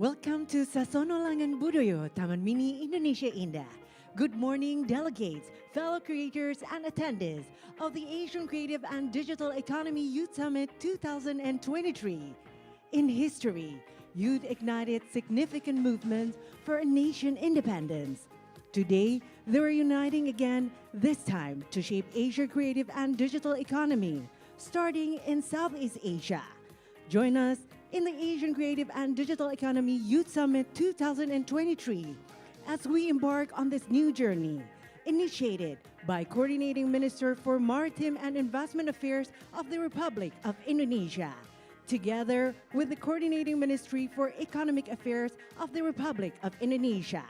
Welcome to Sasono Langan Budoyo, Taman Mini Indonesia Indah. Good morning, delegates, fellow creators, and attendees of the Asian Creative and Digital Economy Youth Summit 2023. In history, youth ignited significant movements for a nation independence. Today, they're uniting again, this time to shape Asia creative and digital economy, starting in Southeast Asia. Join us in the Asian Creative and Digital Economy Youth Summit 2023 as we embark on this new journey, initiated by Coordinating Minister for Maritime and Investment Affairs of the Republic of Indonesia, together with the Coordinating Ministry for Economic Affairs of the Republic of Indonesia,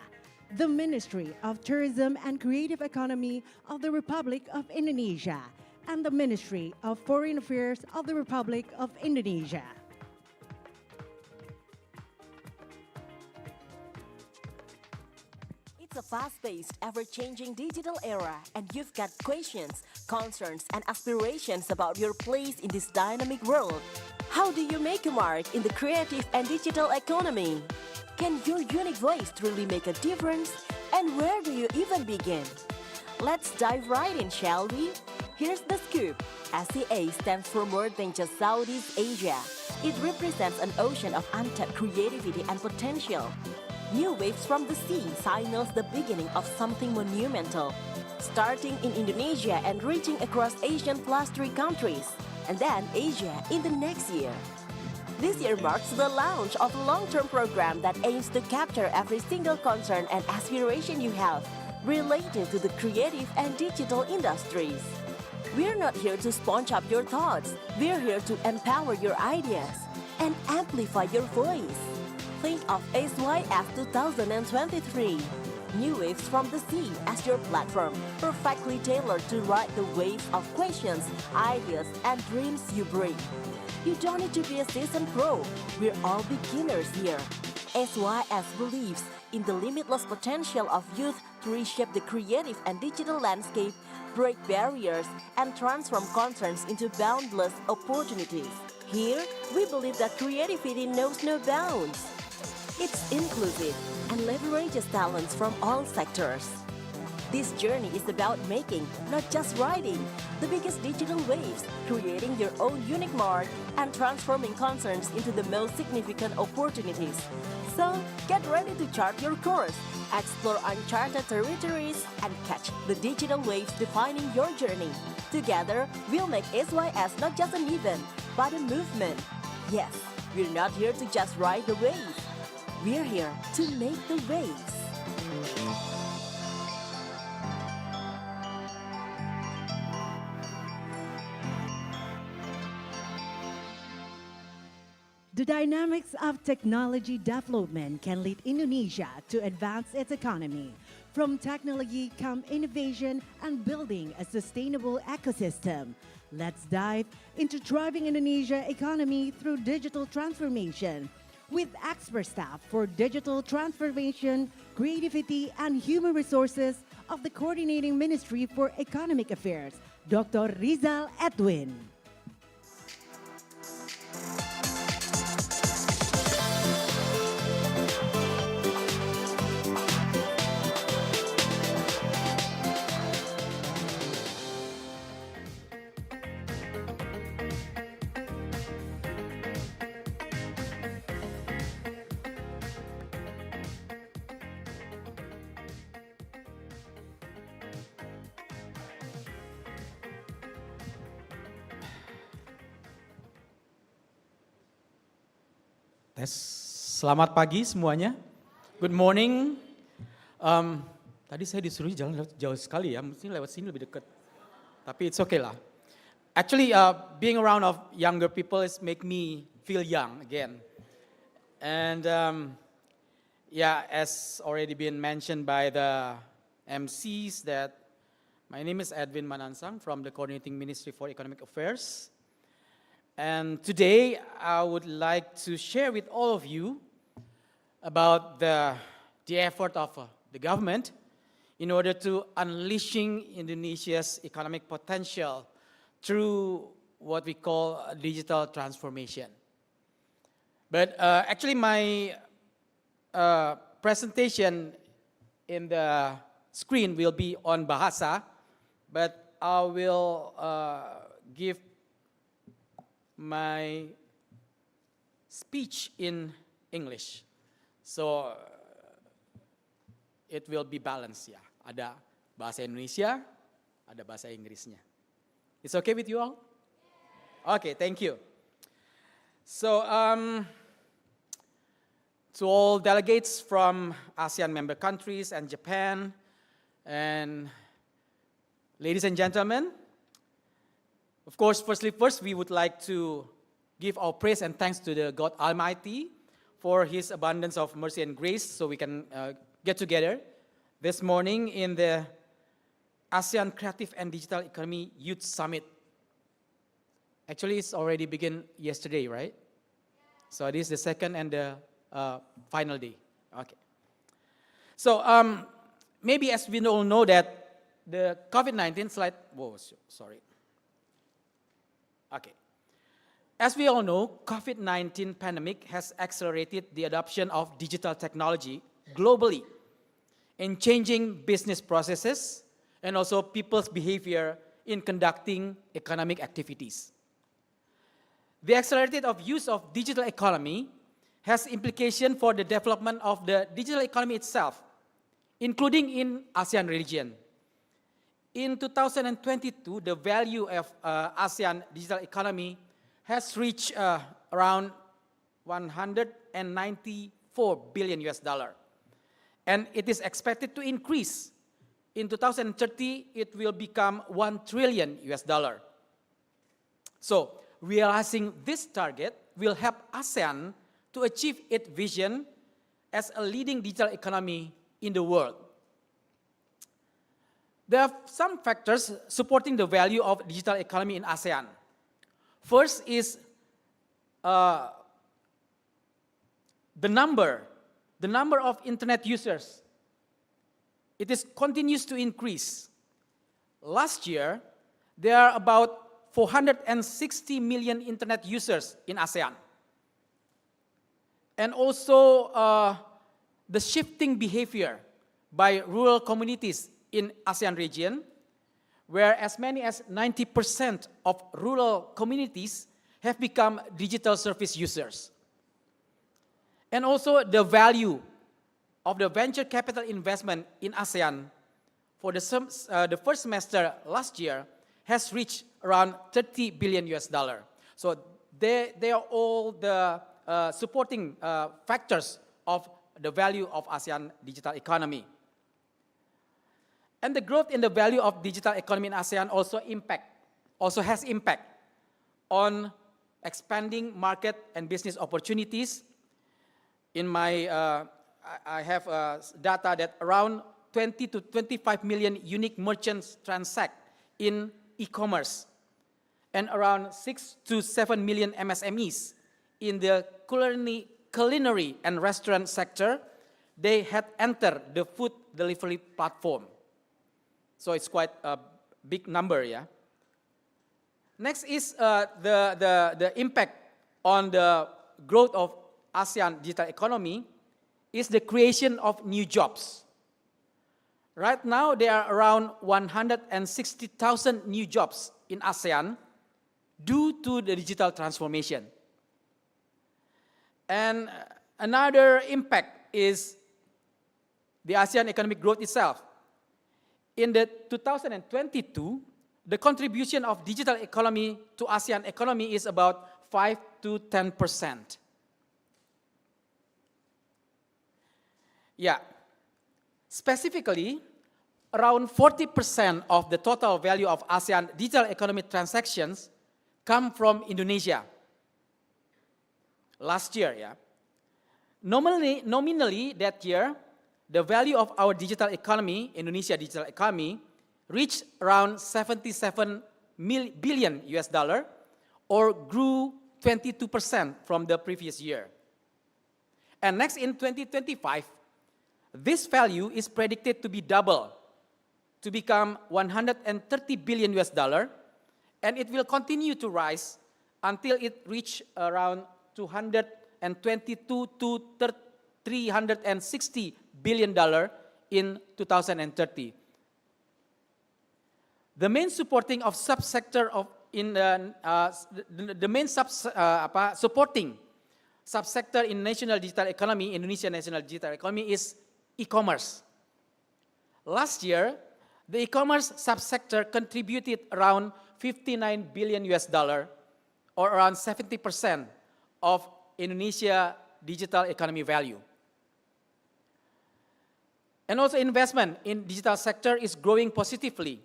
the Ministry of Tourism and Creative Economy of the Republic of Indonesia, and the Ministry of Foreign Affairs of the Republic of Indonesia. It's a fast-paced, ever-changing digital era, and you've got questions, concerns, and aspirations about your place in this dynamic world. How do you make a mark in the creative and digital economy? Can your unique voice truly make a difference? And where do you even begin? Let's dive right in, shall we? Here's the scoop. SCA stands for more than just Southeast Asia. It represents an ocean of untapped creativity and potential. New waves from the sea signals the beginning of something monumental, starting in Indonesia and reaching across Asian plus 3 countries, and then Asia in the next year. This year marks the launch of a long-term program that aims to capture every single concern and aspiration you have related to the creative and digital industries. We're not here to sponge up your thoughts. We're here to empower your ideas and amplify your voice. Think of SYF 2023, New Waves from the Sea as your platform, perfectly tailored to ride the waves of questions, ideas, and dreams you bring. You don't need to be a seasoned pro. We're all beginners here. SYF believes in the limitless potential of youth to reshape the creative and digital landscape, break barriers, and transform concerns into boundless opportunities. Here, we believe that creativity knows no bounds. It's inclusive and leverages talents from all sectors. This journey is about making, not just riding, the biggest digital waves, creating your own unique mark, and transforming concerns into the most significant opportunities. So, get ready to chart your course, explore uncharted territories, and catch the digital waves defining your journey. Together, we'll make SYS not just an event, but a movement. Yes, we're not here to just ride the wave. We're here to make the waves. The dynamics of technology development can lead Indonesia to advance its economy. From technology come innovation and building a sustainable ecosystem. Let's dive into driving Indonesia economy through digital transformation with expert staff for digital transformation, creativity, and human resources of the Coordinating Ministry for Economic Affairs, Dr. Rizal Edwin. Selamat pagi semuanya. Good morning. Tadi saya disuruh jalan jauh sekali ya, mesti lewat sini lebih dekat. Tapi it's okay lah. Actually, being around of younger people is make me feel young again. And yeah, as already been mentioned by the MCs that my name is Edwin Manansang from the Coordinating Ministry for Economic Affairs. And today, I would like to share with all of you about the effort of the government in order to unleashing Indonesia's economic potential through what we call digital transformation. But actually, my presentation in the screen will be on Bahasa, but I will give my speech in English. So it will be balanced ya. Ada bahasa Indonesia, ada bahasa Inggrisnya. It's okay with you all? Okay, thank you. So to all delegates from ASEAN member countries and Japan, and ladies and gentlemen, of course, first, we would like to give our praise and thanks to the God Almighty for His abundance of mercy and grace, so we can get together this morning in the ASEAN Creative and Digital Economy Youth Summit. Actually, it's already begun yesterday, right? So this is the second and the final day. Okay. So maybe as we all know that the COVID-19 slide, sorry. Okay. As we all know, COVID-19 pandemic has accelerated the adoption of digital technology globally in changing business processes and also people's behavior in conducting economic activities. The accelerated use of digital economy has implication for the development of the digital economy itself, including in ASEAN region. In 2022, the value of ASEAN digital economy has reached around 194 billion US dollar. And it is expected to increase. In 2030, it will become 1 trillion US dollar. So, realizing this target will help ASEAN to achieve its vision as a leading digital economy in the world. There are some factors supporting the value of digital economy in ASEAN. First is the number of internet users. It continues to increase. Last year, there are about 460 million internet users in ASEAN. And also the shifting behavior by rural communities in ASEAN region, where as many as 90% of rural communities have become digital service users. And also the value of the venture capital investment in ASEAN for the first semester last year has reached around 30 billion US dollar. So they are all the supporting factors of the value of ASEAN digital economy. And the growth in the value of digital economy in ASEAN also has impact on expanding market and business opportunities. In my, I have data that around 20 to 25 million unique merchants transact in e-commerce, and around 6 to 7 million MSMEs in the culinary and restaurant sector, they had entered the food delivery platform. So it's quite a big number, yeah. Next is the impact on the growth of ASEAN digital economy is the creation of new jobs. Right now, there are around 160,000 new jobs in ASEAN due to the digital transformation. And another impact is the ASEAN economic growth itself. In the 2022, the contribution of digital economy to ASEAN economy is about 5 to 10%. Yeah. Specifically, around 40% of the total value of ASEAN digital economy transactions come from Indonesia. Last year, yeah. Nominally that year, the value of our digital economy, Indonesia digital economy, reached around 77 billion US dollar, or grew 22% from the previous year. And next in 2025, this value is predicted to be double, to become 130 billion US dollar, and it will continue to rise until it reach around 222 to $360 billion in 2030. The main supporting of subsector of in the main supporting subsector in national digital economy, Indonesia national digital economy, is e-commerce. Last year, the e-commerce subsector contributed around $59 billion or around 70% of Indonesia digital economy value. And also investment in digital sector is growing positively.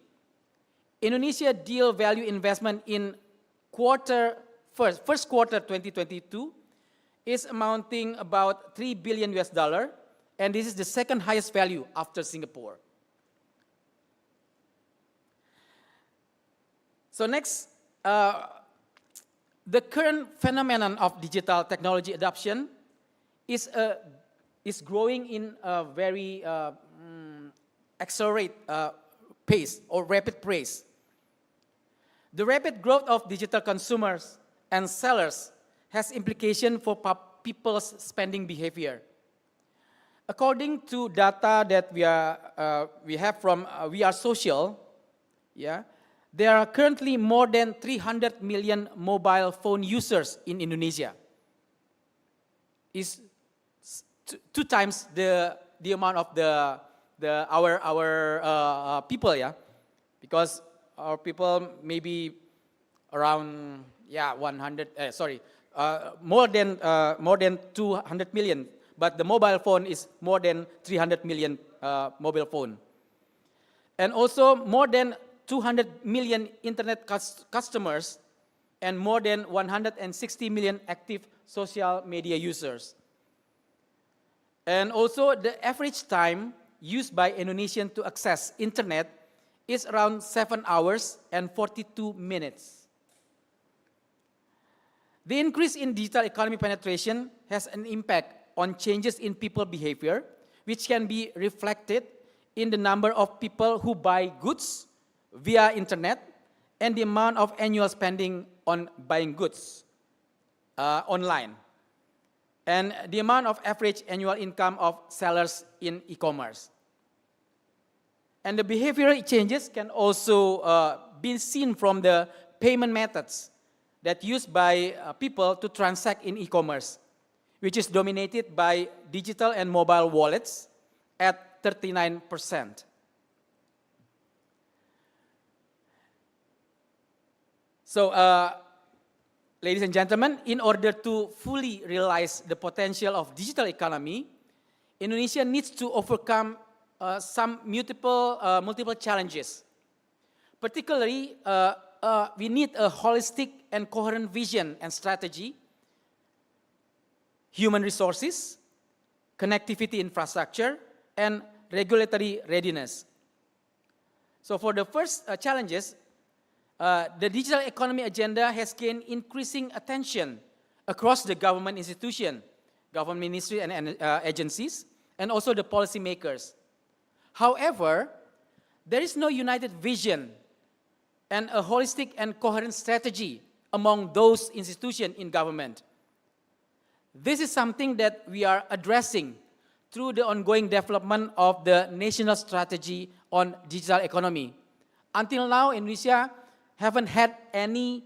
Indonesia deal value investment in first quarter 2022 is amounting about $3 billion, and this is the second highest value after Singapore. So next, the current phenomenon of digital technology adoption is growing in a very accelerated pace or rapid pace. The rapid growth of digital consumers and sellers has implication for people's spending behavior. According to data that we have from We Are Social, there are currently more than 300 million mobile phone users in Indonesia. Is two times the amount of our people, because our people maybe around more than 200 million, but the mobile phone is more than 300 million mobile phone, and also more than 200 million internet customers and more than 160 million active social media users. And also the average time used by Indonesians to access internet is around 7 hours and 42 minutes. The increase in digital economy penetration has an impact on changes in people behavior, which can be reflected in the number of people who buy goods via internet and the amount of annual spending on buying goods online, and the amount of average annual income of sellers in e-commerce. And the behavioral changes can also be seen from the payment methods that used by people to transact in e-commerce, which is dominated by digital and mobile wallets at 39%. So, ladies and gentlemen, in order to fully realize the potential of digital economy, Indonesia needs to overcome some multiple challenges. Particularly, we need a holistic and coherent vision and strategy, human resources, connectivity infrastructure, and regulatory readiness. So for the first challenges, the digital economy agenda has gained increasing attention across the government institution, government ministries and agencies, and also the policymakers. However, there is no united vision and a holistic and coherent strategy among those institutions in government. This is something that we are addressing through the ongoing development of the national strategy on digital economy. Until now, Indonesia haven't had any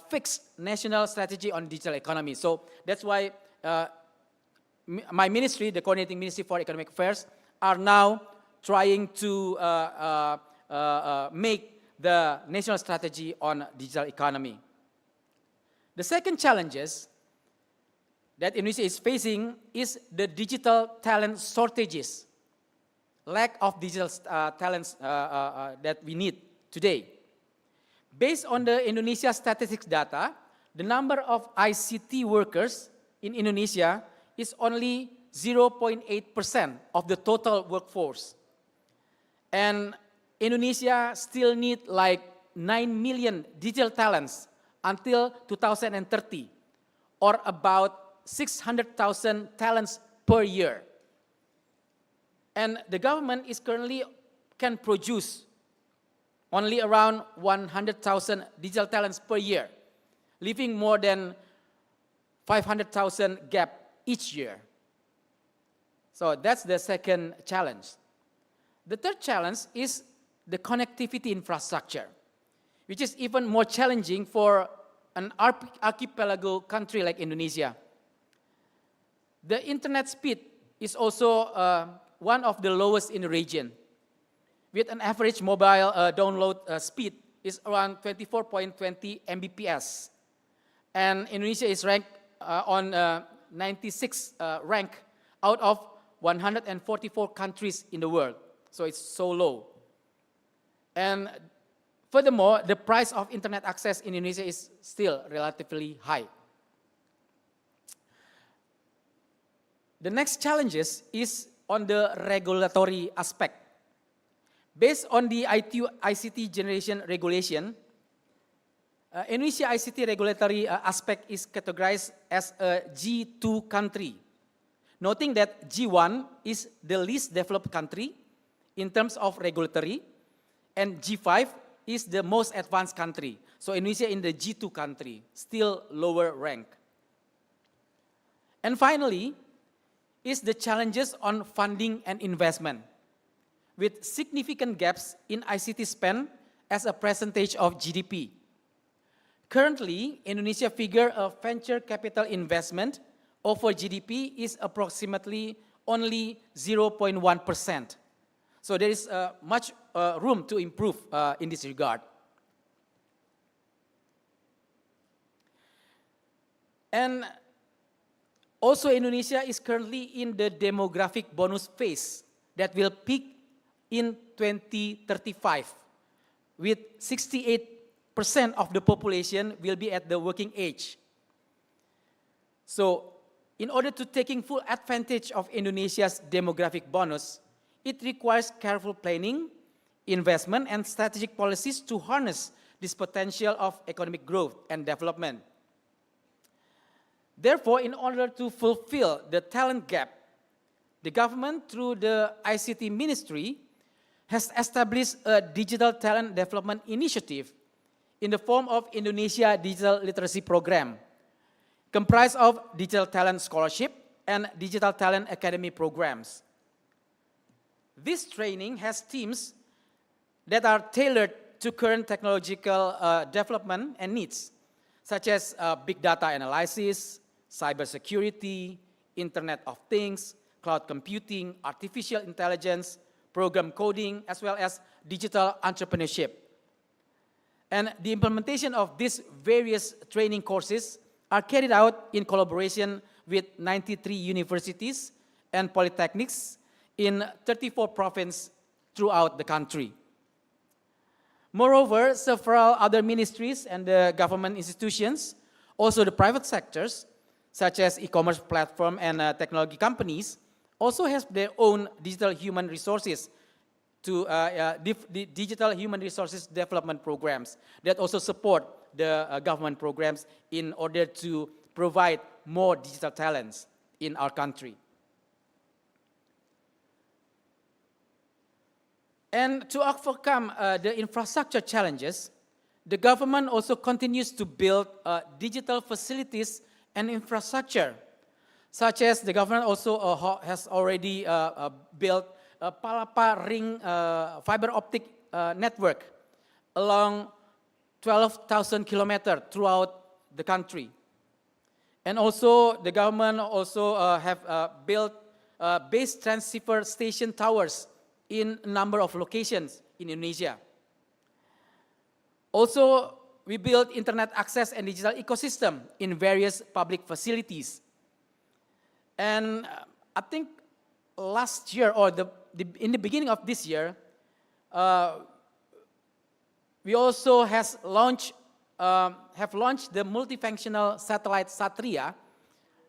fixed national strategy on digital economy. So that's why my ministry, the Coordinating Ministry for Economic Affairs, are now trying to make the national strategy on digital economy. The second challenges that Indonesia is facing is the digital talent shortages, lack of digital talents that we need today. Based on the Indonesia statistics data, the number of ICT workers in Indonesia is only 0.8% of the total workforce. And Indonesia still need like 9 million digital talents until 2030, or about 600,000 talents per year. And the government is currently can produce only around 100,000 digital talents per year, leaving more than 500,000 gap each year. So that's the second challenge. The third challenge is the connectivity infrastructure, which is even more challenging for an archipelago country like Indonesia. The internet speed is also one of the lowest in the region, with an average mobile download speed is around 24.20 Mbps. And Indonesia is ranked on 96th rank out of 144 countries in the world. So it's so low. And furthermore, the price of internet access in Indonesia is still relatively high. The next challenges is on the regulatory aspect. Based on the ICT generation regulation, Indonesia ICT regulatory aspect is categorized as a G2 country, noting that G1 is the least developed country in terms of regulatory, and G5 is the most advanced country. So Indonesia in the G2 country, still lower rank. And finally, is the challenges on funding and investment, with significant gaps in ICT spend as a percentage of GDP. Currently, Indonesia figure a venture capital investment over GDP is approximately only 0.1%. So there is much room to improve in this regard. And also Indonesia is currently in the demographic bonus phase that will peak in 2035, with 68% of the population will be at the working age. So in order to taking full advantage of Indonesia's demographic bonus, it requires careful planning, investment, and strategic policies to harness this potential of economic growth and development. Therefore, in order to fulfill the talent gap, the government, through the ICT Ministry, has established a digital talent development initiative in the form of Indonesia Digital Literacy Program, comprised of digital talent scholarship and digital talent academy programs. This training has teams that are tailored to current technological development and needs, such as big data analysis, cybersecurity, Internet of Things, cloud computing, artificial intelligence, program coding, as well as digital entrepreneurship. And the implementation of these various training courses are carried out in collaboration with 93 universities and polytechnics in 34 provinces throughout the country. Moreover, several other ministries and the government institutions, also the private sectors, such as e-commerce platform and technology companies, also have their own digital human resources to digital human resources development programs that also support the government programs in order to provide more digital talents in our country. And to overcome the infrastructure challenges, the government also continues to build digital facilities and infrastructure, such as the government also has already built a Palapa Ring fiber optic network along 12,000 kilometers throughout the country. And also the government also have built base transceiver station towers in a number of locations in Indonesia. Also, we built internet access and digital ecosystem in various public facilities. And I think last year or in the beginning of this year, we also have launched the multifunctional satellite Satria,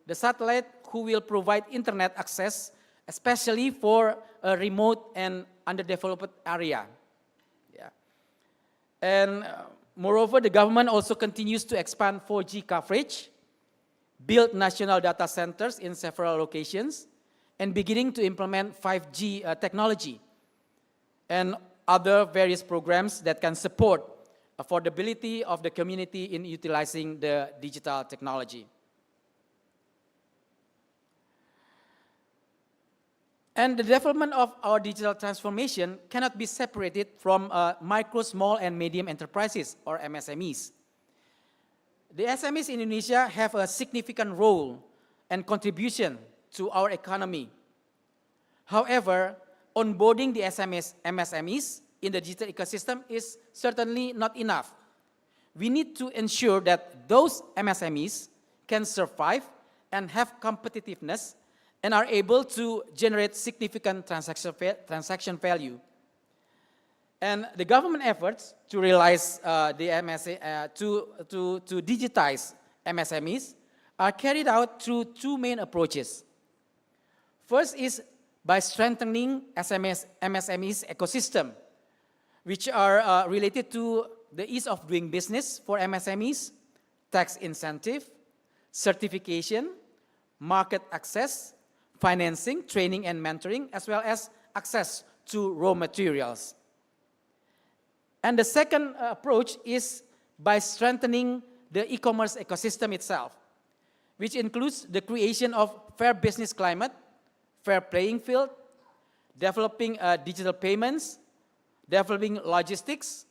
the satellite who will provide internet access, especially for a remote and underdeveloped area. Yeah. And moreover, the government also continues to expand 4G coverage, build national data centers in several locations, and beginning to implement 5G technology and other various programs that can support affordability of the community in utilizing the digital technology. And the development of our digital transformation cannot be separated from micro, small, and medium enterprises, or MSMEs. The SMEs in Indonesia have a significant role and contribution to our economy. However, onboarding the MSMEs in the digital ecosystem is certainly not enough. We need to ensure that those MSMEs can survive and have competitiveness and are able to generate significant transaction value. And the government efforts to realize to digitize MSMEs are carried out through two main approaches. First is by strengthening MSMEs ecosystem, which are related to the ease of doing business for MSMEs, tax incentive, certification, market access, financing, training and mentoring, as well as access to raw materials. And the second approach is by strengthening the e-commerce ecosystem itself, which includes the creation of fair business climate, fair playing field, developing digital payments, developing logistics,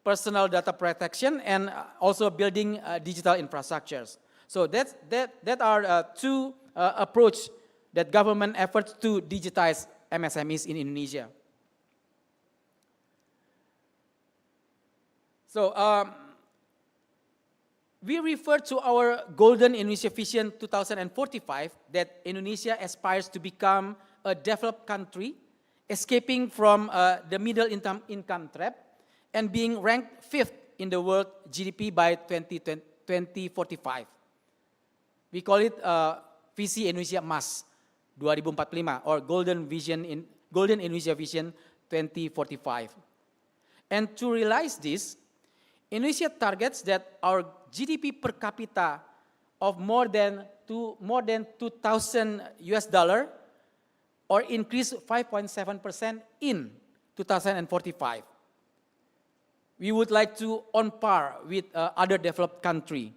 personal data protection, and also building digital infrastructures. So that are two approaches that government efforts to digitize MSMEs in Indonesia. So we refer to our Golden Indonesia Vision 2045 that Indonesia aspires to become a developed country, escaping from the middle income trap and being ranked 5th in the world GDP by 2045. We call it Visi Indonesia Emas 2045 or Golden Indonesia Vision 2045. And to realize this, Indonesia targets that our GDP per capita of more than 2,000 US dollar or increase 5.7% in 2045. We would like to on par with other developed country,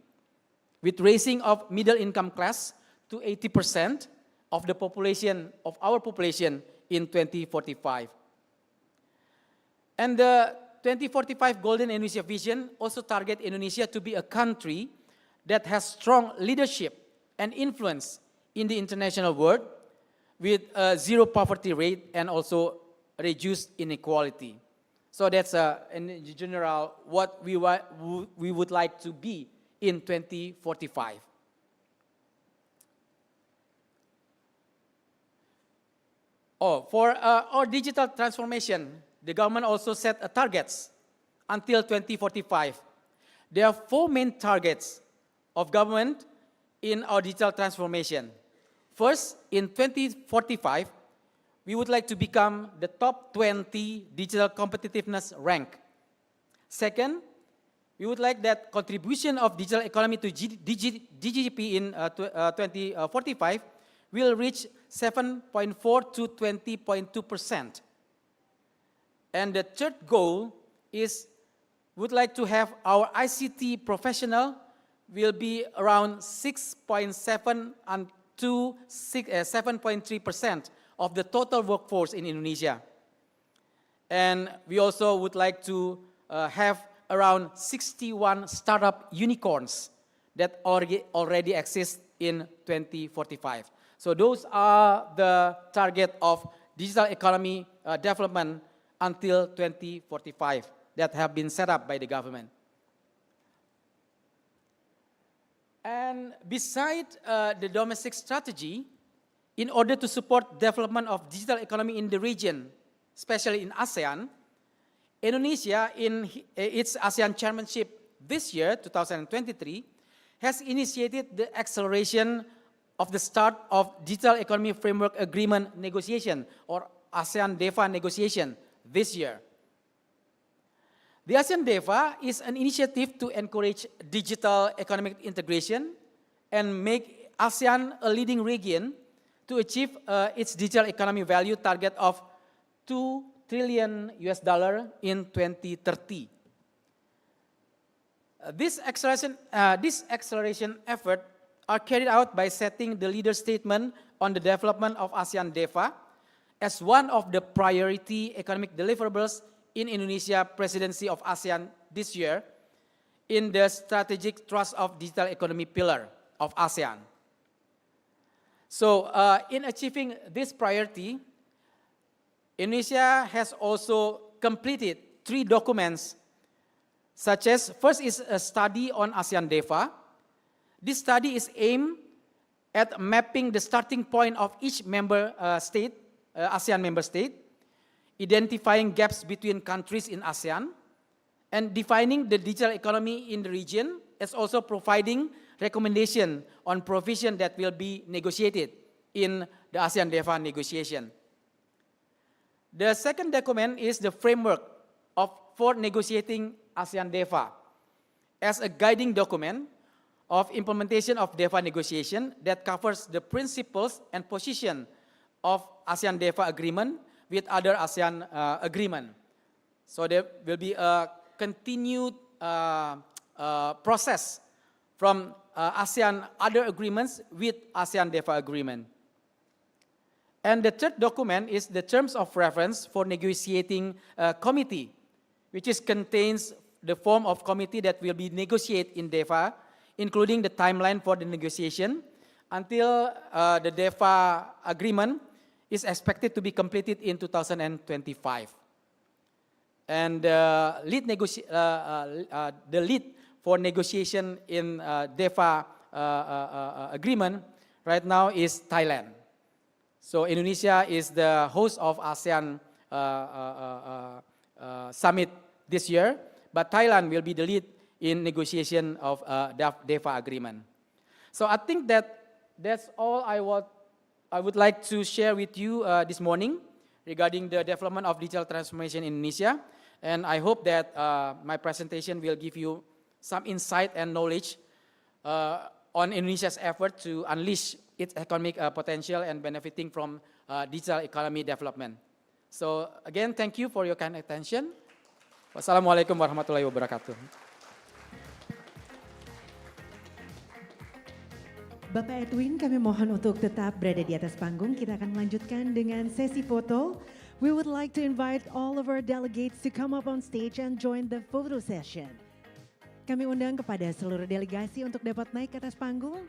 with raising of middle income class to 80% of the population, of our population in 2045. And the 2045 Golden Indonesia Vision also target Indonesia to be a country that has strong leadership and influence in the international world with a zero poverty rate and also reduced inequality. So that's in general what we would like to be in 2045. For our digital transformation, the government also set targets until 2045. There are 4 main targets of government in our digital transformation. First, in 2045, we would like to become the top 20 digital competitiveness rank. Second, we would like that contribution of digital economy to GDP in 2045 will reach 7.4 to 20.2%. And the third goal is would like to have our ICT professional will be around 6.7 and to 7.3% of the total workforce in Indonesia. And we also would like to have around 61 startup unicorns that already exist in 2045. So those are the target of digital economy development until 2045 that have been set up by the government. And beside the domestic strategy, in order to support development of digital economy in the region, especially in ASEAN, Indonesia in its ASEAN chairmanship this year, 2023, has initiated the acceleration of the start of Digital Economy Framework Agreement negotiation or ASEAN DEFA negotiation this year. The ASEAN DEFA is an initiative to encourage digital economic integration and make ASEAN a leading region to achieve its digital economy value target of $2 trillion in 2030. This acceleration effort are carried out by setting the leader statement on the development of ASEAN DEFA as one of the priority economic deliverables in Indonesia presidency of ASEAN this year in the strategic thrust of digital economy pillar of ASEAN. So in achieving this priority, Indonesia has also completed 3 documents, such as first is a study on ASEAN DEFA. This study is aimed at mapping the starting point of each member state, ASEAN member state, identifying gaps between countries in ASEAN, and defining the digital economy in the region, as also providing recommendation on provision that will be negotiated in the ASEAN DEFA negotiation. The second document is the framework for negotiating ASEAN DEFA as a guiding document of implementation of DEFA negotiation that covers the principles and position of ASEAN DEFA agreement with other ASEAN agreement. So there will be a continued process from ASEAN other agreements with ASEAN DEFA agreement. And the third document is the terms of reference for negotiating committee, which contains the form of committee that will be negotiated in DEFA, including the timeline for the negotiation until the DEFA agreement is expected to be completed in 2025. And the lead for negotiation in DEFA agreement right now is Thailand. So Indonesia is the host of ASEAN summit this year, but Thailand will be the lead in negotiation of DEFA agreement. So I think that's all I would like to share with you this morning regarding the development of digital transformation in Indonesia. And I hope that my presentation will give you some insight and knowledge on Indonesia's effort to unleash its economic potential and benefiting from digital economy development. So again, thank you for your kind attention. Wassalamualaikum warahmatullahi wabarakatuh. Bapak Edwin, kami mohon untuk tetap berada di atas panggung. Kita akan melanjutkan dengan sesi foto. We would like to invite all of our delegates to come up on stage and join the photo session. Kami undang kepada seluruh delegasi untuk dapat naik ke atas panggung.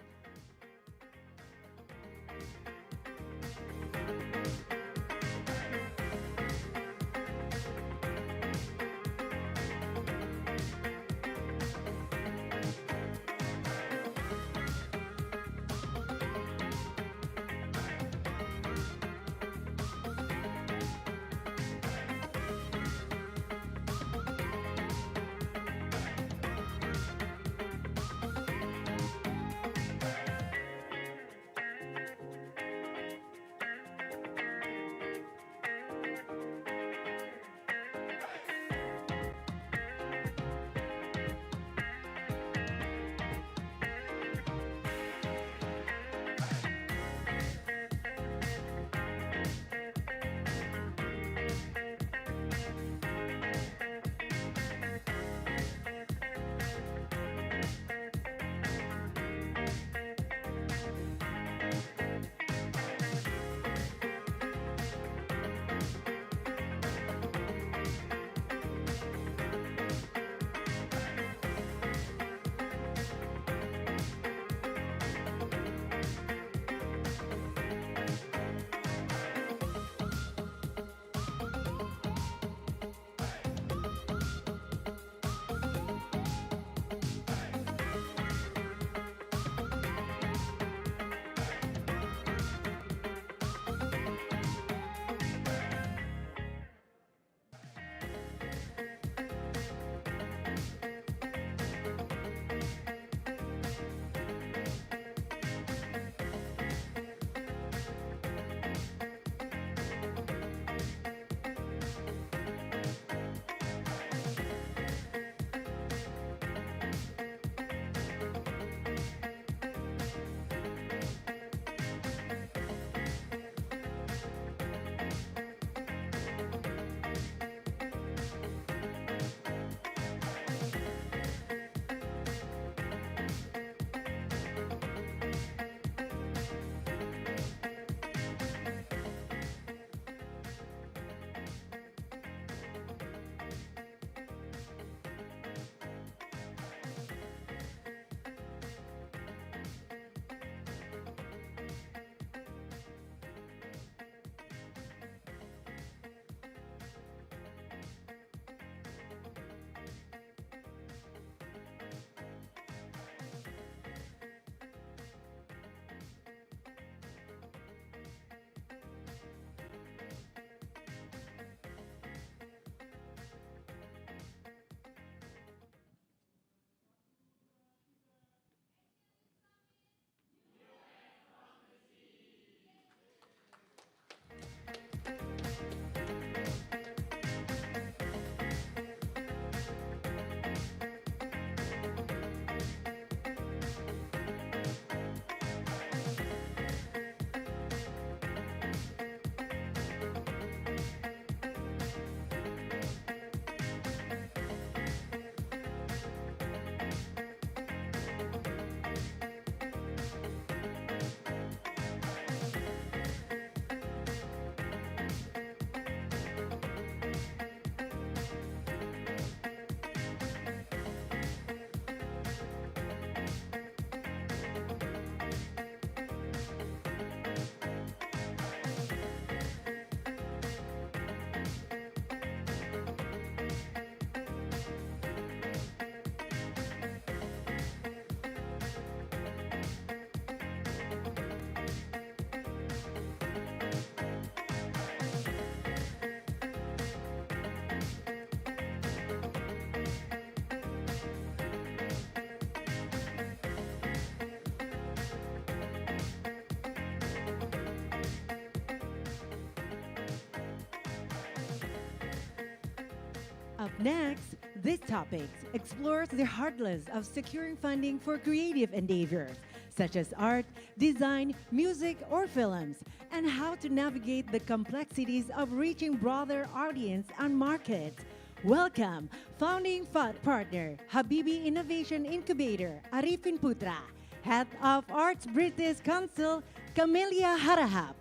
Up next, this topic explores the hurdles of securing funding for creative endeavors, such as art, design, music, or films, and how to navigate the complexities of reaching broader audience and markets. Welcome, founding partner, Habibi Innovation Incubator, Arifin Putra, Head of Arts British Council, Camelia Harahap,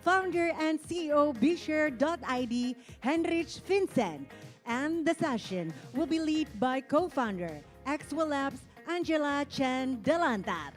founder and CEO Bishare.id, Henrich Vincent, and the session will be led by co-founder, Axwell Labs, Angela Chen Delantar.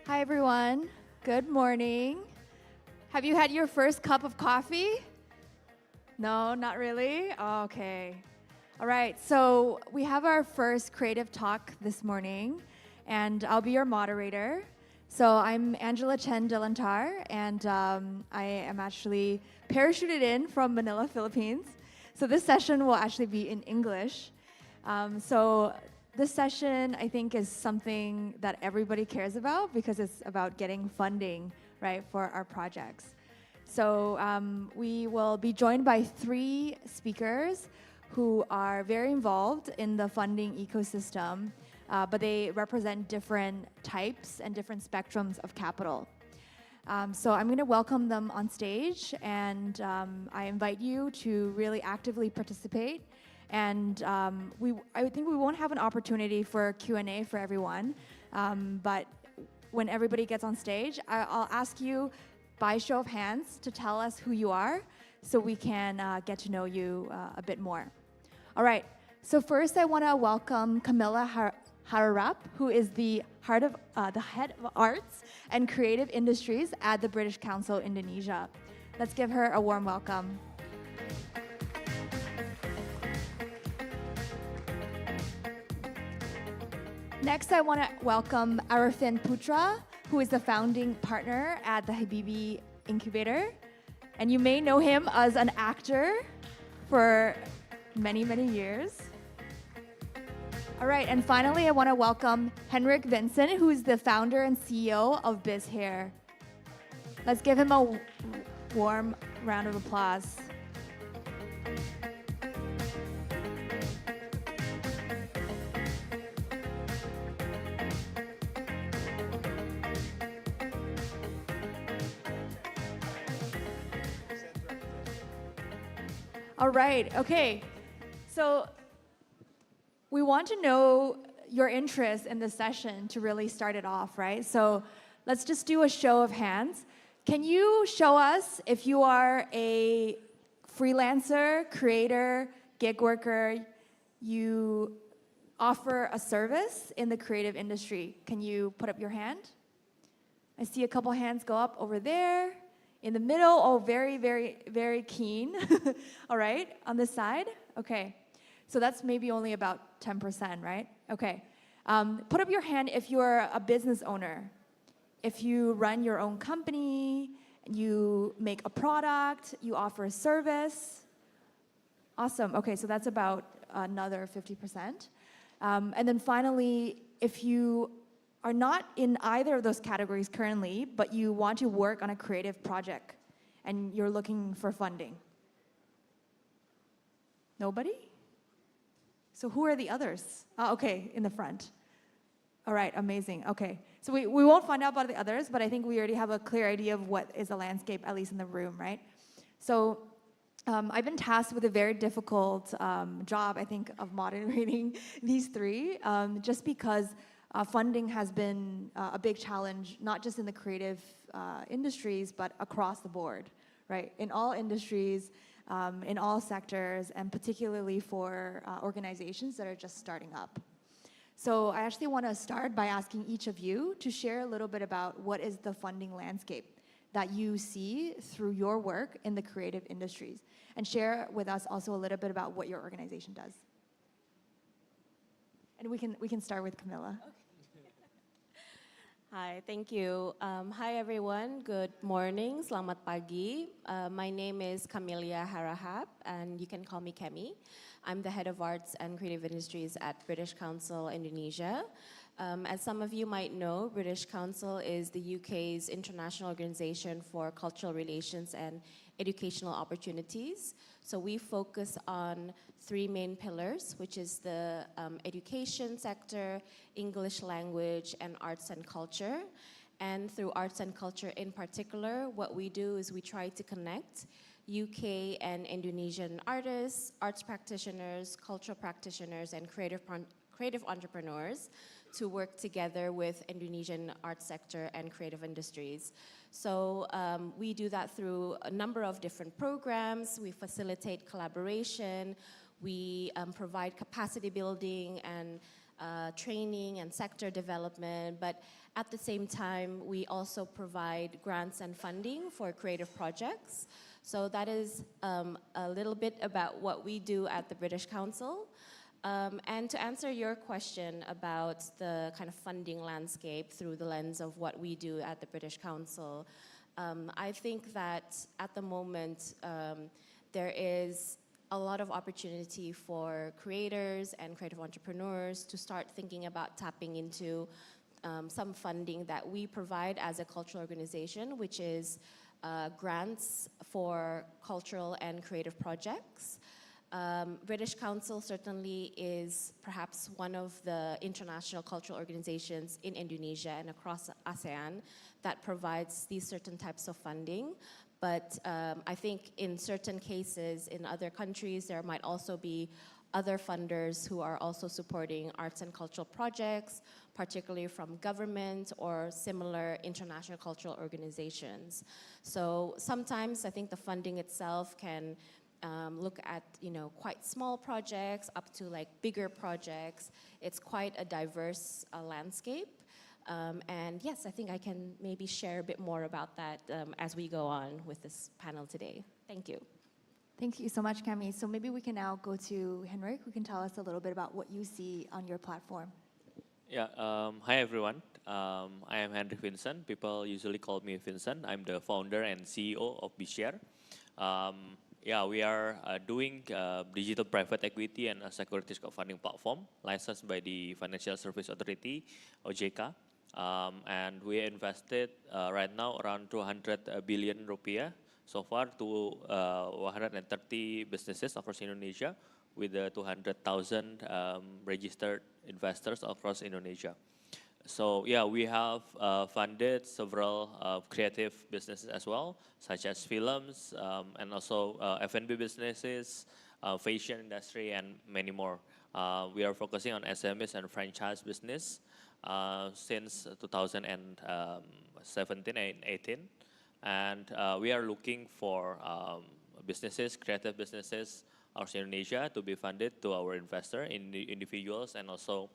Hi, everyone. Good morning. Have you had your first cup of coffee? No, not really? Oh, okay. All right, so we have our first creative talk this morning, and I'll be your moderator. So I'm Angela Chen Delantar, and I am actually parachuted in from Manila, Philippines. So this session will actually be in English. So this session, I think, is something that everybody cares about because it's about getting funding, right, for our projects. So we will be joined by 3 speakers who are very involved in the funding ecosystem, but they represent different types and different spectrums of capital. So I'm going to welcome them on stage, and I invite you to really actively participate. And I think we won't have an opportunity for Q&A for everyone, but when everybody gets on stage, I'll ask you by show of hands to tell us who you are so we can get to know you a bit more. All right, so first I want to welcome Camilla Hararap, who is the head of arts and creative industries at the British Council Indonesia. Let's give her a warm welcome. Next, I want to welcome Arifin Putra, who is the founding partner at the Habibi Incubator. And you may know him as an actor for many, many years. All right, and finally, I want to welcome Henrik Vincent, who is the founder and CEO of Biz Hair. Let's give him a warm round of applause. All right, okay. So we want to know your interest in the session to really start it off, right? So let's just do a show of hands. Can you show us if you are a freelancer, creator, gig worker, you offer a service in the creative industry? Can you put up your hand? I see a couple hands go up over there. In the middle, oh, very, very, very keen. All right, on this side, okay. So that's maybe only about 10%, right? Okay. Put up your hand if you're a business owner. If you run your own company, you make a product, you offer a service. Awesome. Okay, so that's about another 50%. And then finally, if you are not in either of those categories currently, but you want to work on a creative project and you're looking for funding. Nobody? So who are the others? Okay, in the front. All right, amazing. Okay, so we won't find out about the others, but I think we already have a clear idea of what is the landscape, at least in the room, right? So I've been tasked with a very difficult job, I think, of moderating these three, just because funding has been a big challenge, not just in the creative industries, but across the board, right? In all industries, in all sectors, and particularly for organizations that are just starting up. So I actually want to start by asking each of you to share a little bit about what is the funding landscape that you see through your work in the creative industries, and share with us also a little bit about what your organization does. And we can start with Camilla. Okay. Hi, thank you. Hi everyone, good morning, selamat pagi. My name is Camelia Harahap, and you can call me Kemi. I'm the head of arts and creative industries at British Council Indonesia. As some of you might know, British Council is the UK's international organization for cultural relations and educational opportunities. So we focus on three main pillars, which is the education sector, English language, and arts and culture. And through arts and culture in particular, what we do is we try to connect UK and Indonesian artists, arts practitioners, cultural practitioners, and creative entrepreneurs to work together with Indonesian arts sector and creative industries. So we do that through a number of different programs. We facilitate collaboration. We provide capacity building and training and sector development. But at the same time, we also provide grants and funding for creative projects. So that is a little bit about what we do at the British Council. And to answer your question about the kind of funding landscape through the lens of what we do at the British Council, I think that at the moment there is a lot of opportunity for creators and creative entrepreneurs to start thinking about tapping into some funding that we provide as a cultural organization, which is grants for cultural and creative projects. British Council certainly is perhaps one of the international cultural organizations in Indonesia and across ASEAN that provides these certain types of funding. But I think in certain cases in other countries, there might also be other funders who are also supporting arts and cultural projects, particularly from government or similar international cultural organizations. So sometimes I think the funding itself can look at, quite small projects up to like bigger projects. It's quite a diverse landscape. And yes, I think I can maybe share a bit more about that as we go on with this panel today. Thank you. Thank you so much, Cami. So maybe we can now go to Henrik, who can tell us a little bit about what you see on your platform. Yeah, hi everyone. I am Henrik Vincent. People usually call me Vincent. I'm the founder and CEO of BShare. Yeah, we are doing digital private equity and a securities crowdfunding platform licensed by the Financial Service Authority, OJK. And we invested right now around 200 billion rupiah so far to 130 businesses across Indonesia with 200,000 registered investors across Indonesia. So yeah, we have funded several creative businesses as well, such as films and also F&B businesses, fashion industry, and many more. We are focusing on SMEs and franchise business since 2017 and 18, and we are looking for businesses, creative businesses across Indonesia to be funded to our investor, individuals, and also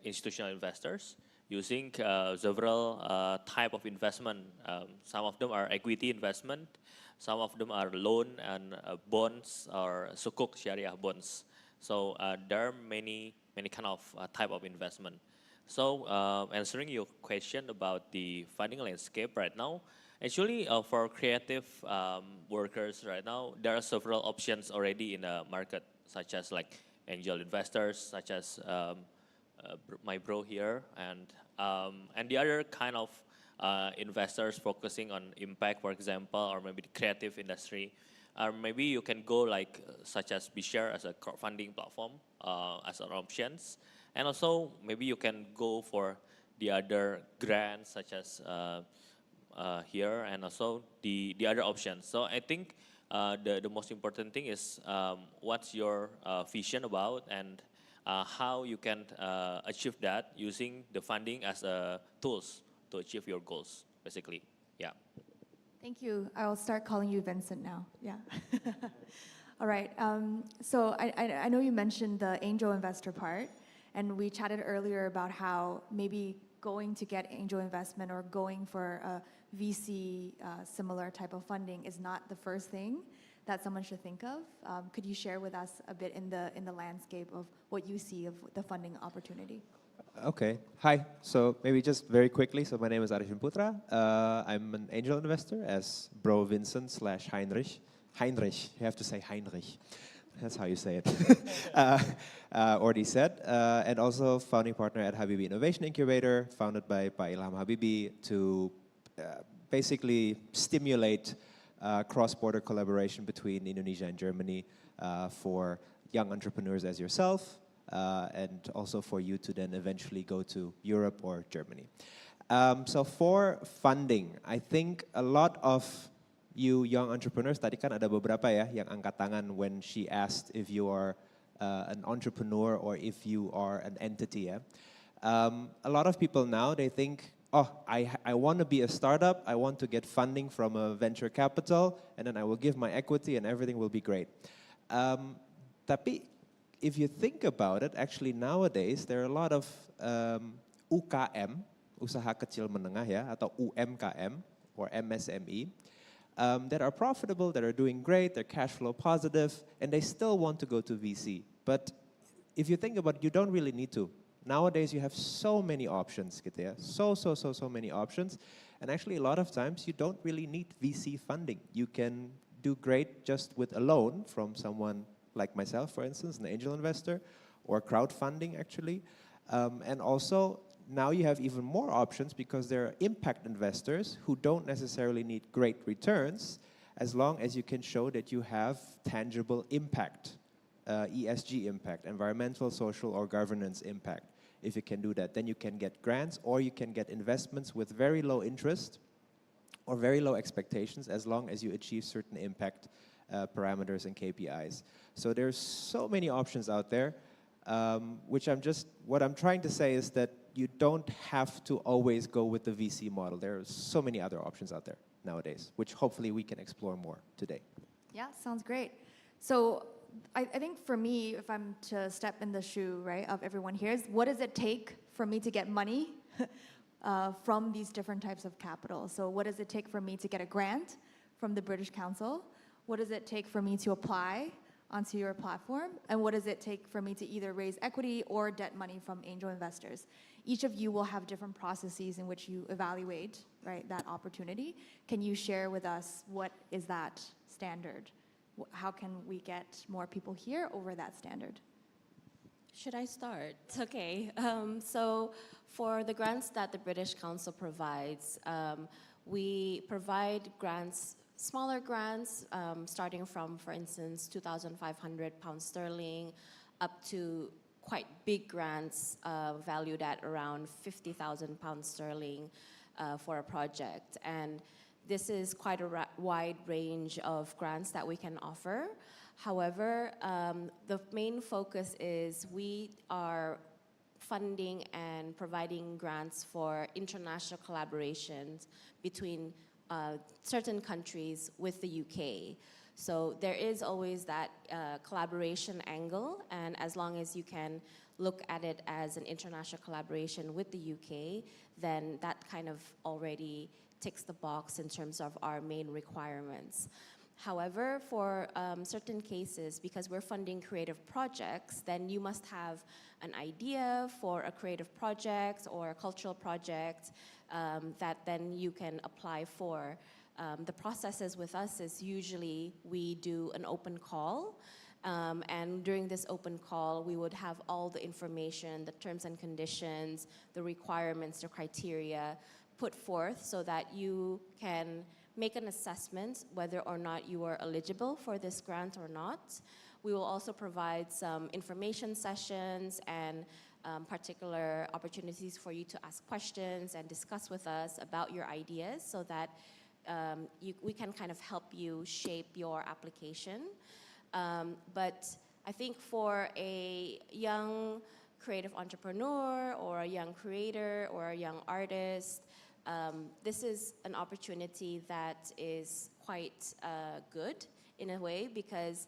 institutional investors using several type of investment. Some of them are equity investment, some of them are loan and bonds or sukuk Syariah bonds. So there are many kind of type of investment. So answering your question about the funding landscape right now, actually for creative workers right now, there are several options already in the market, such as like angel investors, such as my bro here, and the other kind of investors focusing on impact, for example, or maybe the creative industry. Or maybe you can go like such as BeShare as a crowdfunding platform as an options, and also maybe you can go for the other grants such as here, and also the other options. So I think the most important thing is what's your vision about, and how you can achieve that using the funding as tools to achieve your goals, basically. Yeah. Thank you. I will start calling you Vincent now. Yeah. All right. So I know you mentioned the angel investor part, and we chatted earlier about how maybe going to get angel investment or going for a VC similar type of funding is not the first thing that someone should think of. Could you share with us a bit in the landscape of what you see of the funding opportunity? Okay. Hi. So maybe just very quickly. So my name is Arifin Putra. I'm an angel investor as Bro Vincent / Heinrich. Heinrich. You have to say Heinrich. That's how you say it. Already said. And also founding partner at Habibi Innovation Incubator, founded by Ilham Habibi to basically stimulate cross-border collaboration between Indonesia and Germany for young entrepreneurs as yourself, and also for you to then eventually go to Europe or Germany. So for funding, I think a lot of you young entrepreneurs, tadi kan ada beberapa ya yang angkat tangan when she asked if you are an entrepreneur or if you are an entity. Yeah? A lot of people now, they think, oh, I want to be a startup, I want to get funding from a venture capital, and then I will give my equity and everything will be great. Tapi if you think about it, actually nowadays there are a lot of UKM, usaha kecil menengah ya, atau UMKM or MSME, that are profitable, that are doing great, they're cash flow positive, and they still want to go to VC. But if you think about it, you don't really need to. Nowadays you have so many options, gitu ya. So many options, and actually a lot of times you don't really need VC funding. You can do great just with a loan from someone like myself, for instance, an angel investor, or crowdfunding actually. And also, now you have even more options because there are impact investors who don't necessarily need great returns as long as you can show that you have tangible impact, ESG impact, environmental, social, or governance impact. If you can do that, then you can get grants or you can get investments with very low interest or very low expectations as long as you achieve certain impact parameters and KPIs. So there's so many options out there, what I'm trying to say is that you don't have to always go with the VC model. There are so many other options out there nowadays, which hopefully we can explore more today. Yeah, sounds great. So I think for me, if I'm to step in the shoe, right, of everyone here, is what does it take for me to get money from these different types of capital? So what does it take for me to get a grant from the British Council? What does it take for me to apply onto your platform? And what does it take for me to either raise equity or debt money from angel investors? Each of you will have different processes in which you evaluate, right, that opportunity. Can you share with us what is that standard? How can we get more people here over that standard? Should I start? Okay. So for the grants that the British Council provides, we provide grants, smaller grants, starting from, for instance, £2,500 sterling, up to quite big grants valued at around 50,000 pounds sterling for a project. And this is quite a wide range of grants that we can offer. However, the main focus is we are funding and providing grants for international collaborations between certain countries with the UK. So there is always that collaboration angle, and as long as you can look at it as an international collaboration with the UK, then that kind of already ticks the box in terms of our main requirements. However, for certain cases, because we're funding creative projects, then you must have an idea for a creative project or a cultural project that then you can apply for. The processes with us is usually we do an open call, and during this open call, we would have all the information, the terms and conditions, the requirements, the criteria put forth so that you can make an assessment whether or not you are eligible for this grant or not. We will also provide some information sessions and particular opportunities for you to ask questions and discuss with us about your ideas so that we can kind of help you shape your application. But I think for a young creative entrepreneur or a young creator or a young artist, this is an opportunity that is quite good in a way, because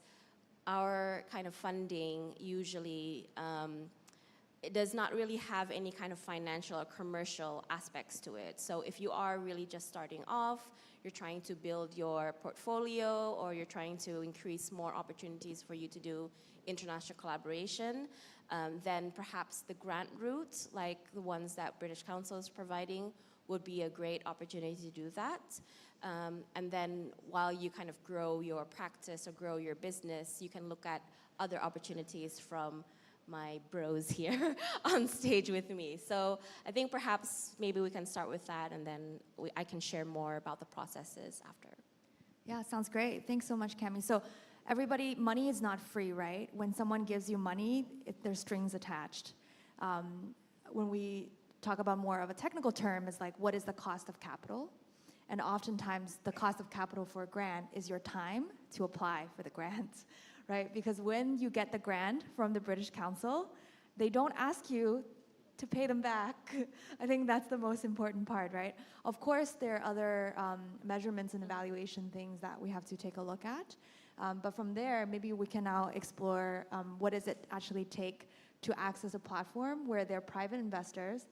our kind of funding usually it does not really have any kind of financial or commercial aspects to it. So if you are really just starting off, you're trying to build your portfolio, or you're trying to increase more opportunities for you to do international collaboration, then perhaps the grant route, like the ones that British Council is providing, would be a great opportunity to do that. And then while you kind of grow your practice or grow your business, you can look at other opportunities from my bros here on stage with me. So I think perhaps maybe we can start with that, and then I can share more about the processes after. Yeah, sounds great. Thanks so much, Cami. So everybody, money is not free, right? When someone gives you money, there's strings attached. When we talk about more of a technical term, is like, what is the cost of capital? And oftentimes the cost of capital for a grant is your time to apply for the grant, right? Because when you get the grant from the British Council, they don't ask you to pay them back. I think that's the most important part, right? Of course, there are other measurements and evaluation things that we have to take a look at. But from there, maybe we can now explore what does it actually take to access a platform where they're private investors,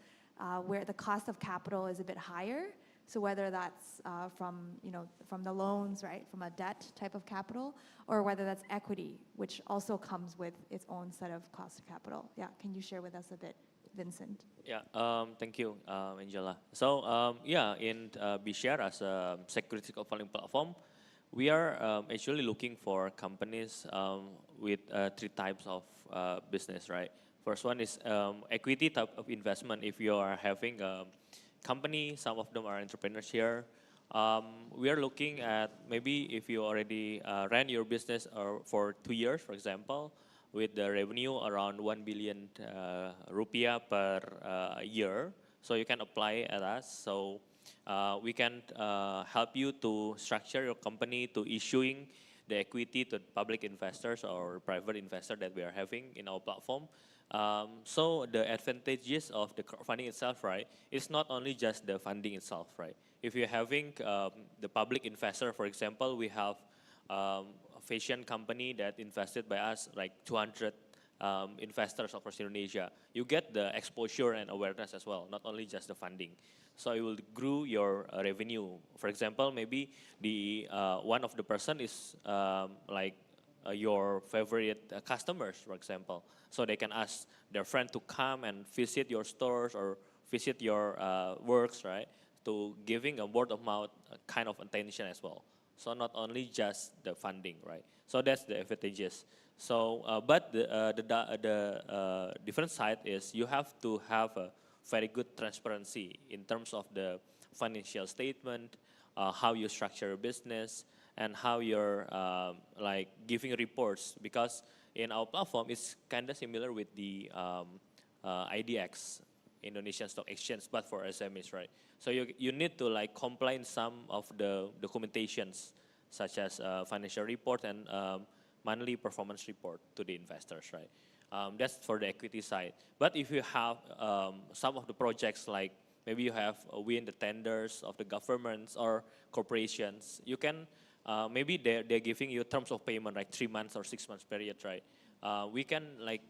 where the cost of capital is a bit higher. So whether that's from the loans, right, from a debt type of capital, or whether that's equity, which also comes with its own set of cost of capital. Yeah, can you share with us a bit, Vincent? Yeah, thank you, Angela. So in BShare as a security crowdfunding platform, we are actually looking for companies with three types of business, right? First one is equity type of investment. If you are having a company, some of them are entrepreneurs here. We are looking at maybe if you already ran your business for 2 years, for example, with the revenue around 1 billion rupiah per year. So you can apply at us. So we can help you to structure your company to issuing the equity to public investors or private investor that we are having in our platform. So the advantages of the crowdfunding itself, right, it's not only just the funding itself, right? If you're having the public investor, for example, we have a fashion company that invested by us like 200 investors across Indonesia. You get the exposure and awareness as well, not only just the funding. So it will grow your revenue. For example, maybe the one of the person is your favorite customers, for example. So they can ask their friend to come and visit your stores or visit your works, right? To giving a word of mouth kind of attention as well. So not only just the funding, right? So that's the advantages. So, but the different side is you have to have a very good transparency in terms of the financial statement, how you structure your business, and how you're like giving reports, because in our platform, it's kind of similar with the IDX, Indonesian Stock Exchange, but for SMEs, right? So you need to like comply some of the documentations, such as financial report and monthly performance report to the investors, right? That's for the equity side. But if you have some of the projects, like maybe you have win the tenders of the governments or corporations, you can, maybe they're giving you terms of payment, like 3 months or 6 months period, right? We can like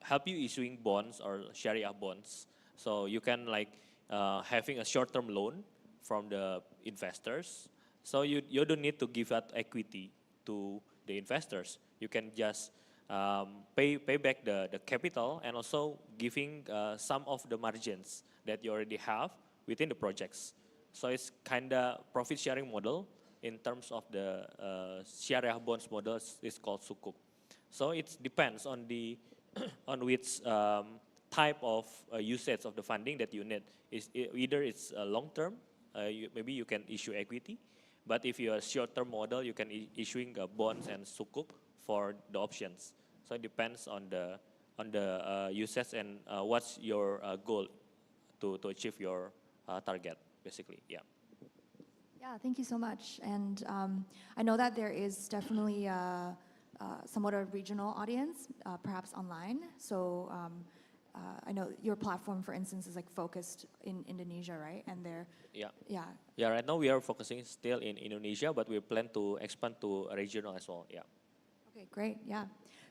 help you issuing bonds or Sharia bonds. So you can like having a short-term loan from the investors. So you don't need to give that equity to the investors. You can just pay back the capital and also giving some of the margins that you already have within the projects. So it's kind of profit sharing model. In terms of the Sharia bonds model, it's called sukuk. So it depends on the on which type of usage of the funding that you need. Either it's long term, maybe you can issue equity, but if you're a short term model, you can issuing bonds and sukuk for the options. So it depends on the usage and what's your goal to achieve your target, basically. Yeah. Yeah, thank you so much. And I know that there is definitely somewhat a regional audience, perhaps online. So I know your platform, for instance, is like focused in Indonesia, right? And Yeah, right now we are focusing still in Indonesia, but we plan to expand to regional as well. Yeah. Okay, great. Yeah.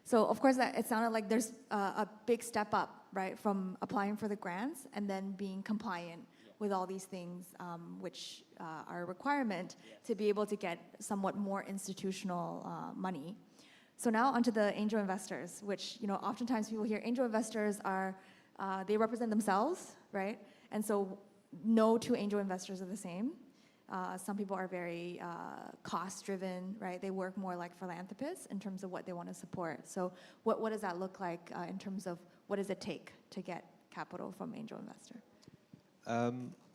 So of course, it sounded like there's a big step up, right, from applying for the grants and then being compliant with all these things, which are a requirement to be able to get somewhat more institutional money. So now onto the angel investors, which, you know, oftentimes people hear angel investors are, they represent themselves, right? And so no two angel investors are the same. Some people are very cost-driven, right? They work more like philanthropists in terms of what they want to support. So what does that look like in terms of what does it take to get capital from angel investor?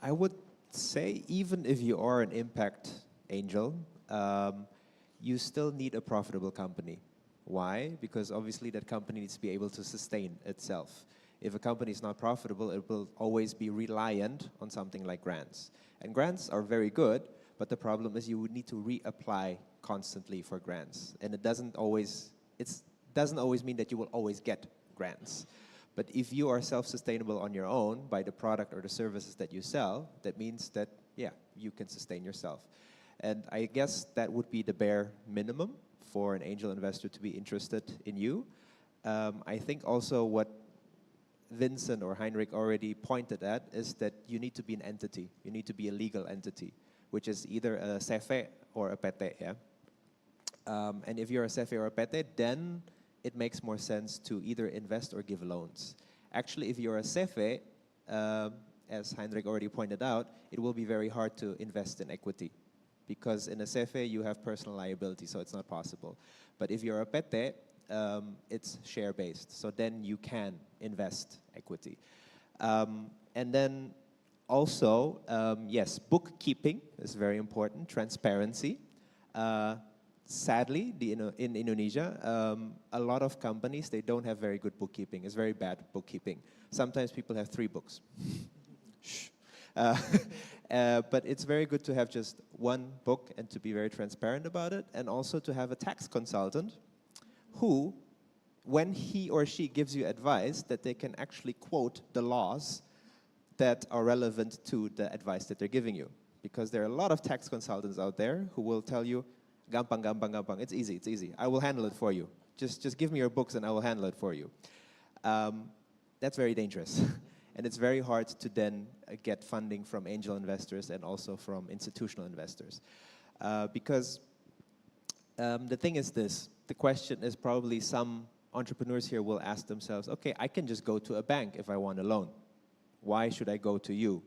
I would say even if you are an impact angel, you still need a profitable company. Why? Because obviously that company needs to be able to sustain itself. If a company is not profitable, it will always be reliant on something like grants. And grants are very good, but the problem is you would need to reapply constantly for grants. And it doesn't always mean that you will always get grants. But if you are self-sustainable on your own by the product or the services that you sell, that means that, yeah, you can sustain yourself. And I guess that would be the bare minimum for an angel investor to be interested in you. I think also what Vincent or Heinrich already pointed at is that you need to be an entity. You need to be a legal entity, which is either a CV or a PT, yeah? And if you're a CV or a PT, then it makes more sense to either invest or give loans. Actually, if you're a CV, as Heinrich already pointed out, it will be very hard to invest in equity, because in a CV you have personal liability, so it's not possible. But if you're a PT, it's share-based, so then you can invest equity. And then also, yes, bookkeeping is very important, transparency. Sadly, in Indonesia, a lot of companies, they don't have very good bookkeeping. It's very bad bookkeeping. Sometimes people have 3 books. Shh. But it's very good to have just one book and to be very transparent about it, and also to have a tax consultant who, when he or she gives you advice, that they can actually quote the laws that are relevant to the advice that they're giving you. Because there are a lot of tax consultants out there who will tell you, gampang, gampang, gampang, it's easy, it's easy. I will handle it for you. Just give me your books and I will handle it for you. That's very dangerous. And it's very hard to then get funding from angel investors and also from institutional investors. Because the thing is this, the question is probably some entrepreneurs here will ask themselves, okay, I can just go to a bank if I want a loan. Why should I go to you?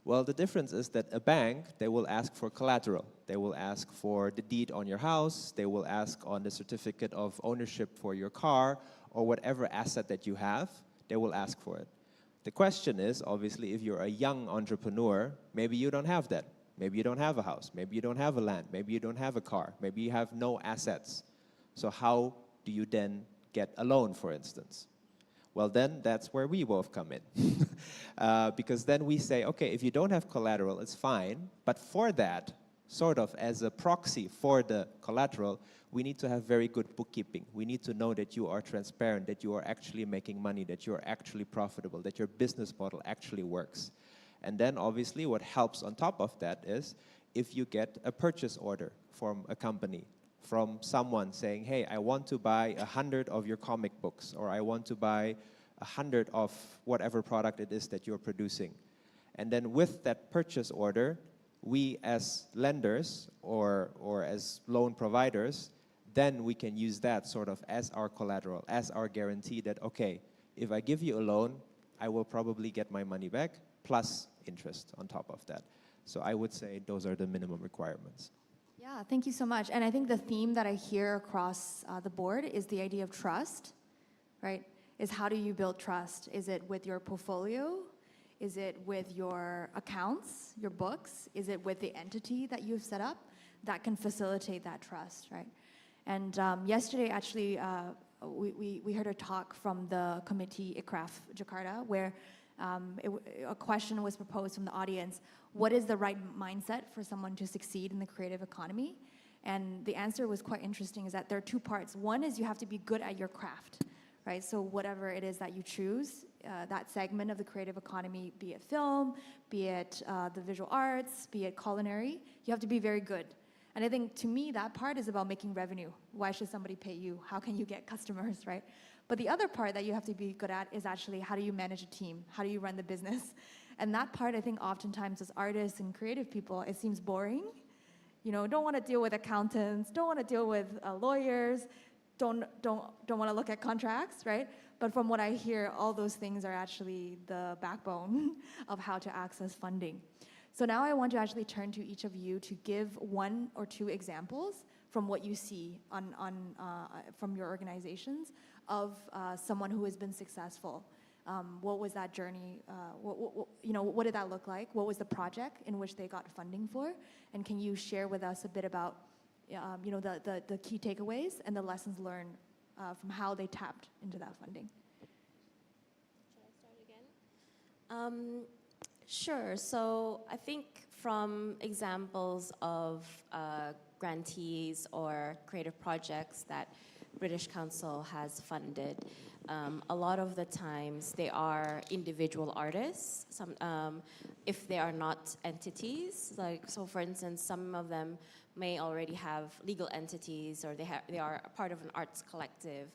Well, the difference is that a bank, they will ask for collateral. They will ask for the deed on your house. They will ask on the certificate of ownership for your car or whatever asset that you have, they will ask for it. The question is, obviously, if you're a young entrepreneur, maybe you don't have that. Maybe you don't have a house. Maybe you don't have a land. Maybe you don't have a car. Maybe you have no assets. So how do you then get a loan, for instance? Well, then that's where we both come in. Because then we say, okay, if you don't have collateral, it's fine. But for that, sort of as a proxy for the collateral, we need to have very good bookkeeping. We need to know that you are transparent, that you are actually making money, that you are actually profitable, that your business model actually works. And then obviously what helps on top of that is if you get a purchase order from a company, from someone saying, hey, I want to buy 100 of your comic books, or I want to buy 100 of whatever product it is that you're producing. And then with that purchase order, we as lenders or as loan providers, then we can use that sort of as our collateral, as our guarantee that, okay, if I give you a loan, I will probably get my money back, plus interest on top of that. So I would say those are the minimum requirements. Yeah, thank you so much. And I think the theme that I hear across the board is the idea of trust, right? Is how do you build trust? Is it with your portfolio? Is it with your accounts, your books? Is it with the entity that you've set up that can facilitate that trust, right? And yesterday, actually, we heard a talk from the committee ICRAF Jakarta, where a question was proposed from the audience: what is the right mindset for someone to succeed in the creative economy? And the answer was quite interesting, is that there are two parts. One is you have to be good at your craft, right? So whatever it is that you choose, that segment of the creative economy, be it film, be it the visual arts, be it culinary, you have to be very good. And I think, to me, that part is about making revenue. Why should somebody pay you? How can you get customers, right? But the other part that you have to be good at is actually how do you manage a team? How do you run the business? And that part, I think, oftentimes as artists and creative people, it seems boring. You know, don't want to deal with accountants, don't want to deal with lawyers, don't want to look at contracts, right? But from what I hear, all those things are actually the backbone of how to access funding. So now I want to actually turn to each of you to give one or two examples from what you see from your organizations of someone who has been successful. What was that journey? What did that look like? What was the project in which they got funding for? And can you share with us a bit about the key takeaways and the lessons learned from how they tapped into that funding? Should I start again? Sure. So I think from examples of grantees or creative projects that British Council has funded, a lot of the times they are individual artists. If they are not entities, so for instance, some of them may already have legal entities, or they are part of an arts collective.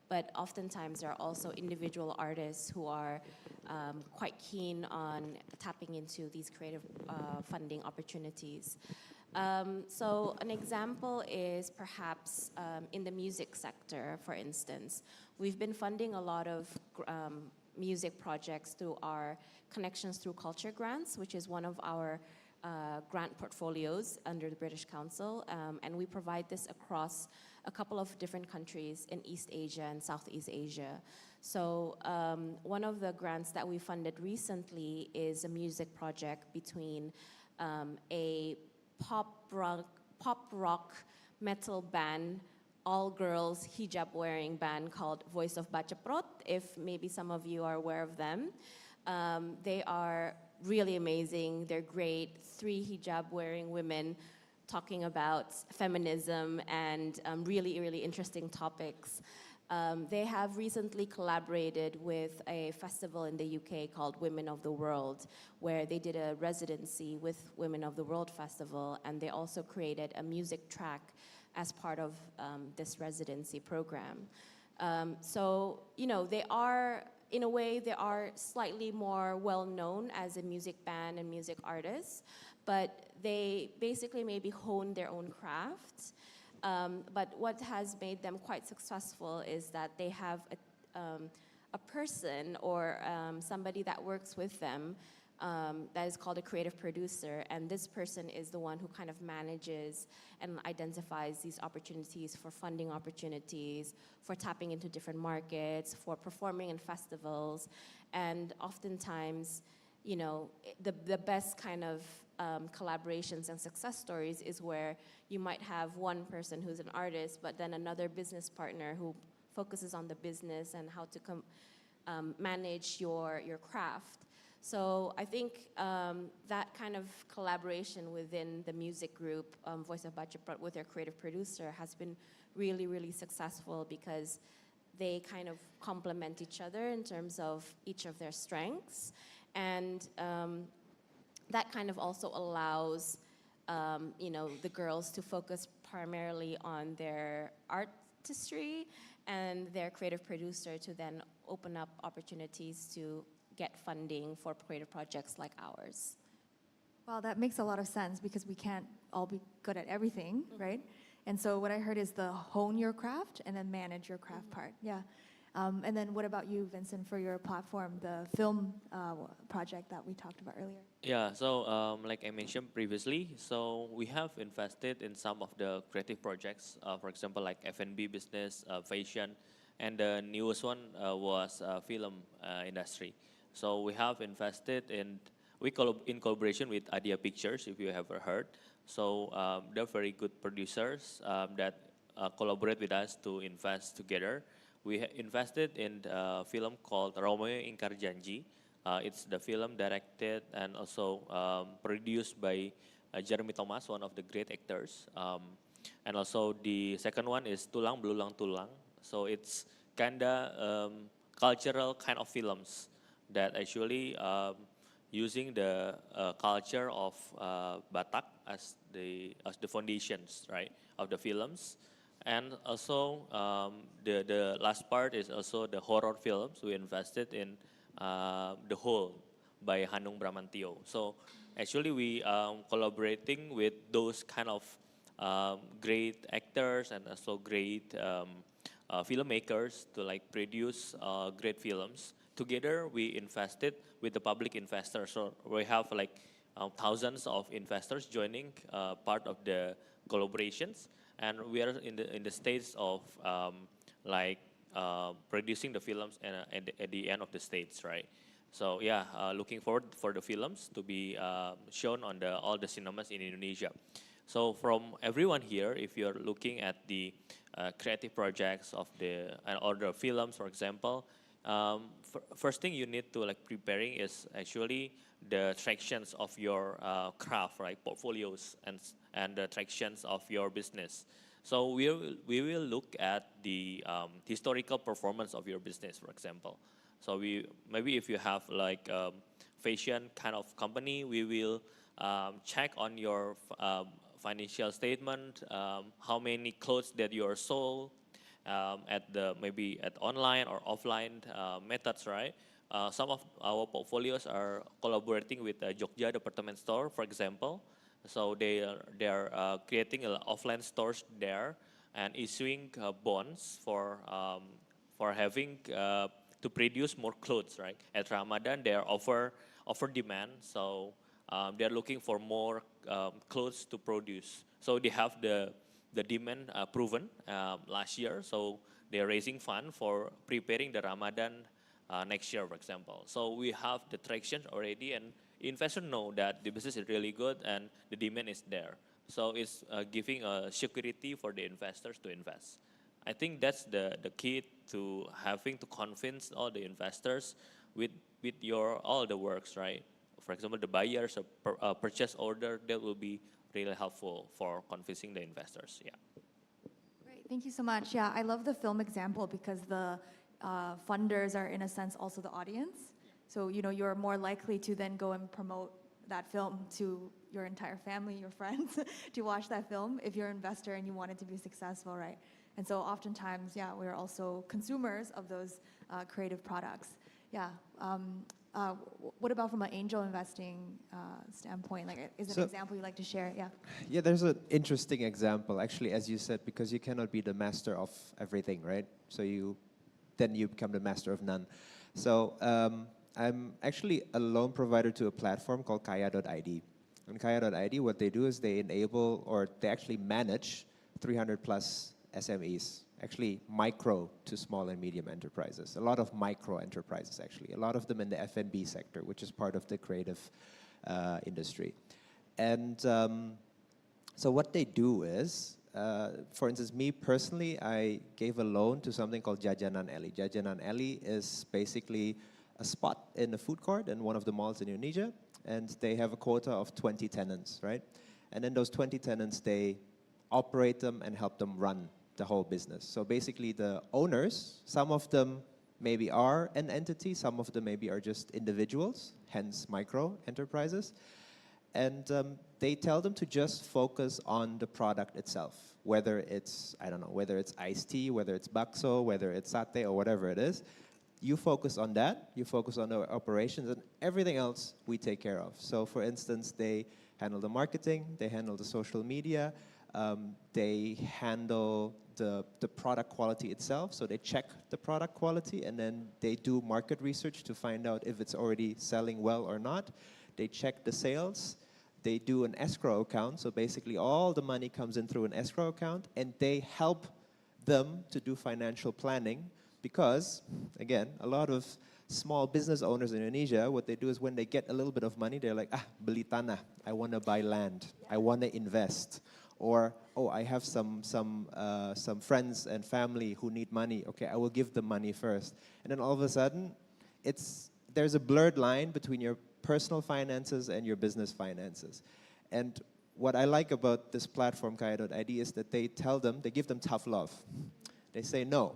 But oftentimes there are also individual artists who are quite keen on tapping into these creative funding opportunities. So an example is perhaps in the music sector, for instance. We've been funding a lot of music projects through our Connections Through Culture grants, which is one of our grant portfolios under the British Council. And we provide this across a couple of different countries in East Asia and Southeast Asia. So one of the grants that we funded recently is a music project between a pop rock metal band, all girls hijab wearing band called Voice of Bachaprot, if maybe some of you are aware of them. They are really amazing. They're great. 3 hijab wearing women talking about feminism and really, really interesting topics. They have recently collaborated with a festival in the UK called Women of the World, where they did a residency with Women of the World Festival, and they also created a music track as part of this residency program. So, they are, in a way, they are slightly more well-known as a music band and music artists, but they basically maybe hone their own craft. But what has made them quite successful is that they have a person or somebody that works with them that is called a creative producer, and this person is the one who kind of manages and identifies these opportunities for funding opportunities, for tapping into different markets, for performing in festivals, and oftentimes you know, the best kind of collaborations and success stories is where you might have one person who's an artist, but then another business partner who focuses on the business and how to manage your craft. So I think that kind of collaboration within the music group, Voice of Bajaprut, with their creative producer has been really, really successful because they kind of complement each other in terms of each of their strengths. And that kind of also allows, you know, the girls to focus primarily on their artistry and their creative producer to then open up opportunities to get funding for creative projects like ours. Well, that makes a lot of sense because we can't all be good at everything, right? And so what I heard is the hone your craft and then manage your craft part. Yeah. And then what about you, Vincent, for your platform, the film project that we talked about earlier? Yeah, so like I mentioned previously, so we have invested in some of the creative projects, for example, like F&B business, fashion, and the newest one was film industry. So we have invested in, in collaboration with Idea Pictures, if you have ever heard. So they're very good producers that collaborate with us to invest together. We invested in a film called Romeo Ingkar Janji. It's the film directed and also produced by Jeremy Thomas, one of the great actors. And also the second one is Tulang Belulang Tulang. So it's kinda cultural kind of films that actually using the culture of Batak as the foundations, right, of the films. And also the last part is also the horror films. We invested in The Hole by Hanung Bramantio. So actually we collaborating with those kind of great actors and also great filmmakers to like produce great films. Together we invested with the public investors. So we have like thousands of investors joining part of the collaborations. And we are in the stage of producing the films at the end of the stage, right? So yeah, looking forward for the films to be shown on all the cinemas in Indonesia. So from everyone here, if you're looking at the creative projects of or the films, for example, first thing you need to like preparing is actually the tractions of your craft, right? Portfolios and the tractions of your business. So we will look at the historical performance of your business, for example. So maybe if you have like fashion kind of company, we will check on your financial statement, how many clothes that you are sold maybe at online or offline methods, right? Some of our portfolios are collaborating with Jogja department store, for example. So they are creating offline stores there and issuing bonds for having to produce more clothes, right? At Ramadan, they are offer demand, so they are looking for more clothes to produce. So they have the demand proven last year, so they are raising fund for preparing the Ramadan next year, for example. So we have the traction already, and investors know that the business is really good and the demand is there. So it's giving a security for the investors to invest. I think that's the key to having to convince all the investors with your all the works, right? For example, the buyers, a purchase order, that will be really helpful for convincing the investors. Yeah. Great, thank you so much. Yeah, I love the film example because the funders are in a sense also the audience. So you know you're more likely to then go and promote that film to your entire family, your friends, to watch that film if you're an investor and you want it to be successful, right? And so oftentimes, yeah, we're also consumers of those creative products. Yeah. What about from an angel investing standpoint? Like, is an example you'd like to share? Yeah. Yeah, there's an interesting example, actually, as you said, because you cannot be the master of everything, right? So then you become the master of none. So I'm actually a loan provider to a platform called Kaya.id. And Kaya.id, what they do is they enable or they actually manage 300 plus SMEs. actually micro to small and medium enterprises. A lot of micro enterprises, actually. A lot of them in the F&B sector, which is part of the creative industry. And so what they do is, for instance, me personally, I gave a loan to something called Jajanan Alley. Jajanan Alley is basically a spot in a food court in one of the malls in Indonesia, and they have a quota of 20 tenants, right? And then those 20 tenants, they operate them and help them run the whole business. So basically the owners, some of them maybe are an entity, some of them maybe are just individuals, hence micro enterprises. And they tell them to just focus on the product itself, whether it's, I don't know, whether it's iced tea, whether it's bakso, whether it's satay, or whatever it is. You focus on that, you focus on the operations, and everything else we take care of. So for instance, they handle the marketing, they handle the social media, they handle the product quality itself, so they check the product quality, and then they do market research to find out if it's already selling well or not. They check the sales, they do an escrow account, so basically all the money comes in through an escrow account, and they help them to do financial planning, because, again, a lot of small business owners in Indonesia, what they do is when they get a little bit of money, they're like, beli tanah, I want to buy land, I want to invest. Or, oh, I have some friends and family who need money, okay, I will give them money first. And then all of a sudden, there's a blurred line between your personal finances and your business finances. And what I like about this platform, Kaya.id, is that they give them tough love. They say, no,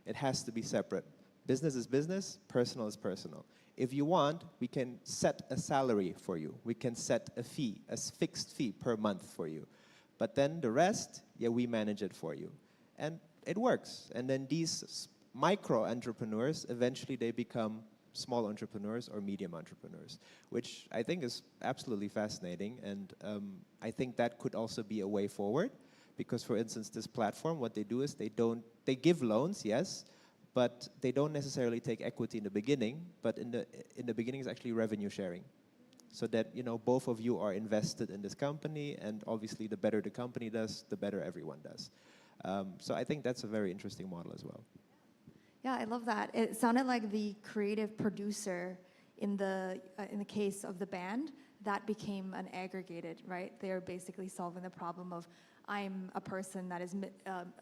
it has to be separate. Business is business, personal is personal. If you want, we can set a salary for you. We can set a fee, a fixed fee per month for you. But then the rest, yeah, we manage it for you. And it works. And then these micro entrepreneurs, eventually they become small entrepreneurs or medium entrepreneurs, which I think is absolutely fascinating. And I think that could also be a way forward, because for instance, this platform, what they do is they give loans, yes, but they don't necessarily take equity in the beginning, but in the beginning is actually revenue sharing. So that, you know, both of you are invested in this company, and obviously the better the company does, the better everyone does. So I think that's a very interesting model as well. Yeah, I love that. It sounded like the creative producer in the case of the band, that became an aggregated, right? They're basically solving the problem of, I'm a person that is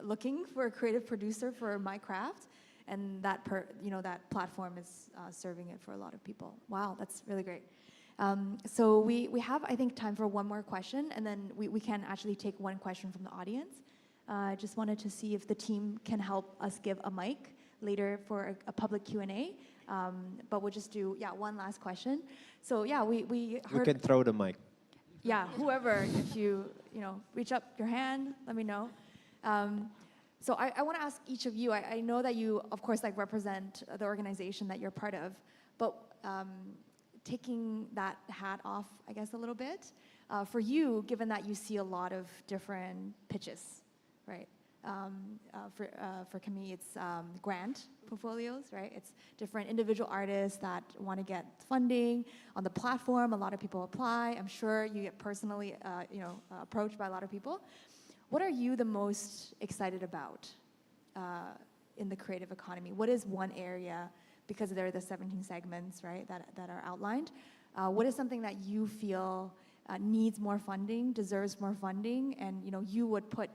looking for a creative producer for my craft, and that platform is serving it for a lot of people. Wow, that's really great. So we have, I think, time for one more question, and then we can actually take one question from the audience. I just wanted to see if the team can help us give a mic later for a public Q&A. But we'll just do, one last question. So yeah, we heard... We can throw the mic. Yeah, whoever, if you reach up your hand, let me know. So I want to ask each of you, I know that you, of course, represent the organization that you're part of, but taking that hat off, I guess, a little bit, for you, given that you see a lot of different pitches, right? For Kemi, it's grant portfolios, right? It's different individual artists that want to get funding on the platform. A lot of people apply. I'm sure you get personally, approached by a lot of people. What are you the most excited about in the creative economy? What is one area, because there are the 17 segments, right, that are outlined? What is something that you feel needs more funding, deserves more funding, and you would put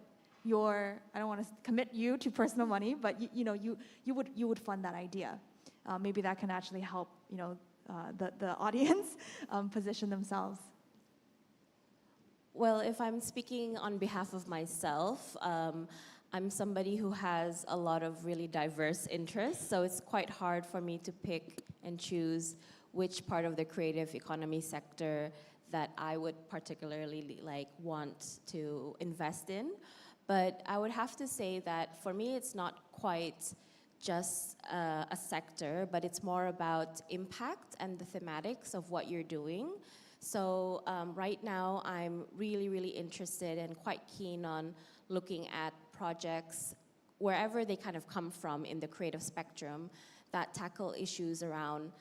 your, I don't want to commit you to personal money, but you would fund that idea. Maybe that can actually help the audience position themselves. Well, if I'm speaking on behalf of myself, I'm somebody who has a lot of really diverse interests, so it's quite hard for me to pick and choose which part of the creative economy sector that I would particularly want to invest in. But I would have to say that for me, it's not quite just a sector, but it's more about impact and the thematics of what you're doing. So right now, I'm really, really interested and quite keen on looking at projects wherever they kind of come from in the creative spectrum that tackle issues around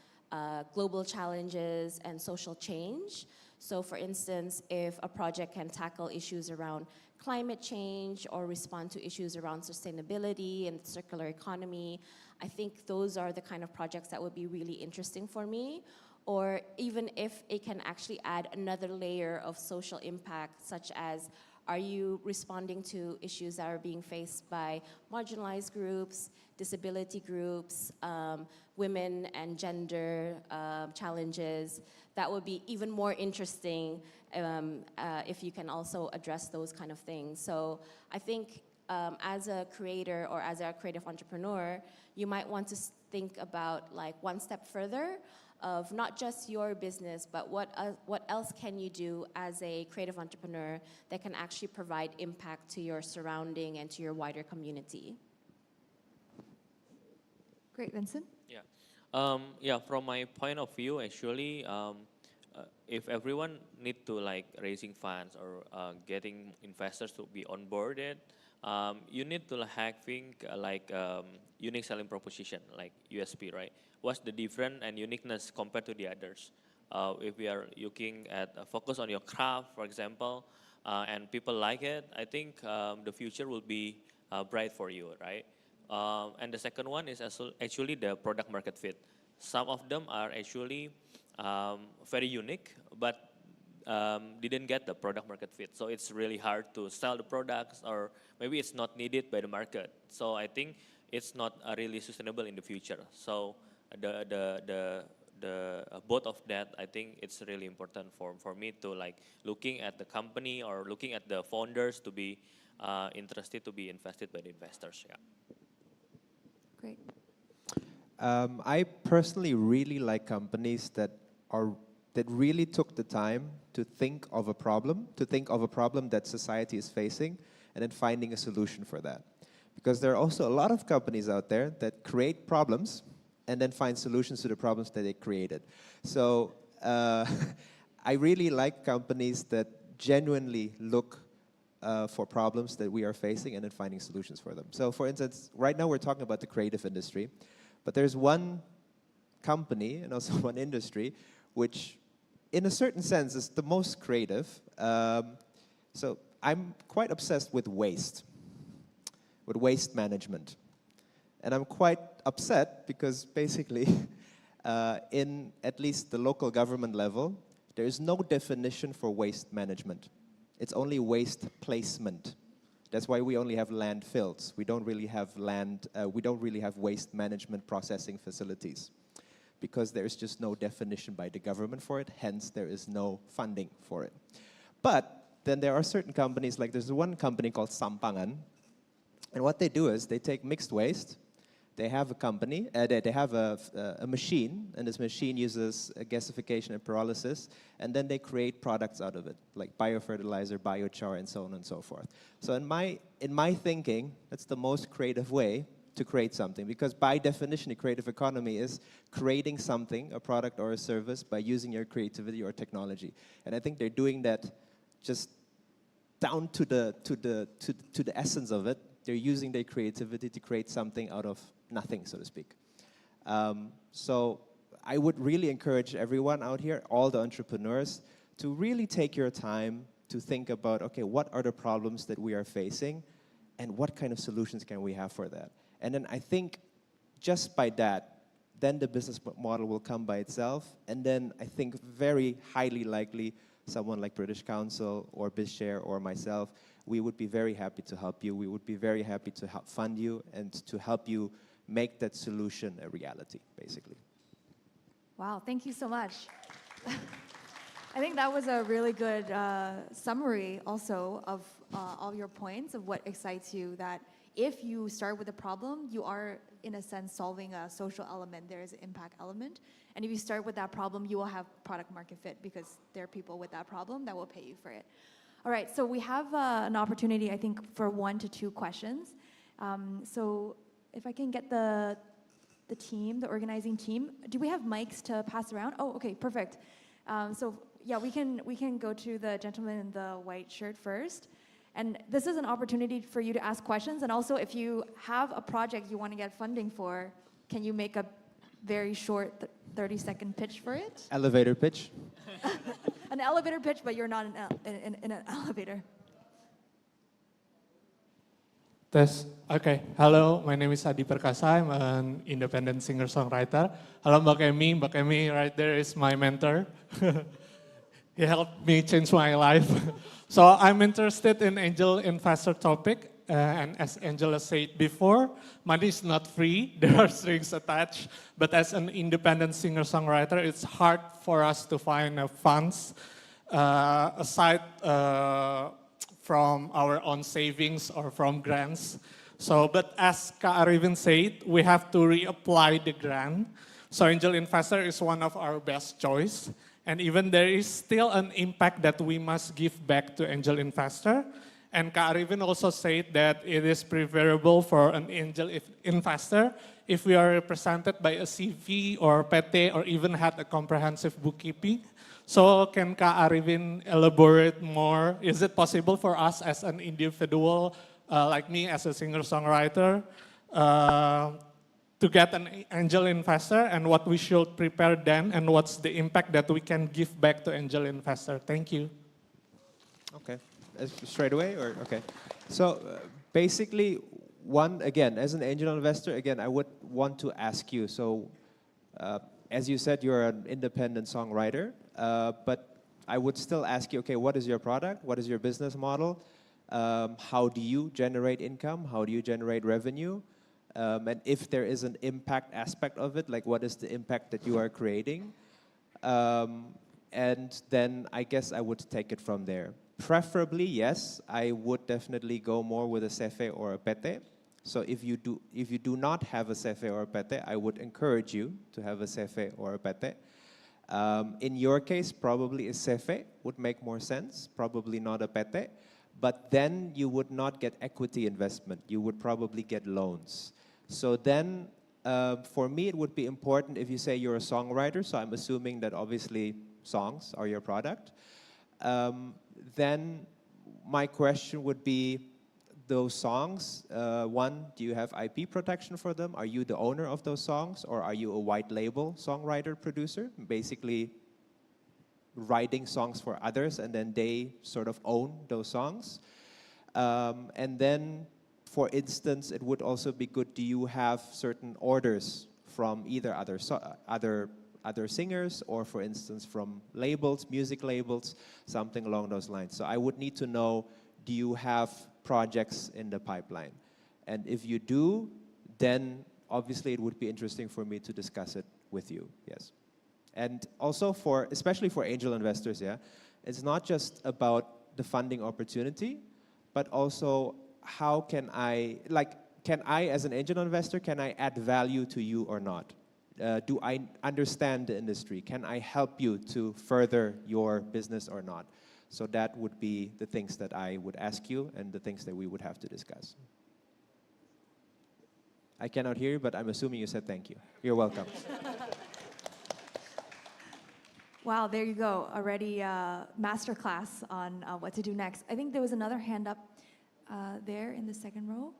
global challenges and social change. So for instance, if a project can tackle issues around climate change or respond to issues around sustainability and circular economy, I think those are the kind of projects that would be really interesting for me. Or even if it can actually add another layer of social impact, such as, are you responding to issues that are being faced by marginalized groups, disability groups, women and gender challenges? That would be even more interesting if you can also address those kind of things. So I think as a creator or as a creative entrepreneur, you might want to think about like one step further of not just your business, but what else can you do as a creative entrepreneur that can actually provide impact to your surrounding and to your wider community. Great, Vincent. Yeah, from my point of view, actually, if everyone need to like raising funds or getting investors to be onboarded, you need to having like unique selling proposition, like USP, right? What's the difference and uniqueness compared to the others? If we are looking at focus on your craft, for example, and people like it, I think the future will be bright for you, right? And the second one is actually the product market fit. Some of them are actually very unique, but didn't get the product market fit. So it's really hard to sell the products, or maybe it's not needed by the market. So I think it's not really sustainable in the future. So the both of that, I think it's really important for me to like looking at the company or looking at the founders to be interested to be invested by the investors. Yeah. Great. I personally really like companies that really took the time to think of a problem, that society is facing, and then finding a solution for that. Because there are also a lot of companies out there that create problems and then find solutions to the problems that they created. So I really like companies that genuinely look for problems that we are facing and then finding solutions for them. So for instance, right now we're talking about the creative industry, but there's one company and also one industry which in a certain sense is the most creative. So I'm quite obsessed with waste management. And I'm quite upset because basically in at least the local government level, there is no definition for waste management. It's only waste placement. That's why we only have landfills. We don't really have waste management processing facilities, because there is just no definition by the government for it, hence there is no funding for it. But then there are certain companies, like there's one company called Sampangan, and what they do is they take mixed waste. They have a company, they have a machine, and this machine uses gasification and pyrolysis, and then they create products out of it, like biofertilizer, biochar, and so on and so forth. So in my thinking, that's the most creative way to create something, because by definition, the creative economy is creating something, a product or a service, by using your creativity or technology. And I think they're doing that just down to the essence of it. They're using their creativity to create something out of nothing, so to speak. So I would really encourage everyone out here, all the entrepreneurs, to really take your time to think about, okay, what are the problems that we are facing, and what kind of solutions can we have for that? And then I think just by that, then the business model will come by itself, and then I think very highly likely someone like British Council or BizShare or myself, we would be very happy to help you. We would be very happy to help fund you and to help you make that solution a reality, basically. Wow, thank you so much. I think that was a really good summary also of all your points of what excites you, that if you start with a problem, you are, in a sense, solving a social element. There is an impact element. And if you start with that problem, you will have product market fit, because there are people with that problem that will pay you for it. All right, so we have an opportunity, I think, for 1 to 2 questions. So if I can get the team, the organizing team, do we have mics to pass around? Oh, okay, perfect. So yeah, we can go to the gentleman in the white shirt first. And this is an opportunity for you to ask questions. And also, if you have a project you want to get funding for, can you make a very short 30-second pitch for it? Elevator pitch. an elevator pitch, but you're not in an elevator. Okay. Hello, my name is Adi Perkasa. I'm an independent singer-songwriter. Hello, Mbak Emi. Mbak Emi right there is my mentor. He helped me change my life. So I'm interested in angel investor topic. And as Angela said before, money is not free. There are strings attached. But as an independent singer-songwriter, it's hard for us to find funds aside from our own savings or from grants. So, but as Kak Arifin said, we have to reapply the grant. So angel investor is one of our best choice. And even there is still an impact that we must give back to angel investor. And Kak Arifin also said that it is preferable for an angel investor if we are represented by a CV or PT or even had a comprehensive bookkeeping. So can Kak Arifin elaborate more? Is it possible for us as an individual, like me as a singer-songwriter, to get an angel investor, and what we should prepare then, and what's the impact that we can give back to angel investor? Thank you. Okay, straight away or okay. So basically, again, as an angel investor, again, I would want to ask you. So as you said, you're an independent songwriter, but I would still ask you, okay, what is your product? What is your business model? How do you generate income? How do you generate revenue? And if there is an impact aspect of it, like what is the impact that you are creating? And then I guess I would take it from there. Preferably, yes, I would definitely go more with a CEFE or a PT. So if you do not have a CEFE or a PT, I would encourage you to have a CEFE or a PT. In your case, probably a CEFE would make more sense, probably not a PT. But then you would not get equity investment. You would probably get loans. So then, for me, it would be important if you say you're a songwriter, so I'm assuming that obviously songs are your product. Then my question would be, those songs, one, do you have IP protection for them? Are you the owner of those songs? Or are you a white label songwriter producer? Basically writing songs for others and then they sort of own those songs. And then, for instance, it would also be good, do you have certain orders from either other singers or, for instance, from labels, music labels, something along those lines. So I would need to know, do you have projects in the pipeline? And if you do, then obviously it would be interesting for me to discuss it with you, yes. And also especially for angel investors, yeah, it's not just about the funding opportunity, but also how can I as an angel investor, can I add value to you or not? Do I understand the industry? Can I help you to further your business or not? So that would be the things that I would ask you and the things that we would have to discuss. I cannot hear you, but I'm assuming you said thank you. You're welcome. Wow, there you go. Already masterclass on what to do next. I think there was another hand up there in the second row.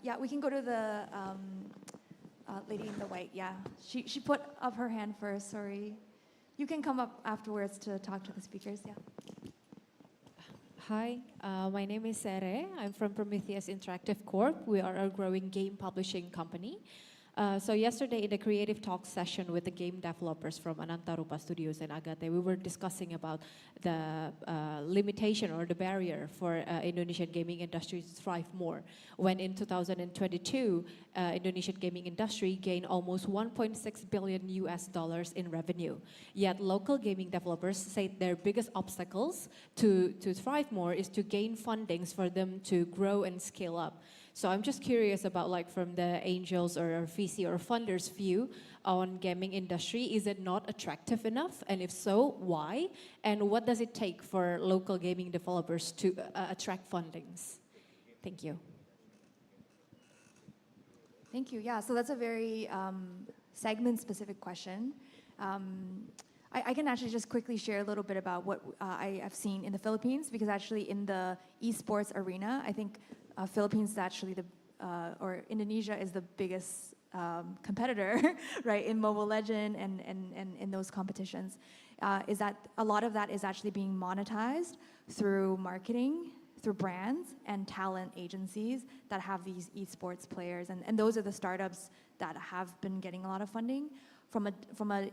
Yeah, we can go to the lady in the white. Yeah, she put up her hand first, sorry. You can come up afterwards to talk to the speakers, yeah. Hi, my name is Sere. I'm from Prometheus Interactive Corp. We are a growing game publishing company. So yesterday in the creative talk session with the game developers from Anantarupa Studios and Agate, we were discussing about the limitation or the barrier for Indonesian gaming industry to thrive more. When in 2022, Indonesian gaming industry gained almost 1.6 billion US dollars in revenue. Yet local gaming developers say their biggest obstacles to thrive more is to gain fundings for them to grow and scale up. So I'm just curious about, like, from the angels or VC or funders' view on gaming industry, is it not attractive enough? And if so, why? And what does it take for local gaming developers to attract fundings? Thank you. Thank you, yeah, so that's a very segment-specific question. I can actually just quickly share a little bit about what I have seen in the Philippines, because actually in the esports arena, I think Philippines is actually or Indonesia is the biggest competitor, right, in Mobile Legend and in those competitions. is that a lot of that is actually being monetized through marketing, through brands and talent agencies that have these esports players. And those are the startups that have been getting a lot of funding. From a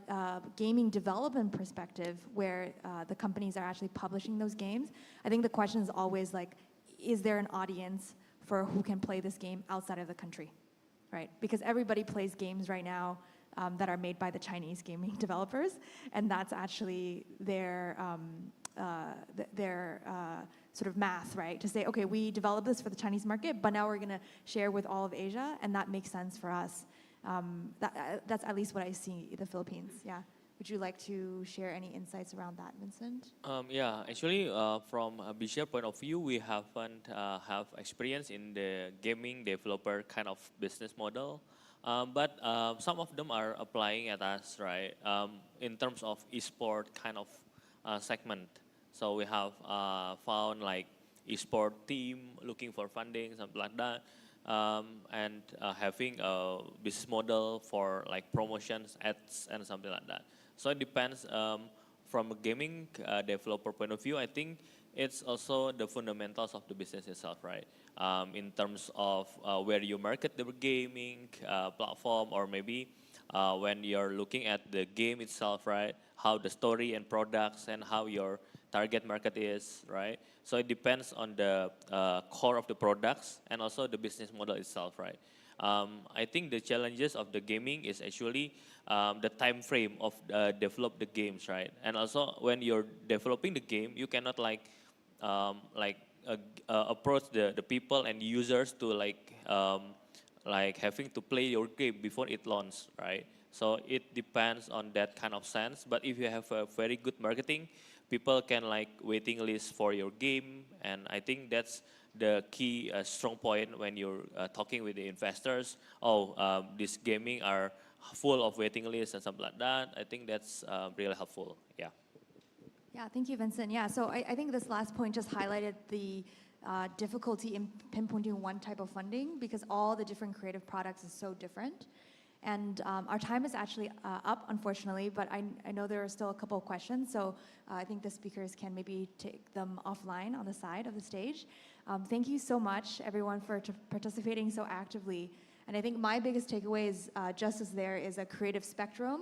gaming development perspective, where the companies are actually publishing those games, I think the question is always like, is there an audience for who can play this game outside of the country, right? Because everybody plays games right now that are made by the Chinese gaming developers, and that's actually their sort of math, right? To say, okay, we developed this for the Chinese market, but now we're gonna share with all of Asia, and that makes sense for us. That's at least what I see in the Philippines, yeah. Would you like to share any insights around that, Vincent? Yeah, actually, from a Bishare point of view, we haven't have experience in the gaming developer kind of business model, but some of them are applying at us, right? In terms of esport kind of segment. So we have found like esport team looking for funding, something like that. And having a business model for like promotions, ads, and something like that. So it depends from a gaming developer point of view. I think it's also the fundamentals of the business itself, right? In terms of where you market the gaming platform, or maybe when you're looking at the game itself, right? How the story and products and how your target market is, right? So it depends on the core of the products and also the business model itself, right? I think the challenges of the gaming is actually the time frame of develop the games, right? And also when you're developing the game, you cannot approach the people and users to like having to play your game before it launches, right? So it depends on that kind of sense. But if you have a very good marketing, people can like waiting list for your game, and I think that's the key strong point when you're talking with the investors. This gaming are full of waiting lists and something like that. I think that's really helpful. Yeah. Yeah, thank you, Vincent. Yeah, so I think this last point just highlighted the difficulty in pinpointing one type of funding, because all the different creative products is so different. And our time is actually up, unfortunately, but I know there are still a couple of questions, so I think the speakers can maybe take them offline on the side of the stage. Thank you so much, everyone, for participating so actively. And I think my biggest takeaway is just as there is a creative spectrum,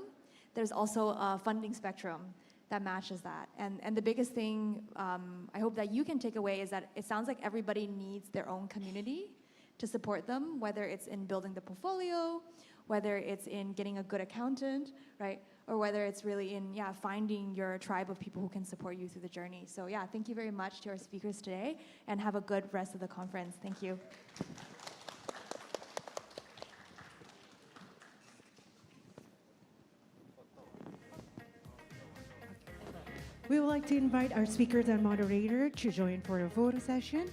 there's also a funding spectrum that matches that. And the biggest thing I hope that you can take away is that it sounds like everybody needs their own community to support them, whether it's in building the portfolio, whether it's in getting a good accountant, right? Or whether it's really in, finding your tribe of people who can support you through the journey. So thank you very much to our speakers today, and have a good rest of the conference. Thank you. We would like to invite our speakers and moderator to join for a photo session.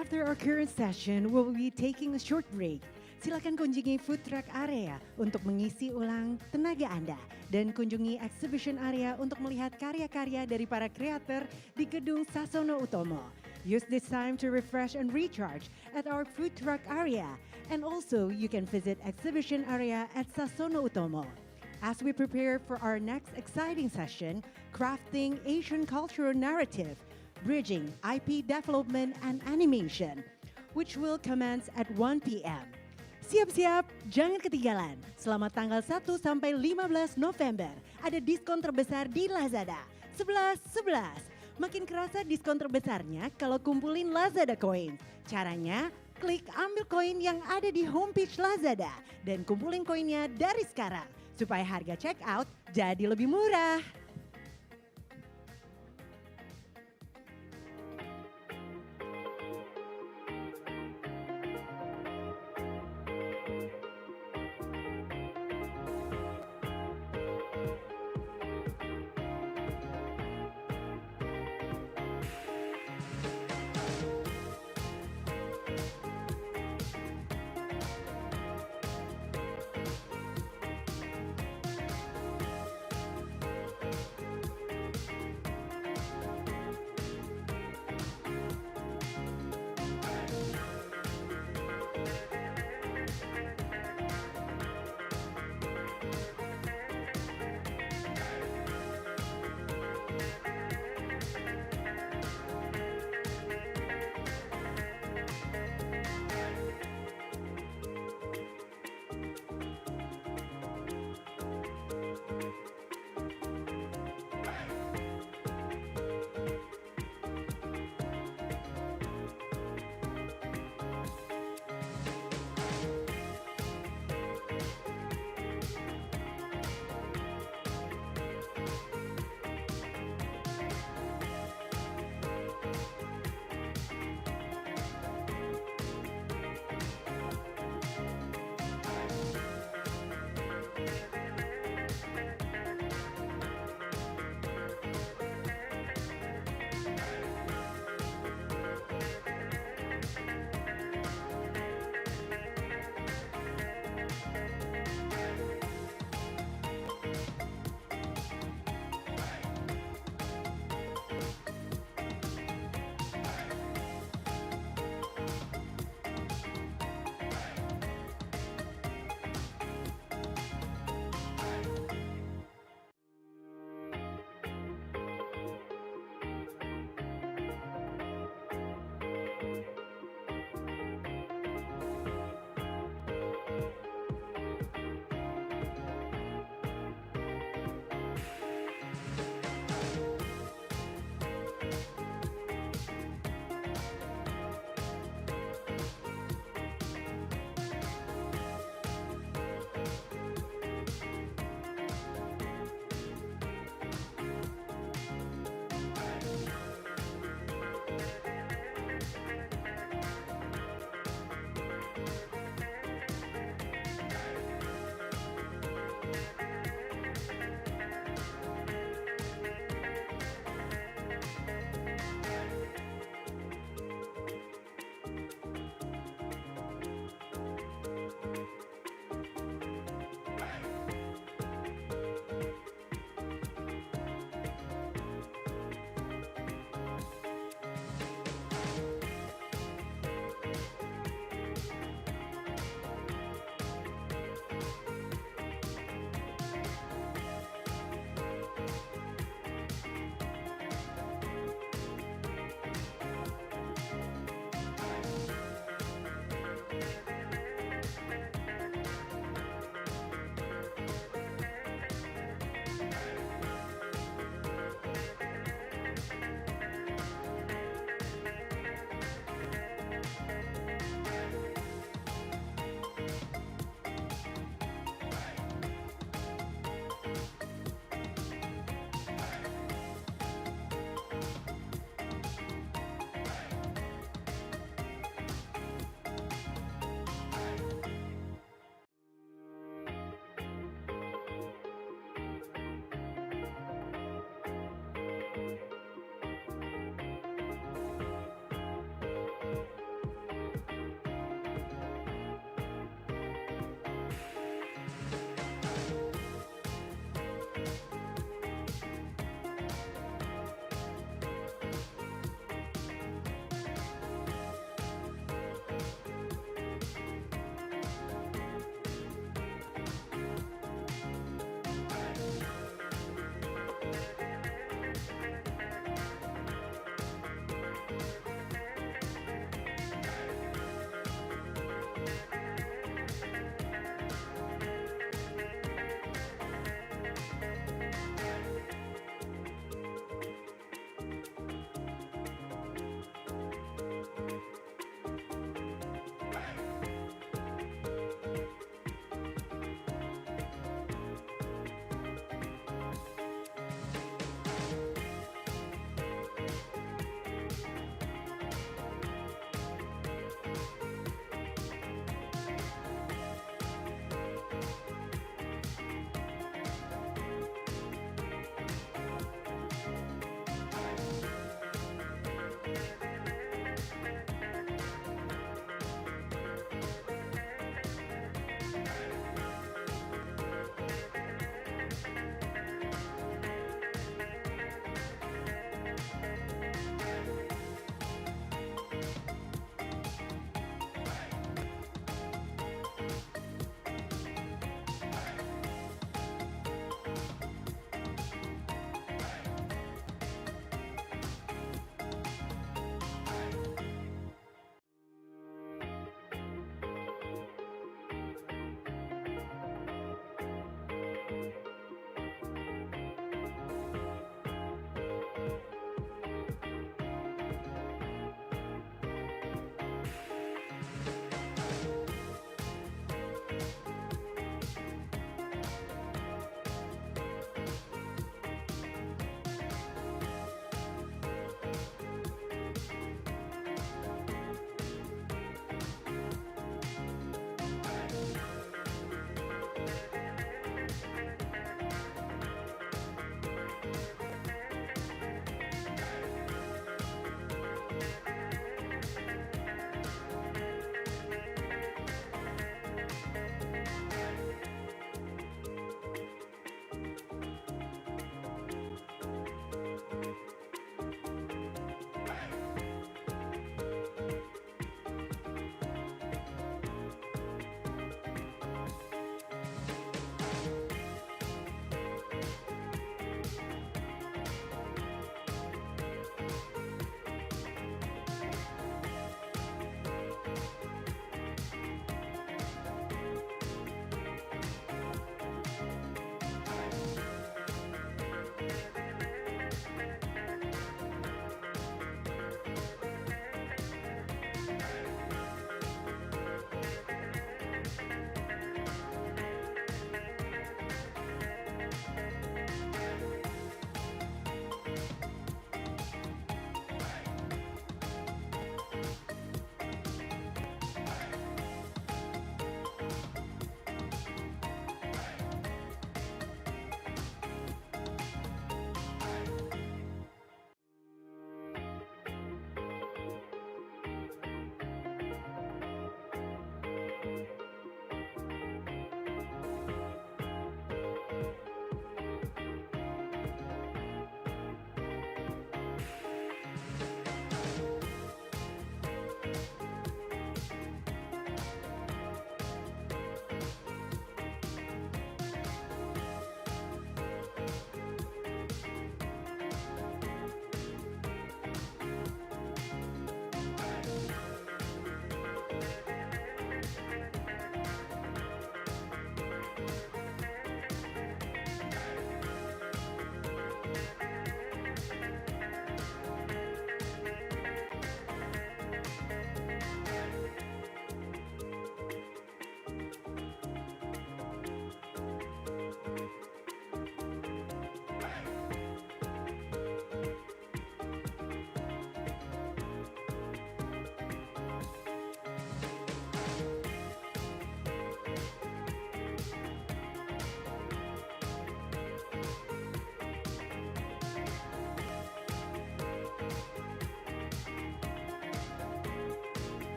After our current session, we'll be taking a short break. Silakan kunjungi food truck area untuk mengisi ulang tenaga Anda, dan kunjungi exhibition area untuk melihat karya-karya dari para kreator di gedung Sasono Utomo. Use this time to refresh and recharge at our food truck area, and also you can visit exhibition area at Sasono Utomo. As we prepare for our next exciting session, Crafting Asian Cultural Narrative, Bridging IP Development and Animation, which will commence at 1 p.m. Siap-siap, jangan ketinggalan. Selama tanggal 1 sampai 15 November, ada diskon terbesar di Lazada. 11-11. Makin kerasa diskon terbesarnya kalau kumpulin Lazada Coins. Caranya, klik ambil koin yang ada di homepage Lazada dan kumpulin koinnya dari sekarang supaya harga check out jadi lebih murah.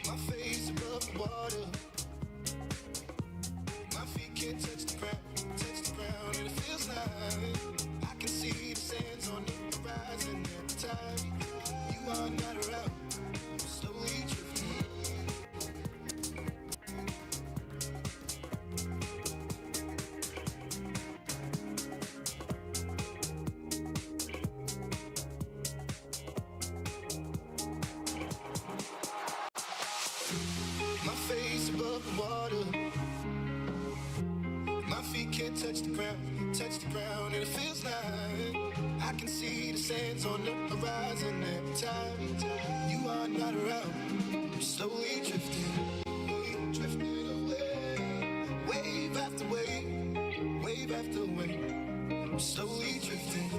My face above the water. My feet can't touch the ground, and it feels like I can see the sands on the horizon every time you are not around. I'm slowly drifting. My face above the water. My feet can't touch the ground, and it feels like I can see the sands on the horizon every time you are not around. I'm slowly drifting away, wave after wave after wave. I'm slowly drifting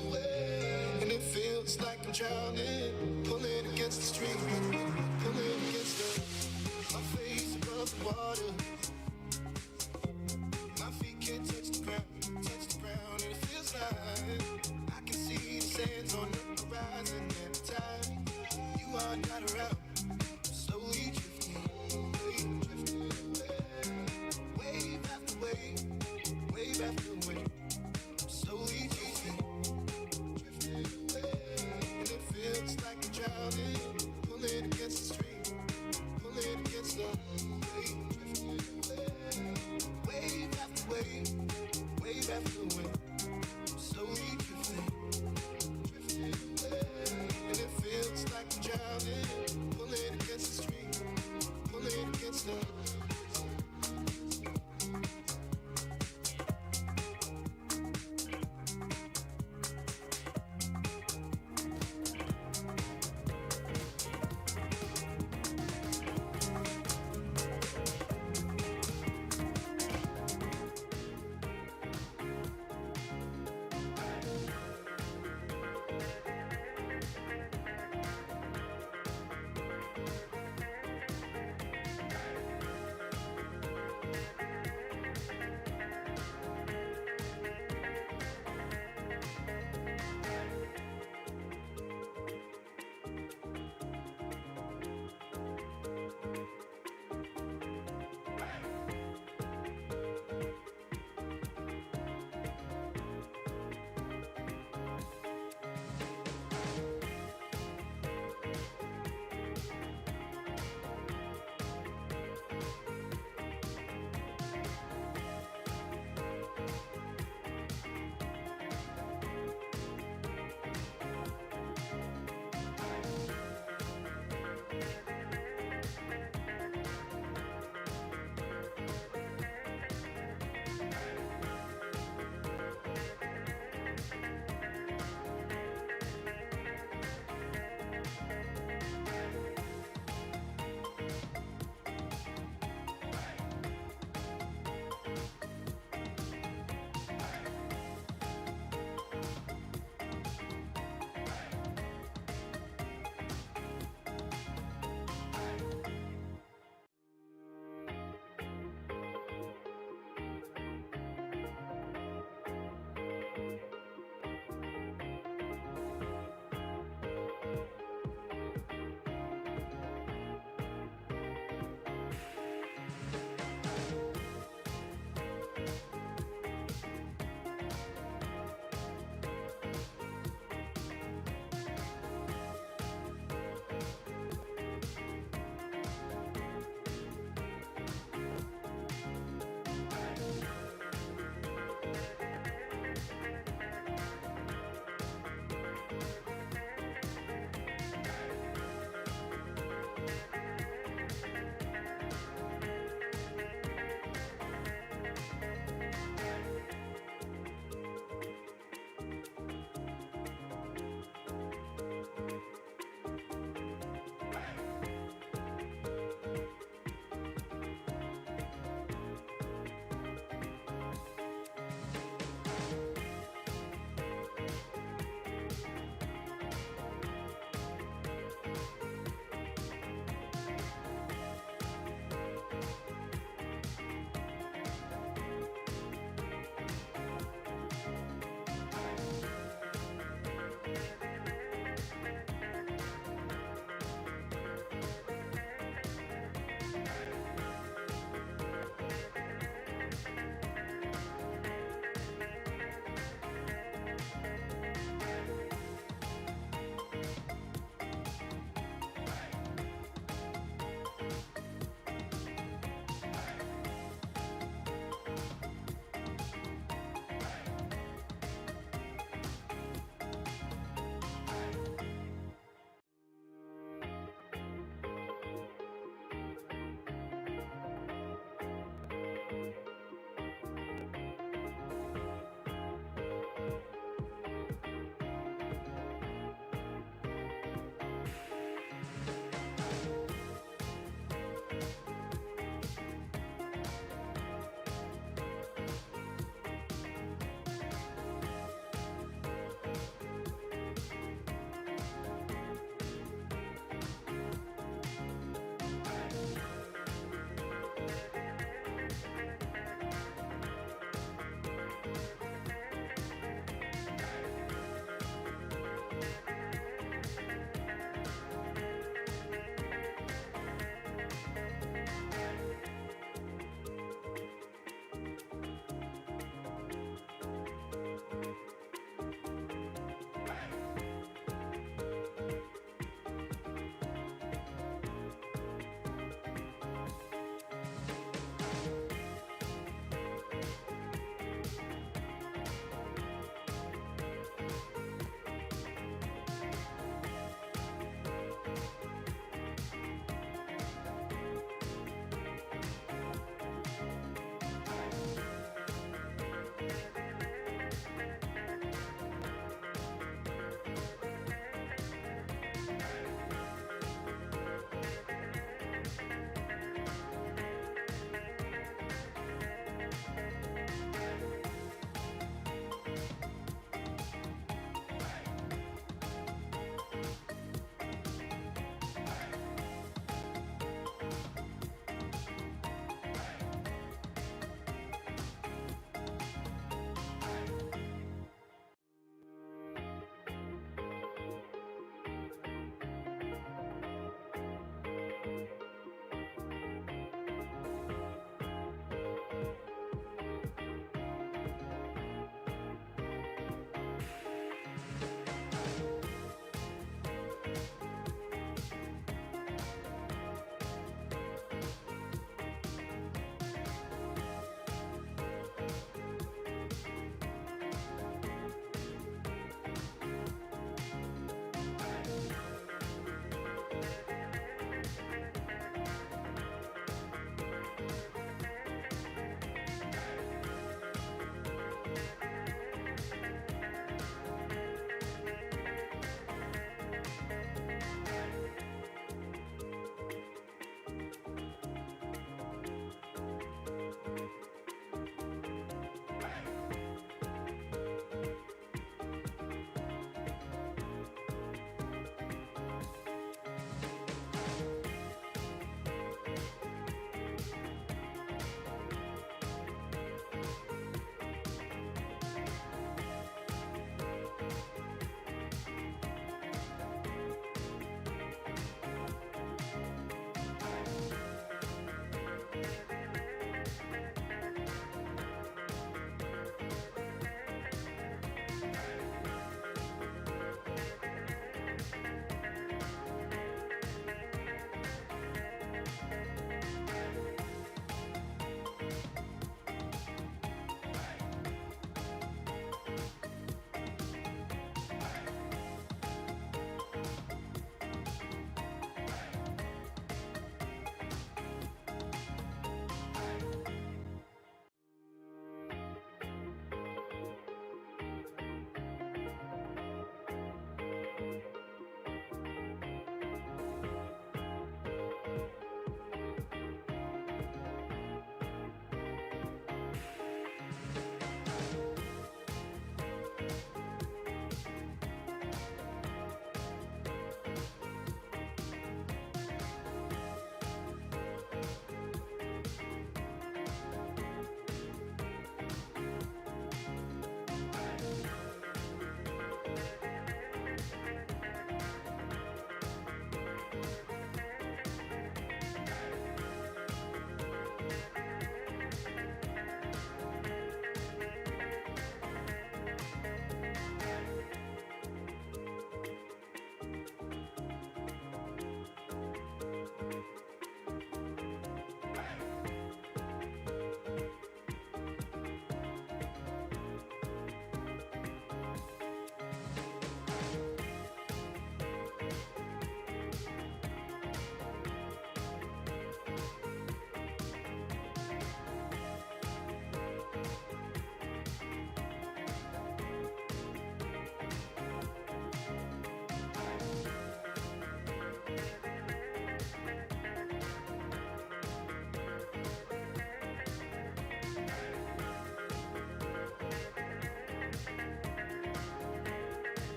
away, and it feels like I'm drowning, pulling against the stream, pulling against the. My face above the water. My feet can't touch the ground, and it feels like I can see the sands on the horizon every time you are not around. I'm slowly drifting away, wave after wave after wave. I'm slowly drifting away, and it feels like I'm drowning, pulling against the stream, pulling against the drifting away. Wave after wave after wave. I'm slowly drifting away, and it feels like I'm drowning,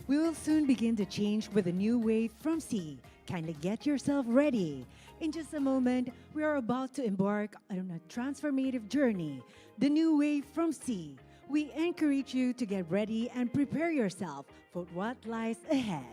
We will soon begin to change with a new wave from sea. Kindly get yourself ready. In just a moment, we are about to embark on a transformative journey, the new wave from sea. We encourage you to get ready and prepare yourself for what lies ahead.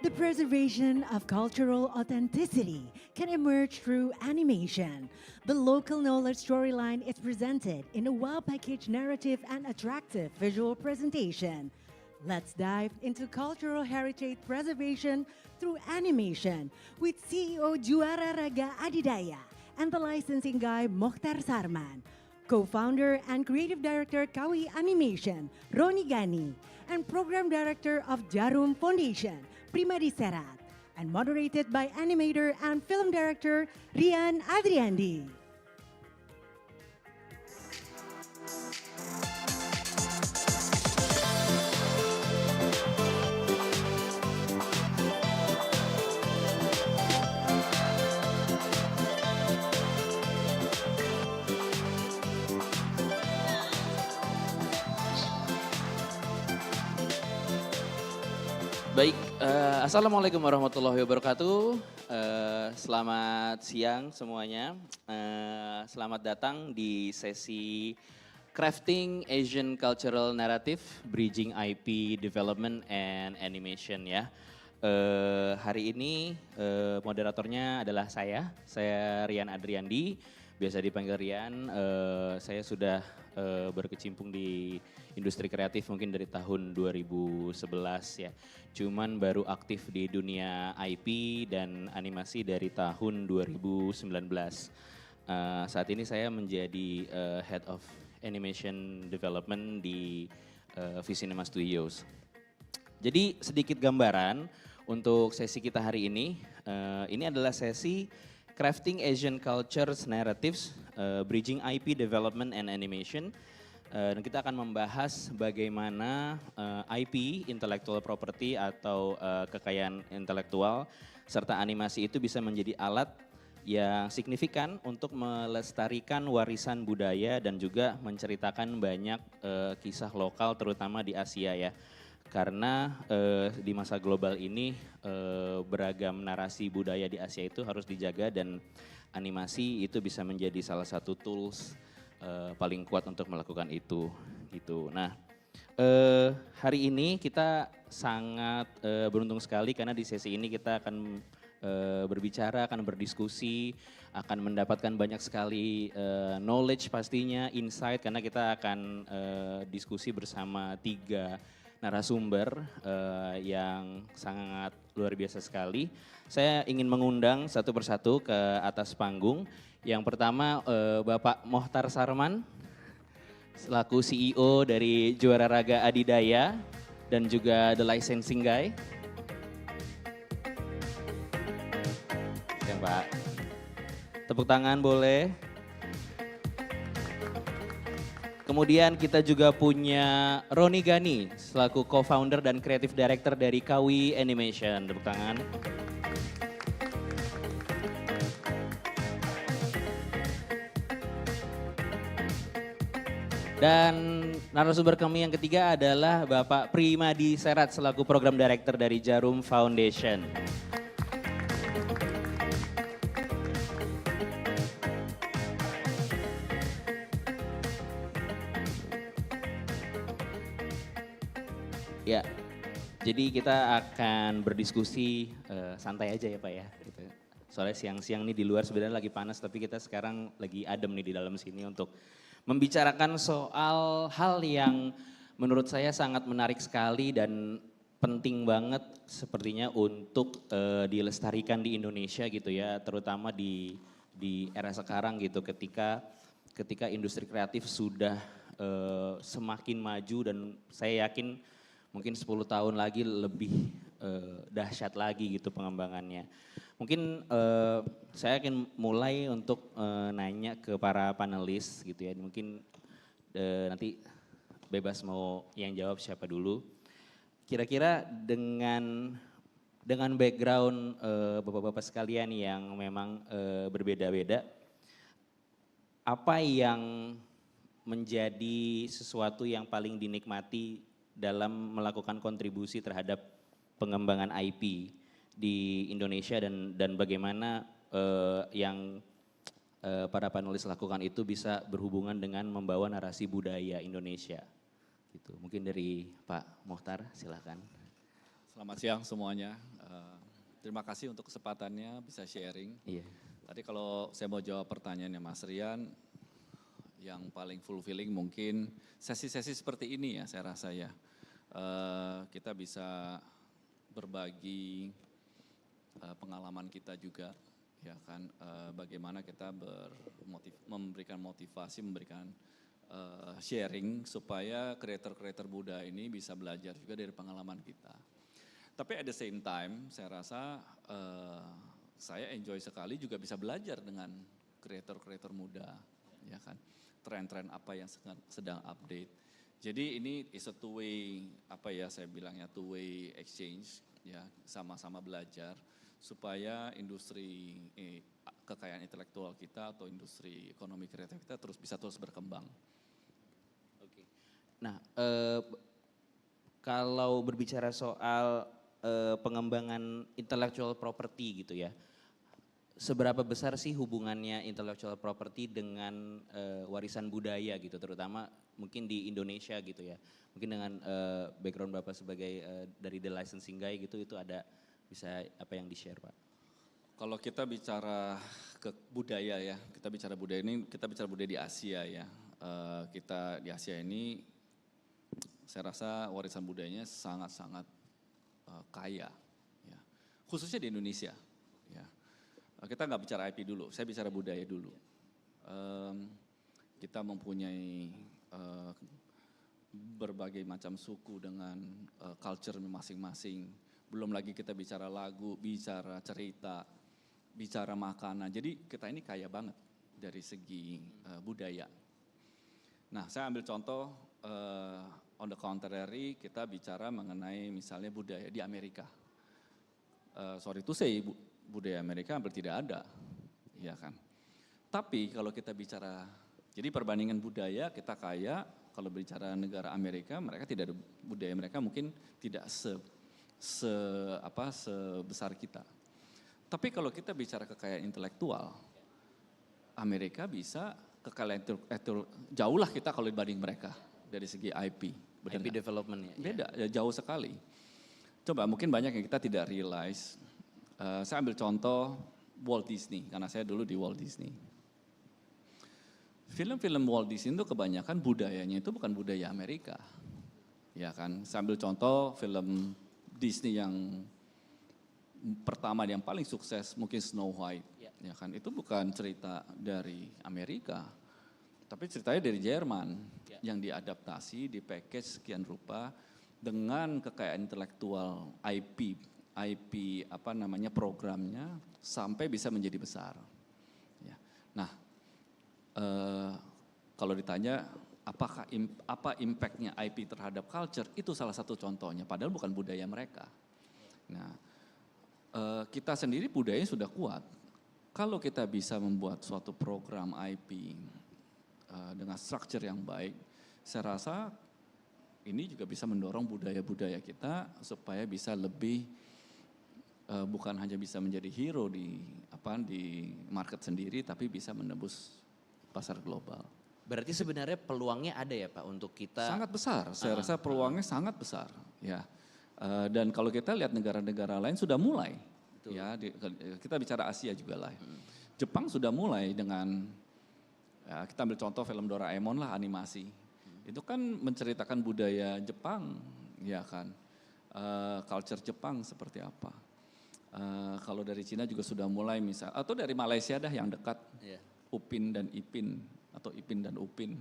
The preservation of cultural authenticity can emerge through animation. The local knowledge storyline is presented in a well-packaged narrative and attractive visual presentation. Let's dive into cultural heritage preservation through animation with CEO Juara Raga Adidaya and the licensing guy Mokhtar Sarman, co-founder and creative director Kawi Animation, Roni Gani, and program director of Jarum Foundation, Primadi Serat, and moderated by animator and film director Rian Adriandi. Baik, Assalamualaikum warahmatullahi wabarakatuh. Selamat siang semuanya. Selamat datang di sesi Crafting Asian Cultural Narrative, Bridging IP Development and Animation ya. Hari ini moderatornya adalah saya Rian Adriandi, biasa dipanggil Rian. Saya sudah berkecimpung di industri kreatif mungkin dari tahun 2011 ya. Cuman baru aktif di dunia IP dan animasi dari tahun 2019. Saat ini saya menjadi Head of Animation Development di Visinema Studios. Jadi sedikit gambaran untuk sesi kita hari ini. Ini adalah sesi Crafting Asian Cultures Narratives, Bridging IP Development and Animation. Dan kita akan membahas bagaimana IP, intellectual property atau kekayaan intelektual serta animasi itu bisa menjadi alat yang signifikan untuk melestarikan warisan budaya dan juga menceritakan banyak kisah lokal terutama di Asia ya. Karena di masa global ini beragam narasi budaya di Asia itu harus dijaga dan animasi itu bisa menjadi salah satu tools paling kuat untuk melakukan itu gitu. Nah, hari ini kita sangat beruntung sekali karena di sesi ini kita akan berbicara, akan berdiskusi, akan mendapatkan banyak sekali knowledge pastinya, insight karena kita akan diskusi bersama 3 narasumber yang sangat luar biasa sekali. Saya ingin mengundang satu persatu ke atas panggung. Yang pertama Bapak Mohtar Sarman, selaku CEO dari Juara Raga Adidaya dan juga The Licensing Guy. Ya Pak, tepuk tangan boleh. Kemudian kita juga punya Roni Gani, selaku co-founder dan creative director dari Kawi Animation. Tepuk tangan. Dan narasumber kami yang ketiga adalah Bapak Primadi Serat, selaku program director dari Jarum Foundation. Ya, jadi kita akan berdiskusi santai aja ya Pak ya. Gitu. Soalnya siang-siang nih di luar sebenarnya lagi panas, tapi kita sekarang lagi adem nih di dalam sini untuk membicarakan soal hal yang menurut saya sangat menarik sekali dan penting banget sepertinya untuk dilestarikan di Indonesia gitu ya, terutama di era sekarang gitu ketika industri kreatif sudah semakin maju dan saya yakin mungkin 10 tahun lagi lebih dahsyat lagi gitu pengembangannya. Mungkin saya akan mulai untuk nanya ke para panelis gitu ya. Mungkin nanti bebas mau yang jawab siapa dulu. Kira-kira dengan background bapak-bapak sekalian yang memang berbeda-beda, apa yang menjadi sesuatu yang paling dinikmati dalam melakukan kontribusi terhadap pengembangan IP di Indonesia dan bagaimana yang para panelis lakukan itu bisa berhubungan dengan membawa narasi budaya Indonesia. Gitu. Mungkin dari Pak Mohtar, silakan. Selamat siang semuanya. Terima kasih untuk kesempatannya bisa sharing. Iya. Tadi kalau saya mau jawab pertanyaannya Mas Rian, yang paling fulfilling mungkin sesi-sesi seperti ini ya saya rasa ya. Kita bisa berbagi pengalaman kita juga ya kan, bagaimana kita memberikan motivasi, memberikan sharing supaya kreator-kreator muda ini bisa belajar juga dari pengalaman kita. Tapi at the same time saya rasa saya enjoy sekali juga bisa belajar dengan kreator-kreator muda ya kan. Tren-tren apa yang sedang update. Jadi ini is a two way, apa ya saya bilangnya two way exchange ya, sama-sama belajar supaya industri kekayaan intelektual kita atau industri ekonomi kreatif kita bisa terus berkembang. Oke. Nah, kalau berbicara soal pengembangan intellectual property gitu ya. Seberapa besar sih hubungannya intellectual property dengan warisan budaya gitu, terutama mungkin di Indonesia gitu ya. Mungkin dengan background Bapak sebagai dari The Licensing Guy gitu, itu ada bisa apa yang di-share Pak? Kalau kita bicara ke budaya ya, kita bicara budaya di Asia ya. Kita di Asia ini, saya rasa warisan budayanya sangat-sangat kaya, ya. Khususnya di Indonesia. Ya. Kita nggak bicara IP dulu, saya bicara budaya dulu. Kita mempunyai berbagai macam suku dengan culture masing-masing. Belum lagi kita bicara lagu, bicara cerita, bicara makanan. Jadi kita ini kaya banget dari segi budaya. Nah, saya ambil contoh on the contrary, kita bicara mengenai misalnya budaya di Amerika. Sorry to say, budaya Amerika hampir tidak ada, ya kan. Tapi kalau kita bicara, jadi perbandingan budaya kita kaya, kalau bicara negara Amerika, mereka tidak ada, budaya mereka mungkin tidak sebesar kita. Tapi kalau kita bicara kekayaan intelektual, Amerika bisa kekayaan jauh lah kita kalau dibanding mereka dari segi IP. Benar IP development ya? Beda, ya jauh sekali. Coba mungkin banyak yang kita tidak realize. Saya ambil contoh Walt Disney, karena saya dulu di Walt Disney. Film-film Walt Disney itu kebanyakan budayanya itu bukan budaya Amerika. Ya kan, saya ambil contoh film Disney yang pertama yang paling sukses mungkin Snow White. Ya kan, itu bukan cerita dari Amerika, tapi ceritanya dari Jerman yang diadaptasi, dipackage sekian rupa dengan kekayaan intelektual IP programnya sampai bisa menjadi besar. Ya. Nah, kalau ditanya apa impactnya IP terhadap culture, itu salah satu contohnya. Padahal bukan budaya mereka. Nah, kita sendiri budayanya sudah kuat. Kalau kita bisa membuat suatu program IP dengan structure yang baik, saya rasa ini juga bisa mendorong budaya-budaya kita supaya bisa lebih bukan hanya bisa menjadi hero di market sendiri, tapi bisa menembus pasar global. Berarti sebenarnya peluangnya ada ya Pak untuk kita? Sangat besar, saya rasa peluangnya sangat besar. Ya, dan kalau kita lihat negara-negara lain sudah mulai. Betul. Ya, kita bicara Asia juga lah. Jepang sudah mulai dengan, ya, kita ambil contoh film Doraemon lah, animasi. Itu kan menceritakan budaya Jepang, ya kan, culture Jepang seperti apa. Kalau dari Cina juga sudah mulai misal, atau dari Malaysia dah yang dekat, Upin dan Ipin atau Ipin dan Upin,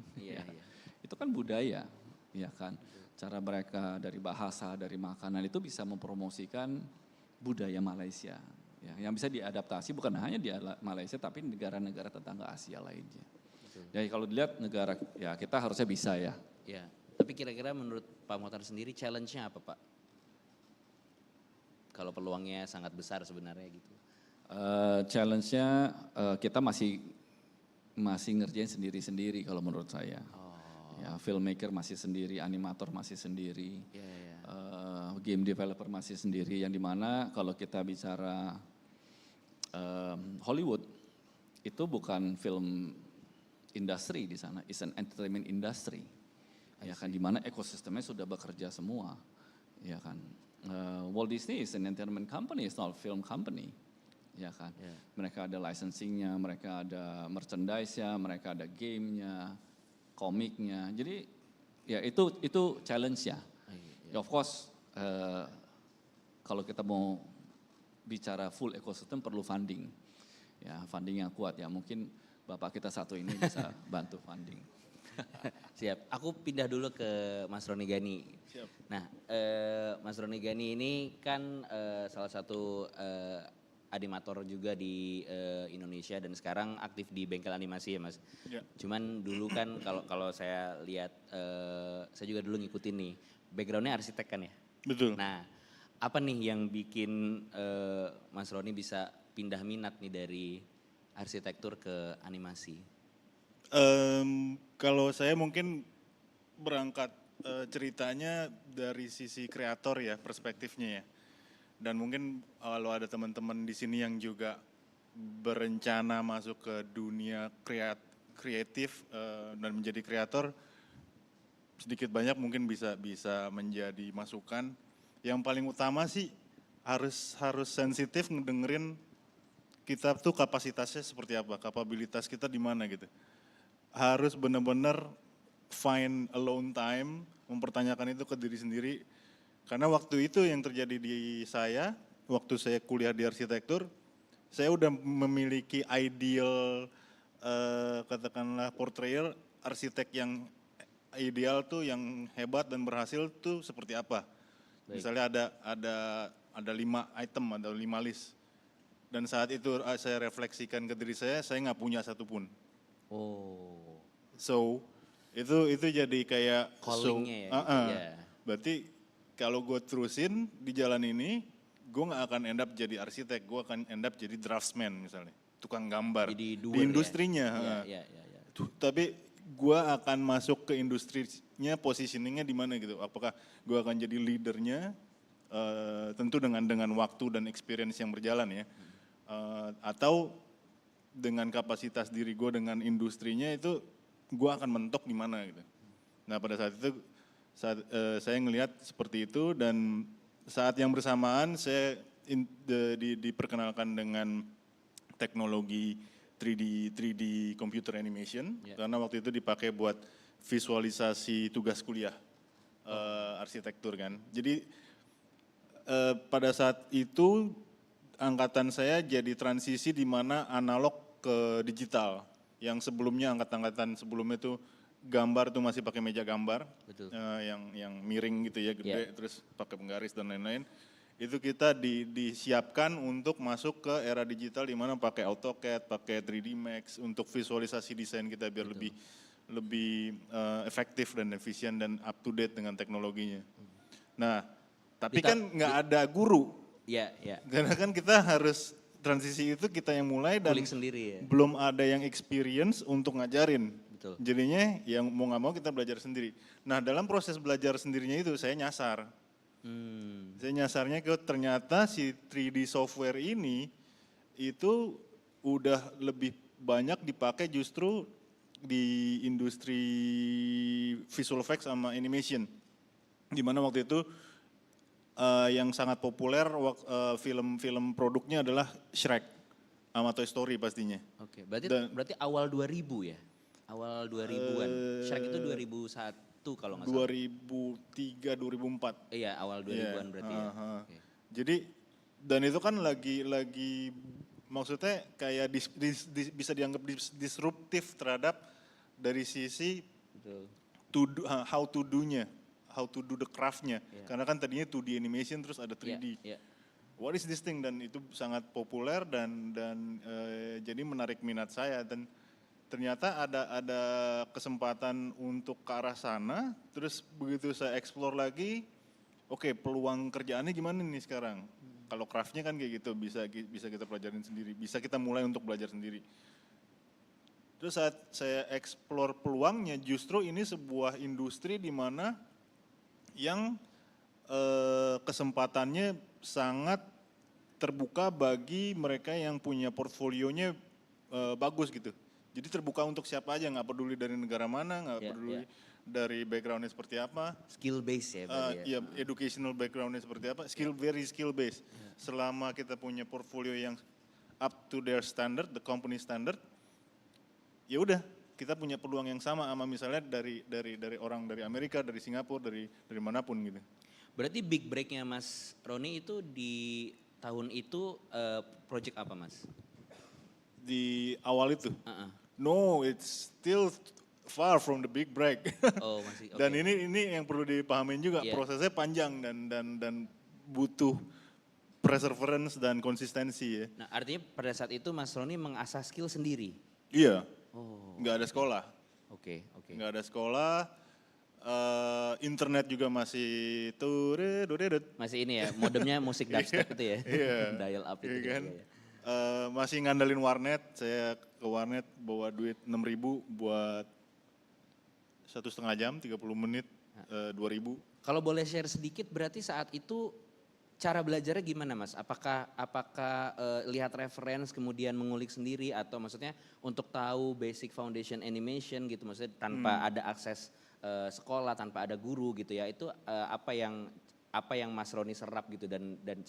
itu kan budaya, ya kan. Cara mereka dari bahasa, dari makanan itu bisa mempromosikan budaya Malaysia, ya, yang bisa diadaptasi bukan hanya di Malaysia tapi negara-negara tetangga Asia lainnya. Jadi kalau dilihat negara, ya kita harusnya bisa ya. Ya, tapi kira-kira menurut Pak Mokhtar sendiri challenge-nya apa Pak? Kalau peluangnya sangat besar sebenarnya gitu. Challenge-nya kita masih ngerjain sendiri-sendiri kalau menurut saya. Ya, filmmaker masih sendiri, animator masih sendiri, game developer masih sendiri. Yang dimana kalau kita bicara Hollywood, itu bukan film industri di sana, it's an entertainment industry. Ya kan, dimana ekosistemnya sudah bekerja semua, ya kan. Walt Disney is an entertainment company, it's not a film company, ya kan. Mereka ada licensingnya, mereka ada merchandise-nya, mereka ada game-nya, komiknya. Jadi ya itu challenge-nya. Ya, of course, kalau kita mau bicara full ekosistem perlu funding, ya funding yang kuat ya. Mungkin Bapak kita satu ini bisa bantu funding. Siap, aku pindah dulu ke Mas Roni Gani. Siap. Nah, Mas Roni Gani ini kan salah satu animator juga di Indonesia dan sekarang aktif di bengkel animasi ya Mas. Ya. Cuman dulu kan kalau saya lihat, saya juga dulu ngikutin nih, backgroundnya arsitek kan ya? Betul. Nah, apa nih yang bikin Mas Roni bisa pindah minat nih dari arsitektur ke animasi? Kalau saya mungkin berangkat ceritanya dari sisi kreator ya, perspektifnya ya. dan mungkin kalau ada teman-teman di sini yang juga berencana masuk ke dunia kreatif dan menjadi kreator, sedikit banyak mungkin bisa menjadi masukan. Yang paling utama sih harus sensitif ngedengerin kita tuh kapasitasnya seperti apa, kapabilitas kita di mana gitu. Harus benar-benar find alone time, mempertanyakan itu ke diri sendiri. Karena waktu itu yang terjadi di saya, waktu saya kuliah di arsitektur, saya udah memiliki ideal katakanlah portrayal arsitek yang ideal tuh, yang hebat dan berhasil tuh seperti apa. Baik. Misalnya ada 5 item, ada 5 list. Dan saat itu saya refleksikan ke diri saya nggak punya satupun. Oh. So itu jadi kayak Callingnya ya, gitu ya. Berarti kalau gue terusin di jalan ini, gue nggak akan end up jadi arsitek, gue akan end up jadi draftsman misalnya, tukang gambar Jadi di industrinya. Ya. Tapi gue akan masuk ke industrinya, positioningnya di mana gitu. Apakah gue akan jadi leadernya, tentu dengan waktu dan experience yang berjalan ya. Atau dengan kapasitas diri gue dengan industrinya itu, gue akan mentok di mana gitu. Nah pada saat itu saya ngelihat seperti itu, dan saat yang bersamaan saya diperkenalkan dengan teknologi 3D computer animation, karena waktu itu dipakai buat visualisasi tugas kuliah arsitektur kan. Jadi pada saat itu angkatan saya jadi transisi di mana analog ke digital. Yang sebelumnya angkatan sebelumnya itu gambar tuh masih pakai meja gambar, yang miring gitu ya, gede, terus pakai penggaris dan lain-lain. Itu kita disiapkan untuk masuk ke era digital di mana pakai AutoCAD, pakai 3D Max untuk visualisasi desain kita biar lebih efektif dan efisien dan up to date dengan teknologinya. Nah, tapi kan nggak ada guru. Iya. Karena kan kita harus transisi itu kita yang mulai dan sendiri ya. Belum ada yang experience untuk ngajarin. Betul. Jadinya yang mau nggak mau kita belajar sendiri. Nah dalam proses belajar sendirinya itu saya nyasar. Saya nyasarnya ke ternyata si 3D software ini itu udah lebih banyak dipakai justru di industri visual effects sama animation. Dimana waktu itu yang sangat populer film-film produknya adalah Shrek sama Toy Story pastinya. Oke, berarti awal 2000 ya? Awal 2000-an. Shrek itu 2001 kalau nggak salah. 2003, 2004. Iya, awal 2000-an berarti ya. Okay. Jadi dan itu kan lagi maksudnya kayak bisa dianggap disruptif terhadap dari sisi how to do-nya. How to do the craft-nya. Karena kan tadinya 2D animation terus ada 3D. What is this thing? Dan itu sangat populer dan jadi menarik minat saya, dan ternyata ada kesempatan untuk ke arah sana. Terus begitu saya explore lagi, oke, peluang kerjaannya gimana nih sekarang? Kalau craft-nya kan kayak gitu, bisa kita pelajarin sendiri, bisa kita mulai untuk belajar sendiri. Terus saat saya explore peluangnya, justru ini sebuah industri di mana yang kesempatannya sangat terbuka bagi mereka yang punya portfolionya bagus gitu. Jadi terbuka untuk siapa aja, nggak peduli dari negara mana, nggak peduli dari backgroundnya seperti apa. Skill base ya. Iya, educational backgroundnya seperti apa, very skill base. Selama kita punya portfolio yang up to their standard, the company standard, ya udah. Kita punya peluang yang sama misalnya dari orang dari Amerika, dari Singapura, dari manapun gitu. Berarti big break-nya Mas Roni itu di tahun itu project apa Mas? Di awal itu? No, it's still far from the big break. Oh masih. Okay. Dan ini yang perlu dipahamin juga, prosesnya panjang dan butuh perseverance dan konsistensi ya. Nah artinya pada saat itu Mas Roni mengasah skill sendiri? Iya. Nggak ada sekolah. Oke. Nggak ada sekolah, internet juga masih masih ini ya, modemnya musik dubstep itu ya, dial up itu. Iya kan? Masih ngandelin warnet, saya ke warnet bawa duit 6.000 buat 1,5 jam, 30 menit, 2.000. Kalau boleh share sedikit, berarti saat itu cara belajarnya gimana Mas? Apakah lihat reference kemudian mengulik sendiri atau maksudnya untuk tahu basic foundation animation gitu maksudnya tanpa ada akses sekolah, tanpa ada guru gitu ya. Itu apa yang Mas Roni serap gitu dan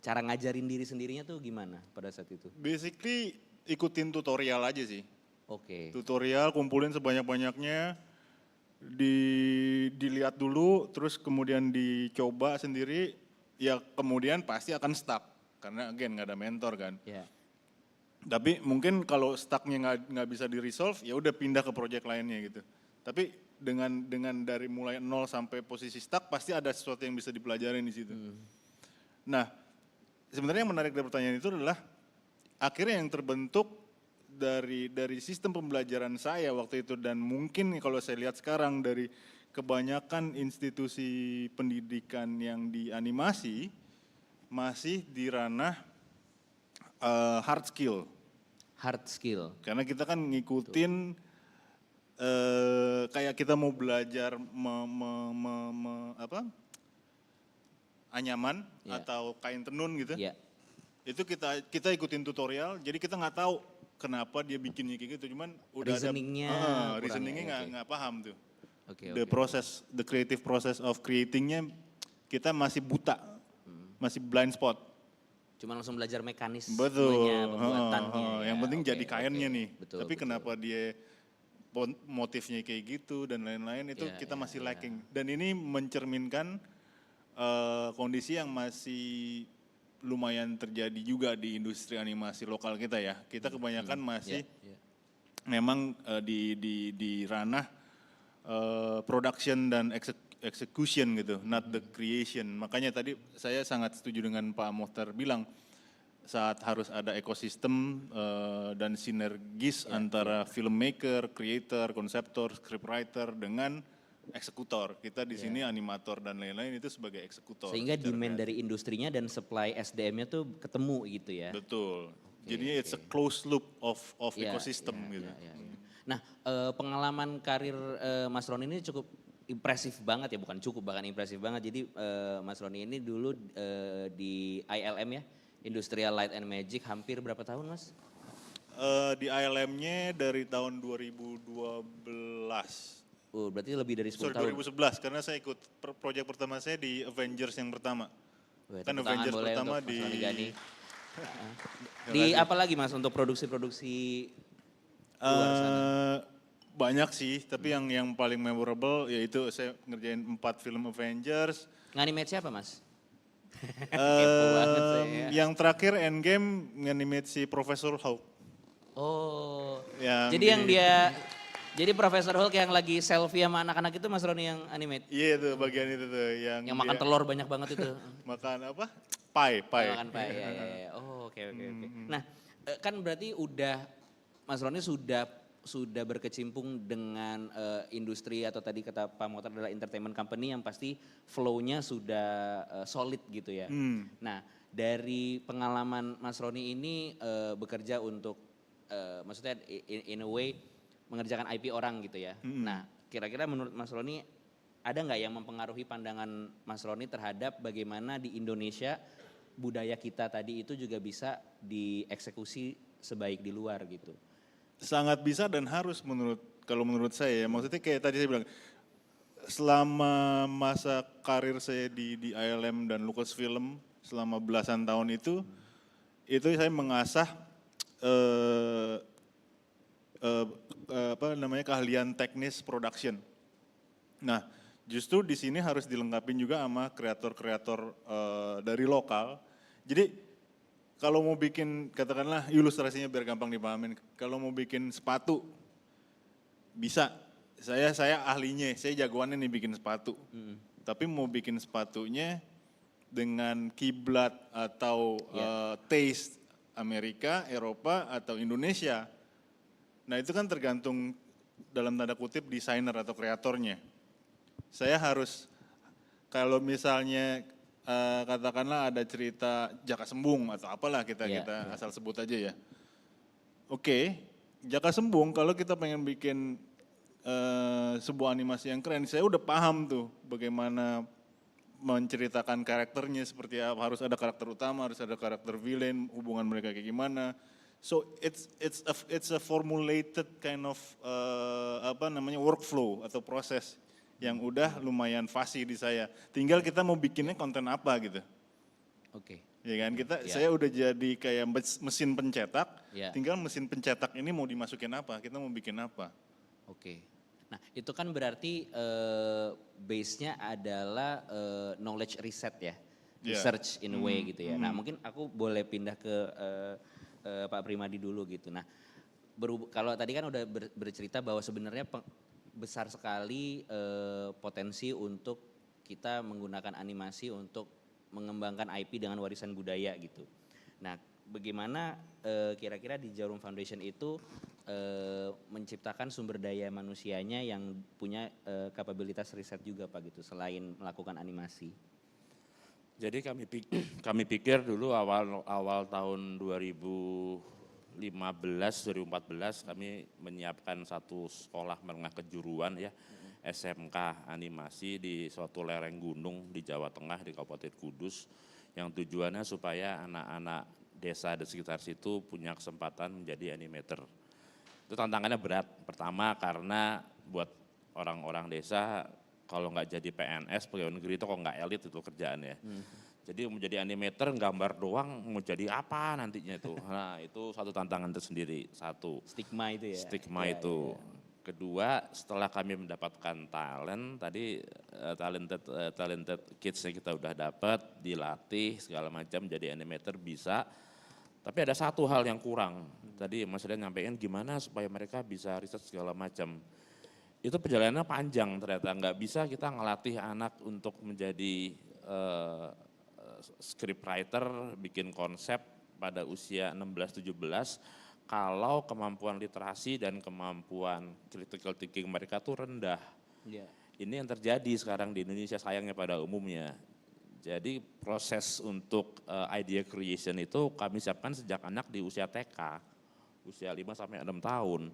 cara ngajarin diri sendirinya tuh gimana pada saat itu? Basically ikutin tutorial aja sih. Oke. Tutorial kumpulin sebanyak-banyaknya, dilihat dulu, terus kemudian dicoba sendiri, ya kemudian pasti akan stuck. Karena again nggak ada mentor kan. Yeah. Tapi mungkin kalau stucknya nggak bisa di-resolve, ya udah pindah ke project lainnya gitu. Tapi dengan dari mulai nol sampai posisi stuck, pasti ada sesuatu yang bisa dipelajarin di situ. Nah, sebenarnya yang menarik dari pertanyaan itu adalah akhirnya yang terbentuk dari sistem pembelajaran saya waktu itu dan mungkin kalau saya lihat sekarang dari kebanyakan institusi pendidikan yang di animasi masih di ranah hard skill. Hard skill. Karena kita kan ngikutin kayak kita mau belajar anyaman atau kain tenun gitu. Itu kita ikutin tutorial, jadi kita nggak tahu kenapa dia bikinnya kayak gitu, cuman udah reasoningnya nggak paham tuh. The creative process of creatingnya kita masih buta, masih blind spot. Cuma langsung belajar mekanismenya, pembuatannya. Yang penting jadi kainnya nih. Tapi kenapa dia motifnya kayak gitu dan lain-lain itu kita masih lacking. Dan ini mencerminkan kondisi yang masih lumayan terjadi juga di industri animasi lokal kita ya. Kita kebanyakan masih memang di ranah production dan execution gitu, not the creation. Makanya tadi saya sangat setuju dengan Pak Mohtar bilang saat harus ada ekosistem dan sinergis antara filmmaker, creator, konseptor, scriptwriter dengan eksekutor. Kita di sini animator dan lain-lain itu sebagai eksekutor. Sehingga demand dari industrinya dan supply SDM-nya tuh ketemu gitu ya. Betul. Jadinya it's a closed loop of ecosystem gitu. Nah, pengalaman karir Mas Roni ini cukup impresif banget ya, bukan cukup bahkan impresif banget. Jadi Mas Roni ini dulu di ILM ya, Industrial Light and Magic hampir berapa tahun Mas? Di ILM-nya dari tahun 2012. Oh, berarti lebih dari 10 tahun. 2011 karena saya ikut proyek pertama saya di Avengers yang pertama. Kan Avengers pertama di di apa lagi Mas untuk produksi-produksi luar sana? Banyak sih, tapi yang paling memorable yaitu saya ngerjain 4 film Avengers. Nganimate siapa Mas? Yang terakhir Endgame nganimate si Profesor Hulk. Oh, jadi Profesor Hulk yang lagi selfie sama anak-anak itu Mas Roni yang animate? Iya itu bagian itu tuh. Yang makan telur banyak banget itu. Makan apa? Pie. Makan pie, ya. Oh oke. Nah kan berarti Mas Roni sudah berkecimpung dengan industri atau tadi kata Pak Mohtar adalah entertainment company yang pasti flow-nya sudah solid gitu ya. Nah dari pengalaman Mas Roni ini bekerja untuk maksudnya in a way mengerjakan IP orang gitu ya. Nah kira-kira menurut Mas Roni ada nggak yang mempengaruhi pandangan Mas Roni terhadap bagaimana di Indonesia budaya kita tadi itu juga bisa dieksekusi sebaik di luar gitu? Sangat bisa dan harus kalau menurut saya ya. Maksudnya kayak tadi saya bilang, selama masa karir saya di ILM dan Lucasfilm selama belasan tahun itu saya mengasah keahlian teknis production. Nah, justru di sini harus dilengkapi juga sama kreator-kreator dari lokal. Jadi kalau mau bikin katakanlah ilustrasinya biar gampang dipahamin. Kalau mau bikin sepatu bisa. Saya ahlinya, saya jagoannya nih bikin sepatu. Tapi mau bikin sepatunya dengan kiblat atau taste Amerika, Eropa atau Indonesia. Nah itu kan tergantung dalam tanda kutip desainer atau kreatornya. Saya harus, kalau misalnya katakanlah ada cerita Jaka Sembung atau apalah kita asal sebut aja ya. Oke, Jaka Sembung kalau kita pengen bikin sebuah animasi yang keren, saya udah paham tuh bagaimana menceritakan karakternya seperti apa, harus ada karakter utama, harus ada karakter villain, hubungan mereka kayak gimana. So it's a formulated kind of workflow atau proses yang udah lumayan fasih di saya. Tinggal kita mau bikinnya konten apa gitu. Oke. Ya kan, saya udah jadi kayak mesin pencetak, Ya. tinggal mesin pencetak ini mau dimasukin apa, kita mau bikin apa. Oke. Nah itu kan berarti base-nya adalah knowledge reset ya, research in a way gitu ya. Nah mungkin aku boleh pindah ke Pak Primadi dulu gitu. Nah kalau tadi kan udah bercerita bahwa sebenarnya besar sekali potensi untuk kita menggunakan animasi untuk mengembangkan IP dengan warisan budaya gitu. Nah, bagaimana kira-kira di Jarum Foundation itu menciptakan sumber daya manusianya yang punya kapabilitas riset juga Pak gitu, selain melakukan animasi? Jadi kami pikir dulu awal tahun 2015-2014 kami menyiapkan satu sekolah menengah kejuruan ya, SMK animasi di suatu lereng gunung di Jawa Tengah di Kabupaten Kudus, yang tujuannya supaya anak-anak desa di sekitar situ punya kesempatan menjadi animator. Itu tantangannya berat. Pertama karena buat orang-orang desa kalau nggak jadi PNS pegawai negeri itu kok nggak elit itu kerjaannya. Jadi menjadi animator gambar doang mau jadi apa nantinya itu. Nah itu satu tantangan tersendiri. Satu. Stigma itu ya. Stigma itu. Kedua, setelah kami mendapatkan talent, tadi talented kids-nya kita udah dapat, dilatih segala macam jadi animator bisa. Tapi ada satu hal yang kurang. Tadi Mas Rian nyampaikan gimana supaya mereka bisa riset segala macam. Itu perjalanannya panjang ternyata, nggak bisa kita ngelatih anak untuk menjadi scriptwriter, bikin konsep pada usia 16-17, kalau kemampuan literasi dan kemampuan critical thinking mereka tuh rendah. Yeah. Ini yang terjadi sekarang di Indonesia sayangnya pada umumnya. Jadi proses untuk idea creation itu kami siapkan sejak anak di usia TK, usia 5-6 tahun.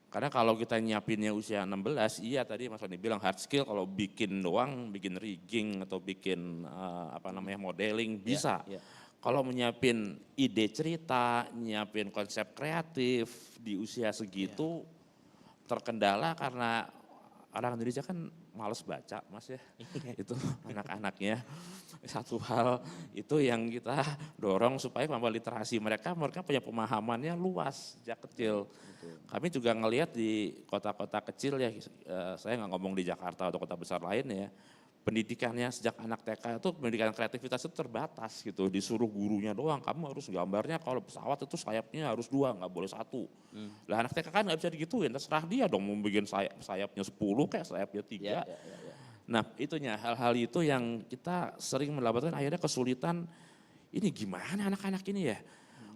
Karena kalau kita nyiapinnya usia 16, iya tadi Mas Wani bilang hard skill kalau bikin doang, bikin rigging atau bikin modeling bisa. Yeah. Kalau menyiapin ide cerita, nyiapin konsep kreatif di usia segitu terkendala karena orang Indonesia kan males baca Mas ya, itu anak-anaknya. Satu hal itu yang kita dorong supaya kemampuan literasi mereka punya pemahamannya luas sejak kecil. Kami juga ngelihat di kota-kota kecil ya, saya nggak ngomong di Jakarta atau kota besar lain ya, pendidikannya sejak anak TK itu pendidikan kreativitas itu terbatas gitu, disuruh gurunya doang, kamu harus gambarnya kalau pesawat itu sayapnya harus 2, nggak boleh 1. Lah anak TK kan nggak bisa digituin, terserah dia dong mau bikin sayapnya 10 kayak sayapnya 3. Nah itunya hal-hal itu yang kita sering mendapatkan akhirnya kesulitan, ini gimana anak-anak ini ya,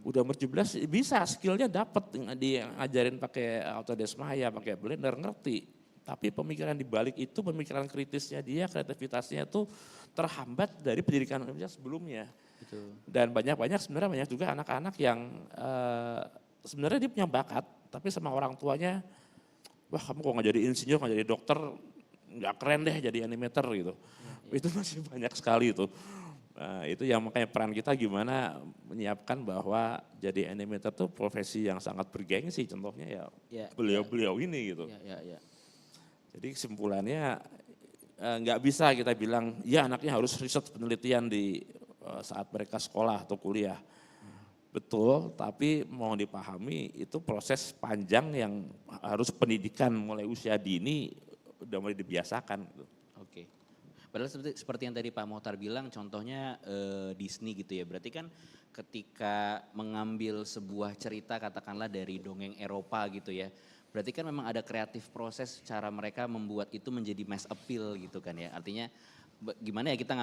udah umur 17 bisa skillnya dapat, dia ngajarin pakai Autodesk Maya, pakai Blender ngerti. Tapi pemikiran di balik itu, pemikiran kritisnya dia, kreativitasnya itu terhambat dari pendidikan sebelumnya. Betul. Dan sebenarnya banyak juga anak-anak yang sebenarnya dia punya bakat, tapi sama orang tuanya, wah kamu kok nggak jadi insinyur, nggak jadi dokter, nggak keren deh jadi animator gitu. Itu masih banyak sekali itu. Nah, itu yang makanya peran kita gimana menyiapkan bahwa jadi animator tuh profesi yang sangat bergengsi, contohnya ya beliau-beliau ini gitu. Jadi kesimpulannya nggak bisa kita bilang, ya anaknya harus riset penelitian di saat mereka sekolah atau kuliah. Betul, tapi mau dipahami itu proses panjang yang harus pendidikan mulai usia dini udah mulai dibiasakan. Oke. Padahal seperti yang tadi Pak Mohtar bilang, contohnya Disney gitu ya. Berarti kan ketika mengambil sebuah cerita katakanlah dari dongeng Eropa gitu ya. Berarti kan memang ada kreatif proses cara mereka membuat itu menjadi mass appeal gitu kan ya. Artinya gimana ya kita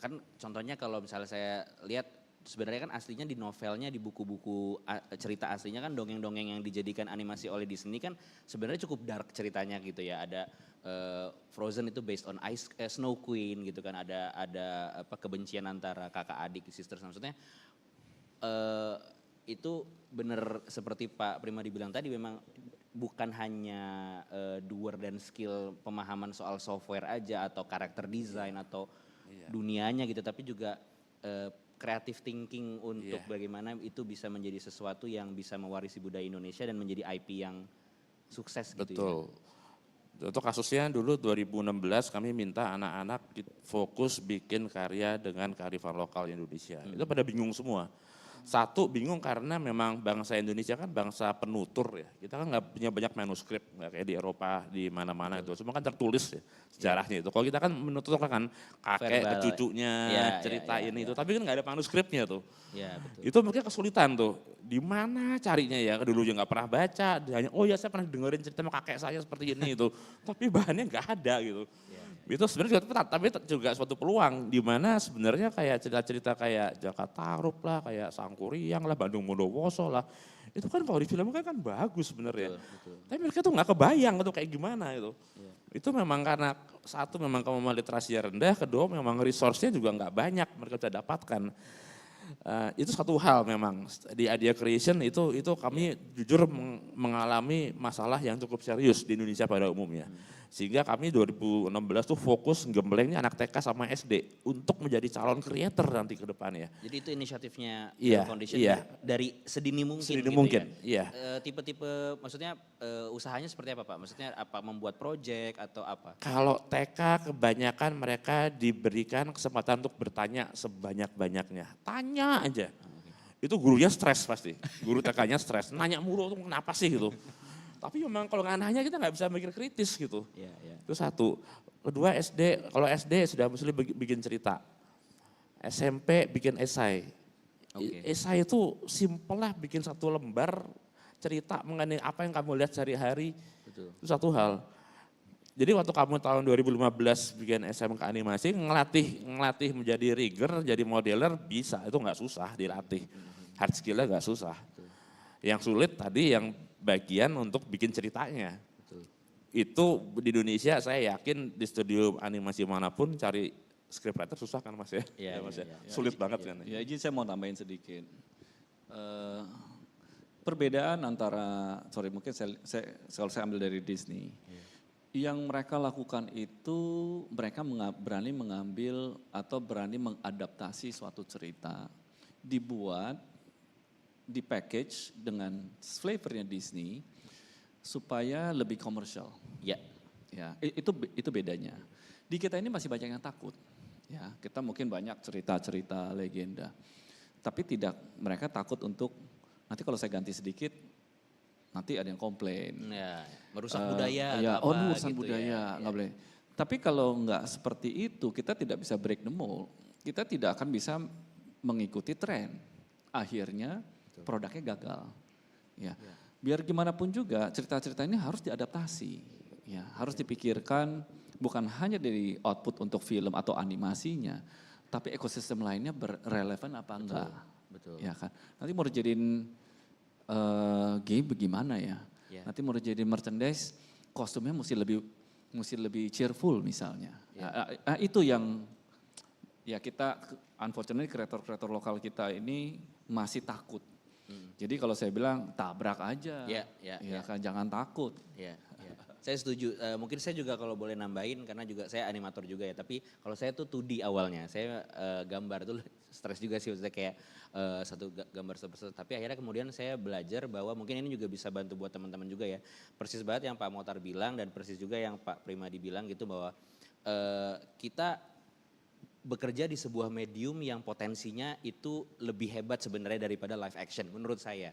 kan contohnya kalau misalnya saya lihat sebenarnya kan aslinya di novelnya, di buku-buku cerita aslinya kan dongeng-dongeng yang dijadikan animasi oleh Disney kan sebenarnya cukup dark ceritanya gitu ya. Ada Frozen itu based on Snow Queen gitu kan, ada kebencian antara kakak adik, sisters, maksudnya itu benar seperti Pak Primadi bilang tadi, memang bukan hanya doer dan skill pemahaman soal software aja atau karakter design atau dunianya gitu, tapi juga creative thinking untuk bagaimana itu bisa menjadi sesuatu yang bisa mewarisi budaya Indonesia dan menjadi IP yang sukses gitu. Betul. Untuk kasusnya dulu 2016 kami minta anak-anak fokus bikin karya dengan kearifan lokal Indonesia. Itu pada bingung semua. Satu, bingung karena memang bangsa Indonesia kan bangsa penutur ya. Kita kan nggak punya banyak manuskrip, nggak kayak di Eropa, di mana-mana itu. Semua kan tertulis ya sejarahnya itu. Kalau kita kan menutur kan kakek ke cucunya, cerita ini itu. Tapi kan nggak ada manuskripnya tuh. Ya, betul. Itu mungkin kesulitan tuh. Di mana carinya ya? Dulu juga nggak pernah baca. Hanya, oh ya saya pernah dengerin cerita sama kakek saya seperti ini itu. Tapi bahannya nggak ada gitu. Itu sebenarnya juga tapi juga suatu peluang di mana sebenarnya kayak cerita-cerita kayak Jakarta Tarup lah, kayak Sangkuriang lah, Bandung Bondowoso lah. Itu kan kalau di film kan bagus sebenarnya. Tapi mereka tuh nggak kebayang itu kayak gimana itu. Itu memang karena satu memang kemampuan literasinya rendah, kedua memang resource-nya juga nggak banyak mereka bisa dapatkan. Itu satu hal memang di Idea Creation itu kami jujur mengalami masalah yang cukup serius di Indonesia pada umumnya. Sehingga kami 2016 tuh fokus gemblengnya anak TK sama SD untuk menjadi calon creator nanti ke depannya. Jadi itu inisiatifnya Foundation dari sedini mungkin. Sedini gitu mungkin, ya. Tipe-tipe maksudnya usahanya seperti apa Pak? Maksudnya apa membuat project atau apa? Kalau TK kebanyakan mereka diberikan kesempatan untuk bertanya sebanyak-banyaknya. Tanya aja. Itu gurunya stres pasti. Guru TK-nya stres. Nanya mulu tuh kenapa sih gitu. Tapi memang kalau nggak nanya kita nggak bisa mikir kritis gitu. Itu satu. Kedua SD, kalau SD sudah mesti bikin cerita. SMP bikin esai. Esai itu simpel lah bikin satu lembar cerita mengenai apa yang kamu lihat sehari-hari. Itu satu hal. Jadi waktu kamu tahun 2015 bikin SMK animasi, ngelatih menjadi rigger, jadi modeler bisa, itu nggak susah dilatih. Hard skill-nya nggak susah. Yang sulit tadi yang bagian untuk bikin ceritanya. Itu di Indonesia saya yakin di studio animasi manapun cari scriptwriter susah kan Mas ya? Mas ya. Sulit banget kan. Ya izin saya mau tambahin sedikit. Perbedaan antara, mungkin kalau saya ambil dari Disney. Yang mereka lakukan itu mereka berani mengambil atau berani mengadaptasi suatu cerita. Dibuat, di-package dengan flavornya Disney supaya lebih komersial. Ya, itu bedanya. Di kita ini masih banyak yang takut. Ya, kita mungkin banyak cerita-cerita legenda. Tapi mereka takut untuk nanti kalau saya ganti sedikit nanti ada yang komplain. Ya, merusak budaya atau apa urusan gitu budaya, nggak boleh. Tapi kalau nggak seperti itu, kita tidak bisa break the mold. Kita tidak akan bisa mengikuti tren. Akhirnya produknya gagal. Ya. Biar gimana pun juga cerita-cerita ini harus diadaptasi. Ya, harus dipikirkan bukan hanya dari output untuk film atau animasinya, tapi ekosistem lainnya berrelevan apa enggak. Betul. Ya kan. Nanti mau dijadiin game bagaimana ya? Nanti mau dijadiin merchandise, kostumnya mesti lebih cheerful misalnya. Itu yang ya kita unfortunately kreator-kreator lokal kita ini masih takut. Jadi kalau saya bilang tabrak aja, kan jangan takut. Saya setuju. Mungkin saya juga kalau boleh nambahin karena juga saya animator juga ya. Tapi kalau saya tuh 2D awalnya, saya gambar tuh stres juga sih. Maksudnya kayak satu gambar satu. Tapi akhirnya kemudian saya belajar bahwa mungkin ini juga bisa bantu buat teman-teman juga ya. Persis banget yang Pak Motar bilang dan persis juga yang Pak Primadi bilang gitu bahwa kita bekerja di sebuah medium yang potensinya itu lebih hebat sebenarnya daripada live action menurut saya.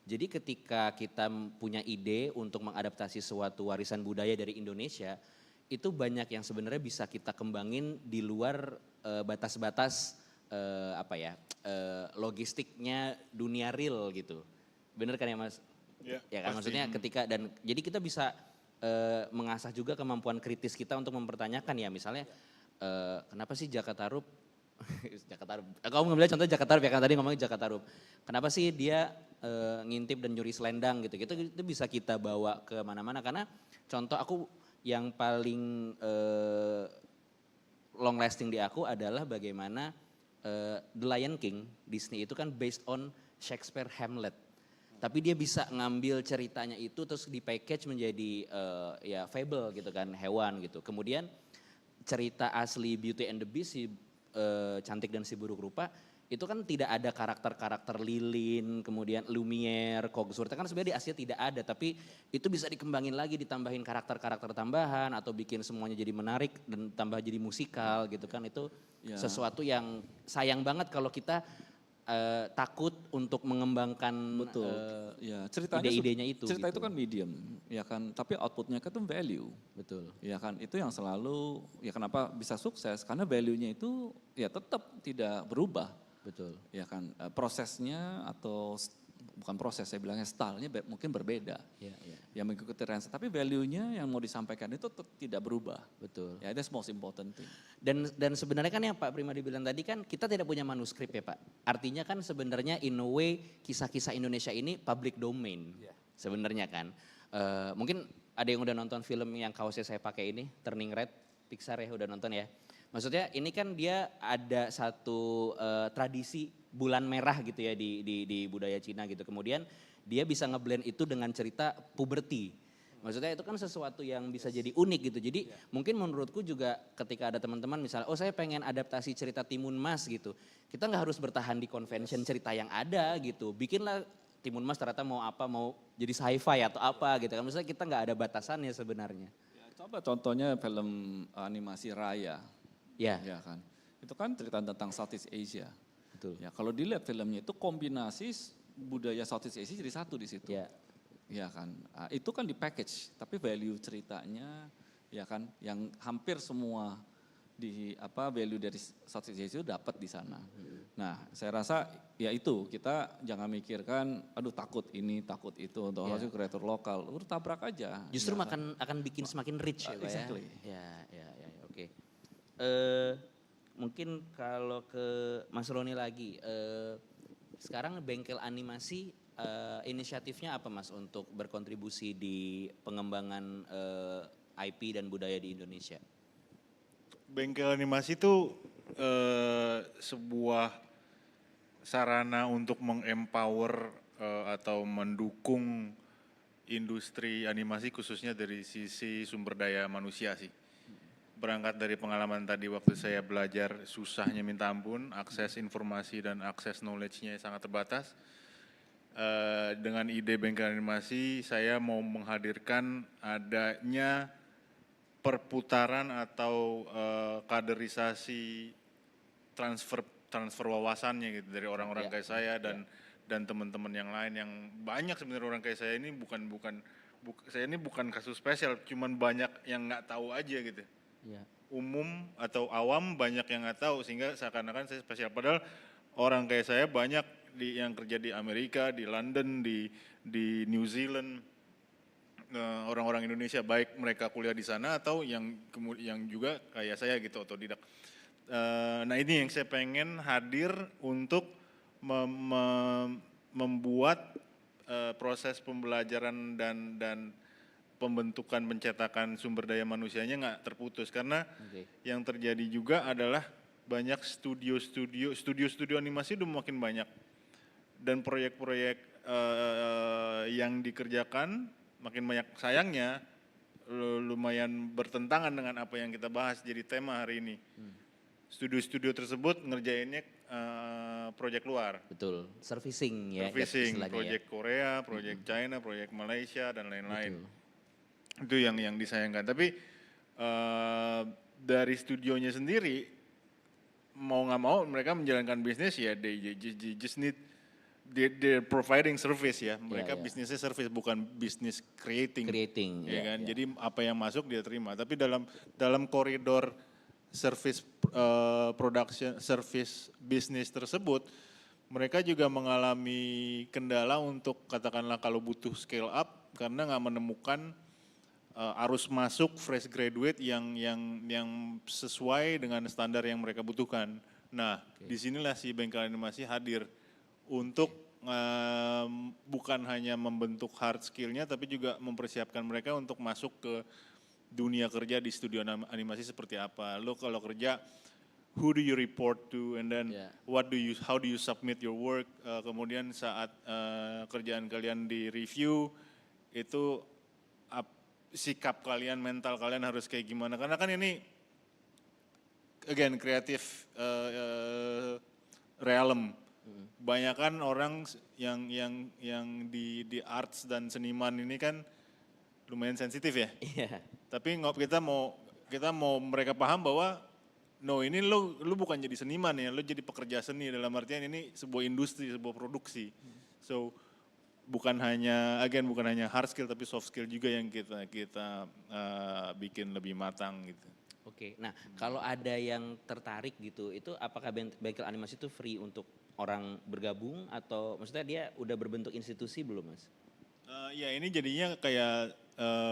Jadi ketika kita punya ide untuk mengadaptasi suatu warisan budaya dari Indonesia, itu banyak yang sebenarnya bisa kita kembangin di luar batas-batas logistiknya dunia real gitu. Bener kan ya Mas? Ya kan maksudnya ketika dan jadi kita bisa mengasah juga kemampuan kritis kita untuk mempertanyakan ya misalnya kenapa sih Jakartarup kamu ngambil contoh Jakartarup ya kan tadi ngomongin Jakartarup. Kenapa sih dia ngintip dan nyuri selendang gitu. Itu bisa kita bawa ke mana-mana karena contoh aku yang paling long lasting di aku adalah bagaimana The Lion King Disney itu kan based on Shakespeare Hamlet. Tapi dia bisa ngambil ceritanya itu terus di package menjadi fable gitu kan, hewan gitu. Kemudian cerita asli Beauty and the Beast si Cantik dan Si Buruk Rupa, itu kan tidak ada karakter-karakter lilin, kemudian Lumiere, Cogsworth, kan sebenarnya di Asia tidak ada, tapi itu bisa dikembangin lagi, ditambahin karakter-karakter tambahan atau bikin semuanya jadi menarik dan tambah jadi musikal gitu kan, itu sesuatu yang sayang banget kalau kita takut untuk mengembangkan Ya, ceritanya ide-idenya itu. Cerita gitu. itu kan medium, ya kan. Tapi outputnya kan itu value. Betul. Ya kan, itu yang selalu, ya kenapa bisa sukses? Karena value-nya itu ya tetap tidak berubah. Betul. Ya kan, prosesnya atau bukan proses, saya bilangnya stylenya mungkin berbeda. Ya, ya. Yang mengikuti trend, tapi value-nya yang mau disampaikan itu tidak berubah. Betul. Ya, that's most important thing. Dan sebenarnya kan yang Pak Primadi bilang tadi kan kita tidak punya manuskrip ya Pak. Artinya kan sebenarnya in a way kisah-kisah Indonesia ini public domain. Sebenarnya kan. Mungkin ada yang udah nonton film yang kaosnya saya pakai ini, Turning Red, Pixar ya udah nonton ya. Maksudnya ini kan dia ada satu tradisi bulan merah gitu ya di budaya Cina gitu. Kemudian dia bisa ngeblend itu dengan cerita puberti. Maksudnya itu kan sesuatu yang bisa jadi unik gitu. Jadi mungkin menurutku juga ketika ada teman-teman misalnya, oh saya pengen adaptasi cerita Timun Mas gitu. Kita nggak harus bertahan di convention cerita yang ada gitu. Bikinlah Timun Mas ternyata mau apa, mau jadi sci-fi atau apa gitu kan. Maksudnya kita nggak ada batasannya sebenarnya. Ya, coba contohnya film animasi Raya. Ya. Ya kan. Itu kan cerita tentang Southeast Asia. Betul. Ya, kalau dilihat filmnya itu kombinasi budaya Southeast Asia jadi satu di situ. Ya. Ya kan. Itu kan di package, tapi value ceritanya ya kan yang hampir semua value dari Southeast Asia itu dapat di sana. Nah, saya rasa ya itu kita jangan mikirkan aduh takut ini, takut itu untuk harus kreator lokal. Udah tabrak aja. Justru ya kan? akan bikin semakin rich ya Pak exactly. ya. Ya, oke. Mungkin kalau ke Mas Roni lagi, sekarang bengkel animasi inisiatifnya apa Mas untuk berkontribusi di pengembangan IP dan budaya di Indonesia? Bengkel animasi itu sebuah sarana untuk mengempower atau mendukung industri animasi khususnya dari sisi sumber daya manusia sih. Berangkat dari pengalaman tadi waktu saya belajar susahnya minta ampun, akses informasi dan akses knowledge-nya sangat terbatas. Dengan ide bengkel animasi saya mau menghadirkan adanya perputaran atau kaderisasi transfer wawasannya gitu dari orang-orang kayak saya dan teman-teman yang lain yang banyak sebenarnya orang kayak saya ini saya ini bukan kasus spesial, cuman banyak yang nggak tahu aja gitu. Umum atau awam banyak yang nggak tahu sehingga seakan-akan saya spesial. Padahal orang kayak saya banyak yang kerja di Amerika, di London, di New Zealand, orang-orang Indonesia baik mereka kuliah di sana atau yang juga kayak saya gitu otodidak. Nah ini yang saya pengen hadir untuk membuat proses pembelajaran dan pembentukan pencetakan sumber daya manusianya nggak terputus karena yang terjadi juga adalah banyak studio animasi udah makin banyak dan proyek-proyek yang dikerjakan makin banyak, sayangnya lumayan bertentangan dengan apa yang kita bahas jadi tema hari ini. Studio-studio tersebut ngerjainnya proyek luar. Betul, servicing ya. Servicing, proyek Korea, proyek China, proyek Malaysia dan lain-lain. Itu yang disayangkan. Tapi dari studionya sendiri mau nggak mau mereka menjalankan bisnis ya they just need they're providing service ya. Mereka bisnisnya service bukan bisnis creating ya kan. Jadi apa yang masuk dia terima. Tapi dalam koridor service production service bisnis tersebut mereka juga mengalami kendala untuk katakanlah kalau butuh scale up karena nggak menemukan arus masuk fresh graduate yang sesuai dengan standar yang mereka butuhkan. Nah, disinilah si bengkel animasi hadir untuk bukan hanya membentuk hard skill-nya, tapi juga mempersiapkan mereka untuk masuk ke dunia kerja di studio animasi seperti apa. Lo kalau kerja, who do you report to, and then how do you submit your work. Kemudian saat kerjaan kalian di review itu sikap kalian, mental kalian harus kayak gimana? Karena kan ini again kreatif realm. Banyakan orang yang di arts dan seniman ini kan lumayan sensitif ya. Iya. Tapi kita mau mereka paham bahwa no, ini lu bukan jadi seniman ya, lu jadi pekerja seni, dalam artian ini sebuah industri, sebuah produksi. So bukan hanya hard skill tapi soft skill juga yang kita bikin lebih matang gitu. Oke, nah kalau ada yang tertarik gitu, itu apakah bengkel animasi itu free untuk orang bergabung atau maksudnya dia udah berbentuk institusi belum, Mas? Ya ini jadinya kayak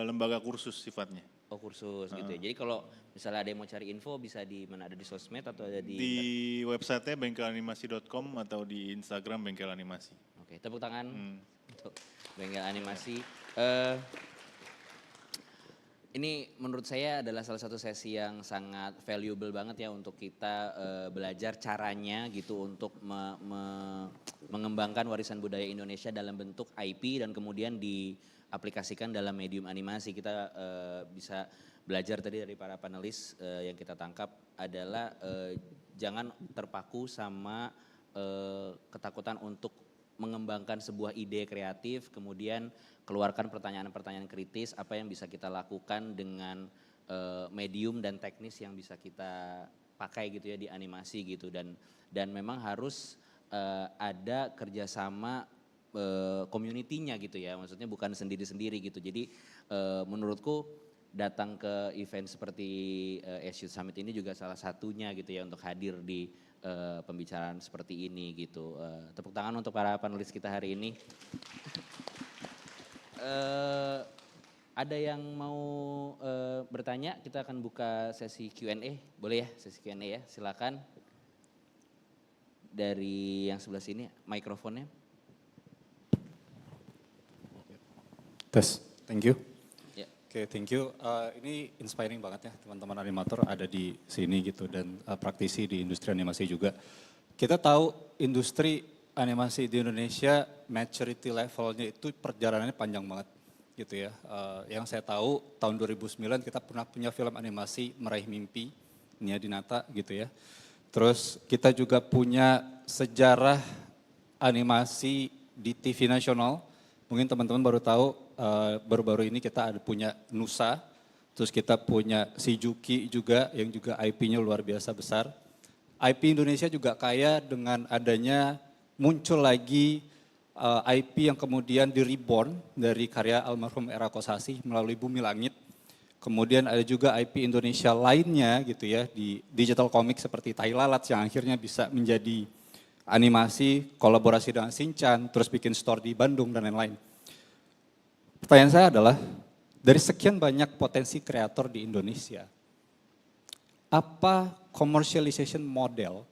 lembaga kursus sifatnya. Oh kursus gitu ya. Jadi kalau misalnya ada yang mau cari info bisa di mana, ada di sosmed atau ada Di websitenya bengkelanimasi.com atau di Instagram bengkel animasi. Oke, tepuk tangan untuk bengkel animasi. Ini menurut saya adalah salah satu sesi yang sangat valuable banget ya untuk kita belajar caranya gitu untuk mengembangkan warisan budaya Indonesia dalam bentuk IP dan kemudian diaplikasikan dalam medium animasi. Kita bisa belajar tadi dari para panelis yang kita tangkap adalah jangan terpaku sama ketakutan untuk mengembangkan sebuah ide kreatif, kemudian keluarkan pertanyaan-pertanyaan kritis, apa yang bisa kita lakukan dengan medium dan teknis yang bisa kita pakai gitu ya di animasi gitu, dan memang harus ada kerjasama community-nya gitu ya, maksudnya bukan sendiri-sendiri gitu. Jadi menurutku datang ke event seperti Asia Summit ini juga salah satunya gitu ya untuk hadir di pembicaraan seperti ini gitu. Tepuk tangan untuk para panelis kita hari ini. Ada yang mau bertanya? Kita akan buka sesi Q&A. Boleh ya sesi Q&A ya, silakan. Dari yang sebelah sini, mikrofonnya. Tes, thank you. Ya. Oke, thank you. Ini inspiring banget ya teman-teman animator ada di sini gitu dan praktisi di industri animasi juga. Kita tahu industri animasi di Indonesia maturity levelnya itu perjalanannya panjang banget gitu ya. Yang saya tahu tahun 2009 kita pernah punya film animasi Meraih Mimpi, Nia Dinata gitu ya. Terus kita juga punya sejarah animasi di TV nasional. Mungkin teman-teman baru tahu baru-baru ini kita ada punya Nusa, terus kita punya si Juki juga yang juga IP-nya luar biasa besar. IP Indonesia juga kaya dengan adanya muncul lagi IP yang kemudian di reborn dari karya almarhum Era Kosasi melalui Bumi Langit. Kemudian ada juga IP Indonesia lainnya gitu ya di digital comic seperti Tai Lalat yang akhirnya bisa menjadi animasi, kolaborasi dengan Shinchan, terus bikin store di Bandung dan lain-lain. Pertanyaan saya adalah, dari sekian banyak potensi kreator di Indonesia, apa commercialization model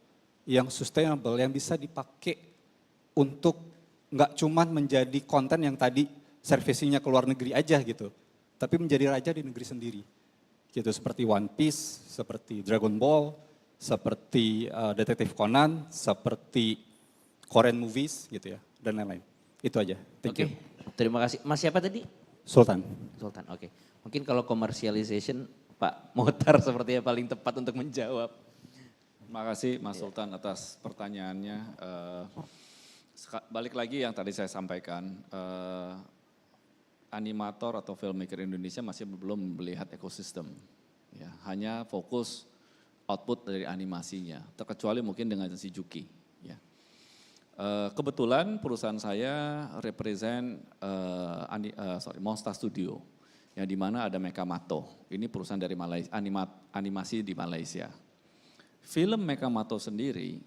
yang sustainable, yang bisa dipakai untuk nggak cuman menjadi konten yang tadi servisinya ke luar negeri aja gitu, tapi menjadi raja di negeri sendiri. Gitu, seperti One Piece, seperti Dragon Ball, seperti Detektif Conan, seperti Korean movies gitu ya, dan lain-lain. Itu aja, thank you. Terima kasih. Mas siapa tadi? Sultan. Sultan, oke. Mungkin kalau commercialization Pak Motar sepertinya paling tepat untuk menjawab. Terima kasih Mas Sultan atas pertanyaannya. Balik lagi yang tadi saya sampaikan, animator atau filmmaker Indonesia masih belum melihat ekosistem. Ya, hanya fokus output dari animasinya, terkecuali mungkin dengan si Juki. Ya. Kebetulan perusahaan saya represent Monster Studio, yang di mana ada Mekamato. Ini perusahaan dari Malaysia, animasi di Malaysia. Film Mekamato sendiri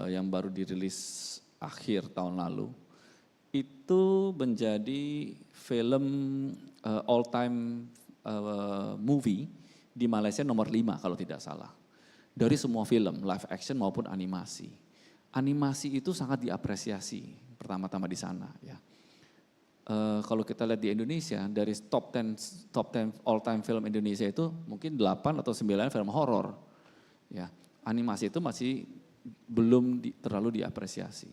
yang baru dirilis akhir tahun lalu, itu menjadi film all time movie di Malaysia nomor 5 kalau tidak salah. Dari semua film, live action maupun animasi. Animasi itu sangat diapresiasi pertama-tama di sana ya. Kalau kita lihat di Indonesia, dari top 10 all time film Indonesia itu mungkin 8 atau 9 film horor. Ya, animasi itu masih belum terlalu diapresiasi.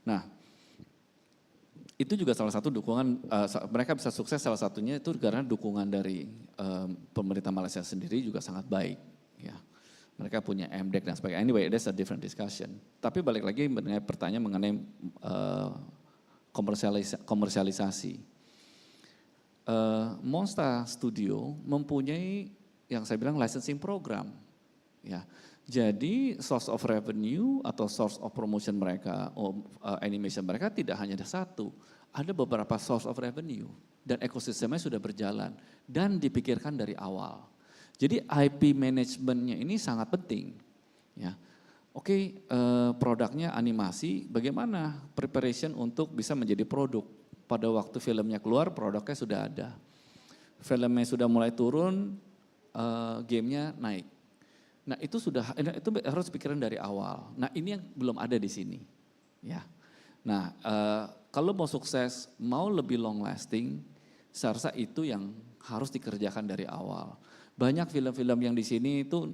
Nah, itu juga salah satu dukungan, mereka bisa sukses salah satunya itu karena dukungan dari pemerintah Malaysia sendiri juga sangat baik. Ya. mereka punya MDEC dan sebagainya. Anyway, that's a different discussion. Tapi balik lagi mengenai pertanyaan mengenai komersialisasi. Monster Studio mempunyai yang saya bilang licensing program. Ya, jadi source of revenue atau source of promotion mereka, animation mereka tidak hanya ada satu, ada beberapa source of revenue dan ekosistemnya sudah berjalan dan dipikirkan dari awal. Jadi IP manajemennya ini sangat penting. Ya, oke, produknya animasi, bagaimana preparation untuk bisa menjadi produk. Pada waktu filmnya keluar, produknya sudah ada. Filmnya sudah mulai turun, gamenya naik. Nah itu harus pikiran dari awal. Nah ini yang belum ada di sini. Ya. Nah kalau mau sukses, mau lebih long lasting, saya rasa itu yang harus dikerjakan dari awal. Banyak film-film yang di sini itu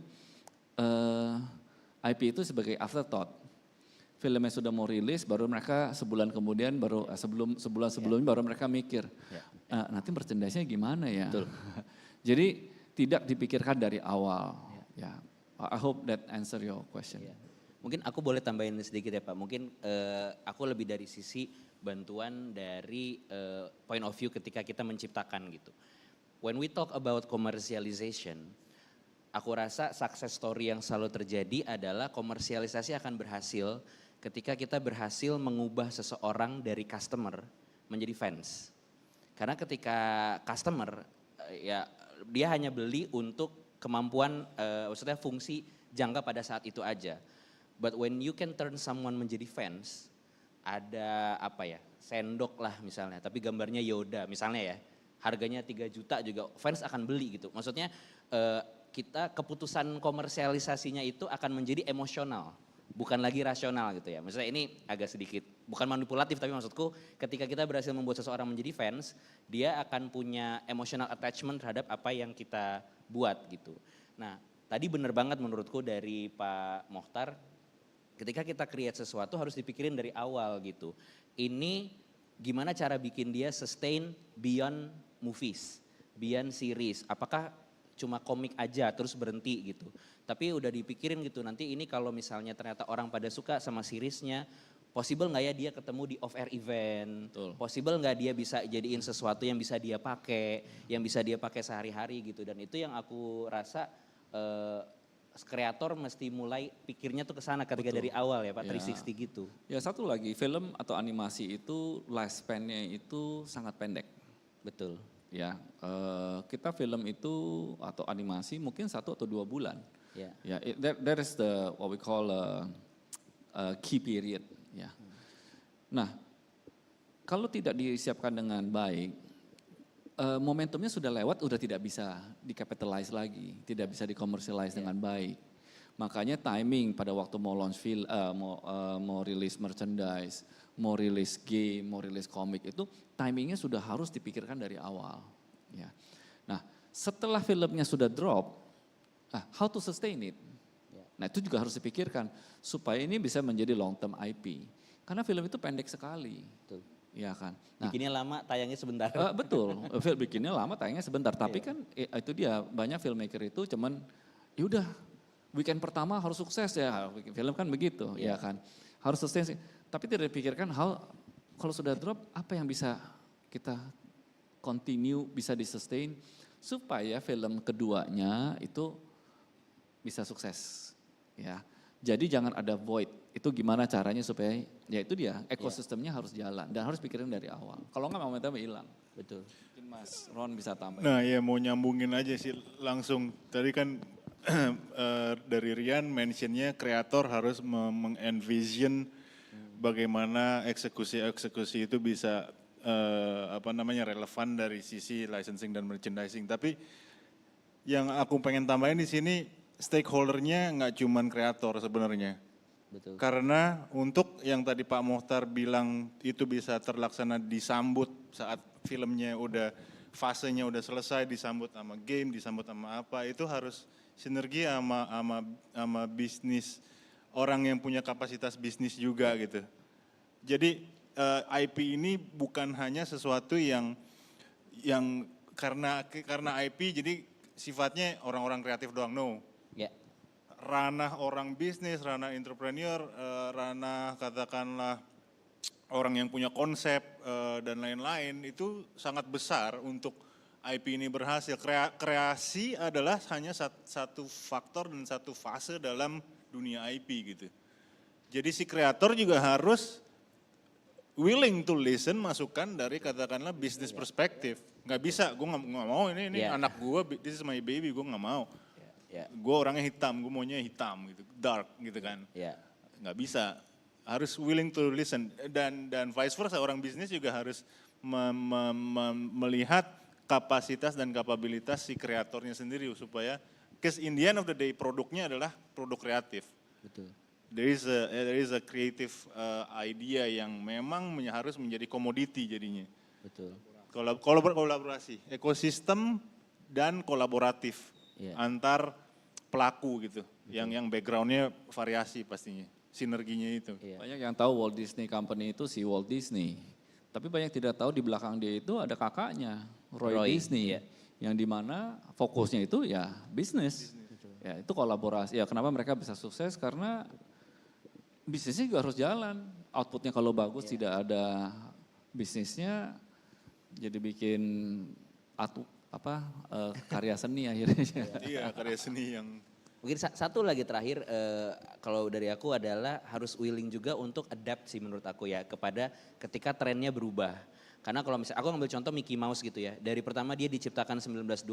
IP itu sebagai afterthought. Filmnya sudah mau rilis, baru mereka sebulan kemudian, baru sebulan sebelumnya baru mereka mikir, nanti merchandise-nya gimana ya? Betul. Jadi tidak dipikirkan dari awal. Ya, I hope that answer your question. Mungkin aku boleh tambahin sedikit ya Pak. Mungkin aku lebih dari sisi bantuan dari point of view ketika kita menciptakan gitu. When we talk about commercialization, aku rasa success story yang selalu terjadi adalah komersialisasi akan berhasil ketika kita berhasil mengubah seseorang dari customer menjadi fans. Karena ketika customer ya dia hanya beli untuk kemampuan, maksudnya fungsi jangka pada saat itu aja. But when you can turn someone menjadi fans, ada apa ya, sendok lah misalnya, tapi gambarnya Yoda misalnya ya. Harganya 3 juta juga fans akan beli gitu. Maksudnya kita keputusan komersialisasinya itu akan menjadi emosional, bukan lagi rasional gitu ya. Maksudnya ini agak sedikit, bukan manipulatif tapi maksudku ketika kita berhasil membuat seseorang menjadi fans, dia akan punya emotional attachment terhadap apa yang kita buat gitu. Nah tadi benar banget menurutku dari Pak Mohtar, ketika kita create sesuatu harus dipikirin dari awal gitu. Ini gimana cara bikin dia sustain beyond movies, beyond series. Apakah cuma komik aja terus berhenti gitu. Tapi udah dipikirin gitu, nanti ini kalau misalnya ternyata orang pada suka sama seriesnya, possible nggak ya dia ketemu di off-air event, possible nggak dia bisa jadiin sesuatu yang bisa dia pakai, yang bisa dia pakai sehari-hari gitu. Dan itu yang aku rasa kreator mesti mulai pikirnya tuh ke sana ketika dari awal ya Pak, 360 gitu. Ya satu lagi, film atau animasi itu lifespan-nya itu sangat pendek. Betul. Ya, kita film itu atau animasi mungkin 1 atau 2 bulan. Yeah. Ya, that is the what we call key period. Ya. Nah, kalau tidak disiapkan dengan baik, momentumnya sudah lewat, udah tidak bisa di-capitalize lagi, tidak bisa di-commercialize dengan baik. Makanya timing pada waktu mau launch film, mau rilis merchandise, mau rilis game, mau rilis komik itu timingnya sudah harus dipikirkan dari awal. Ya. Nah, setelah filmnya sudah drop, how to sustain it? Nah itu juga harus dipikirkan supaya ini bisa menjadi long term IP. Karena film itu pendek sekali. Betul. Ya kan. Nah, bikinnya lama, tayangnya sebentar. Betul, bikinnya lama, tayangnya sebentar. Tapi kan itu dia, banyak filmmaker itu cuman yaudah weekend pertama harus sukses ya, film kan begitu ya kan. Harus sustain, tapi tidak dipikirkan kalau sudah drop apa yang bisa kita continue, bisa di-sustain supaya film keduanya itu bisa sukses. Ya, jadi jangan ada void. Itu gimana caranya supaya, ya itu dia, ekosistemnya harus jalan dan harus pikirin dari awal. Kalau enggak momentumnya hilang. Betul. Mungkin Mas Ron bisa tambah. Nah ya mau nyambungin aja sih langsung. Tadi kan dari Rian mentionnya kreator harus mengenvision bagaimana eksekusi itu bisa relevan dari sisi licensing dan merchandising. Tapi yang aku pengen tambahin di sini, stakeholdernya nggak cuman kreator sebenarnya. Betul. Karena untuk yang tadi Pak Mohtar bilang itu bisa terlaksana disambut saat filmnya udah fasenya udah selesai, disambut sama game, disambut sama apa, itu harus sinergi sama bisnis, orang yang punya kapasitas bisnis juga gitu. Jadi IP ini bukan hanya sesuatu yang karena IP jadi sifatnya orang-orang kreatif doang, no. Yeah. ranah orang bisnis, ranah entrepreneur, ranah katakanlah orang yang punya konsep dan lain-lain itu sangat besar untuk IP ini berhasil. Kreasi adalah hanya satu faktor dan satu fase dalam dunia IP gitu. Jadi si kreator juga harus willing to listen masukan dari katakanlah bisnis perspektif. Nggak bisa, gue nggak mau ini anak gue, this is my baby, gue nggak mau. Gue orangnya hitam, gue maunya hitam gitu, dark gitu kan. Nggak bisa, harus willing to listen dan vice versa, orang bisnis juga harus melihat kapasitas dan kapabilitas si kreatornya sendiri supaya, because in the end of the day produknya adalah produk kreatif. Betul. There is a creative idea yang memang harus menjadi komoditi jadinya. Betul. Kolaborasi, ekosistem dan kolaboratif antar pelaku gitu, yang backgroundnya variasi pastinya, sinerginya itu. Banyak yang tahu Walt Disney Company itu si Walt Disney, tapi banyak tidak tahu di belakang dia itu ada kakaknya, Roy Disney, yang dimana fokusnya itu ya bisnis. Ya itu kolaborasi, ya kenapa mereka bisa sukses karena bisnisnya juga harus jalan, outputnya kalau bagus tidak ada bisnisnya, jadi bikin karya seni akhirnya. Iya, karya seni yang. Mungkin satu lagi terakhir, kalau dari aku adalah harus willing juga untuk adapt sih menurut aku ya, kepada ketika trennya berubah. Karena kalau misalnya, aku ambil contoh Mickey Mouse gitu ya, dari pertama dia diciptakan 1928,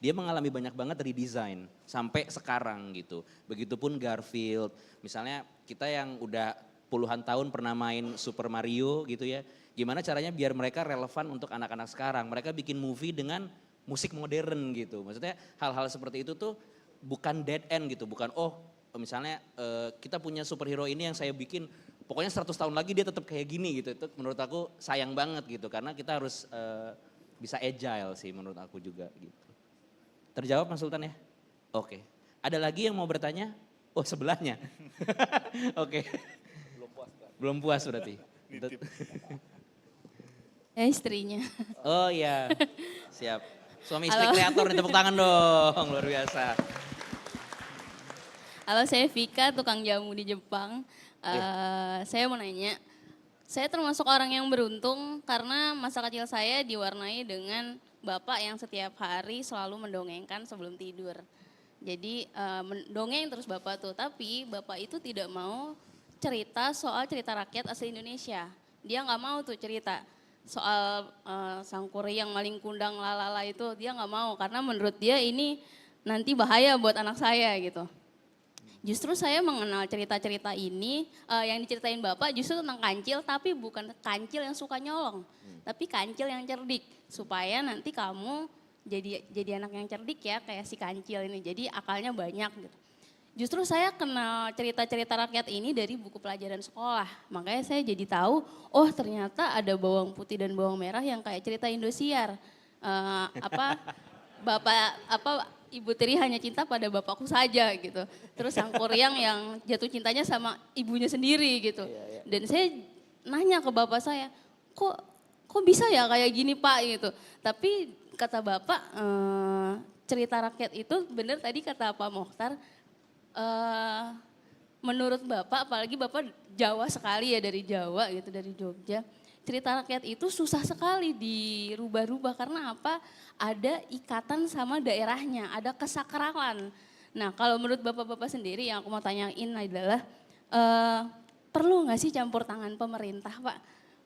dia mengalami banyak banget redesign sampai sekarang gitu. Begitupun Garfield, misalnya kita yang udah puluhan tahun pernah main Super Mario gitu ya, gimana caranya biar mereka relevan untuk anak-anak sekarang. Mereka bikin movie dengan musik modern gitu, maksudnya hal-hal seperti itu tuh bukan dead end gitu, bukan misalnya kita punya superhero ini yang saya bikin, pokoknya 100 tahun lagi dia tetap kayak gini gitu. Itu menurut aku sayang banget gitu, karena kita harus bisa agile sih menurut aku juga gitu. Terjawab Mas Sultan ya? Oke. Ada lagi yang mau bertanya? Oh sebelahnya. Oke. Belum puas berarti. Istrinya. Oh iya, siap. Suami istri kreator nih, tepuk tangan dong, luar biasa. Halo, saya Vika, tukang jamu di Jepang. Saya mau nanya, saya termasuk orang yang beruntung karena masa kecil saya diwarnai dengan bapak yang setiap hari selalu mendongengkan sebelum tidur. Jadi mendongeng terus bapak tuh, tapi bapak itu tidak mau cerita soal cerita rakyat asli Indonesia. Dia nggak mau tuh cerita soal sangkuri yang maling kundang lalala itu, dia nggak mau karena menurut dia ini nanti bahaya buat anak saya gitu. Justru saya mengenal cerita-cerita ini yang diceritain Bapak justru tentang kancil, tapi bukan kancil yang suka nyolong, tapi kancil yang cerdik supaya nanti kamu jadi anak yang cerdik ya kayak si kancil ini. Jadi akalnya banyak gitu. Justru saya kenal cerita-cerita rakyat ini dari buku pelajaran sekolah. Makanya saya jadi tahu, oh ternyata ada bawang putih dan bawang merah yang kayak cerita Indosiar. Ibu Tiri hanya cinta pada bapakku saja gitu. Terus Sang Kuryang yang jatuh cintanya sama ibunya sendiri gitu. Dan saya nanya ke bapak saya, kok bisa ya kayak gini Pak gitu. Tapi kata bapak, cerita rakyat itu benar tadi kata Pak Mokhtar, menurut bapak, apalagi bapak Jawa sekali ya, dari Jawa gitu, dari Jogja. Cerita rakyat itu susah sekali dirubah-rubah karena apa? Ada ikatan sama daerahnya, ada kesakralan. Nah kalau menurut bapak-bapak sendiri yang aku mau tanyain adalah, perlu nggak sih campur tangan pemerintah Pak?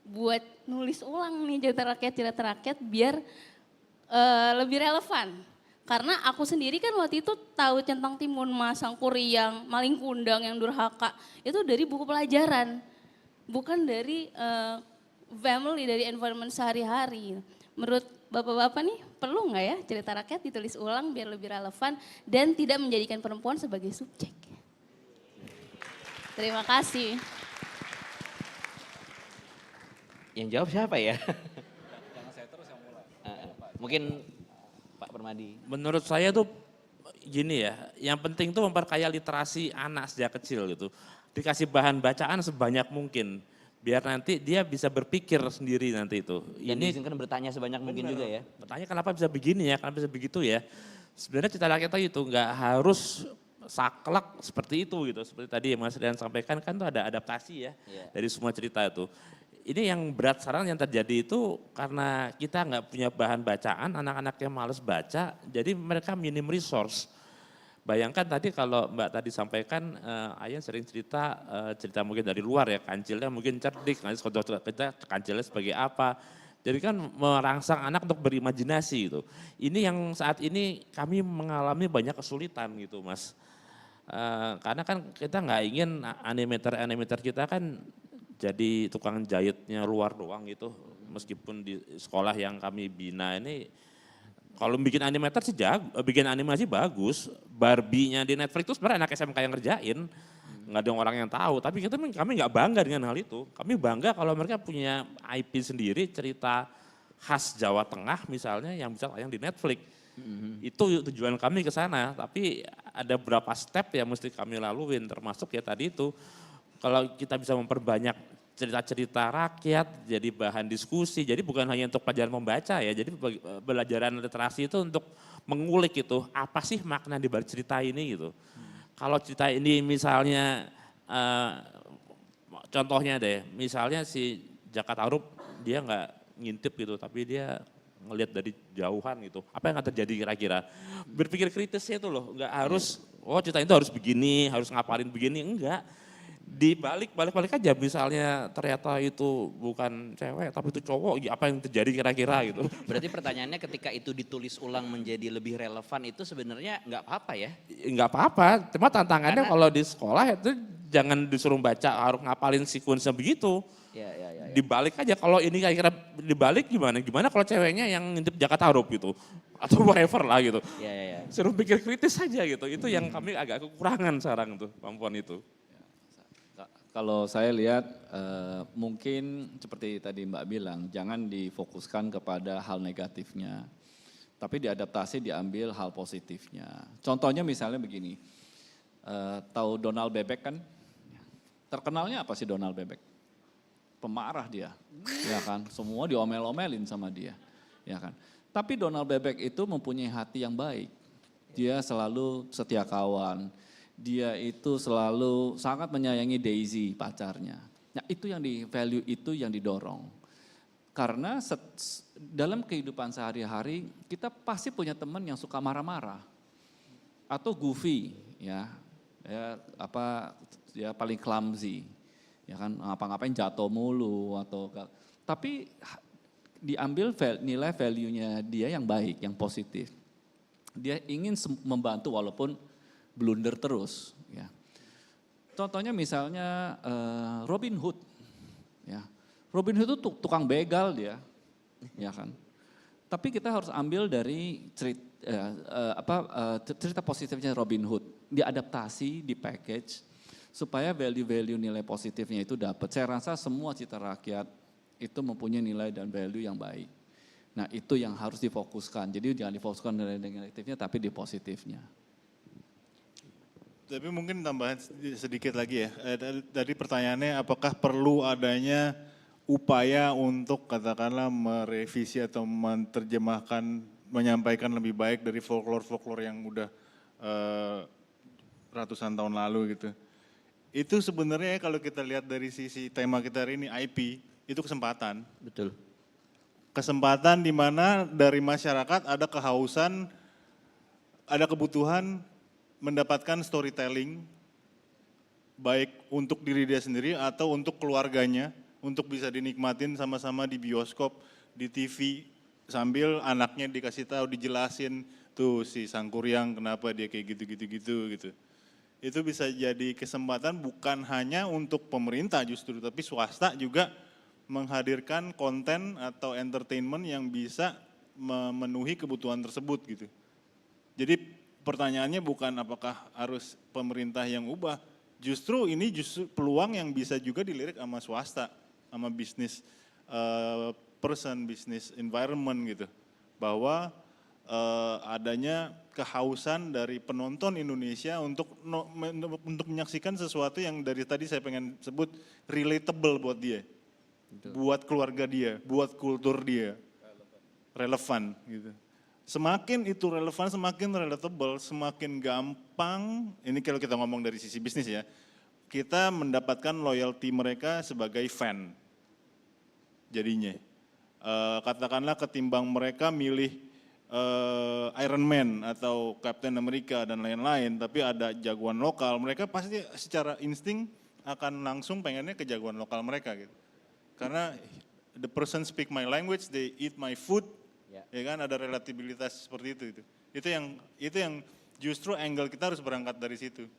Buat nulis ulang nih cerita rakyat biar lebih relevan. Karena aku sendiri kan waktu itu tahu centang timun mas, Sang Kuryang, maling kundang yang durhaka, itu dari buku pelajaran. Bukan dari family, dari environment sehari-hari. Menurut bapak-bapak nih perlu nggak ya cerita rakyat ditulis ulang biar lebih relevan dan tidak menjadikan perempuan sebagai subjek? Terima kasih. Yang jawab siapa ya? Mungkin Pak Permadi. Menurut saya tuh gini ya, yang penting tuh memperkaya literasi anak sejak kecil gitu. Dikasih bahan bacaan sebanyak mungkin. Biar nanti dia bisa berpikir sendiri nanti itu. Dan diizinkan bertanya sebanyak mungkin juga ya. Bertanya kenapa bisa begini ya, kenapa bisa begitu ya. Sebenarnya cerita rakyat itu nggak harus saklek seperti itu gitu. Seperti tadi Mas Rian sampaikan kan tuh ada adaptasi ya dari semua cerita itu. Ini yang berat sekarang yang terjadi itu karena kita nggak punya bahan bacaan, anak-anaknya males baca, jadi mereka minim resource. Bayangkan tadi kalau Mbak tadi sampaikan, Ayan sering cerita, cerita mungkin dari luar ya, kancilnya mungkin cerdik, nanti kita kancilnya sebagai apa. Jadi kan merangsang anak untuk berimajinasi gitu. Ini yang saat ini kami mengalami banyak kesulitan gitu Mas. Karena kan kita nggak ingin animator kita kan jadi tukang jahitnya luar doang gitu. Meskipun di sekolah yang kami bina ini, kalau bikin animator sih jago, bikin animasi bagus. Barbie-nya di Netflix itu sebenarnya anak SMK yang ngerjain. Nggak ada orang yang tahu, tapi kami nggak bangga dengan hal itu. Kami bangga kalau mereka punya IP sendiri, cerita khas Jawa Tengah misalnya yang bisa tayang di Netflix. Itu tujuan kami ke sana, tapi ada beberapa step yang mesti kami laluin, termasuk ya tadi itu, kalau kita bisa memperbanyak cerita-cerita rakyat, jadi bahan diskusi, jadi bukan hanya untuk pelajaran membaca ya, jadi pelajaran literasi itu untuk mengulik itu, apa sih makna di balik cerita ini gitu. Kalau cerita ini misalnya, contohnya deh, misalnya si Jaka Tarub dia nggak ngintip gitu, tapi dia ngelihat dari jauhan gitu. Apa yang akan terjadi kira-kira? Berpikir kritisnya itu loh, nggak harus, oh cerita itu harus begini, harus ngapalin begini, enggak. Dibalik aja misalnya ternyata itu bukan cewek tapi itu cowok, apa yang terjadi kira-kira gitu. Berarti pertanyaannya ketika itu ditulis ulang menjadi lebih relevan itu sebenarnya nggak apa-apa ya? Nggak apa-apa, cuma tantangannya kalau di sekolah itu jangan disuruh baca harus ngapalin sekuensnya begitu. Ya. Dibalik aja, kalau ini kira-kira dibalik gimana? Gimana kalau ceweknya yang ngintip Jakarta Tarup gitu? Atau whatever lah gitu. Ya. Suruh pikir kritis saja gitu, itu yang kami agak kekurangan sekarang tuh, kemampuan itu. Kalau saya lihat mungkin seperti tadi Mbak bilang, jangan difokuskan kepada hal negatifnya. Tapi diadaptasi diambil hal positifnya. Contohnya misalnya begini, tahu Donald Bebek kan? Terkenalnya apa sih Donald Bebek? Pemarah dia, ya kan? Semua diomel-omelin sama dia, ya kan? Tapi Donald Bebek itu mempunyai hati yang baik. Dia selalu setia kawan. Dia itu selalu sangat menyayangi Daisy pacarnya. Nah itu yang di value itu yang didorong. Karena dalam kehidupan sehari-hari kita pasti punya teman yang suka marah-marah. Atau goofy ya paling clumsy. Ya kan ngapa-ngapain jatuh mulu atau tapi diambil nilai value-nya dia yang baik, yang positif. Dia ingin membantu walaupun blunder terus. Ya. Contohnya misalnya Robin Hood. Ya. Robin Hood itu tukang begal dia, ya kan. Tapi kita harus ambil dari cerita positifnya Robin Hood, diadaptasi, di package supaya value-value nilai positifnya itu dapat. Saya rasa semua cita rakyat itu mempunyai nilai dan value yang baik. Nah itu yang harus difokuskan. Jadi jangan difokuskan nilai negatifnya tapi di positifnya. Tapi mungkin tambahan sedikit lagi ya. Tadi pertanyaannya apakah perlu adanya upaya untuk katakanlah merevisi atau menerjemahkan, menyampaikan lebih baik dari folklore-folklore yang udah ratusan tahun lalu gitu. Itu sebenarnya kalau kita lihat dari sisi tema kita hari ini IP, itu kesempatan. Betul. Kesempatan di mana dari masyarakat ada kehausan, ada kebutuhan mendapatkan storytelling, baik untuk diri dia sendiri atau untuk keluarganya, untuk bisa dinikmatin sama-sama di bioskop, di TV, sambil anaknya dikasih tahu, dijelasin, tuh si Sangkuriang kenapa dia kayak gitu-gitu gitu. Itu bisa jadi kesempatan bukan hanya untuk pemerintah justru, tapi swasta juga menghadirkan konten atau entertainment yang bisa memenuhi kebutuhan tersebut gitu. Jadi pertanyaannya bukan apakah harus pemerintah yang ubah, justru ini peluang yang bisa juga dilirik sama swasta, sama bisnis person, bisnis environment gitu. Bahwa adanya kehausan dari penonton Indonesia untuk menyaksikan sesuatu yang dari tadi saya pengen sebut relatable buat dia. Betul. Buat keluarga dia, buat kultur dia. Relevan gitu. Semakin itu relevan, semakin relatable, semakin gampang, ini kalau kita ngomong dari sisi bisnis ya, kita mendapatkan loyalty mereka sebagai fan. Jadinya, katakanlah ketimbang mereka milih Iron Man atau Captain America dan lain-lain, tapi ada jagoan lokal, mereka pasti secara insting akan langsung pengennya ke jagoan lokal mereka gitu. Karena the person speak my language, they eat my food, ya kan, ada relatabilitas seperti itu. Itu yang justru angle kita harus berangkat dari situ.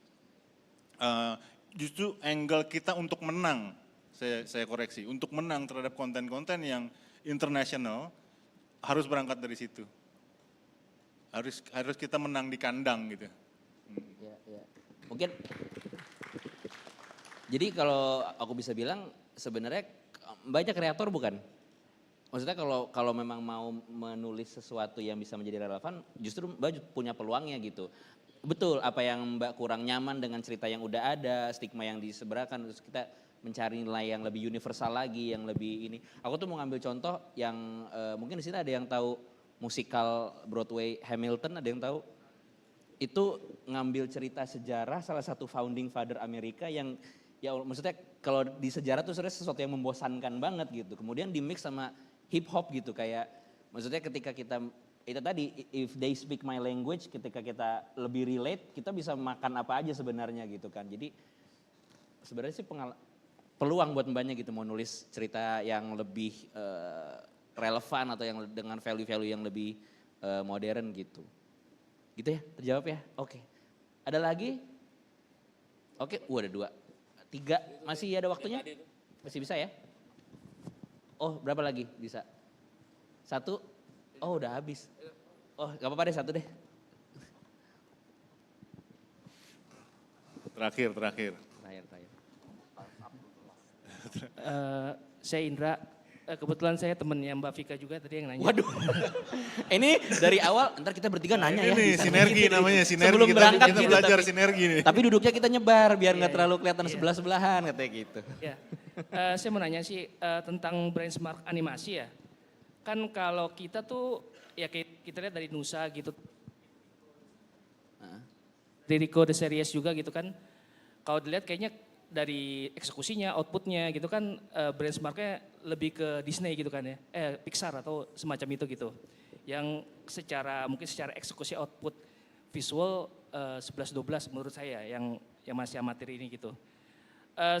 Justru angle kita untuk menang, saya koreksi, untuk menang terhadap konten-konten yang internasional harus berangkat dari situ. Harus kita menang di kandang gitu. Ya. Mungkin, jadi kalau aku bisa bilang sebenarnya banyak kreator bukan? Maksudnya kalau memang mau menulis sesuatu yang bisa menjadi relevan, justru Mbak punya peluangnya gitu. Betul, apa yang Mbak kurang nyaman dengan cerita yang udah ada, stigma yang disebarkan, terus kita mencari nilai yang lebih universal lagi, yang lebih ini. Aku tuh mau ngambil contoh yang mungkin di sini ada yang tahu musikal Broadway Hamilton, ada yang tahu? Itu ngambil cerita sejarah salah satu founding father Amerika yang ya maksudnya kalau di sejarah tuh sebenarnya sesuatu yang membosankan banget gitu. Kemudian di mix sama hip hop gitu, kayak maksudnya ketika kita itu tadi if they speak my language, ketika kita lebih relate, kita bisa makan apa aja sebenarnya gitu kan. Jadi sebenarnya sih peluang buat mbaknya gitu mau nulis cerita yang lebih relevan atau yang dengan value-value yang lebih modern gitu. Gitu ya, terjawab ya? Oke. Ada lagi? Oke, ada 2. 3, masih ada waktunya? Masih bisa ya? Oh, berapa lagi bisa? 1? Oh, udah habis. Oh, gak apa-apa deh, 1 deh. Terakhir. Saya Indra, kebetulan saya temennya Mbak Vika juga tadi yang nanya. Waduh, ini dari awal, ntar kita bertiga nanya ya. Ini sinergi namanya, sinergi. Sebelum berangkat kita gitu, belajar sinergi nih. Tapi duduknya kita nyebar biar gak terlalu kelihatan sebelah-sebelahan katanya gitu. Ya. Saya mau nanya sih tentang benchmark animasi ya. Kan kalau kita tuh, ya kita lihat dari Nusa gitu. Dari Rico The Series juga gitu kan. Kalau dilihat kayaknya dari eksekusinya, outputnya gitu kan benchmarknya lebih ke Disney gitu kan ya. Pixar atau semacam itu gitu. Yang mungkin secara eksekusi output visual 11-12 menurut saya yang masih amatir ini gitu.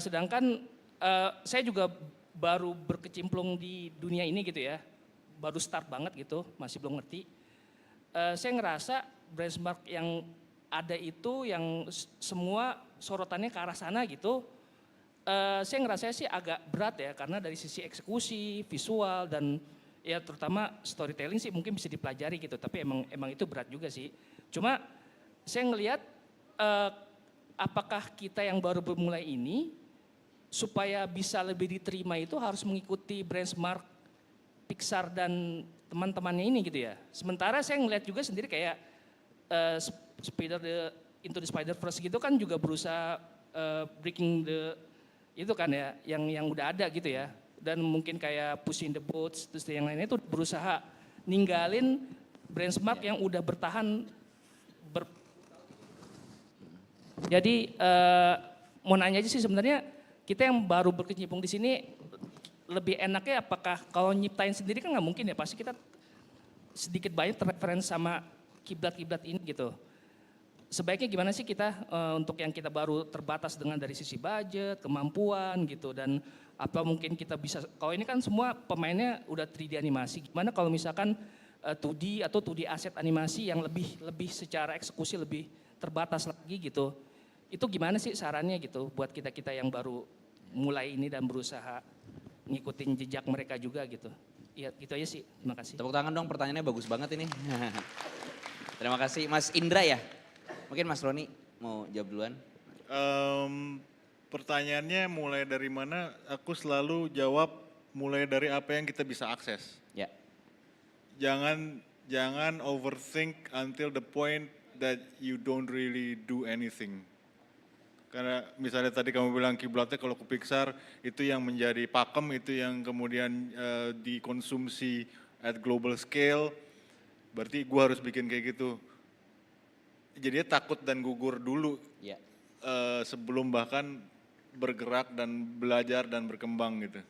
Sedangkan saya juga baru berkecimpung di dunia ini gitu ya, baru start banget gitu, masih belum ngerti. Saya ngerasa benchmark yang ada itu yang semua sorotannya ke arah sana gitu. Saya ngerasa sih agak berat ya, karena dari sisi eksekusi, visual dan ya terutama storytelling sih mungkin bisa dipelajari gitu, tapi emang itu berat juga sih. Cuma saya ngelihat apakah kita yang baru bermulai ini supaya bisa lebih diterima itu harus mengikuti benchmark Pixar dan teman-temannya ini gitu ya. Sementara saya ngelihat juga sendiri kayak Into the Spider-Verse gitu kan juga berusaha breaking itu kan ya, yang udah ada gitu ya. Dan mungkin kayak Pushing the Boats, terus yang lainnya itu berusaha ninggalin benchmark yang udah bertahan. Jadi mau nanya aja sih sebenarnya, kita yang baru berkecimpung di sini lebih enaknya apakah kalau nyiptain sendiri kan nggak mungkin ya, pasti kita sedikit banyak terreferensi sama kiblat-kiblat ini gitu. Sebaiknya gimana sih kita untuk yang kita baru terbatas dengan dari sisi budget, kemampuan gitu, dan apa mungkin kita bisa, kalau ini kan semua pemainnya udah 3D animasi, gimana kalau misalkan 2D atau 2D aset animasi yang lebih secara eksekusi lebih terbatas lagi gitu. Itu gimana sih sarannya gitu buat kita-kita yang baru mulai ini dan berusaha ngikutin jejak mereka juga gitu. Iya, gitu aja sih. Terima kasih. Tepuk tangan dong, pertanyaannya bagus banget ini. Terima kasih Mas Indra ya. Mungkin Mas Roni mau jawab duluan. Pertanyaannya mulai dari mana? Aku selalu jawab mulai dari apa yang kita bisa akses. Ya. Jangan overthink until the point that you don't really do anything. Karena misalnya tadi kamu bilang kiblatnya kalau ke Pixar itu yang menjadi pakem, itu yang kemudian dikonsumsi at global scale. berarti gue harus bikin kayak gitu. Jadinya takut dan gugur dulu sebelum bahkan bergerak dan belajar dan berkembang gitu.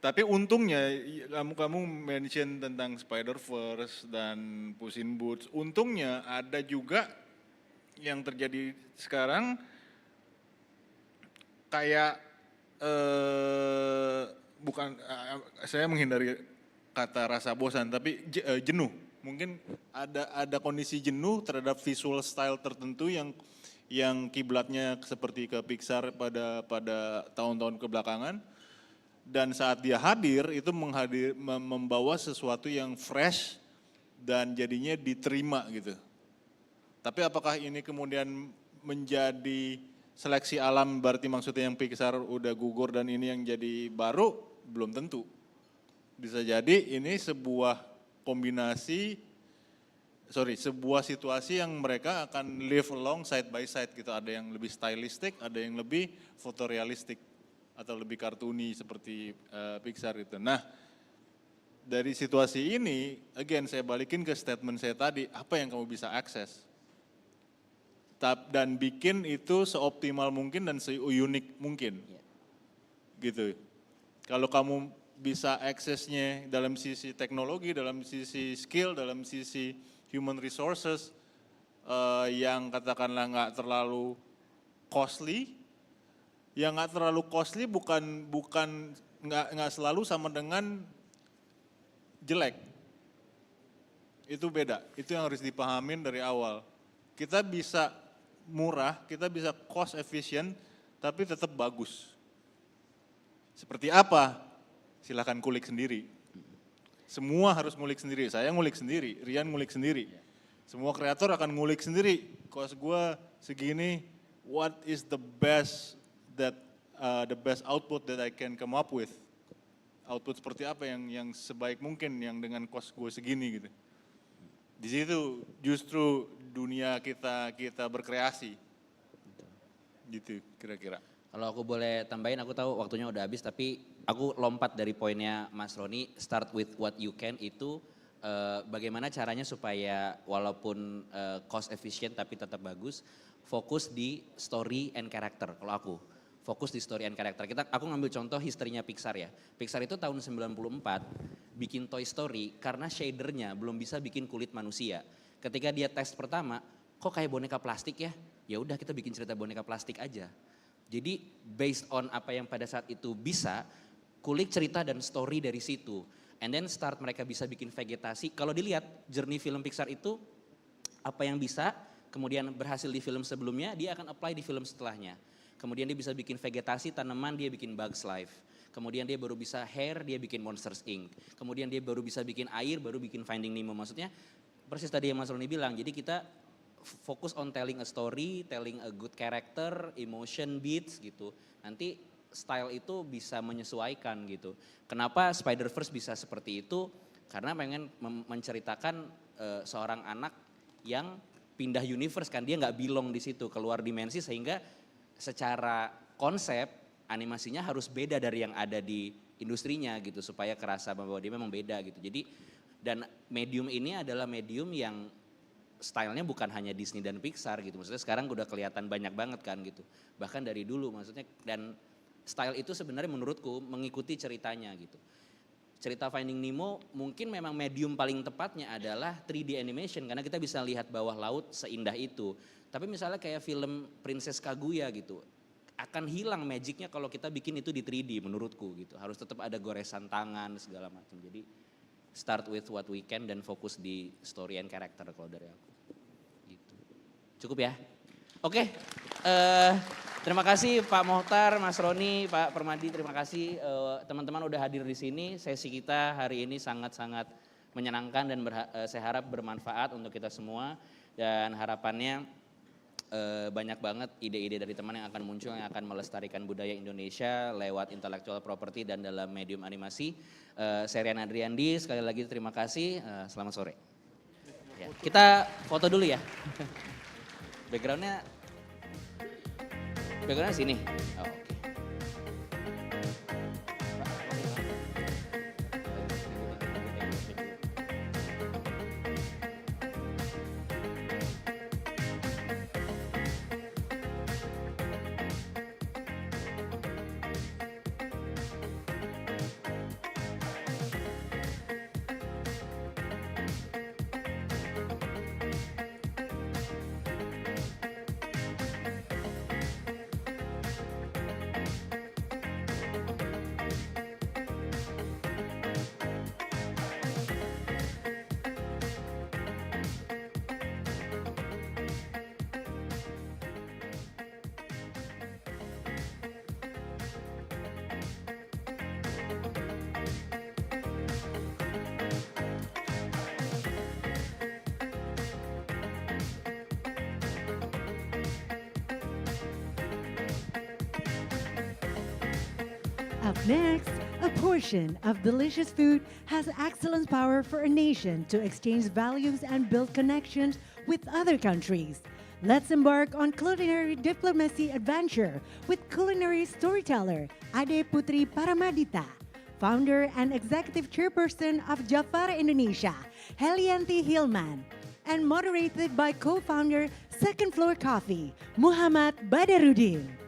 Tapi untungnya kamu mention tentang Spider-Verse dan Puss in Boots. Untungnya ada juga yang terjadi sekarang kayak bukan saya menghindari kata rasa bosan tapi jenuh. Mungkin ada kondisi jenuh terhadap visual style tertentu yang kiblatnya seperti ke Pixar pada tahun-tahun kebelakangan. Dan saat dia hadir itu membawa sesuatu yang fresh dan jadinya diterima gitu. Tapi apakah ini kemudian menjadi seleksi alam, berarti maksudnya yang Pixar udah gugur dan ini yang jadi baru? Belum tentu. Bisa jadi ini sebuah sebuah situasi yang mereka akan live along side by side gitu. Ada yang lebih stylistic, ada yang lebih fotorealistik atau lebih kartuni seperti Pixar itu. Nah, dari situasi ini, again saya balikin ke statement saya tadi, apa yang kamu bisa akses? Dan bikin itu seoptimal mungkin dan seunik mungkin. Gitu. Kalau kamu bisa aksesnya dalam sisi teknologi, dalam sisi skill, dalam sisi human resources yang katakanlah nggak terlalu costly, yang nggak terlalu costly bukan nggak selalu sama dengan jelek. Itu beda, itu yang harus dipahamin dari awal. Kita bisa murah, kita bisa cost efficient, tapi tetap bagus. Seperti apa? Silahkan kulik sendiri. Semua harus ngulik sendiri, saya ngulik sendiri, Rian ngulik sendiri. Semua kreator akan ngulik sendiri, cost gue segini, what is the best output that I can come up with. Output seperti apa yang sebaik mungkin yang dengan cost gue segini gitu. Di situ justru dunia kita berkreasi. Gitu kira-kira. Kalau aku boleh tambahin, aku tahu waktunya udah habis, tapi aku lompat dari poinnya Mas Roni, start with what you can itu bagaimana caranya supaya walaupun cost efficient tapi tetap bagus, fokus di story and character kalau aku. Fokus di story and character. Aku ngambil contoh historinya Pixar ya. Pixar itu tahun 94 bikin Toy Story karena shadernya belum bisa bikin kulit manusia. Ketika dia tes pertama, kok kayak boneka plastik ya? Ya udah kita bikin cerita boneka plastik aja. Jadi based on apa yang pada saat itu bisa, kulik cerita dan story dari situ. And then start mereka bisa bikin vegetasi. Kalau dilihat journey film Pixar itu apa yang bisa, kemudian berhasil di film sebelumnya, dia akan apply di film setelahnya. Kemudian dia bisa bikin vegetasi, tanaman, dia bikin Bugs Life. Kemudian dia baru bisa hair, dia bikin Monsters Inc. Kemudian dia baru bisa bikin air, baru bikin Finding Nemo. Maksudnya persis tadi yang Mas Roni bilang, jadi kita fokus on telling a story, telling a good character, emotion beats gitu. Nanti style itu bisa menyesuaikan gitu. Kenapa Spider-Verse bisa seperti itu? Karena pengen menceritakan seorang anak yang pindah universe kan, dia nggak belong di situ, keluar dimensi sehingga secara konsep animasinya harus beda dari yang ada di industrinya gitu supaya kerasa bahwa dia memang beda gitu. Jadi dan medium ini adalah medium yang stylenya bukan hanya Disney dan Pixar gitu. Maksudnya sekarang udah kelihatan banyak banget kan gitu. Bahkan dari dulu maksudnya, dan style itu sebenarnya menurutku mengikuti ceritanya gitu. Cerita Finding Nemo mungkin memang medium paling tepatnya adalah 3D animation karena kita bisa lihat bawah laut seindah itu. Tapi misalnya kayak film Princess Kaguya gitu, akan hilang magicnya kalau kita bikin itu di 3D menurutku gitu. Harus tetap ada goresan tangan segala macam. Jadi start with what we can dan fokus di story and character kalau dari aku. Gitu. Cukup ya? Oke, terima kasih Pak Mohtar, Mas Roni, Pak Permadi, terima kasih teman-teman udah hadir di sini. Sesi kita hari ini sangat-sangat menyenangkan dan saya harap bermanfaat untuk kita semua. Dan harapannya banyak banget ide-ide dari teman yang akan muncul yang akan melestarikan budaya Indonesia lewat intellectual property dan dalam medium animasi. Saya Rian Adriandi, sekali lagi terima kasih, selamat sore. Ya, kita foto dulu ya. Backgroundnya sini. Oh, oke. Up next, a portion of delicious food has excellent power for a nation to exchange values and build connections with other countries. Let's embark on culinary diplomacy adventure with culinary storyteller Ade Putri Paramadita, founder and executive chairperson of Jafara Indonesia, Helianti Hilman, and moderated by co-founder Second Floor Coffee, Muhammad Badarudin.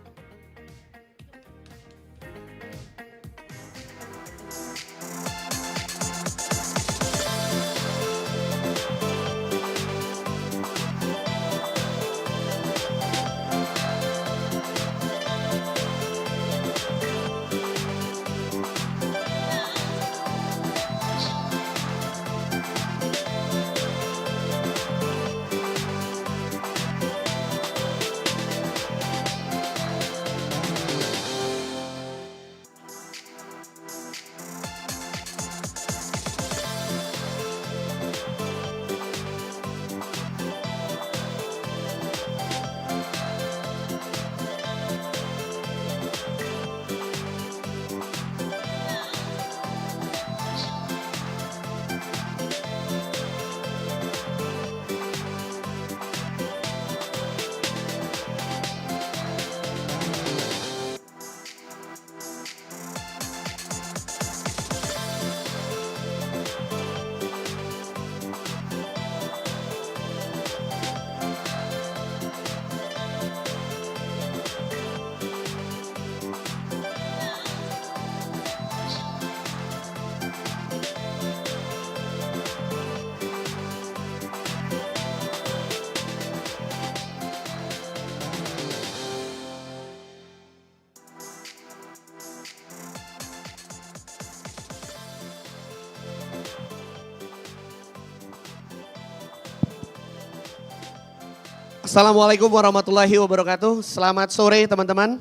Assalamualaikum warahmatullahi wabarakatuh. Selamat sore teman-teman.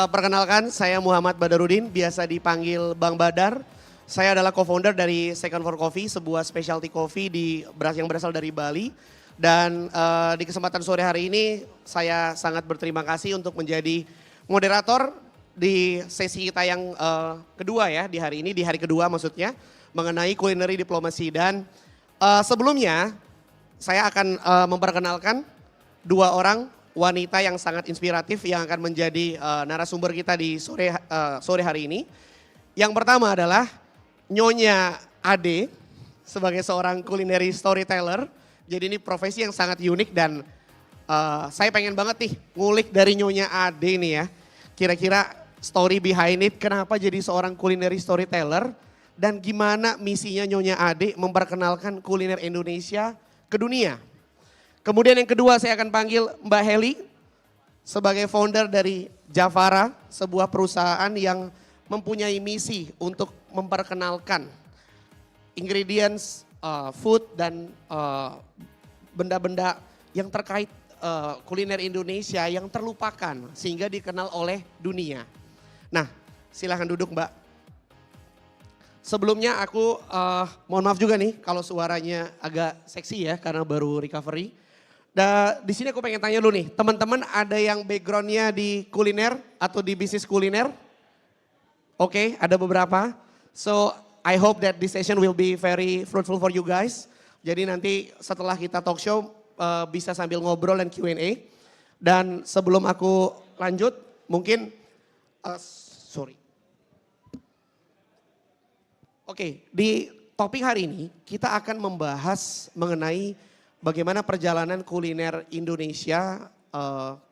Perkenalkan saya Muhammad Badarudin, biasa dipanggil Bang Badar. Saya adalah co-founder dari Second Floor Coffee, sebuah specialty coffee yang berasal dari Bali. Dan di kesempatan sore hari ini saya sangat berterima kasih untuk menjadi moderator di sesi kita yang kedua ya di hari ini, di hari kedua maksudnya, mengenai culinary diplomasi. Dan sebelumnya saya akan memperkenalkan dua orang wanita yang sangat inspiratif yang akan menjadi narasumber kita di sore hari ini. Yang pertama adalah Nyonya Ade sebagai seorang culinary storyteller. Jadi ini profesi yang sangat unik dan saya pengen banget nih ngulik dari Nyonya Ade nih ya. Kira-kira story behind it, kenapa jadi seorang culinary storyteller dan gimana misinya Nyonya Ade memperkenalkan kuliner Indonesia ke dunia. Kemudian yang kedua saya akan panggil Mbak Heli sebagai founder dari Jafara, sebuah perusahaan yang mempunyai misi untuk memperkenalkan ingredients, food dan benda-benda yang terkait kuliner Indonesia yang terlupakan sehingga dikenal oleh dunia. Nah, silahkan duduk Mbak. Sebelumnya aku mohon maaf juga nih kalau suaranya agak seksi ya karena baru recovery. Di sini aku pengen tanya dulu nih, teman-teman ada yang backgroundnya di kuliner atau di bisnis kuliner? Oke, ada beberapa. So I hope that this session will be very fruitful for you guys. Jadi nanti setelah kita talk show bisa sambil ngobrol dan Q&A. Dan sebelum aku lanjut mungkin, sorry. Oke, di topik hari ini kita akan membahas mengenai bagaimana perjalanan kuliner Indonesia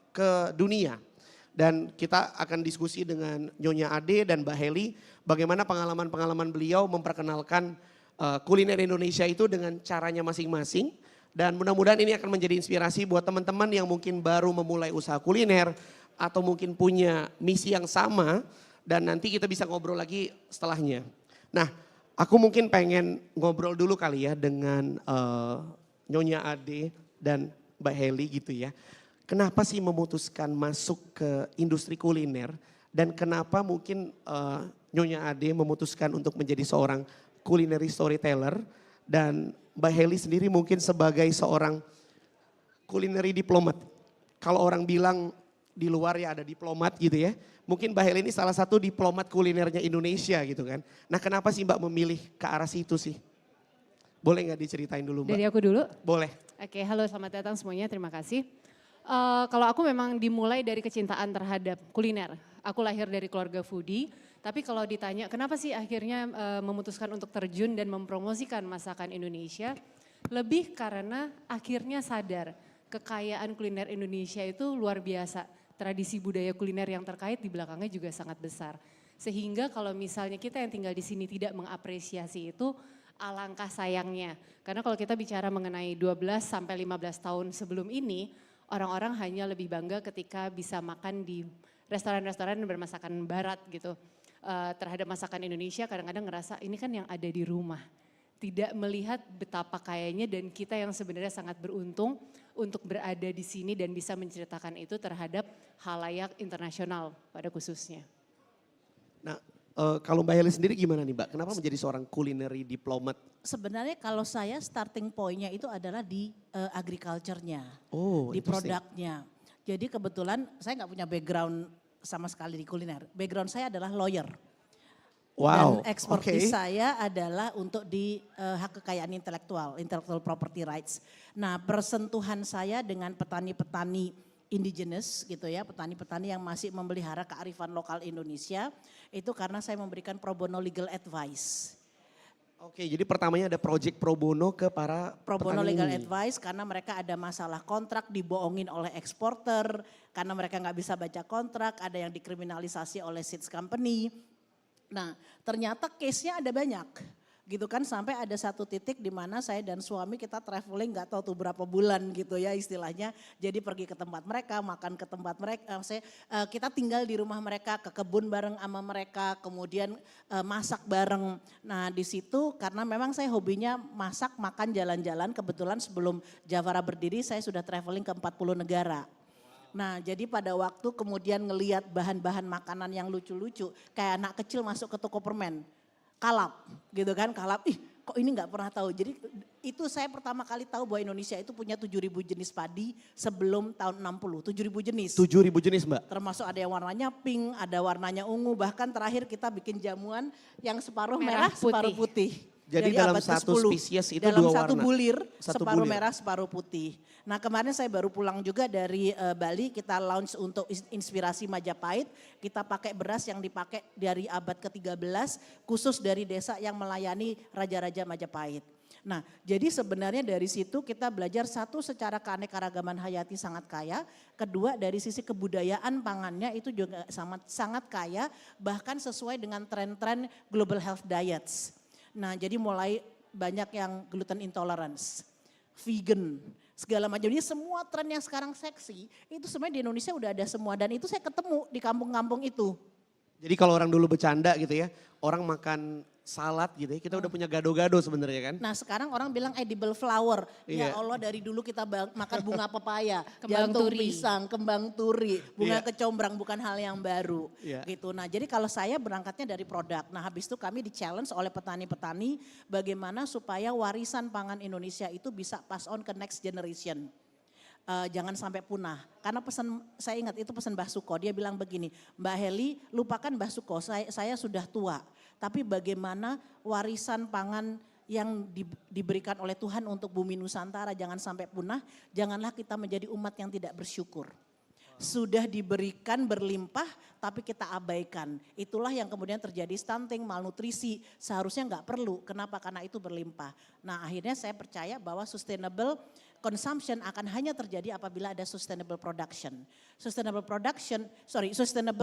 ke dunia. Dan kita akan diskusi dengan Nyonya Ade dan Mbak Heli bagaimana pengalaman-pengalaman beliau memperkenalkan kuliner Indonesia itu dengan caranya masing-masing. Dan mudah-mudahan ini akan menjadi inspirasi buat teman-teman yang mungkin baru memulai usaha kuliner atau mungkin punya misi yang sama dan nanti kita bisa ngobrol lagi setelahnya. Nah, aku mungkin pengen ngobrol dulu kali ya dengan Nyonya Ade dan Mbak Heli gitu ya. Kenapa sih memutuskan masuk ke industri kuliner dan kenapa mungkin Nyonya Ade memutuskan untuk menjadi seorang culinary storyteller dan Mbak Heli sendiri mungkin sebagai seorang culinary diplomat. Kalau orang bilang di luar ya ada diplomat gitu ya. Mungkin Mbak Heli ini salah satu diplomat kulinernya Indonesia gitu kan. Nah kenapa sih Mbak memilih ke arah situ sih? Boleh nggak diceritain dulu Mbak? Dari aku dulu? Boleh. Oke, halo selamat datang semuanya, terima kasih. Kalau aku memang dimulai dari kecintaan terhadap kuliner. Aku lahir dari keluarga foodie, tapi kalau ditanya kenapa sih akhirnya memutuskan untuk terjun dan mempromosikan masakan Indonesia, lebih karena akhirnya sadar kekayaan kuliner Indonesia itu luar biasa. Tradisi budaya kuliner yang terkait di belakangnya juga sangat besar. Sehingga kalau misalnya kita yang tinggal di sini tidak mengapresiasi itu, alangkah sayangnya. Karena kalau kita bicara mengenai 12 sampai 15 tahun sebelum ini, orang-orang hanya lebih bangga ketika bisa makan di restoran-restoran bermasakan barat gitu. Terhadap masakan Indonesia kadang-kadang ngerasa ini kan yang ada di rumah. Tidak melihat betapa kayanya dan kita yang sebenarnya sangat beruntung untuk berada di sini dan bisa menceritakan itu terhadap halayak internasional pada khususnya. Nah kalau Mbak Heli sendiri gimana nih Mbak? Kenapa menjadi seorang culinary diplomat? Sebenarnya kalau saya starting point-nya itu adalah di agriculture-nya, di interesting. produknya. Jadi kebetulan saya nggak punya background sama sekali di kuliner. Background saya adalah lawyer. Wow, Dan expertise oke. saya adalah untuk di hak kekayaan intellectual property rights. Nah persentuhan saya dengan petani-petani indigenous gitu ya, petani-petani yang masih memelihara kearifan lokal Indonesia, itu karena saya memberikan pro bono legal advice. Oke, jadi pertamanya ada project pro bono ke para Pro bono petani legal ini. advice karena mereka ada masalah kontrak dibohongin oleh eksporter, karena mereka nggak bisa baca kontrak, ada yang dikriminalisasi oleh seeds company. Nah ternyata case-nya ada banyak gitu kan, sampai ada satu titik di mana saya dan suami kita traveling nggak tahu tuh berapa bulan gitu ya istilahnya. Jadi pergi ke tempat mereka, makan ke tempat mereka, kita tinggal di rumah mereka, ke kebun bareng sama mereka, kemudian masak bareng. Nah di situ karena memang saya hobinya masak, makan, jalan-jalan, kebetulan sebelum Javara berdiri saya sudah traveling ke 40 negara. Nah jadi pada waktu kemudian ngelihat bahan-bahan makanan yang lucu-lucu, kayak anak kecil masuk ke toko permen. Kalap gitu kan, kalap, ih kok ini nggak pernah tahu. Jadi itu saya pertama kali tahu bahwa Indonesia itu punya 7.000 jenis padi sebelum tahun 60, 7.000 jenis. 7.000 jenis Mbak? Termasuk ada yang warnanya pink, ada warnanya ungu, bahkan terakhir kita bikin jamuan yang separuh Merah merah, separuh putih. Jadi dalam abad satu ke-10. spesies itu dalam dua satu warna? bulir, Satu separuh bulir. merah, separuh putih. Nah kemarin saya baru pulang juga dari Bali, kita launch untuk inspirasi Majapahit. Kita pakai beras yang dipakai dari abad ke-13, khusus dari desa yang melayani Raja-Raja Majapahit. Nah jadi sebenarnya dari situ kita belajar satu secara keanekaragaman hayati sangat kaya. Kedua dari sisi kebudayaan pangannya itu juga sangat kaya, bahkan sesuai dengan tren-tren global health diets. Nah jadi mulai banyak yang gluten intolerance, vegan, segala macam. Jadi semua tren yang sekarang seksi itu sebenarnya di Indonesia udah ada semua. Dan itu saya ketemu di kampung-kampung itu. Jadi kalau orang dulu bercanda gitu ya, orang makan salad gitu ya, kita udah punya gado-gado sebenarnya kan. Nah sekarang orang bilang edible flower. Iya. Ya Allah dari dulu kita makan bunga pepaya, Kembang jantung turi. pisang, kembang turi, bunga Iya. kecombrang, bukan hal yang baru. Iya. Gitu. Nah jadi kalau saya berangkatnya dari produk. Nah habis itu kami di-challenge oleh petani-petani bagaimana supaya warisan pangan Indonesia itu bisa pass on ke next generation. Jangan sampai punah. Karena pesan, saya ingat itu pesan Mbah Suko, dia bilang begini, Mbak Heli lupakan Mbah Suko, saya sudah tua. Tapi bagaimana warisan pangan yang diberikan oleh Tuhan untuk bumi Nusantara jangan sampai punah, janganlah kita menjadi umat yang tidak bersyukur. Sudah diberikan berlimpah tapi kita abaikan. Itulah yang kemudian terjadi stunting, malnutrisi. Seharusnya nggak perlu. Kenapa? Karena itu berlimpah. Nah akhirnya saya percaya bahwa sustainable consumption akan hanya terjadi apabila ada sustainable production. Sustainable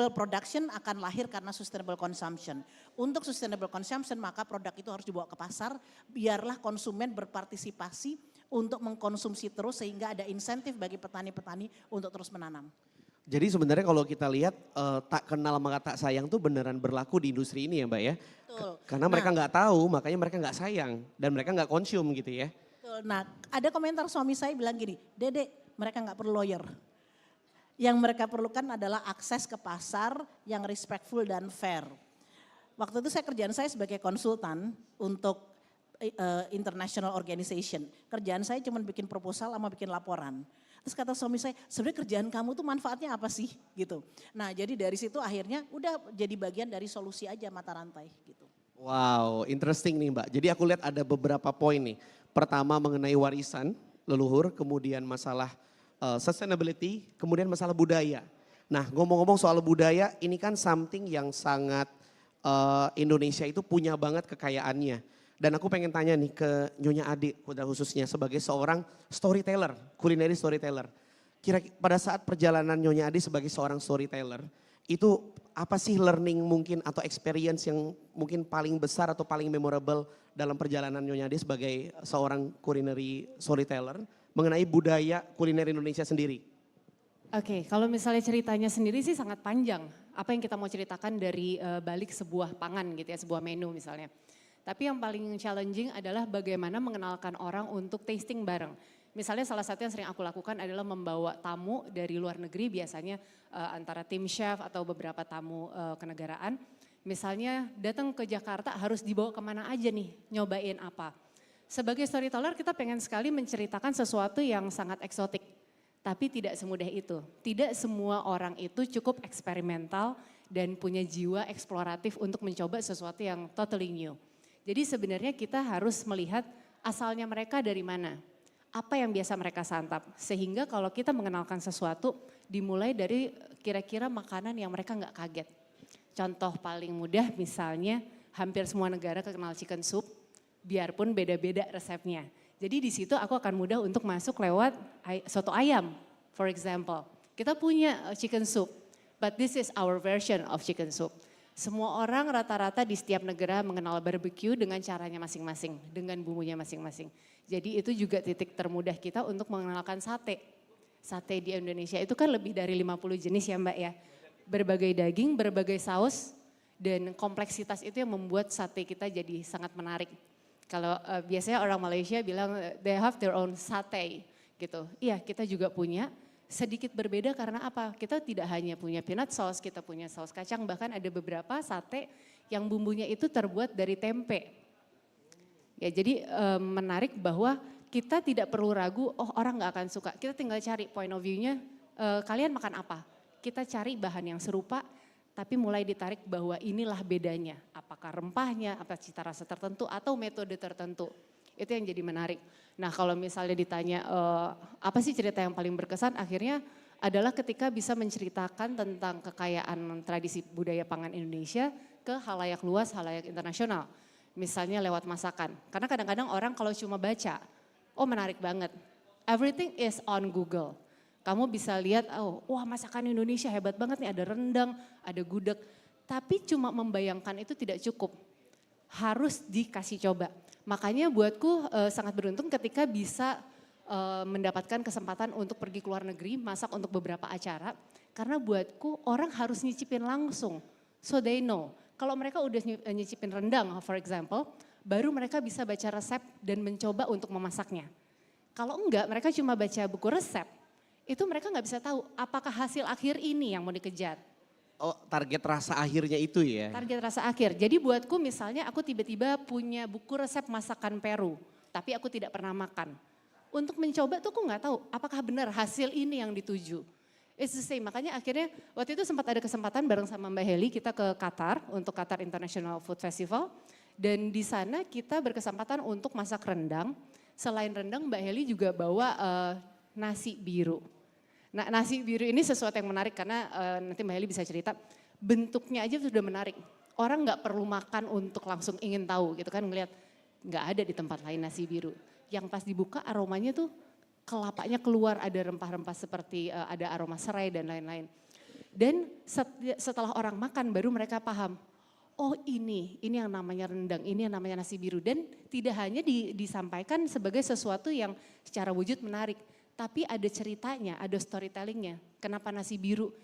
production akan lahir karena sustainable consumption. Untuk sustainable consumption maka produk itu harus dibawa ke pasar. Biarlah konsumen berpartisipasi untuk mengkonsumsi terus sehingga ada insentif bagi petani-petani untuk terus menanam. Jadi sebenarnya kalau kita lihat tak kenal maka tak sayang tuh beneran berlaku di industri ini ya Mbak ya. Betul. Karena mereka nggak tahu makanya mereka nggak sayang dan mereka nggak konsum gitu ya. Betul. Nah ada komentar suami saya bilang gini, Dede mereka nggak perlu lawyer. Yang mereka perlukan adalah akses ke pasar yang respectful dan fair. Waktu itu kerjaan saya sebagai konsultan untuk international organization. Kerjaan saya cuma bikin proposal sama bikin laporan. Terus kata suami saya, sebenarnya kerjaan kamu tuh manfaatnya apa sih gitu. Nah jadi dari situ akhirnya udah jadi bagian dari solusi aja mata rantai gitu. Wow, interesting nih Mbak. Jadi aku lihat ada beberapa poin nih. Pertama mengenai warisan leluhur, kemudian masalah sustainability, kemudian masalah budaya. Nah ngomong-ngomong soal budaya, ini kan something yang sangat Indonesia itu punya banget kekayaannya. Dan aku pengen tanya nih ke Nyonya Ade khususnya sebagai seorang storyteller, culinary storyteller. Kira pada saat perjalanan Nyonya Ade sebagai seorang storyteller, itu apa sih learning mungkin atau experience yang mungkin paling besar atau paling memorable dalam perjalanan Nyonya Ade sebagai seorang culinary storyteller mengenai budaya kuliner Indonesia sendiri? Oke, kalau misalnya ceritanya sendiri sih sangat panjang. Apa yang kita mau ceritakan dari balik sebuah pangan gitu ya, sebuah menu misalnya. Tapi yang paling challenging adalah bagaimana mengenalkan orang untuk tasting bareng. Misalnya salah satu yang sering aku lakukan adalah membawa tamu dari luar negeri, biasanya antara tim chef atau beberapa tamu kenegaraan. Misalnya datang ke Jakarta harus dibawa kemana aja nih, nyobain apa. Sebagai storyteller kita pengen sekali menceritakan sesuatu yang sangat eksotik. Tapi tidak semudah itu. Tidak semua orang itu cukup eksperimental dan punya jiwa eksploratif untuk mencoba sesuatu yang totally new. Jadi sebenarnya kita harus melihat asalnya mereka dari mana. Apa yang biasa mereka santap. Sehingga kalau kita mengenalkan sesuatu dimulai dari kira-kira makanan yang mereka nggak kaget. Contoh paling mudah misalnya hampir semua negara kenal chicken soup. Biarpun beda-beda resepnya. Jadi di situ aku akan mudah untuk masuk lewat soto ayam, for example. Kita punya chicken soup, but this is our version of chicken soup. Semua orang rata-rata di setiap negara mengenal barbecue dengan caranya masing-masing, dengan bumbunya masing-masing. Jadi itu juga titik termudah kita untuk mengenalkan sate. Sate di Indonesia itu kan lebih dari 50 jenis ya Mbak ya. Berbagai daging, berbagai saus, dan kompleksitas itu yang membuat sate kita jadi sangat menarik. Kalau biasanya orang Malaysia bilang they have their own sate gitu. Iya kita juga punya, sedikit berbeda karena apa? Kita tidak hanya punya peanut sauce, kita punya saus kacang, bahkan ada beberapa sate yang bumbunya itu terbuat dari tempe. Ya jadi menarik bahwa kita tidak perlu ragu, oh orang gak akan suka. Kita tinggal cari point of view-nya, kalian makan apa? Kita cari bahan yang serupa, tapi mulai ditarik bahwa inilah bedanya. Apakah rempahnya, apa cita rasa tertentu atau metode tertentu. Itu yang jadi menarik. Nah kalau misalnya ditanya apa sih cerita yang paling berkesan, akhirnya adalah ketika bisa menceritakan tentang kekayaan tradisi budaya pangan Indonesia ke halayak luas, halayak internasional. Misalnya lewat masakan. Karena kadang-kadang orang kalau cuma baca, oh menarik banget. Everything is on Google. Kamu bisa lihat, oh, wah masakan Indonesia hebat banget nih, ada rendang, ada gudeg. Tapi cuma membayangkan itu tidak cukup. Harus dikasih coba. Makanya buatku sangat beruntung ketika bisa mendapatkan kesempatan untuk pergi ke luar negeri, masak untuk beberapa acara. Karena buatku orang harus nyicipin langsung, so they know. Kalau mereka udah nyicipin rendang, for example, baru mereka bisa baca resep dan mencoba untuk memasaknya. Kalau enggak, mereka cuma baca buku resep. Itu mereka nggak bisa tahu apakah hasil akhir ini yang mau dikejar. Oh target rasa akhirnya itu ya? Target rasa akhir. Jadi buatku misalnya aku tiba-tiba punya buku resep masakan Peru. Tapi aku tidak pernah makan. Untuk mencoba tuh aku nggak tahu apakah benar hasil ini yang dituju. It's the same, makanya akhirnya waktu itu sempat ada kesempatan bareng sama Mbak Heli kita ke Qatar untuk Qatar International Food Festival. Dan di sana kita berkesempatan untuk masak rendang. Selain rendang Mbak Heli juga bawa nasi biru. Nah nasi biru ini sesuatu yang menarik karena nanti Mbak Heli bisa cerita, bentuknya aja sudah menarik. Orang nggak perlu makan untuk langsung ingin tahu gitu kan, ngelihat nggak ada di tempat lain nasi biru. Yang pas dibuka aromanya tuh kelapanya keluar, ada rempah-rempah seperti ada aroma serai dan lain-lain. Dan setelah orang makan baru mereka paham, oh ini yang namanya rendang, ini yang namanya nasi biru. Dan tidak hanya disampaikan sebagai sesuatu yang secara wujud menarik, tapi ada ceritanya, ada storytellingnya. Kenapa nasi biru?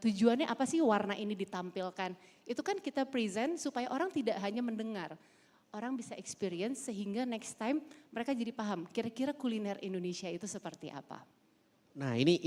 Tujuannya apa sih warna ini ditampilkan? Itu kan kita present supaya orang tidak hanya mendengar. Orang bisa experience sehingga next time mereka jadi paham kira-kira kuliner Indonesia itu seperti apa. Nah ini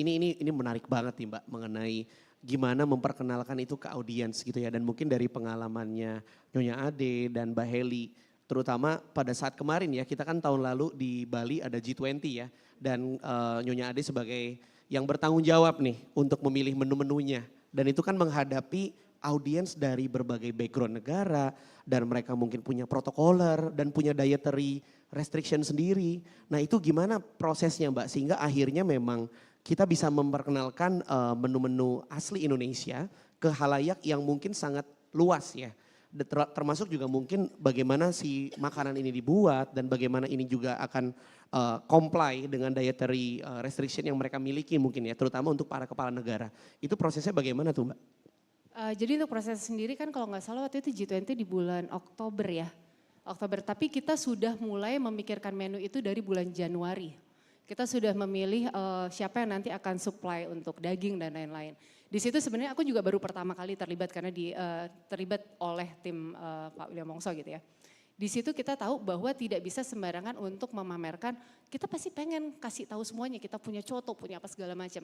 menarik banget nih Mbak mengenai gimana memperkenalkan itu ke audiens gitu ya. Dan mungkin dari pengalamannya Nyonya Ade dan Mbak Heli, Terutama pada saat kemarin ya, kita kan tahun lalu di Bali ada G20 ya. Dan Nyonya Ade sebagai yang bertanggung jawab nih untuk memilih menu-menunya. Dan itu kan menghadapi audiens dari berbagai background negara. Dan mereka mungkin punya protokoler dan punya dietary restriction sendiri. Nah itu gimana prosesnya Mbak? Sehingga akhirnya memang kita bisa memperkenalkan menu-menu asli Indonesia ke halayak yang mungkin sangat luas ya. Termasuk juga mungkin bagaimana si makanan ini dibuat dan bagaimana ini juga akan comply dengan dietary restriction yang mereka miliki mungkin ya, terutama untuk para kepala negara. Itu prosesnya bagaimana tuh Mbak? Jadi untuk proses sendiri kan kalau nggak salah waktu itu G20 di bulan Oktober ya. Oktober, tapi kita sudah mulai memikirkan menu itu dari bulan Januari. Kita sudah memilih siapa yang nanti akan supply untuk daging dan lain-lain. Di situ sebenarnya aku juga baru pertama kali terlibat karena terlibat oleh tim Pak William Wongso gitu ya. Di situ kita tahu bahwa tidak bisa sembarangan untuk memamerkan, kita pasti pengen kasih tahu semuanya, kita punya coto, punya apa segala macam.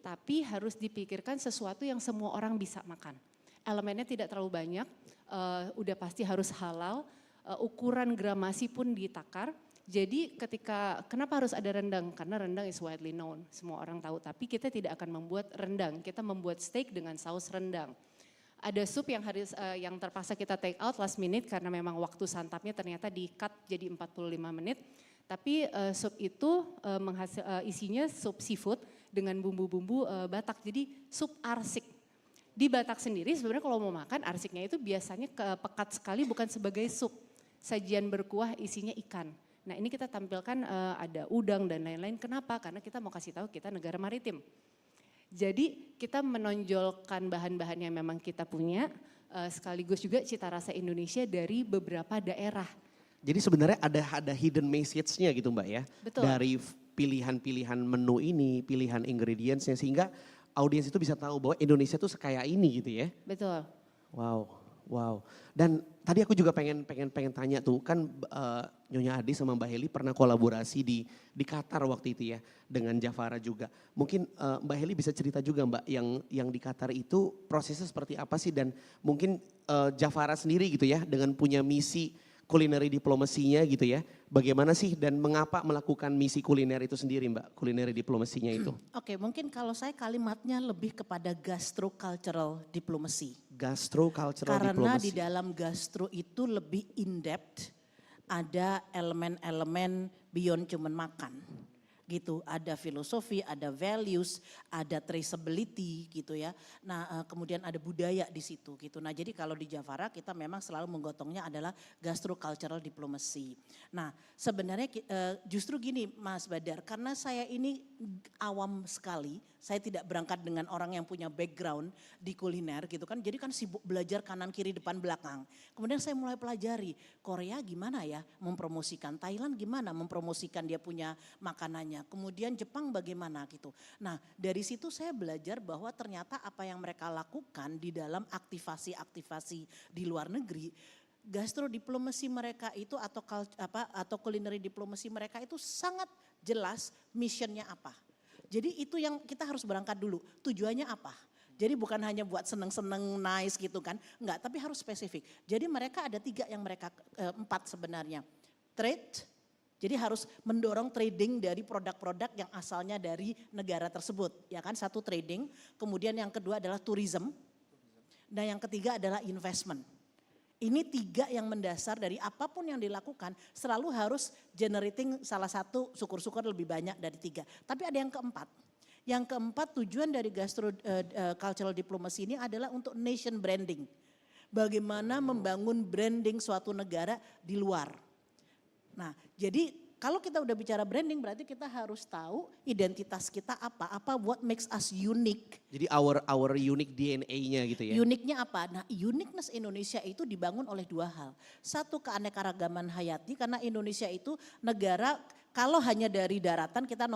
Tapi harus dipikirkan sesuatu yang semua orang bisa makan. Elemennya tidak terlalu banyak, udah pasti harus halal, ukuran gramasi pun ditakar. Jadi kenapa harus ada rendang? Karena rendang is widely known, semua orang tahu. Tapi kita tidak akan membuat rendang, kita membuat steak dengan saus rendang. Ada sup yang terpaksa kita take out last minute karena memang waktu santapnya ternyata di-cut jadi 45 menit. Tapi sup itu isinya sup seafood dengan bumbu-bumbu Batak, jadi sup arsik. Di Batak sendiri sebenarnya kalau mau makan arsiknya itu biasanya pekat sekali bukan sebagai sup. Sajian berkuah isinya ikan. Nah ini kita tampilkan ada udang dan lain-lain. Kenapa? Karena kita mau kasih tahu kita negara maritim. Jadi kita menonjolkan bahan-bahan yang memang kita punya, sekaligus juga cita rasa Indonesia dari beberapa daerah. Jadi sebenarnya ada hidden message-nya gitu Mbak ya. Betul. Dari pilihan-pilihan menu ini, pilihan ingredients-nya sehingga audiens itu bisa tahu bahwa Indonesia tuh sekaya ini gitu ya. Betul. Wow. Dan tadi aku juga pengen tanya tuh kan Nyonya Ade sama Mbak Heli pernah kolaborasi di Qatar waktu itu ya dengan Jafara juga. Mungkin Mbak Heli bisa cerita juga Mbak yang di Qatar itu prosesnya seperti apa sih dan mungkin Jafara sendiri gitu ya dengan punya misi culinary diplomasinya gitu ya. Bagaimana sih dan mengapa melakukan misi kuliner itu sendiri Mbak, culinary diplomasinya itu? Oke, mungkin kalau saya kalimatnya lebih kepada gastro-cultural diplomacy. Gastro-cultural Karena diplomasi. di dalam gastro itu lebih in-depth, ada elemen-elemen beyond cuman makan. Gitu, ada filosofi, ada values, ada traceability gitu ya. Nah, kemudian ada budaya di situ gitu. Nah, jadi kalau di Jafara kita memang selalu menggotongnya adalah gastro-cultural diplomacy. Nah, sebenarnya justru gini Mas Badar, karena saya ini awam sekali, saya tidak berangkat dengan orang yang punya background di kuliner gitu kan. Jadi kan sibuk belajar kanan kiri depan belakang. Kemudian saya mulai pelajari Korea gimana ya mempromosikan, Thailand gimana mempromosikan dia punya makanannya. Kemudian Jepang bagaimana gitu. Nah dari situ saya belajar bahwa ternyata apa yang mereka lakukan di dalam aktivasi-aktivasi di luar negeri, gastrodiplomasi mereka itu atau culinary diplomasi mereka itu sangat jelas missionnya apa. Jadi itu yang kita harus berangkat dulu, tujuannya apa. Jadi bukan hanya buat seneng-seneng nice gitu kan, enggak, tapi harus spesifik. Jadi mereka ada empat sebenarnya. Trade, jadi harus mendorong trading dari produk-produk yang asalnya dari negara tersebut. Ya kan, satu trading, kemudian yang kedua adalah tourism, dan yang ketiga adalah investment. Ini tiga yang mendasar dari apapun yang dilakukan selalu harus generating salah satu, syukur-syukur lebih banyak dari tiga. Tapi ada yang keempat. Yang keempat tujuan dari cultural diplomacy ini adalah untuk nation branding. Bagaimana membangun branding suatu negara di luar. Nah jadi kalau kita udah bicara branding berarti kita harus tahu identitas kita apa what makes us unique. Jadi our unique DNA-nya gitu ya. Uniknya apa? Nah uniqueness Indonesia itu dibangun oleh dua hal. Satu keanekaragaman hayati karena Indonesia itu negara kalau hanya dari daratan kita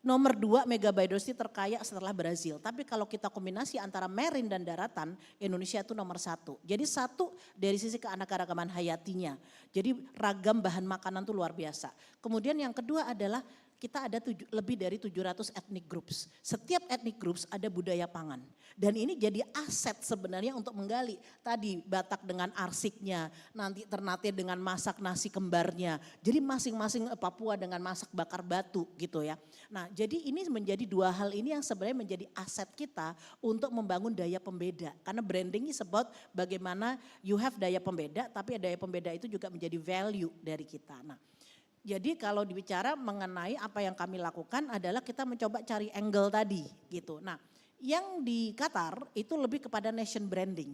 nomor 2 megabiodiversity terkaya setelah Brazil. Tapi kalau kita kombinasi antara marine dan daratan, Indonesia itu nomor 1. Jadi satu dari sisi keanekaragaman hayatinya. Jadi ragam bahan makanan itu luar biasa. Kemudian yang kedua adalah kita ada lebih dari 700 ethnic groups. Setiap ethnic groups ada budaya pangan. Dan ini jadi aset sebenarnya untuk menggali. Tadi Batak dengan arsiknya, nanti Ternate dengan masak nasi kembarnya. Jadi masing-masing Papua dengan masak bakar batu gitu ya. Nah jadi ini menjadi dua hal ini yang sebenarnya menjadi aset kita untuk membangun daya pembeda. Karena branding is about bagaimana you have daya pembeda, tapi daya pembeda itu juga menjadi value dari kita. Nah, jadi kalau dibicara mengenai apa yang kami lakukan adalah kita mencoba cari angle tadi gitu. Nah yang di Qatar itu lebih kepada nation branding.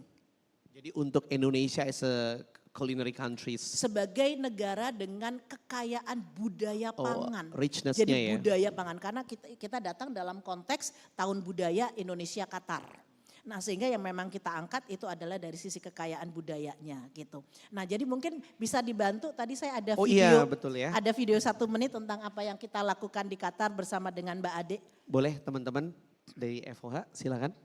Jadi untuk Indonesia as a culinary countries. Sebagai negara dengan kekayaan budaya pangan. Richness-nya Jadi ya. budaya pangan karena kita datang dalam konteks tahun budaya Indonesia Qatar. Nah sehingga yang memang kita angkat itu adalah dari sisi kekayaan budayanya gitu. Nah jadi mungkin bisa dibantu, tadi saya ada video, iya, betul ya. ada video 1 menit tentang apa yang kita lakukan di Qatar bersama dengan Mbak Ade. Boleh teman-teman dari FOH silakan.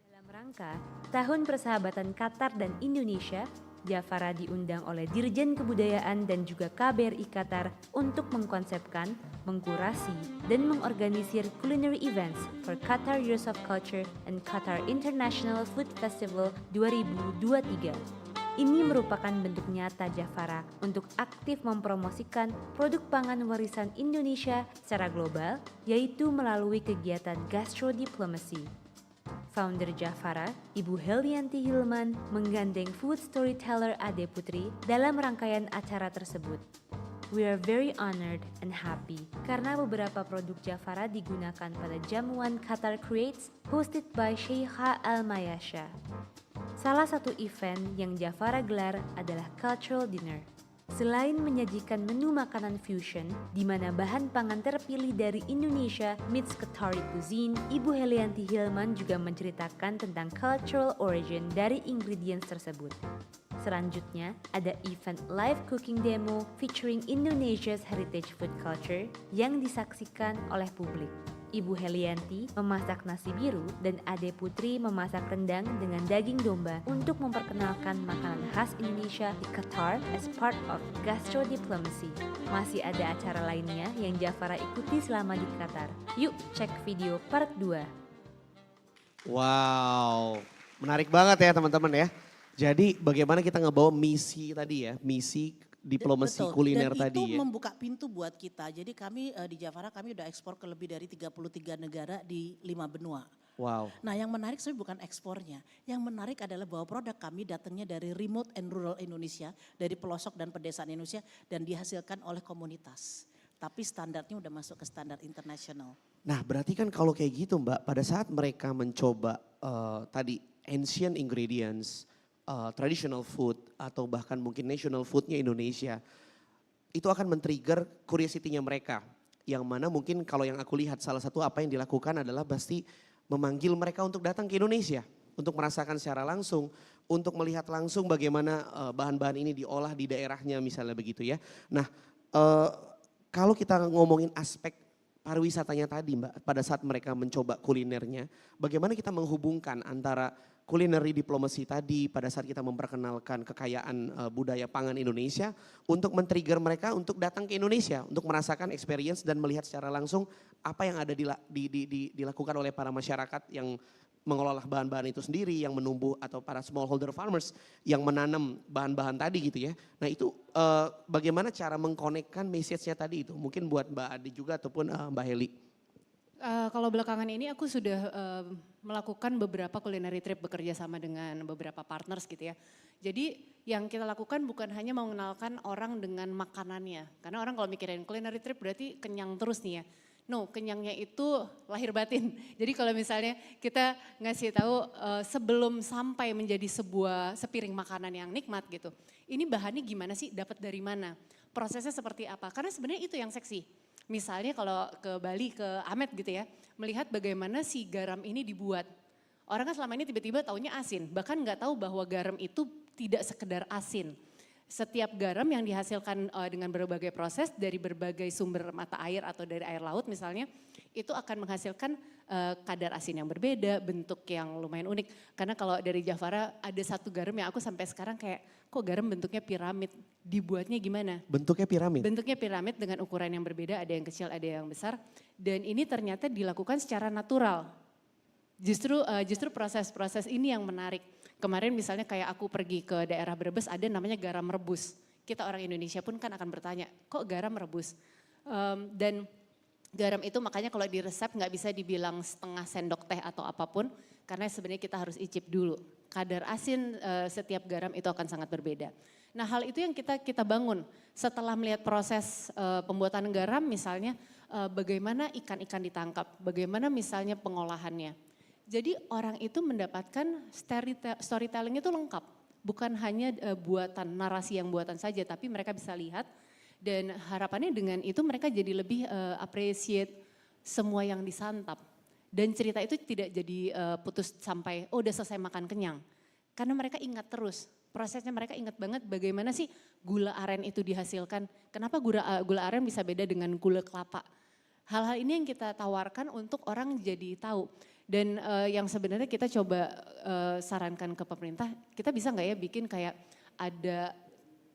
Dalam rangka Tahun Persahabatan Qatar dan Indonesia, Jafara diundang oleh Dirjen Kebudayaan dan juga KBRI Qatar untuk mengkonsepkan, mengkurasi, dan mengorganisir culinary events for Qatar Years of Culture and Qatar International Food Festival 2023. Ini merupakan bentuk nyata Jafara untuk aktif mempromosikan produk pangan warisan Indonesia secara global, yaitu melalui kegiatan gastrodiplomacy. Founder Jafara, Ibu Helianti Hilman, menggandeng food storyteller Ade Putri dalam rangkaian acara tersebut. We are very honored and happy karena beberapa produk Jafara digunakan pada jamuan Qatar Creates hosted by Sheikha Al-Mayasha. Salah satu event yang Jafara gelar adalah Cultural Dinner. Selain menyajikan menu makanan fusion, di mana bahan pangan terpilih dari Indonesia meets Qatari cuisine, Ibu Helianti Hilman juga menceritakan tentang cultural origin dari ingredients tersebut. Selanjutnya, ada event live cooking demo featuring Indonesia's heritage food culture yang disaksikan oleh publik. Ibu Helianti memasak nasi biru dan Ade Putri memasak rendang dengan daging domba untuk memperkenalkan makanan khas Indonesia di Qatar as part of gastrodiplomacy. Masih ada acara lainnya yang Jafara ikuti selama di Qatar. Yuk cek video part 2. Wow, menarik banget ya teman-teman ya. Jadi bagaimana kita ngebawa misi tadi ya, misi diplomasi Betul. kuliner Dan tadi itu ya. membuka pintu buat kita. Jadi kami di Jafara kami udah ekspor ke lebih dari 33 negara di 5 benua. Wow. Nah yang menarik sebenarnya bukan ekspornya. Yang menarik adalah bahwa produk kami datangnya dari remote and rural Indonesia. Dari pelosok dan pedesaan Indonesia dan dihasilkan oleh komunitas. Tapi standarnya udah masuk ke standar internasional. Nah berarti kan kalau kayak gitu Mbak, pada saat mereka mencoba tadi ancient ingredients, traditional food atau bahkan mungkin national foodnya Indonesia, itu akan men-trigger curiosity-nya mereka. Yang mana mungkin kalau yang aku lihat salah satu apa yang dilakukan adalah pasti memanggil mereka untuk datang ke Indonesia. Untuk merasakan secara langsung, untuk melihat langsung bagaimana bahan-bahan ini diolah di daerahnya misalnya begitu ya. Nah kalau kita ngomongin aspek pariwisatanya tadi Mbak, pada saat mereka mencoba kulinernya, bagaimana kita menghubungkan antara culinary diplomasi tadi pada saat kita memperkenalkan kekayaan budaya pangan Indonesia untuk men-trigger mereka untuk datang ke Indonesia untuk merasakan experience dan melihat secara langsung apa yang ada dilakukan oleh para masyarakat yang mengelola bahan-bahan itu sendiri, yang menumbuh atau para smallholder farmers yang menanam bahan-bahan tadi gitu ya. Nah itu bagaimana cara mengkonekkan message-nya tadi itu mungkin buat Mbak Adi juga ataupun Mbak Heli. Kalau belakangan ini aku sudah melakukan beberapa culinary trip bekerja sama dengan beberapa partners gitu ya. Jadi yang kita lakukan bukan hanya mengenalkan orang dengan makanannya. Karena orang kalau mikirin culinary trip berarti kenyang terus nih ya. No, kenyangnya itu lahir batin. Jadi kalau misalnya kita ngasih tahu sebelum sampai menjadi sebuah sepiring makanan yang nikmat gitu. Ini bahannya gimana sih, dapat dari mana? Prosesnya seperti apa? Karena sebenarnya itu yang seksi. Misalnya kalau ke Bali, ke Amet gitu ya, melihat bagaimana si garam ini dibuat. Orang kan selama ini tiba-tiba taunya asin, bahkan nggak tahu bahwa garam itu tidak sekedar asin. Setiap garam yang dihasilkan dengan berbagai proses dari berbagai sumber mata air atau dari air laut misalnya, itu akan menghasilkan kadar asin yang berbeda, bentuk yang lumayan unik. Karena kalau dari Jafara ada satu garam yang aku sampai sekarang kayak kok garam bentuknya piramid, dibuatnya gimana? Bentuknya piramid? Bentuknya piramid dengan ukuran yang berbeda, ada yang kecil, ada yang besar. Dan ini ternyata dilakukan secara natural. Justru proses-proses ini yang menarik. Kemarin misalnya kayak aku pergi ke daerah Brebes, ada namanya garam rebus. Kita orang Indonesia pun kan akan bertanya, kok garam rebus? Dan garam itu makanya kalau di resep nggak bisa dibilang setengah sendok teh atau apapun, karena sebenarnya kita harus icip dulu. Kadar asin setiap garam itu akan sangat berbeda. Nah hal itu yang kita bangun setelah melihat proses pembuatan garam misalnya bagaimana ikan-ikan ditangkap, bagaimana misalnya pengolahannya. Jadi orang itu mendapatkan storytelling itu lengkap. Bukan hanya buatan, narasi yang buatan saja, tapi mereka bisa lihat dan harapannya dengan itu mereka jadi lebih appreciate semua yang disantap. Dan cerita itu tidak jadi putus sampai oh udah selesai makan kenyang. Karena mereka ingat terus, prosesnya mereka ingat banget bagaimana sih gula aren itu dihasilkan. Kenapa gula aren bisa beda dengan gula kelapa. Hal-hal ini yang kita tawarkan untuk orang jadi tahu. Dan yang sebenarnya kita coba sarankan ke pemerintah, kita bisa nggak ya bikin kayak ada,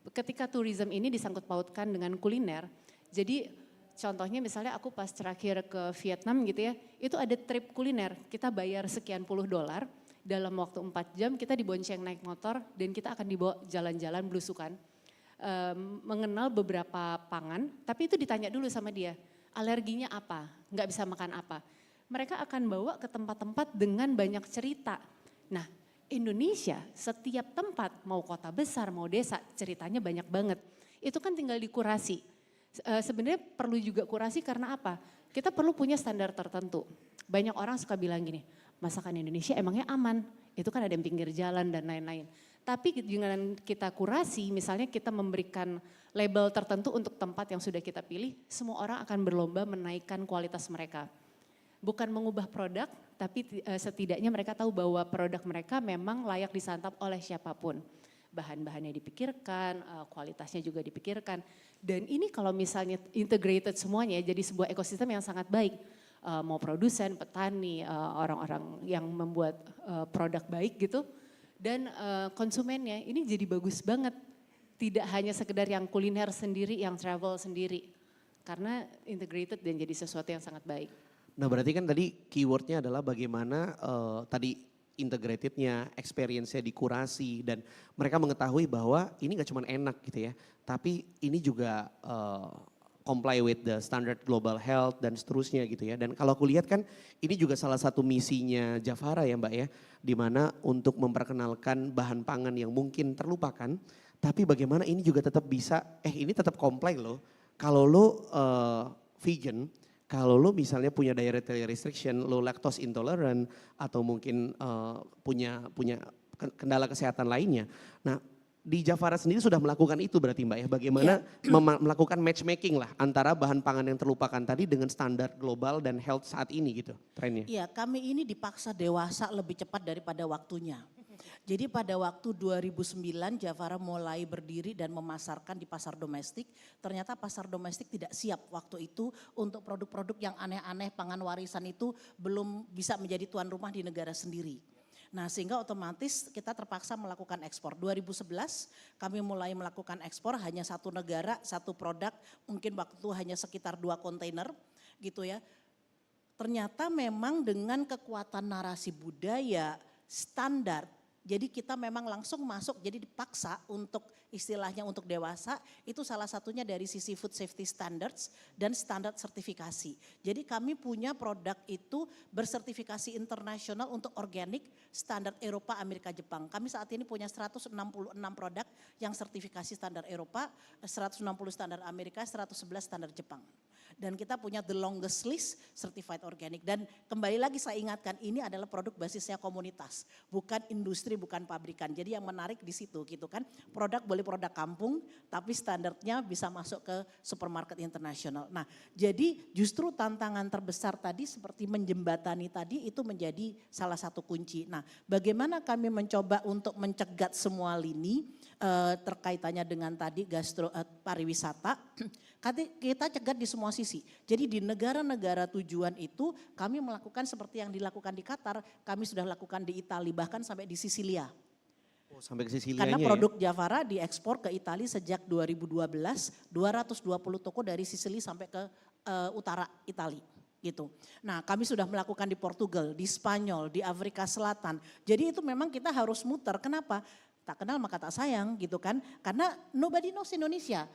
ketika tourism ini disangkut pautkan dengan kuliner, jadi contohnya misalnya aku pas terakhir ke Vietnam gitu ya, itu ada trip kuliner, kita bayar sekian puluh dolar, dalam waktu 4 jam kita dibonceng naik motor dan kita akan dibawa jalan-jalan belusukan. Mengenal beberapa pangan, tapi itu ditanya dulu sama dia, alerginya apa, nggak bisa makan apa. Mereka akan bawa ke tempat-tempat dengan banyak cerita. Nah Indonesia setiap tempat, mau kota besar, mau desa, ceritanya banyak banget. Itu kan tinggal dikurasi. Sebenarnya perlu juga kurasi karena apa? Kita perlu punya standar tertentu. Banyak orang suka bilang gini, masakan Indonesia emangnya aman? Itu kan ada yang pinggir jalan dan lain-lain. Tapi dengan kita kurasi, misalnya kita memberikan label tertentu untuk tempat yang sudah kita pilih, semua orang akan berlomba menaikkan kualitas mereka. Bukan mengubah produk, tapi setidaknya mereka tahu bahwa produk mereka memang layak disantap oleh siapapun. Bahan-bahannya dipikirkan, kualitasnya juga dipikirkan. Dan ini kalau misalnya integrated semuanya jadi sebuah ekosistem yang sangat baik. Mau produsen, petani, orang-orang yang membuat produk baik gitu. Dan konsumennya ini jadi bagus banget. Tidak hanya sekedar yang kuliner sendiri, yang travel sendiri. Karena integrated dan jadi sesuatu yang sangat baik. Nah berarti kan tadi keywordnya adalah bagaimana tadi integratednya, experience-nya dikurasi dan mereka mengetahui bahwa ini gak cuma enak gitu ya, tapi ini juga comply with the standard global health dan seterusnya gitu ya. Dan kalau aku lihat kan ini juga salah satu misinya Javara ya Mbak ya, dimana untuk memperkenalkan bahan pangan yang mungkin terlupakan, tapi bagaimana ini juga tetap bisa, ini tetap comply loh. Kalau lo vegan, kalau lo misalnya punya dietary restriction, lo lactose intolerant atau mungkin punya kendala kesehatan lainnya. Nah di Javara sendiri sudah melakukan itu berarti Mbak ya, bagaimana melakukan matchmaking lah antara bahan pangan yang terlupakan tadi dengan standar global dan health saat ini gitu trennya. Iya, kami ini dipaksa dewasa lebih cepat daripada waktunya. Jadi pada waktu 2009 Javara mulai berdiri dan memasarkan di pasar domestik. Ternyata pasar domestik tidak siap waktu itu untuk produk-produk yang aneh-aneh pangan warisan itu belum bisa menjadi tuan rumah di negara sendiri. Nah sehingga otomatis kita terpaksa melakukan ekspor. 2011 kami mulai melakukan ekspor hanya satu negara, satu produk, mungkin waktu hanya sekitar 2 kontainer gitu ya. Ternyata memang dengan kekuatan narasi budaya standar, jadi kita memang langsung masuk, jadi dipaksa untuk istilahnya untuk dewasa, itu salah satunya dari sisi food safety standards dan standar sertifikasi. Jadi kami punya produk itu bersertifikasi internasional untuk organik, standar Eropa, Amerika, Jepang. Kami saat ini punya 166 produk yang sertifikasi standar Eropa, 160 standar Amerika, 111 standar Jepang. Dan kita punya the longest list certified organic. Dan kembali lagi saya ingatkan ini adalah produk basisnya komunitas, bukan industri, bukan pabrikan. Jadi yang menarik di situ gitu kan, produk boleh produk kampung, tapi standarnya bisa masuk ke supermarket internasional. Nah jadi justru tantangan terbesar tadi seperti menjembatani tadi itu menjadi salah satu kunci. Nah bagaimana kami mencoba untuk mencegat semua lini terkaitannya dengan tadi pariwisata, kita cegat di semua sisi. Jadi di negara-negara tujuan itu kami melakukan seperti yang dilakukan di Qatar, kami sudah lakukan di Italia bahkan sampai di Sisilia. Sampai ke Sisilianya Karena ya? produk Javara diekspor ke Italia sejak 2012, 220 toko dari Sicily sampai ke utara Italia gitu. Nah, kami sudah melakukan di Portugal, di Spanyol, di Afrika Selatan. Jadi itu memang kita harus muter. Kenapa? Tak kenal maka tak sayang gitu kan. Karena nobody knows Indonesia.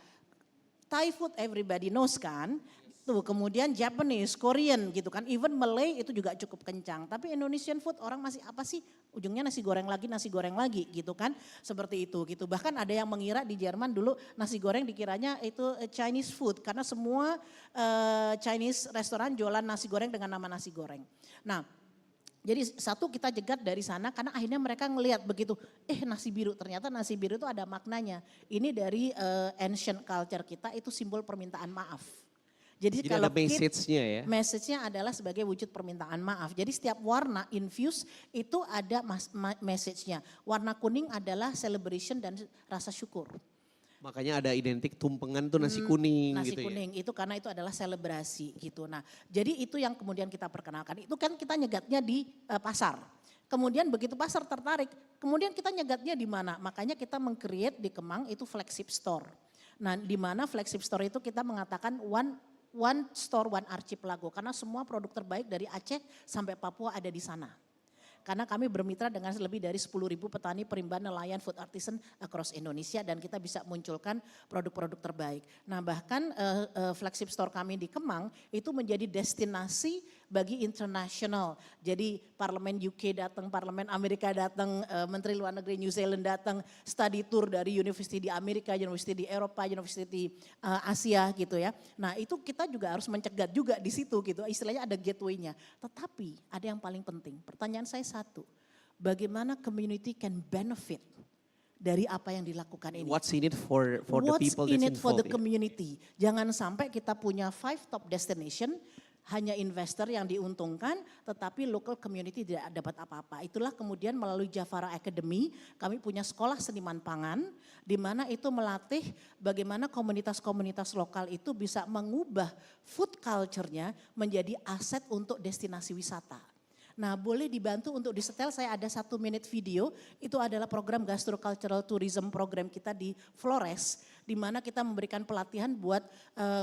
Thai food everybody knows kan. Tuh, kemudian Japanese, Korean gitu kan. Even Malay itu juga cukup kencang. Tapi Indonesian food orang masih apa sih? Ujungnya nasi goreng lagi gitu kan. Seperti itu gitu. Bahkan ada yang mengira di Jerman dulu nasi goreng dikiranya itu Chinese food. Karena semua Chinese restoran jualan nasi goreng dengan nama nasi goreng. Nah, jadi satu kita jegat dari sana karena akhirnya mereka ngelihat begitu, nasi biru, ternyata nasi biru itu ada maknanya. Ini dari ancient culture kita itu simbol permintaan maaf. Jadi kalau ada message-nya ya? Message-nya adalah sebagai wujud permintaan maaf. Jadi setiap warna infuse itu ada message-nya. Warna kuning adalah celebration dan rasa syukur. Makanya ada identik tumpengan tuh nasi kuning Nasi gitu kuning itu karena itu adalah selebrasi gitu. Nah, jadi itu yang kemudian kita perkenalkan. Itu kan kita nyegatnya di pasar. Kemudian begitu pasar tertarik, kemudian kita nyegatnya di mana? Makanya kita meng-create di Kemang itu flagship store. Nah, di mana flagship store itu kita mengatakan one store, one archipelago. Karena semua produk terbaik dari Aceh sampai Papua ada di sana. Karena kami bermitra dengan lebih dari 10.000 petani, perimban, nelayan, food artisan across Indonesia dan kita bisa munculkan produk-produk terbaik. Nah bahkan flagship store kami di Kemang itu menjadi destinasi bagi internasional. Jadi parlemen UK datang, parlemen Amerika datang, menteri luar negeri New Zealand datang, study tour dari university di Amerika, university di Eropa, university di Asia gitu ya. Nah itu kita juga harus mencegat juga di situ gitu, istilahnya ada gateway-nya. Tetapi ada yang paling penting, pertanyaan saya satu, bagaimana community can benefit dari apa yang dilakukan ini? What's in it for the people that's involved? What's in it for the community? Jangan sampai kita punya 5 top destination, hanya investor yang diuntungkan, tetapi local community tidak dapat apa-apa. Itulah kemudian melalui Javara Academy, kami punya sekolah seniman pangan, di mana itu melatih bagaimana komunitas-komunitas lokal itu bisa mengubah food culture-nya menjadi aset untuk destinasi wisata. Nah boleh dibantu untuk disetel, saya ada 1 minute video, itu adalah program gastrocultural tourism program kita di Flores, di mana kita memberikan pelatihan buat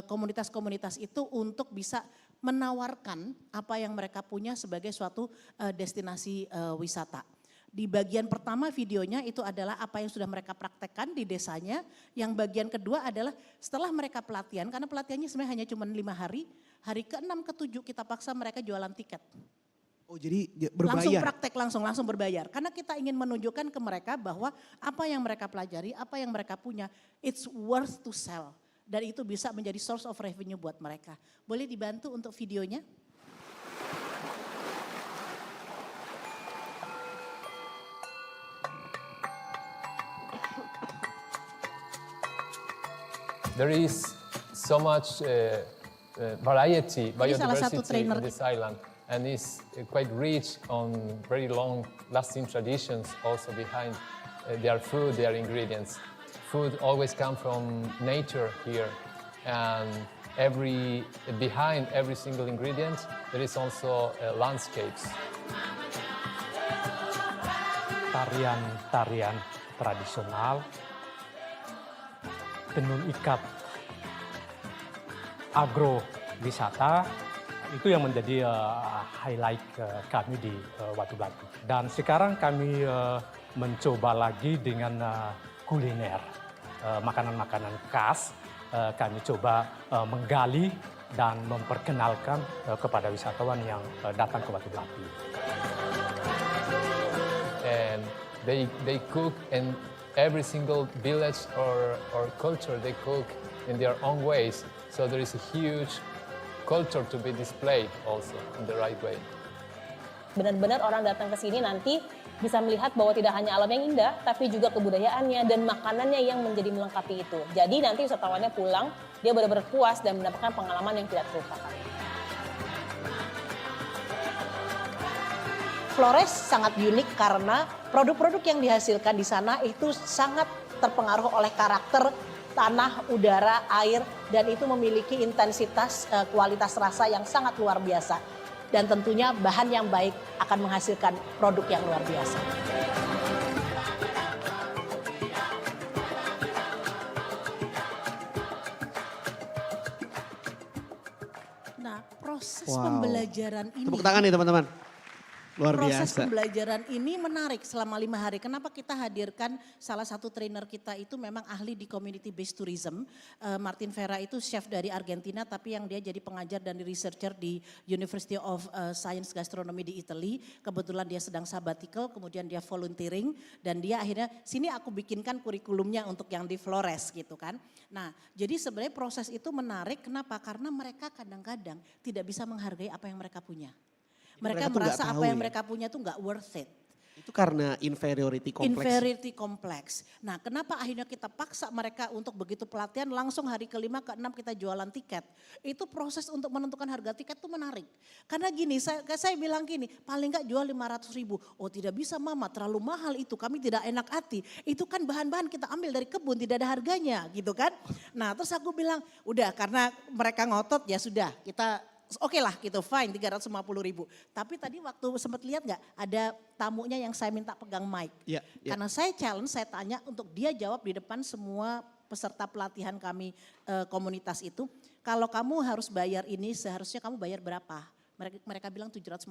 komunitas-komunitas itu untuk bisa menawarkan apa yang mereka punya sebagai suatu destinasi wisata. Di bagian pertama videonya itu adalah apa yang sudah mereka praktekkan di desanya. Yang bagian kedua adalah setelah mereka pelatihan, karena pelatihannya sebenarnya hanya cuma 5 hari, hari ke-6 ke-7 kita paksa mereka jualan tiket. Oh jadi berbayar? Langsung praktek, langsung berbayar. Karena kita ingin menunjukkan ke mereka bahwa apa yang mereka pelajari, apa yang mereka punya, it's worth to sell. Dan itu bisa menjadi source of revenue buat mereka. Boleh dibantu untuk videonya? There is so much variety, biodiversity in this island. And it's quite rich on very long lasting traditions also behind their food, their ingredients. Food always comes from nature here, and behind every single ingredient there is also landscapes. Tarian-tarian tradisional, tenun ikat, agrowisata, itu yang menjadi highlight kami di Watu Batu. Dan sekarang kami mencoba lagi dengan kuliner, makanan-makanan khas. Kami coba menggali dan memperkenalkan kepada wisatawan yang datang ke Watu Batu. And they cook in every single village or culture, they cook in their own ways. So there is a huge culture to be displayed also in the right way. Benar-benar orang datang ke sini nanti bisa melihat bahwa tidak hanya alam yang indah, tapi juga kebudayaannya dan makanannya yang menjadi melengkapi itu. Jadi nanti wisatawannya pulang, dia benar-benar puas dan mendapatkan pengalaman yang tidak terlupakan. Flores sangat unik karena produk-produk yang dihasilkan di sana itu sangat terpengaruh oleh karakter tanah, udara, air, dan itu memiliki intensitas kualitas rasa yang sangat luar biasa. Dan tentunya bahan yang baik akan menghasilkan produk yang luar biasa. Nah, proses Wow. pembelajaran ini. Tepuk tangan nih teman-teman. Luar Proses biasa. pembelajaran ini menarik selama 5 hari. Kenapa kita hadirkan salah satu trainer kita itu memang ahli di community based tourism. Martin Vera itu chef dari Argentina tapi yang dia jadi pengajar dan researcher di University of Science Gastronomy di Italy. Kebetulan dia sedang sabbatical, kemudian dia volunteering dan dia akhirnya sini aku bikinkan kurikulumnya untuk yang di Flores gitu kan. Nah, jadi sebenarnya proses itu menarik. Kenapa? Karena mereka kadang-kadang tidak bisa menghargai apa yang mereka punya. mereka Mereka tuh nggak merasa tahu apa yang ya? mereka punya tuh nggak worth it. Itu karena inferiority complex. Inferiority complex. Nah, kenapa akhirnya kita paksa mereka untuk begitu pelatihan langsung hari ke-5 ke-6 kita jualan tiket. Itu proses untuk menentukan harga tiket itu menarik. Karena gini, saya bilang gini, paling nggak jual 500.000. Oh tidak bisa mama, terlalu mahal itu, kami tidak enak hati. Itu kan bahan-bahan kita ambil dari kebun, tidak ada harganya gitu kan. Nah terus aku bilang, udah karena mereka ngotot ya sudah kita oke lah gitu fine 350.000. Tapi tadi waktu sempat lihat nggak ada tamunya yang saya minta pegang mic. Ya, ya. Karena saya challenge, saya tanya untuk dia jawab di depan semua peserta pelatihan kami komunitas itu. Kalau kamu harus bayar ini seharusnya kamu bayar berapa? Mereka bilang 750.000.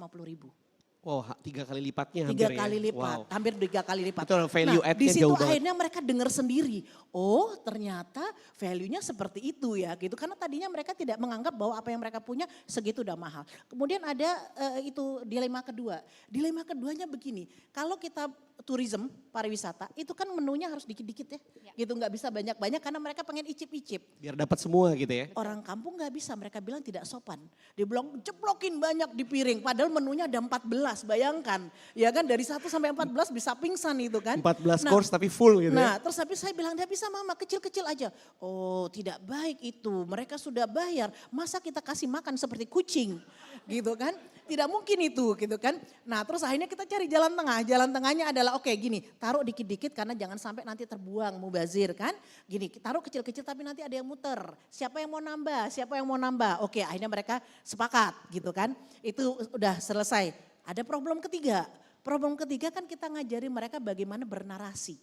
Wow, 3 kali lipatnya 3 hampir kali ya. lipat, Wow. hampir 3 kali lipat. Betul, value nah, add-nya di situ jauh banget. akhirnya mereka dengar sendiri. Oh, ternyata value-nya seperti itu ya gitu. Karena tadinya mereka tidak menganggap bahwa apa yang mereka punya segitu udah mahal. Kemudian ada itu dilema kedua. Dilema keduanya begini, kalau kita tourism, pariwisata, itu kan menunya harus dikit-dikit ya. Gitu nggak bisa banyak-banyak karena mereka pengen icip-icip. Biar dapat semua gitu ya. Orang kampung nggak bisa, mereka bilang tidak sopan. Dia bilang ceplokin banyak di piring, padahal menunya ada 14, bayangkan. Ya kan dari 1 sampai 14 bisa pingsan itu kan. 14 course tapi full gitu Nah ya. terus tapi saya bilang dia bisa mama kecil-kecil aja. Oh tidak baik itu, mereka sudah bayar. Masa kita kasih makan seperti kucing gitu kan. Tidak mungkin itu gitu kan. Nah terus akhirnya kita cari jalan tengah. Jalan tengahnya adalah oke gini, taruh dikit-dikit karena jangan sampai nanti terbuang mubazir kan. Gini, taruh kecil-kecil tapi nanti ada yang muter. Siapa yang mau nambah? Siapa yang mau nambah? Oke, akhirnya mereka sepakat gitu kan. Itu udah selesai. Ada problem ketiga. Problem ketiga kan kita ngajari mereka bagaimana bernarasi.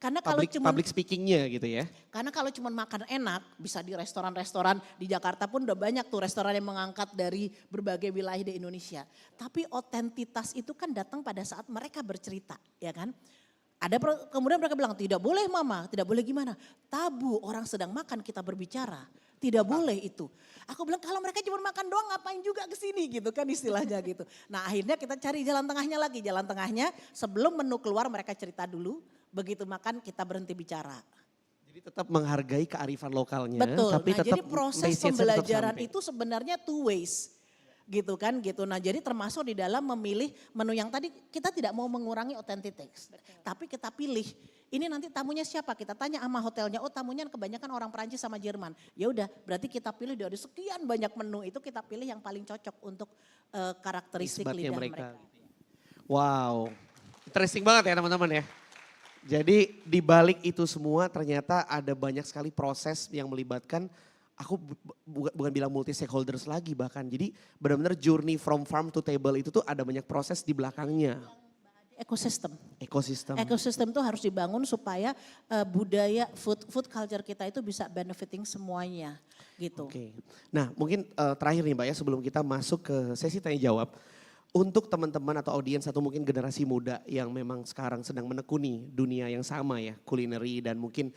Karena kalau cuma Public speakingnya gitu ya. karena kalau cuma makan enak, bisa di restoran-restoran di Jakarta pun udah banyak tuh restoran yang mengangkat dari berbagai wilayah di Indonesia. Tapi otentitas itu kan datang pada saat mereka bercerita, ya kan? Kemudian mereka bilang tidak boleh mama, tidak boleh gimana. Tabu orang sedang makan kita berbicara, tidak boleh itu. Aku bilang kalau mereka cuma makan doang ngapain juga ke sini gitu kan istilahnya gitu. Nah akhirnya kita cari jalan tengahnya lagi, jalan tengahnya sebelum menu keluar mereka cerita dulu. Begitu makan kita berhenti bicara. Jadi tetap menghargai kearifan lokalnya. Betul, Tapi nah tetap jadi proses message-nya tetap pembelajaran sampai. itu sebenarnya two ways. Gitu kan gitu. Nah jadi termasuk di dalam memilih menu yang tadi kita tidak mau mengurangi authenticity. Tapi kita pilih. Ini nanti tamunya siapa? Kita tanya sama hotelnya. Oh tamunya kebanyakan orang Perancis sama Jerman. Ya udah berarti kita pilih dari sekian banyak menu itu kita pilih yang paling cocok untuk karakteristik Isbatnya lidah mereka. Wow, interesting banget ya teman-teman ya. Jadi di balik itu semua ternyata ada banyak sekali proses yang melibatkan aku bukan bilang multi stakeholders lagi bahkan. Jadi benar-benar journey from farm to table itu tuh ada banyak proses di belakangnya. Ekosistem. Ekosistem. Ekosistem itu harus dibangun supaya budaya food culture kita itu bisa benefiting semuanya gitu. Oke. Nah mungkin terakhir nih Mbak ya sebelum kita masuk ke sesi tanya jawab. Untuk teman-teman atau audiens atau mungkin generasi muda yang memang sekarang sedang menekuni dunia yang sama ya, kulineri dan mungkin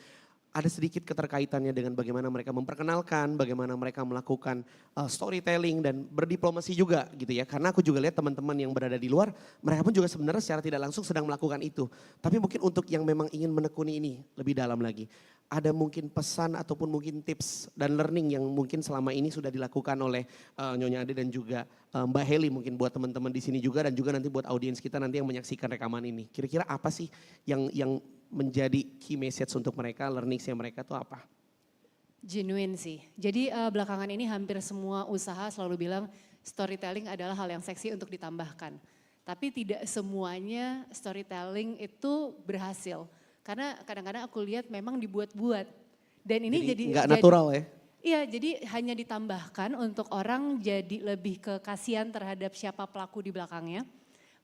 ada sedikit keterkaitannya dengan bagaimana mereka memperkenalkan, bagaimana mereka melakukan storytelling dan berdiplomasi juga gitu ya. Karena aku juga lihat teman-teman yang berada di luar, mereka pun juga sebenarnya secara tidak langsung sedang melakukan itu. Tapi mungkin untuk yang memang ingin menekuni ini lebih dalam lagi, ada mungkin pesan ataupun mungkin tips dan learning yang mungkin selama ini sudah dilakukan oleh Nyonya Ade dan juga Mbak Heli mungkin buat teman-teman di sini juga dan juga nanti buat audiens kita nanti yang menyaksikan rekaman ini. Kira-kira apa sih yang menjadi key message untuk mereka, learningsnya mereka tuh apa? Genuine sih. Jadi belakangan ini hampir semua usaha selalu bilang storytelling adalah hal yang seksi untuk ditambahkan. Tapi tidak semuanya storytelling itu berhasil. Karena kadang-kadang aku lihat memang dibuat-buat. Dan ini jadi nggak natural ya? Iya, jadi hanya ditambahkan untuk orang jadi lebih ke kasihan terhadap siapa pelaku di belakangnya.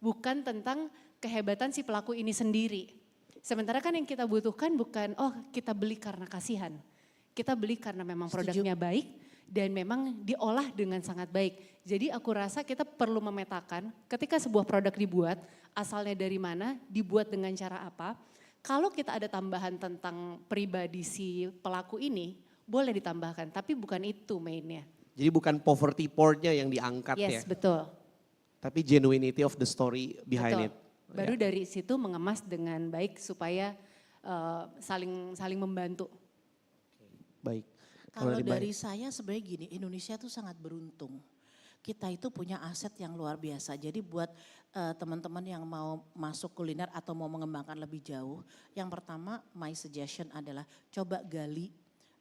Bukan tentang kehebatan si pelaku ini sendiri. Sementara kan yang kita butuhkan bukan, oh kita beli karena kasihan. Kita beli karena memang produknya baik. dan memang diolah dengan sangat baik. Jadi aku rasa kita perlu memetakan ketika sebuah produk dibuat, asalnya dari mana, dibuat dengan cara apa. Kalau kita ada tambahan tentang pribadi si pelaku ini, boleh ditambahkan, tapi bukan itu mainnya. Jadi bukan poverty porn-nya yang diangkat ya. Yes, betul. Tapi genuinity of the story behind Betul. it. Baru dari situ mengemas dengan baik supaya saling membantu. Baik. Kalau dari saya sebenarnya gini, Indonesia tuh sangat beruntung. Kita itu punya aset yang luar biasa. Jadi buat teman-teman yang mau masuk kuliner atau mau mengembangkan lebih jauh, yang pertama my suggestion adalah coba gali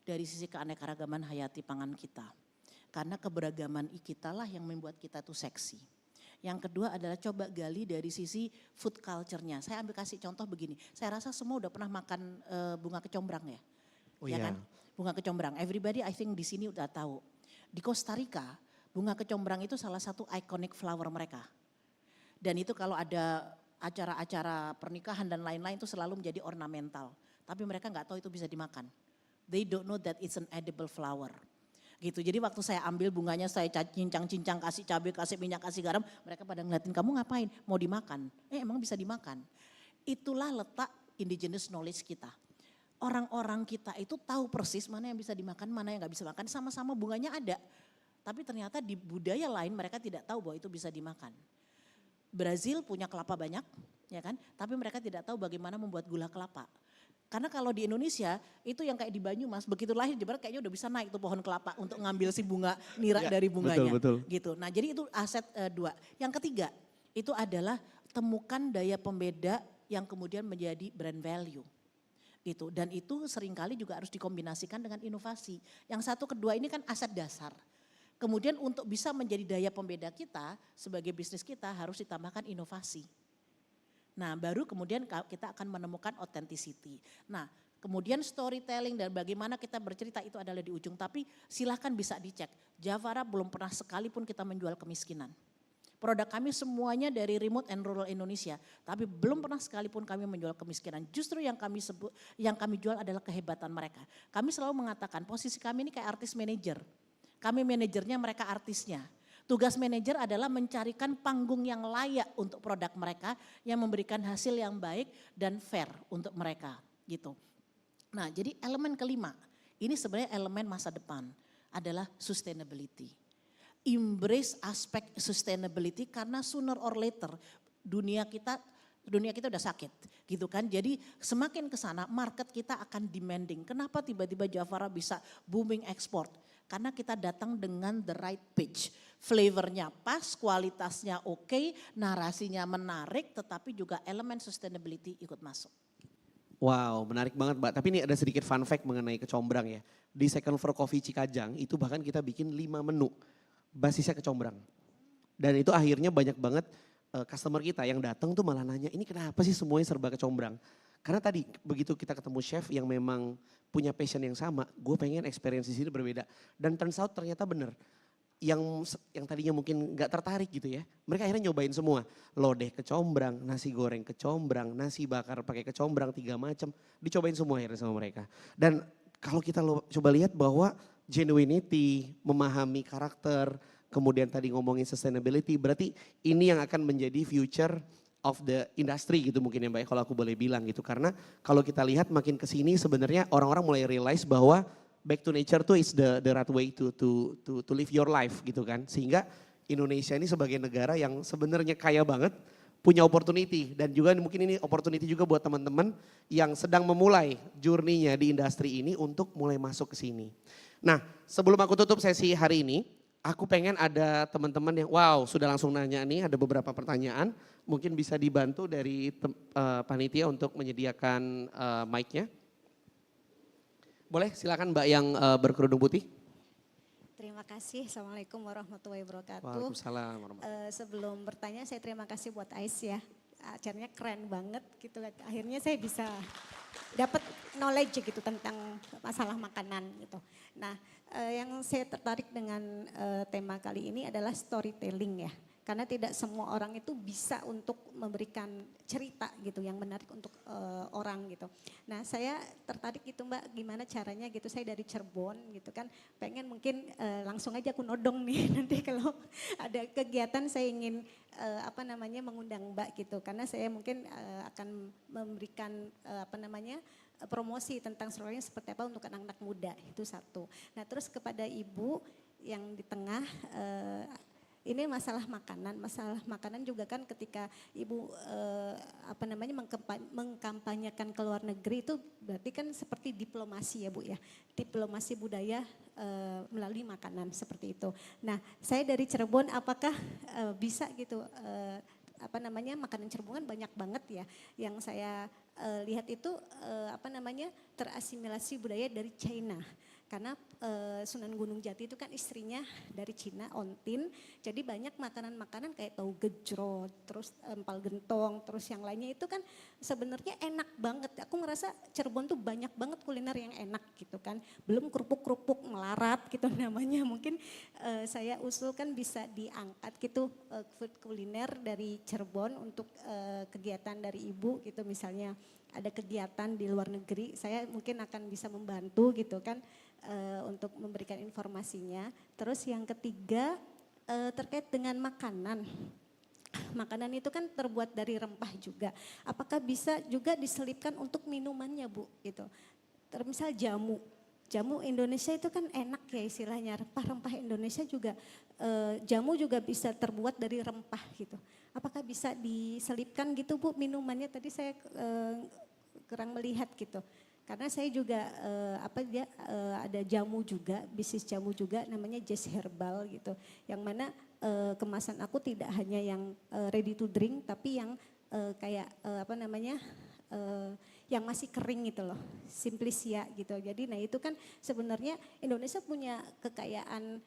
dari sisi keanekaragaman hayati pangan kita. Karena keberagaman kita lah yang membuat kita tuh seksi. Yang kedua adalah coba gali dari sisi food culture-nya. Saya ambil kasih contoh begini, saya rasa semua udah pernah makan bunga kecombrang ya. Oh ya iya. kan? Bunga kecombrang, everybody I think di sini udah tahu. Di Costa Rica, bunga kecombrang itu salah satu iconic flower mereka. Dan itu kalau ada acara-acara pernikahan dan lain-lain itu selalu menjadi ornamental. Tapi mereka nggak tahu itu bisa dimakan. They don't know that it's an edible flower. Gitu. Jadi waktu saya ambil bunganya, saya cincang-cincang, kasih cabai, kasih minyak, kasih garam, mereka pada ngeliatin, kamu ngapain? Mau dimakan? Emang bisa dimakan. Itulah letak indigenous knowledge kita. Orang-orang kita itu tahu persis mana yang bisa dimakan, mana yang nggak bisa makan, sama-sama bunganya ada. Tapi ternyata di budaya lain mereka tidak tahu bahwa itu bisa dimakan. Brazil punya kelapa banyak, ya kan? Tapi mereka tidak tahu bagaimana membuat gula kelapa. Karena kalau di Indonesia itu yang kayak di Banyumas, begitu lahir di Barat kayaknya udah bisa naik tuh pohon kelapa untuk ngambil si bunga nira Ya, dari bunganya. betul. Gitu. Nah jadi itu aset dua. Yang ketiga itu adalah temukan daya pembeda yang kemudian menjadi brand value. Gitu. Dan itu seringkali juga harus dikombinasikan dengan inovasi. Yang satu kedua ini kan aset dasar. Kemudian untuk bisa menjadi daya pembeda kita sebagai bisnis kita harus ditambahkan inovasi. Nah baru kemudian kita akan menemukan authenticity. Nah kemudian storytelling dan bagaimana kita bercerita itu adalah di ujung. Tapi silahkan bisa dicek. Javara belum pernah sekalipun kita menjual kemiskinan. Produk kami semuanya dari remote and rural Indonesia. Tapi belum pernah sekalipun kami menjual kemiskinan. Justru yang kami sebut, yang kami jual adalah kehebatan mereka. Kami selalu mengatakan posisi kami ini kayak artis manajer. Kami manajernya, mereka artisnya. Tugas manajer adalah mencarikan panggung yang layak untuk produk mereka yang memberikan hasil yang baik dan fair untuk mereka gitu. Nah jadi elemen kelima, ini sebenarnya elemen masa depan adalah sustainability. Embrace aspek sustainability karena sooner or later dunia kita udah sakit gitu kan. Jadi semakin ke sana market kita akan demanding. Kenapa tiba-tiba Javara bisa booming ekspor? Karena kita datang dengan the right pitch. Flavornya pas, kualitasnya oke, narasinya menarik, tetapi juga elemen sustainability ikut masuk. Wow, menarik banget Mbak. Tapi ini ada sedikit fun fact mengenai kecombrang ya. Di Second Floor Coffee Cikajang itu bahkan kita bikin 5 menu basisnya kecombrang. Dan itu akhirnya banyak banget customer kita yang datang tuh malah nanya, ini kenapa sih semuanya serba kecombrang? Karena tadi begitu kita ketemu chef yang memang punya passion yang sama, gue pengen experience di sini berbeda. Dan turns out ternyata bener. Yang tadinya mungkin gak tertarik gitu ya, mereka akhirnya nyobain semua. Lodeh kecombrang, nasi goreng kecombrang, nasi bakar pakai kecombrang 3 macam, dicobain semua akhirnya sama mereka. Dan kalau kita coba lihat bahwa genuinity, memahami karakter, kemudian tadi ngomongin sustainability, berarti ini yang akan menjadi future of the industry gitu mungkin ya Mbak, kalau aku boleh bilang gitu. Karena kalau kita lihat makin kesini sebenarnya orang-orang mulai realize bahwa back to nature tuh is the right way to live your life gitu kan. Sehingga Indonesia ini sebagai negara yang sebenarnya kaya banget, punya opportunity. Dan juga mungkin ini opportunity juga buat teman-teman yang sedang memulai journey-nya di industri ini untuk mulai masuk ke sini. Nah sebelum aku tutup sesi hari ini, aku pengen ada teman-teman yang wow sudah langsung nanya nih, ada beberapa pertanyaan. Mungkin bisa dibantu dari panitia untuk menyediakan mic-nya. Boleh silakan Mbak yang berkerudung putih. Terima kasih. Assalamualaikum warahmatullahi wabarakatuh. Waalaikumsalam warahmatullahi. Sebelum bertanya saya terima kasih buat Ais ya. Acaranya keren banget gitu. Akhirnya saya bisa dapat knowledge gitu tentang masalah makanan gitu. Nah yang saya tertarik dengan tema kali ini adalah storytelling ya. Karena tidak semua orang itu bisa untuk memberikan cerita gitu yang menarik untuk orang gitu. Nah saya tertarik gitu Mbak, gimana caranya gitu, saya dari Cirebon gitu kan, pengen mungkin langsung aja aku nodong nih nanti kalau ada kegiatan saya ingin mengundang Mbak gitu. Karena saya mungkin akan memberikan promosi tentang storytelling seperti apa untuk anak-anak muda, itu satu. Nah terus kepada Ibu yang di tengah, ini masalah makanan juga kan ketika Ibu mengkampanyekan ke luar negeri itu berarti kan seperti diplomasi ya Bu ya, diplomasi budaya melalui makanan seperti itu. Nah saya dari Cirebon, apakah bisa gitu makanan Cirebon kan banyak banget ya, yang saya lihat itu terasimilasi budaya dari China. Karena Sunan Gunung Jati itu kan istrinya dari Cina, Ontin. Jadi banyak makanan-makanan kayak tahu gejrot, terus empal gentong, terus yang lainnya itu kan sebenarnya enak banget. Aku ngerasa Cirebon tuh banyak banget kuliner yang enak gitu kan. Belum kerupuk-kerupuk melarat gitu namanya. Mungkin saya usulkan bisa diangkat gitu food kuliner dari Cirebon untuk kegiatan dari Ibu gitu, misalnya ada kegiatan di luar negeri, saya mungkin akan bisa membantu gitu kan untuk memberikan informasinya. Terus yang ketiga terkait dengan makanan. Makanan itu kan terbuat dari rempah juga. Apakah bisa juga diselipkan untuk minumannya Bu gitu. Misal jamu. Jamu Indonesia itu kan enak ya istilahnya, rempah-rempah Indonesia juga, jamu juga bisa terbuat dari rempah gitu. Apakah bisa diselipkan gitu Bu minumannya, tadi saya kurang melihat gitu. Karena saya juga ada jamu juga, bisnis jamu juga namanya Jazz Herbal gitu. Yang mana kemasan aku tidak hanya yang ready to drink tapi yang yang masih kering gitu loh, Simplicia gitu. Jadi nah itu kan sebenarnya Indonesia punya kekayaan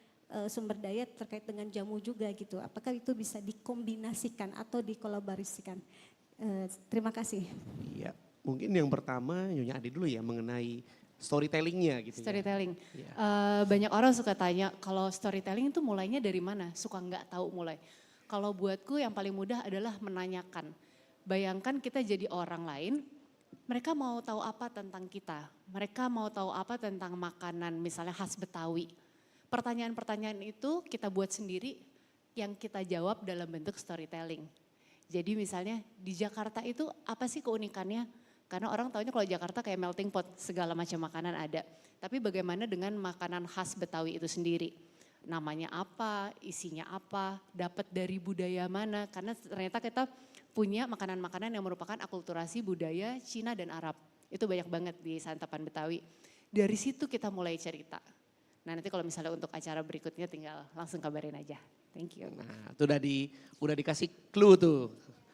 sumber daya terkait dengan jamu juga gitu. Apakah itu bisa dikombinasikan atau dikolaborasikan? Terima kasih. Iya, mungkin yang pertama Nyonya Ade dulu ya mengenai storytellingnya gitu. Storytelling. Ya. Banyak orang suka tanya kalau storytelling itu mulainya dari mana? Suka nggak tahu mulai. Kalau buatku yang paling mudah adalah menanyakan. Bayangkan kita jadi orang lain, mereka mau tahu apa tentang kita. Mereka mau tahu apa tentang makanan misalnya khas Betawi. Pertanyaan-pertanyaan itu kita buat sendiri yang kita jawab dalam bentuk storytelling. Jadi misalnya di Jakarta itu apa sih keunikannya? Karena orang taunya kalau Jakarta kayak melting pot, segala macam makanan ada. Tapi bagaimana dengan makanan khas Betawi itu sendiri? Namanya apa, isinya apa, dapat dari budaya mana. Karena ternyata kita punya makanan-makanan yang merupakan akulturasi budaya Cina dan Arab. Itu banyak banget di santapan Betawi. Dari situ kita mulai cerita. Nah nanti kalau misalnya untuk acara berikutnya tinggal langsung kabarin aja. Thank you. Nah itu udah dikasih clue tuh.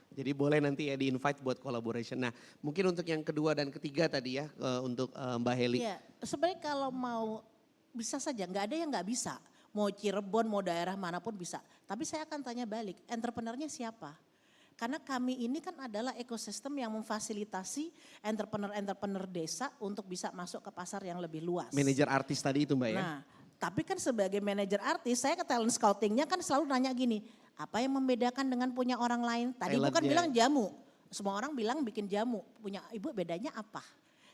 Jadi boleh nanti ya di-invite buat collaboration. Nah mungkin untuk yang kedua dan ketiga tadi ya untuk Mbak Heli. Iya, sebenarnya kalau mau bisa saja, nggak ada yang nggak bisa. Mau Cirebon, mau daerah manapun bisa. Tapi saya akan tanya balik, entrepreneurnya siapa? Karena kami ini kan adalah ekosistem yang memfasilitasi entrepreneur-entrepreneur desa untuk bisa masuk ke pasar yang lebih luas. Manajer artis tadi itu Mbak ya. Nah, tapi kan sebagai manajer artis, saya ke talent scoutingnya kan selalu nanya gini, apa yang membedakan dengan punya orang lain? Tadi Ibu kan bilang jamu, semua orang bilang bikin jamu, punya Ibu bedanya apa?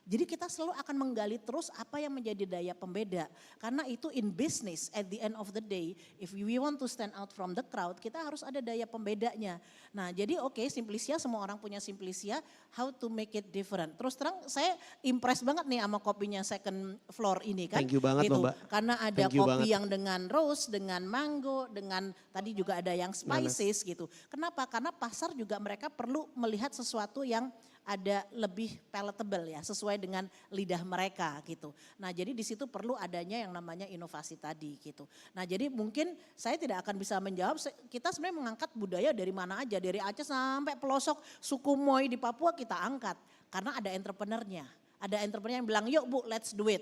Jadi kita selalu akan menggali terus apa yang menjadi daya pembeda. Karena itu in business at the end of the day, if we want to stand out from the crowd, kita harus ada daya pembedanya. Nah jadi oke, Simplicia, semua orang punya Simplicia, how to make it different. Terus terang saya impress banget nih sama kopinya Second Floor ini kan. Thank you banget gitu. Mbak. Karena ada kopi yang dengan rose, dengan mango, dengan tadi juga ada yang spices gitu. Kenapa? Karena pasar juga mereka perlu melihat sesuatu yang ada lebih palatable ya, sesuai dengan lidah mereka gitu. Nah jadi di situ perlu adanya yang namanya inovasi tadi gitu. Nah jadi mungkin saya tidak akan bisa menjawab, kita sebenarnya mengangkat budaya dari mana aja, dari Aceh sampai pelosok suku Moy di Papua kita angkat. Karena ada entrepreneurnya, ada entrepreneur yang bilang yuk Bu let's do it.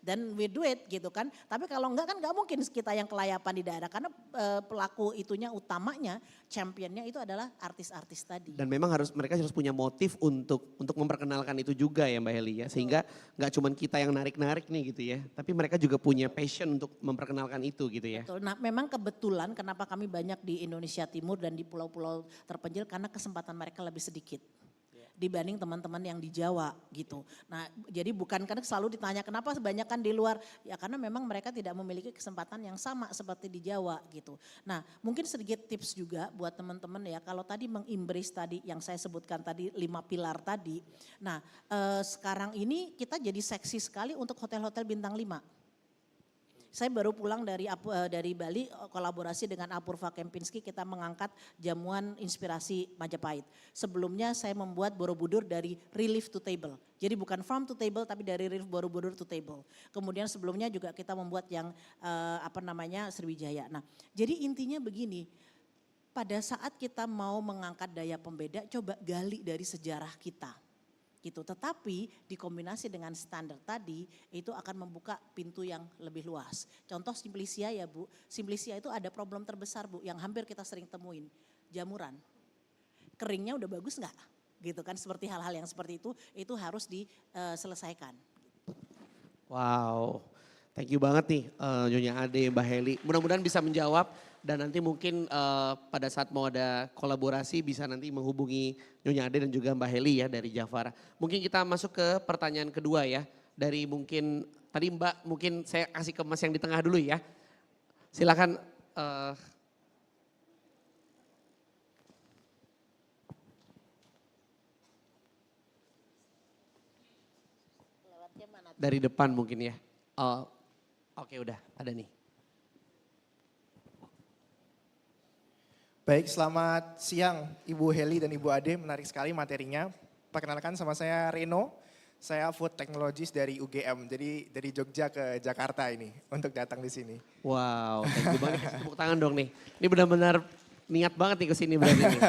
then we do it gitu kan. Tapi kalau enggak kan enggak mungkin kita yang kelayapan di daerah karena pelaku itunya utamanya championnya itu adalah artis-artis tadi. Dan memang mereka harus punya motif untuk memperkenalkan itu juga ya Mbak Heli ya. Sehingga nggak cuma kita yang narik-narik nih gitu ya. Tapi mereka juga punya passion untuk memperkenalkan itu gitu ya. Betul. Nah memang kebetulan kenapa kami banyak di Indonesia Timur dan di pulau-pulau terpencil karena kesempatan mereka lebih sedikit dibanding teman-teman yang di Jawa gitu. Nah jadi bukan karena selalu ditanya kenapa kebanyakan di luar, ya karena memang mereka tidak memiliki kesempatan yang sama seperti di Jawa gitu. Nah mungkin sedikit tips juga buat teman-teman ya, kalau tadi mengembrace tadi yang saya sebutkan tadi 5 pilar tadi. Nah sekarang ini kita jadi seksi sekali untuk hotel-hotel bintang 5. Saya baru pulang dari Bali, kolaborasi dengan Apurva Kempinski kita mengangkat jamuan inspirasi Majapahit. Sebelumnya saya membuat Borobudur dari relief to table. Jadi bukan farm to table tapi dari relief Borobudur to table. Kemudian sebelumnya juga kita membuat yang Sriwijaya. Nah jadi intinya begini, pada saat kita mau mengangkat daya pembeda coba gali dari sejarah kita. Gitu. Tetapi dikombinasi dengan standar tadi itu akan membuka pintu yang lebih luas. Contoh Simplicia ya Bu, Simplicia itu ada problem terbesar Bu yang hampir kita sering temuin, jamuran. Keringnya udah bagus nggak? Gitu kan, seperti hal-hal yang seperti itu harus diselesaikan. Wow, thank you banget nih Nyonya Ade, Mbak Heli. Mudah-mudahan bisa menjawab dan nanti mungkin pada saat mau ada kolaborasi bisa nanti menghubungi Nyonya Ade dan juga Mbak Heli ya dari Jafara. Mungkin kita masuk ke pertanyaan kedua ya. Dari mungkin tadi Mbak, mungkin saya kasih ke Mas yang di tengah dulu ya. Silakan. Dari depan mungkin ya. Oke udah ada nih. Baik, selamat siang Ibu Heli dan Ibu Ade, menarik sekali materinya. Perkenalkan sama saya Reno, saya Food Technologist dari UGM, jadi dari Jogja ke Jakarta ini untuk datang di sini. Wow, thank you banget, kasih tepuk tangan dong nih. Ini benar-benar niat banget nih ke sini berarti nih.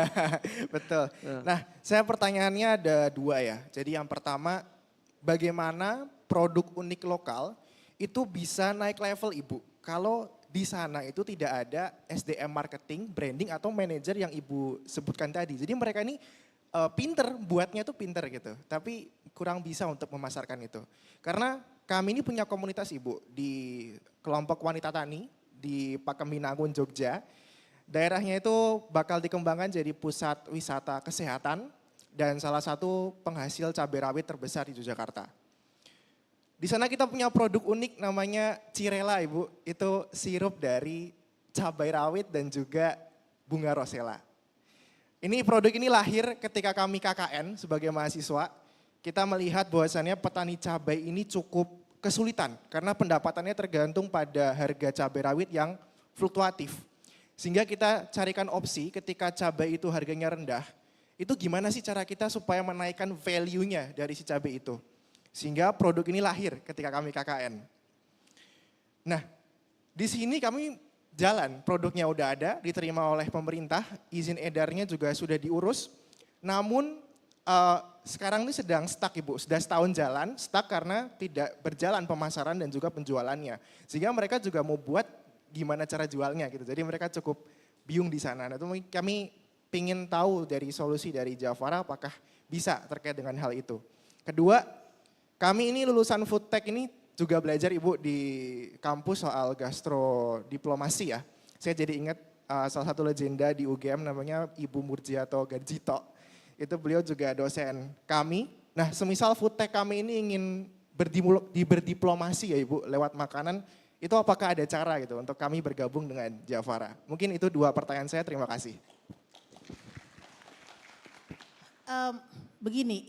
Betul. Nah, saya pertanyaannya ada 2 ya. Jadi yang pertama, bagaimana produk unik lokal itu bisa naik level Ibu? Kalau di sana itu tidak ada SDM marketing, branding atau manajer yang Ibu sebutkan tadi. Jadi mereka ini pinter, buatnya itu pinter gitu. Tapi kurang bisa untuk memasarkan itu. Karena kami ini punya komunitas Ibu di kelompok wanita tani di Pakembinangun, Jogja. Daerahnya itu bakal dikembangkan jadi pusat wisata kesehatan dan salah satu penghasil cabai rawit terbesar di Yogyakarta. Di sana kita punya produk unik namanya Cirela Ibu, itu sirup dari cabai rawit dan juga bunga rosella. Ini produk ini lahir ketika kami KKN sebagai mahasiswa, kita melihat bahwasannya petani cabai ini cukup kesulitan karena pendapatannya tergantung pada harga cabai rawit yang fluktuatif. Sehingga kita carikan opsi ketika cabai itu harganya rendah, itu gimana sih cara kita supaya menaikkan value-nya dari si cabai itu. Sehingga produk ini lahir ketika kami KKN. Nah, di sini kami jalan, produknya udah ada, diterima oleh pemerintah, izin edarnya juga sudah diurus. Namun sekarang ini sedang stuck Ibu, sudah setahun jalan, stuck karena tidak berjalan pemasaran dan juga penjualannya. Sehingga mereka juga mau buat gimana cara jualnya gitu, jadi mereka cukup bingung di sana. Nah, itu kami ingin tahu dari solusi dari Jafara apakah bisa terkait dengan hal itu. Kedua, kami ini lulusan food tech ini juga belajar Ibu di kampus soal gastrodiplomasi ya. Saya jadi ingat salah satu legenda di UGM namanya Ibu Murjiato Garjito. Itu beliau juga dosen kami. Nah semisal food tech kami ini ingin berdiplomasi ya Ibu lewat makanan. Itu apakah ada cara gitu untuk kami bergabung dengan Jafara? Mungkin itu 2 pertanyaan saya, terima kasih. Begini,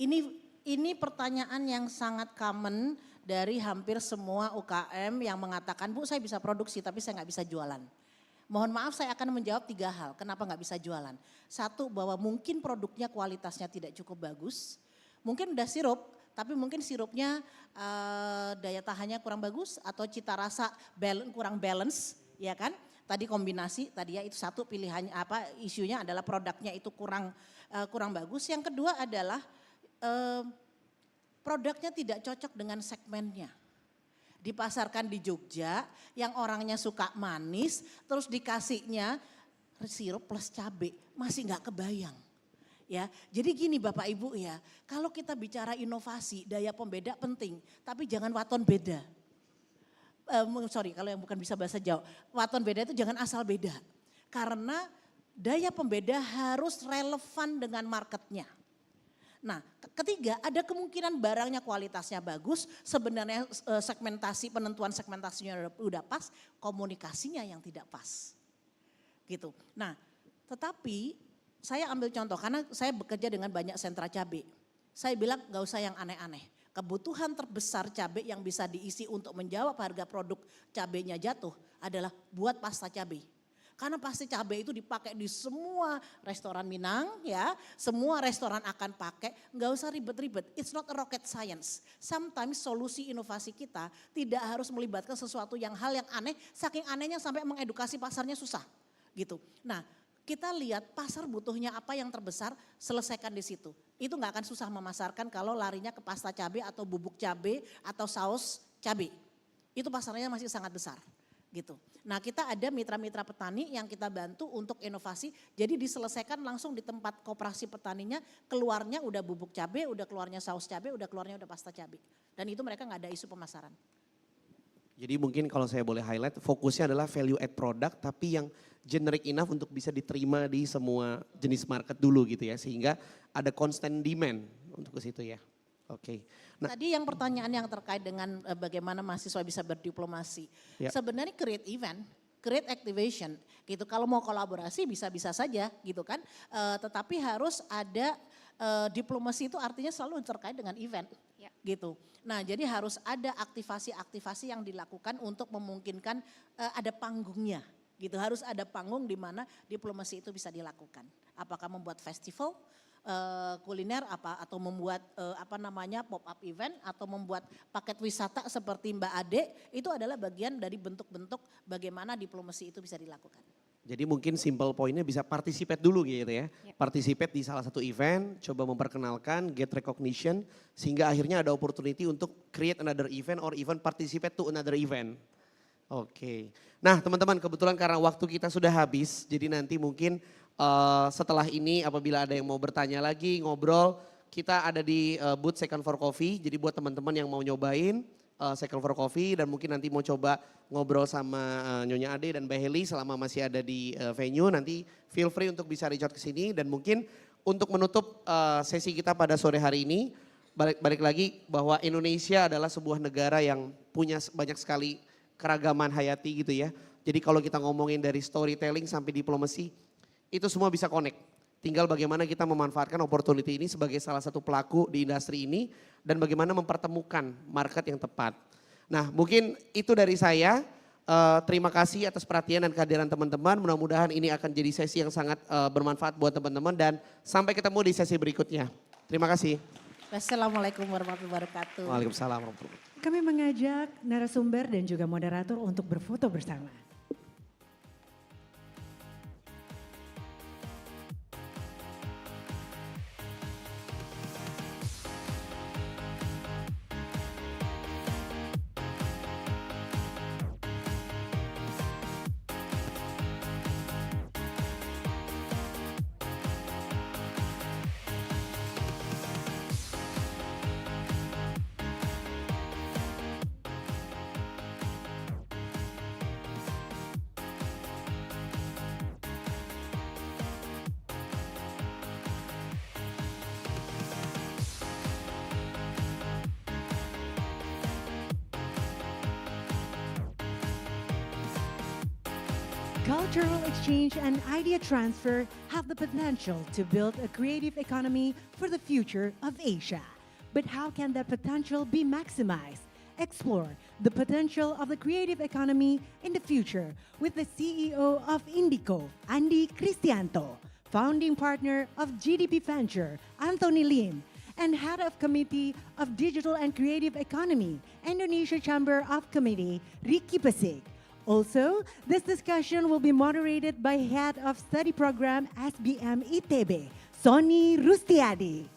ini pertanyaan yang sangat common dari hampir semua UKM yang mengatakan, Bu saya bisa produksi tapi saya nggak bisa jualan. Mohon maaf saya akan menjawab 3 hal, kenapa nggak bisa jualan. 1, bahwa mungkin produknya kualitasnya tidak cukup bagus. Mungkin udah sirup, tapi mungkin sirupnya daya tahannya kurang bagus atau cita rasa kurang balance, ya kan? Tadi kombinasi, tadi ya itu 1 pilihannya isunya adalah produknya itu kurang bagus. Yang kedua adalah produknya tidak cocok dengan segmennya. dipasarkan di Jogja yang orangnya suka manis terus dikasihnya sirup plus cabai, masih nggak kebayang. Ya, jadi gini Bapak Ibu ya, kalau kita bicara inovasi, daya pembeda penting, tapi jangan waton beda. Kalau yang bukan bisa bahasa Jawa, waton beda itu jangan asal beda. Karena daya pembeda harus relevan dengan marketnya. Nah, ketiga ada kemungkinan barangnya kualitasnya bagus, sebenarnya penentuan segmentasinya udah pas, komunikasinya yang tidak pas. Gitu. Nah, tetapi saya ambil contoh karena saya bekerja dengan banyak sentra cabai. Saya bilang gak usah yang aneh-aneh. Kebutuhan terbesar cabai yang bisa diisi untuk menjawab harga produk cabainya jatuh adalah buat pasta cabai. Karena pasti cabai itu dipakai di semua restoran Minang ya, semua restoran akan pakai, nggak usah ribet-ribet. It's not a rocket science. Sometimes solusi inovasi kita tidak harus melibatkan sesuatu yang aneh, saking anehnya sampai mengedukasi pasarnya susah gitu. Nah, kita lihat pasar butuhnya apa yang terbesar, selesaikan di situ. Itu nggak akan susah memasarkan kalau larinya ke pasta cabai atau bubuk cabai atau saus cabai. Itu pasarnya masih sangat besar gitu. Nah, kita ada mitra-mitra petani yang kita bantu untuk inovasi. Jadi diselesaikan langsung di tempat koperasi petaninya, keluarnya udah bubuk cabai, udah keluarnya saus cabai, udah keluarnya udah pasta cabai. Dan itu mereka nggak ada isu pemasaran. Jadi mungkin kalau saya boleh highlight, fokusnya adalah value add product tapi yang generic enough untuk bisa diterima di semua jenis market dulu gitu ya. Sehingga ada constant demand untuk ke situ ya. Oke. Nah, tadi yang pertanyaan yang terkait dengan bagaimana mahasiswa bisa berdiplomasi. Ya. Sebenarnya create event, create activation gitu. Kalau mau kolaborasi bisa-bisa saja gitu kan. Tetapi harus ada diplomasi itu artinya selalu terkait dengan event gitu. Nah, jadi harus ada aktivasi-aktivasi yang dilakukan untuk memungkinkan ada panggungnya gitu. Harus ada panggung di mana diplomasi itu bisa dilakukan. Apakah membuat festival kuliner atau membuat pop up event atau membuat paket wisata seperti Mbak Ade, itu adalah bagian dari bentuk-bentuk bagaimana diplomasi itu bisa dilakukan. jadi mungkin simple pointnya bisa participate dulu gitu ya. Participate di salah satu event, coba memperkenalkan, get recognition, sehingga akhirnya ada opportunity untuk create another event or even participate to another event. Oke. Nah teman-teman, kebetulan karena waktu kita sudah habis, jadi nanti mungkin setelah ini apabila ada yang mau bertanya lagi, ngobrol, kita ada di booth Second for Coffee. Jadi buat teman-teman yang mau nyobain Second for Coffee dan mungkin nanti mau coba ngobrol sama Nyonya Ade dan Mbak Heli selama masih ada di venue, nanti feel free untuk bisa reach out ke sini. Dan mungkin untuk menutup sesi kita pada sore hari ini, balik lagi bahwa Indonesia adalah sebuah negara yang punya banyak sekali keragaman hayati gitu ya. Jadi kalau kita ngomongin dari storytelling sampai diplomasi, itu semua bisa connect. Tinggal bagaimana kita memanfaatkan opportunity ini sebagai salah satu pelaku di industri ini dan bagaimana mempertemukan market yang tepat. Nah mungkin itu dari saya. Terima kasih atas perhatian dan kehadiran teman-teman. Mudah-mudahan ini akan jadi sesi yang sangat bermanfaat buat teman-teman dan sampai ketemu di sesi berikutnya. Terima kasih. Wassalamualaikum warahmatullahi wabarakatuh. Waalaikumsalam warahmatullahi wabarakatuh. Kami mengajak narasumber dan juga moderator untuk berfoto bersama. Cultural exchange and idea transfer have the potential to build a creative economy for the future of Asia. But how can that potential be maximized? Explore the potential of the creative economy in the future with the CEO of Indico, Andy Cristianto, founding partner of GDP Venture, Anthony Lim, and head of Committee of Digital and Creative Economy, Indonesia Chamber of Committee, Ricky Pasig. Also, this discussion will be moderated by Head of Study Program SBM ITB, Sony Rustiadi.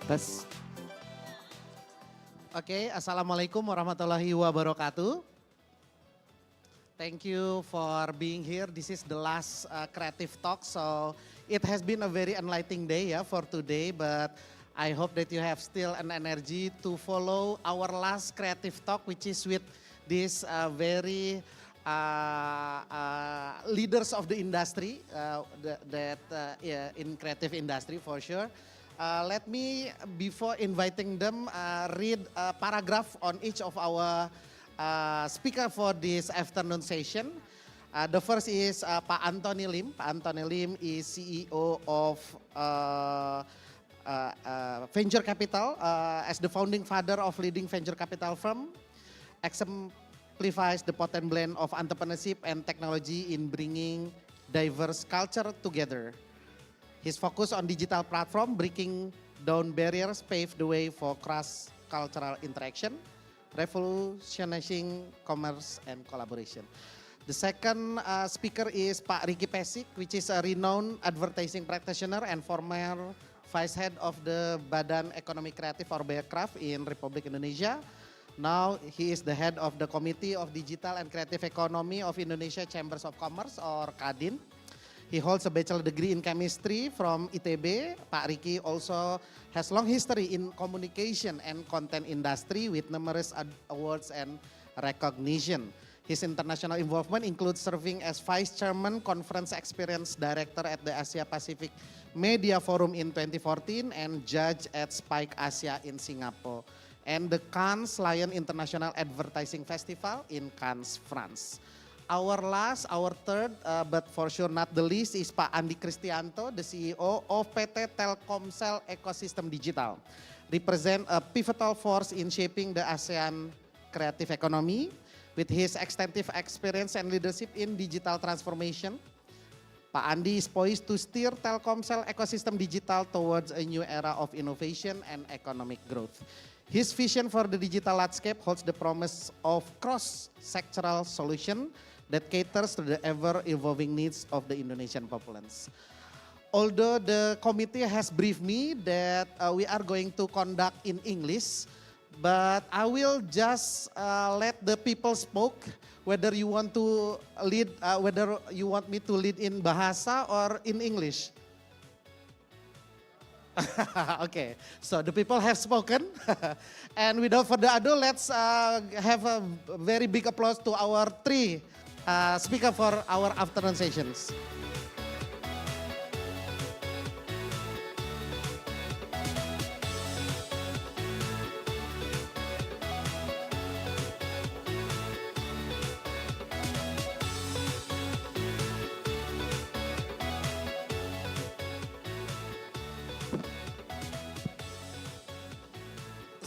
Tes. Oke, Assalamualaikum warahmatullahi wabarakatuh. Thank you for being here. This is the last creative talk, so it has been a very enlightening day for today, but I hope that you have still an energy to follow our last creative talk, which is with this very leaders of the industry, in creative industry for sure. Let me, before inviting them, read a paragraph on each of our speaker for this afternoon session. The first is Pak Antoni Lim. Pak Antoni Lim is CEO of venture capital, as the founding father of leading venture capital firm, exemplifies the potent blend of entrepreneurship and technology in bringing diverse culture together. His focus on digital platform, breaking down barriers, paved the way for cross-cultural interaction, revolutionizing commerce and collaboration. The second speaker is Pak Ricky Pesik, which is a renowned advertising practitioner and former vice head of the Badan Ekonomi Kreatif or Bekraf in Republik Indonesia. Now he is the head of the Committee of Digital and Creative Economy of Indonesia Chambers of Commerce or KADIN. He holds a bachelor degree in chemistry from ITB. Pak Ricky also has long history in communication and content industry with numerous awards and recognition. His international involvement includes serving as Vice Chairman Conference Experience Director at the Asia Pacific Media Forum in 2014 and Judge at Spike Asia in Singapore and the Cannes Lion International Advertising Festival in Cannes, France. Our third, but for sure not the least, is Pak Andi Kristianto, the CEO of PT Telkomsel Ecosystem Digital. Represent a pivotal force in shaping the ASEAN creative economy with his extensive experience and leadership in digital transformation. Pak Andi is poised to steer Telkomsel Ecosystem Digital towards a new era of innovation and economic growth. His vision for the digital landscape holds the promise of cross-sectoral solution that caters to the ever-evolving needs of the Indonesian populace. Although the committee has briefed me that we are going to conduct in English, but I will just let the people speak whether you want to lead, whether you want me to lead in Bahasa or in English. Okay, so the people have spoken. And without further ado, let's have a very big applause to our three speaker for our afternoon sessions.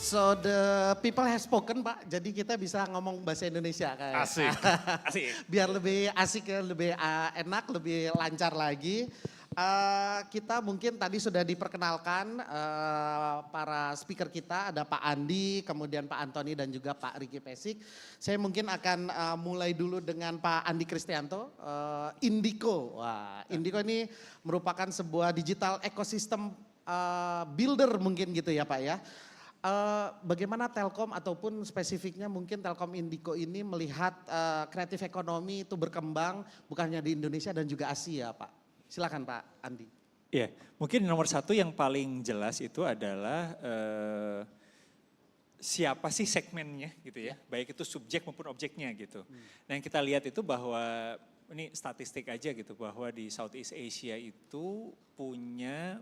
So the people have spoken Pak, jadi kita bisa ngomong bahasa Indonesia kayak. Asik, asik. Biar lebih asik ya, lebih enak, lebih lancar lagi. Kita mungkin tadi sudah diperkenalkan para speaker kita, ada Pak Andi, kemudian Pak Antoni dan juga Pak Ricky Pesik. Saya mungkin akan mulai dulu dengan Pak Andi Kristianto, Indico. Wah, Indico ini merupakan sebuah digital ecosystem builder mungkin gitu ya Pak ya. Bagaimana Telkom ataupun spesifiknya mungkin Telkom Indico ini melihat kreatif ekonomi itu berkembang bukan hanya di Indonesia dan juga Asia Pak. Silakan Pak Andi. Ya, mungkin nomor satu yang paling jelas itu adalah siapa sih segmennya gitu ya, baik itu subjek maupun objeknya gitu. Nah yang kita lihat itu bahwa ini statistik aja gitu bahwa di Southeast Asia itu punya,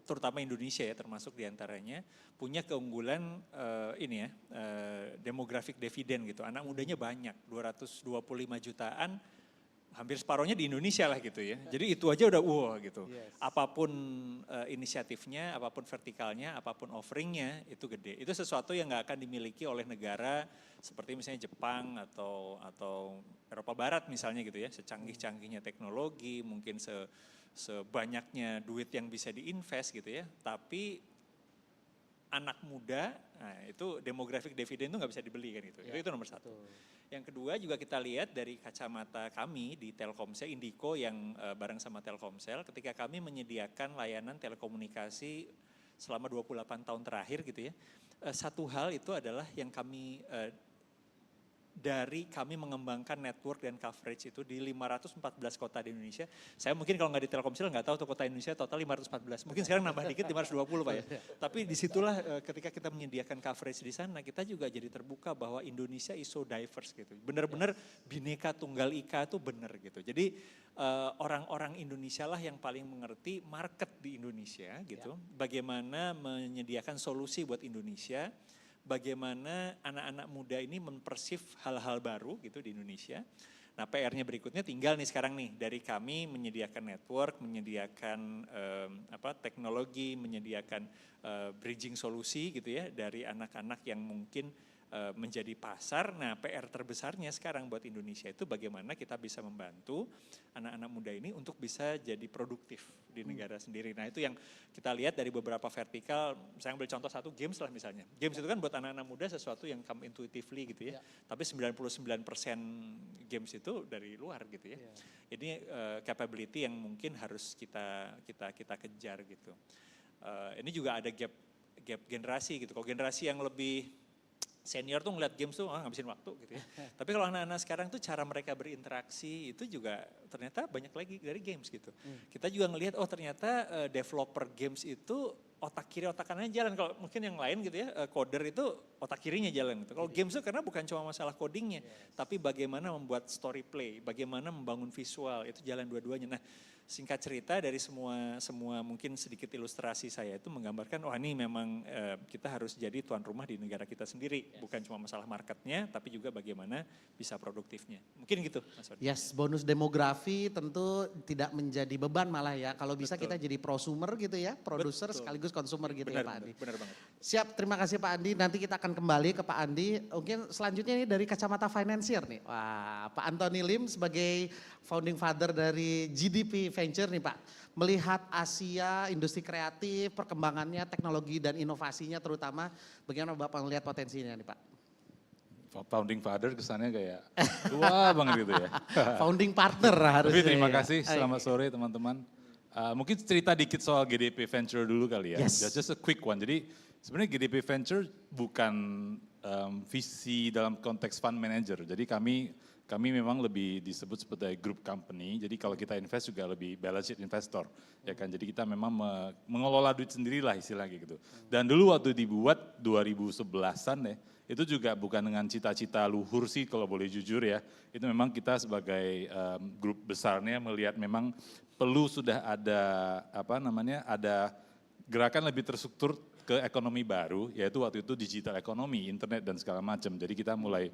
terutama Indonesia ya termasuk diantaranya, punya keunggulan ini ya, demographic dividend gitu. Anak mudanya banyak, 225 jutaan, hampir separohnya di Indonesia lah gitu ya. Jadi itu aja udah wow gitu. Yes. Apapun inisiatifnya, apapun vertikalnya, apapun offeringnya itu gede. Itu sesuatu yang gak akan dimiliki oleh negara seperti misalnya Jepang atau Eropa Barat misalnya gitu ya. Secanggih-canggihnya teknologi, mungkin sebanyaknya duit yang bisa diinvest gitu ya. Tapi anak muda, nah itu demographic dividend itu gak bisa dibeli kan gitu. Ya, itu nomor satu. Yang kedua juga kita lihat dari kacamata kami di Telkomsel, Indico yang bareng sama Telkomsel, ketika kami menyediakan layanan telekomunikasi selama 28 tahun terakhir gitu ya. Satu hal itu adalah yang kami dari kami mengembangkan network dan coverage itu di 514 kota di Indonesia. Saya mungkin kalau nggak di Telkomsel nggak tahu tuh kota Indonesia total 514. Mungkin sekarang nambah dikit 520 Pak ya. Tapi disitulah ketika kita menyediakan coverage di sana kita juga jadi terbuka bahwa Indonesia is so diverse gitu. Benar-benar bineka tunggal ika itu benar gitu. Jadi orang-orang Indonesia lah yang paling mengerti market di Indonesia gitu. Bagaimana menyediakan solusi buat Indonesia. Bagaimana anak-anak muda ini mempersif hal-hal baru gitu di Indonesia. Nah PR-nya berikutnya tinggal nih sekarang nih dari kami menyediakan network, menyediakan teknologi, menyediakan bridging solusi gitu ya dari anak-anak yang mungkin menjadi pasar. Nah PR terbesarnya sekarang buat Indonesia itu bagaimana kita bisa membantu anak-anak muda ini untuk bisa jadi produktif di negara sendiri. Nah itu yang kita lihat dari beberapa vertikal, saya ambil contoh satu games lah misalnya. Games itu kan buat anak-anak muda sesuatu yang come intuitively gitu ya. Tapi 99% games itu dari luar gitu ya. Ini capability yang mungkin harus kita kejar gitu. Ini juga ada gap generasi gitu. Kalau generasi yang lebih senior tuh ngeliat games tuh ngabisin waktu gitu ya. Tapi kalau anak-anak sekarang tuh cara mereka berinteraksi itu juga ternyata banyak lagi dari games gitu. Kita juga ngelihat ternyata developer games itu otak kiri otak kanannya jalan. Kalau mungkin yang lain gitu ya, coder itu otak kirinya jalan gitu. Kalau games itu karena bukan cuma masalah codingnya, tapi bagaimana membuat story play, bagaimana membangun visual, itu jalan dua-duanya. Nah singkat cerita dari semua mungkin sedikit ilustrasi saya itu menggambarkan ini memang kita harus jadi tuan rumah di negara kita sendiri. Bukan cuma masalah marketnya tapi juga bagaimana bisa produktifnya. Mungkin gitu Mas Wadi. Yes, bonus demografi tentu tidak menjadi beban malah ya. Kalau bisa kita jadi prosumer gitu ya, produser sekaligus konsumer gitu ya Pak Andi. Benar banget. Siap, terima kasih Pak Andi. Nanti kita akan kembali ke Pak Andi. Mungkin selanjutnya ini dari kacamata financier nih. Wah, Pak Antoni Lim sebagai founding father dari GDP Venture nih Pak. Melihat Asia, industri kreatif, perkembangannya, teknologi dan inovasinya terutama, bagaimana Bapak melihat potensinya nih Pak? Founding father kesannya kayak tua banget gitu ya. Founding partner harusnya. Tapi terima kasih, selamat sore teman-teman. Mungkin cerita dikit soal GDP Venture dulu kali ya. Yes. Just a quick one. Jadi sebenarnya GDP Venture bukan visi dalam konteks fund manager. Jadi kami memang lebih disebut sebagai group company. Jadi kalau kita invest juga lebih balance sheet investor, ya kan. Jadi kita memang mengelola duit sendirilah istilahnya gitu. Dan dulu waktu dibuat 2011-an ya, itu juga bukan dengan cita-cita luhur sih kalau boleh jujur ya. Itu memang kita sebagai grup besarnya melihat memang perlu sudah ada ada gerakan lebih terstruktur ke ekonomi baru, yaitu waktu itu digital ekonomi, internet dan segala macam. Jadi kita mulai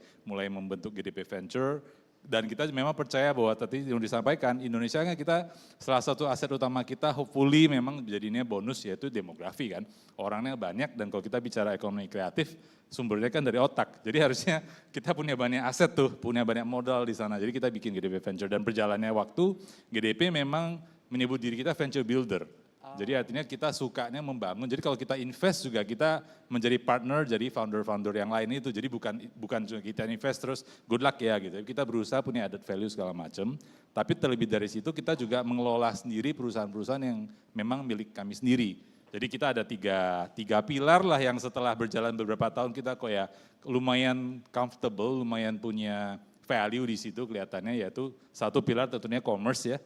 membentuk GDP Venture dan kita memang percaya bahwa tadi yang disampaikan Indonesia kan kita salah satu aset utama kita hopefully memang jadinya bonus yaitu demografi kan. Orangnya banyak dan kalau kita bicara ekonomi kreatif sumbernya kan dari otak. Jadi harusnya kita punya banyak aset tuh, punya banyak modal di sana. Jadi kita bikin GDP Venture dan berjalannya waktu GDP memang menyebut diri kita venture builder. Jadi artinya kita sukanya membangun. Jadi kalau kita invest juga kita menjadi partner, jadi founder-founder yang lain itu. Jadi bukan cuma kita invest terus good luck ya gitu. Kita berusaha punya added value segala macam. Tapi terlebih dari situ kita juga mengelola sendiri perusahaan-perusahaan yang memang milik kami sendiri. Jadi kita ada tiga pilar lah yang setelah berjalan beberapa tahun kita kayak lumayan comfortable, lumayan punya value di situ kelihatannya, yaitu satu pilar tentunya commerce ya.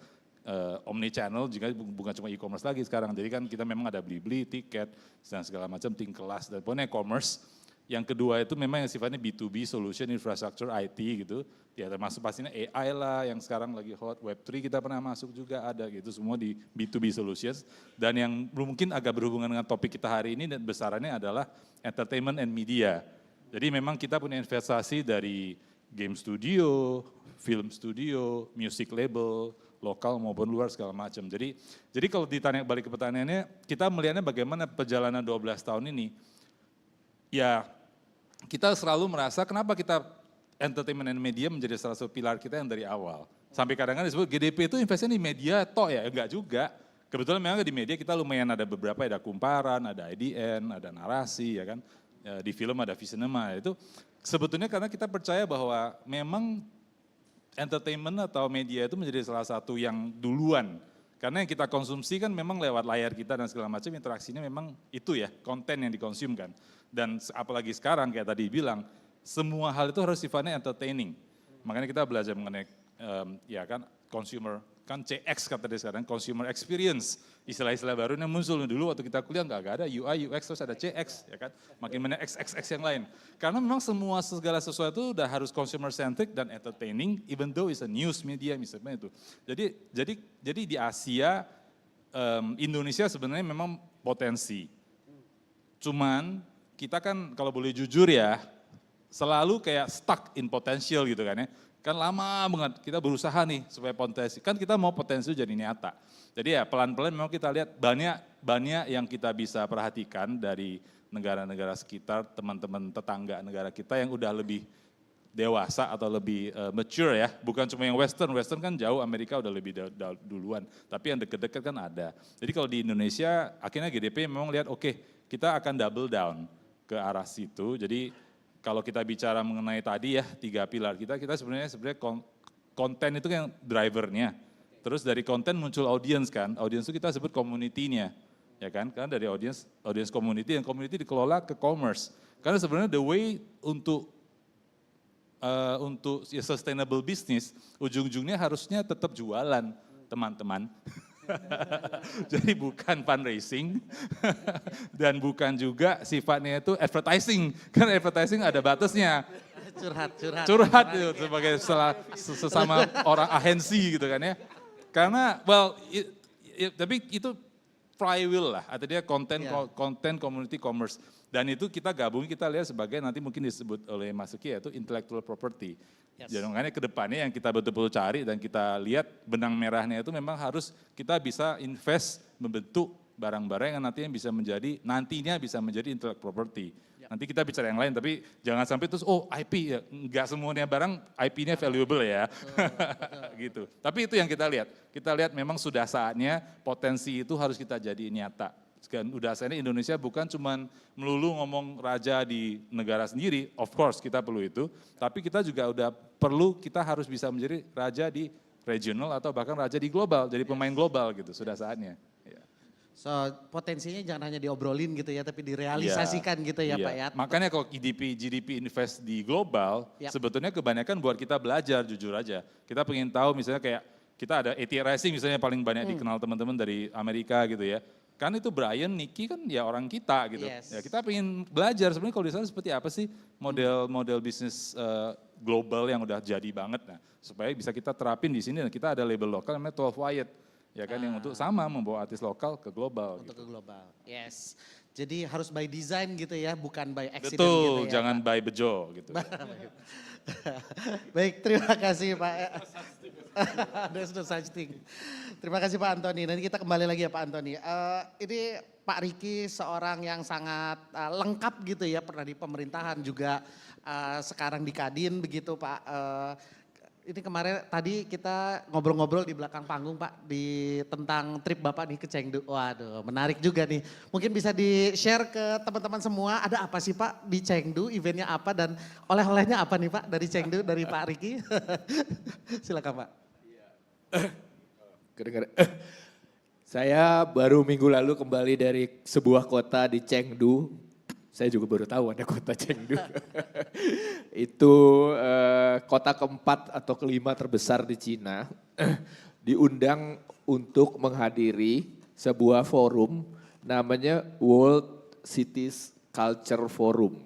Omni channel juga bukan cuma e-commerce lagi sekarang. Jadi kan kita memang ada beli-beli, tiket, dan segala macam, tingkat kelas, dan pokoknya e-commerce. Yang kedua itu memang yang sifatnya B2B, solution, infrastructure, IT gitu. Ya termasuk pastinya AI lah yang sekarang lagi hot, Web3 kita pernah masuk juga ada gitu, semua di B2B solutions. Dan yang mungkin agak berhubungan dengan topik kita hari ini dan besarannya adalah entertainment and media. Jadi memang kita punya investasi dari game studio, film studio, music label, lokal maupun luar segala macam. Jadi kalau ditanya balik ke pertanyaannya, kita melihatnya bagaimana perjalanan 12 tahun ini. Ya, kita selalu merasa kenapa kita entertainment and media menjadi salah satu pilar kita yang dari awal. Sampai kadang-kadang disebut GDP itu investasi di media toh ya, enggak juga. Kebetulan memang di media kita lumayan ada beberapa, ada kumparan, ada IDN, ada narasi ya kan. Di film ada visinema, itu sebetulnya karena kita percaya bahwa memang entertainment atau media itu menjadi salah satu yang duluan Karena yang kita konsumsi kan memang lewat layar kita dan segala macam, interaksinya memang itu ya, konten yang dikonsumkan. Dan apalagi sekarang kayak tadi bilang, semua hal itu harus sifatnya entertaining. Makanya kita belajar mengenai ya kan consumer, kan CX kata dia sekarang, consumer experience. Istilah-istilah baru yang muncul dulu waktu kita kuliah nggak ada UI, UX, terus ada CX ya kan. Makin banyak XXX yang lain. Karena memang segala sesuatu udah harus consumer centric dan entertaining, even though it's a news media misalnya itu. Jadi di Asia, Indonesia sebenarnya memang potensi. Cuman kita kan kalau boleh jujur ya, selalu kayak stuck in potential gitu kan ya. Kan lama banget kita berusaha nih supaya potensi, kan kita mau potensi jadi nyata. Jadi ya pelan-pelan memang kita lihat banyak yang kita bisa perhatikan dari negara-negara sekitar, teman-teman tetangga negara kita yang udah lebih dewasa atau lebih mature ya. Bukan cuma yang western kan jauh, Amerika udah lebih duluan. Tapi yang deket-deket kan ada. Jadi kalau di Indonesia akhirnya GDP memang lihat oke, kita akan double down ke arah situ. Jadi kalau kita bicara mengenai tadi ya 3 pilar kita sebenarnya konten itu yang drivernya. Terus dari konten muncul audience kan, audience itu kita sebut community-nya. Ya kan, karena dari audience community, dan community dikelola ke commerce. Karena sebenarnya the way untuk sustainable business, ujung-ujungnya harusnya tetap jualan teman-teman. Jadi bukan fundraising dan bukan juga sifatnya itu advertising. Karena advertising ada batasnya. Curhat itu sebagai sesama orang agensi gitu kan ya. Karena tapi itu flywheel lah, artinya konten community commerce. Dan itu kita gabung, kita lihat sebagai nanti mungkin disebut oleh Mas Uki yaitu intellectual property. Jadi makanya ke depannya yang kita betul-betul cari dan kita lihat benang merahnya itu memang harus kita bisa invest membentuk barang-barang yang nantinya bisa menjadi intellectual property. Nanti kita bicara yang lain, tapi jangan sampai terus IP ya, enggak semuanya barang IP-nya valuable ya. Gitu. Tapi itu yang kita lihat. Kita lihat memang sudah saatnya potensi itu harus kita jadi nyata. Udah saatnya Indonesia bukan cuma melulu ngomong raja di negara sendiri, of course kita perlu itu, tapi kita juga udah perlu, kita harus bisa menjadi raja di regional atau bahkan raja di global, jadi pemain global gitu, sudah saatnya. So potensinya jangan hanya diobrolin gitu ya, tapi direalisasikan gitu ya Pak ya. Makanya kalau GDP invest di global, sebetulnya kebanyakan buat kita belajar jujur aja. Kita pengen tahu misalnya kayak kita ada AT Racing misalnya paling banyak dikenal teman-teman dari Amerika gitu ya. Kan itu Brian, Nicky kan ya orang kita gitu. Ya kita pengen belajar sebenarnya kalau di sana seperti apa sih model bisnis global yang udah jadi banget. Nah, supaya bisa kita terapin di sini dan kita ada label lokal namanya 12 Wyatt. Ya kan yang untuk sama membawa artis lokal ke global. Untuk ke global, yes. Jadi harus by design gitu ya, bukan by accident Betul, gitu ya. jangan by bejo gitu. Baik, terima kasih Pak. There's no such thing. Terima kasih Pak Antoni. Nanti kita kembali lagi ya Pak Antoni. Ini Pak Riki seorang yang sangat lengkap gitu ya, pernah di pemerintahan juga, sekarang di Kadin begitu Pak. Ini kemarin tadi kita ngobrol-ngobrol di belakang panggung Pak tentang trip Bapak nih ke Chengdu. Waduh, menarik juga nih. Mungkin bisa di-share ke teman-teman semua, ada apa sih Pak di Chengdu, eventnya apa dan oleh-olehnya apa nih Pak dari Chengdu, dari Pak Riki. Silakan Pak. Kedengar. Saya baru minggu lalu kembali dari sebuah kota di Chengdu. Saya juga baru tahu ada kota Chengdu. Itu kota keempat atau kelima terbesar di Cina. Diundang untuk menghadiri sebuah forum namanya World Cities Culture Forum.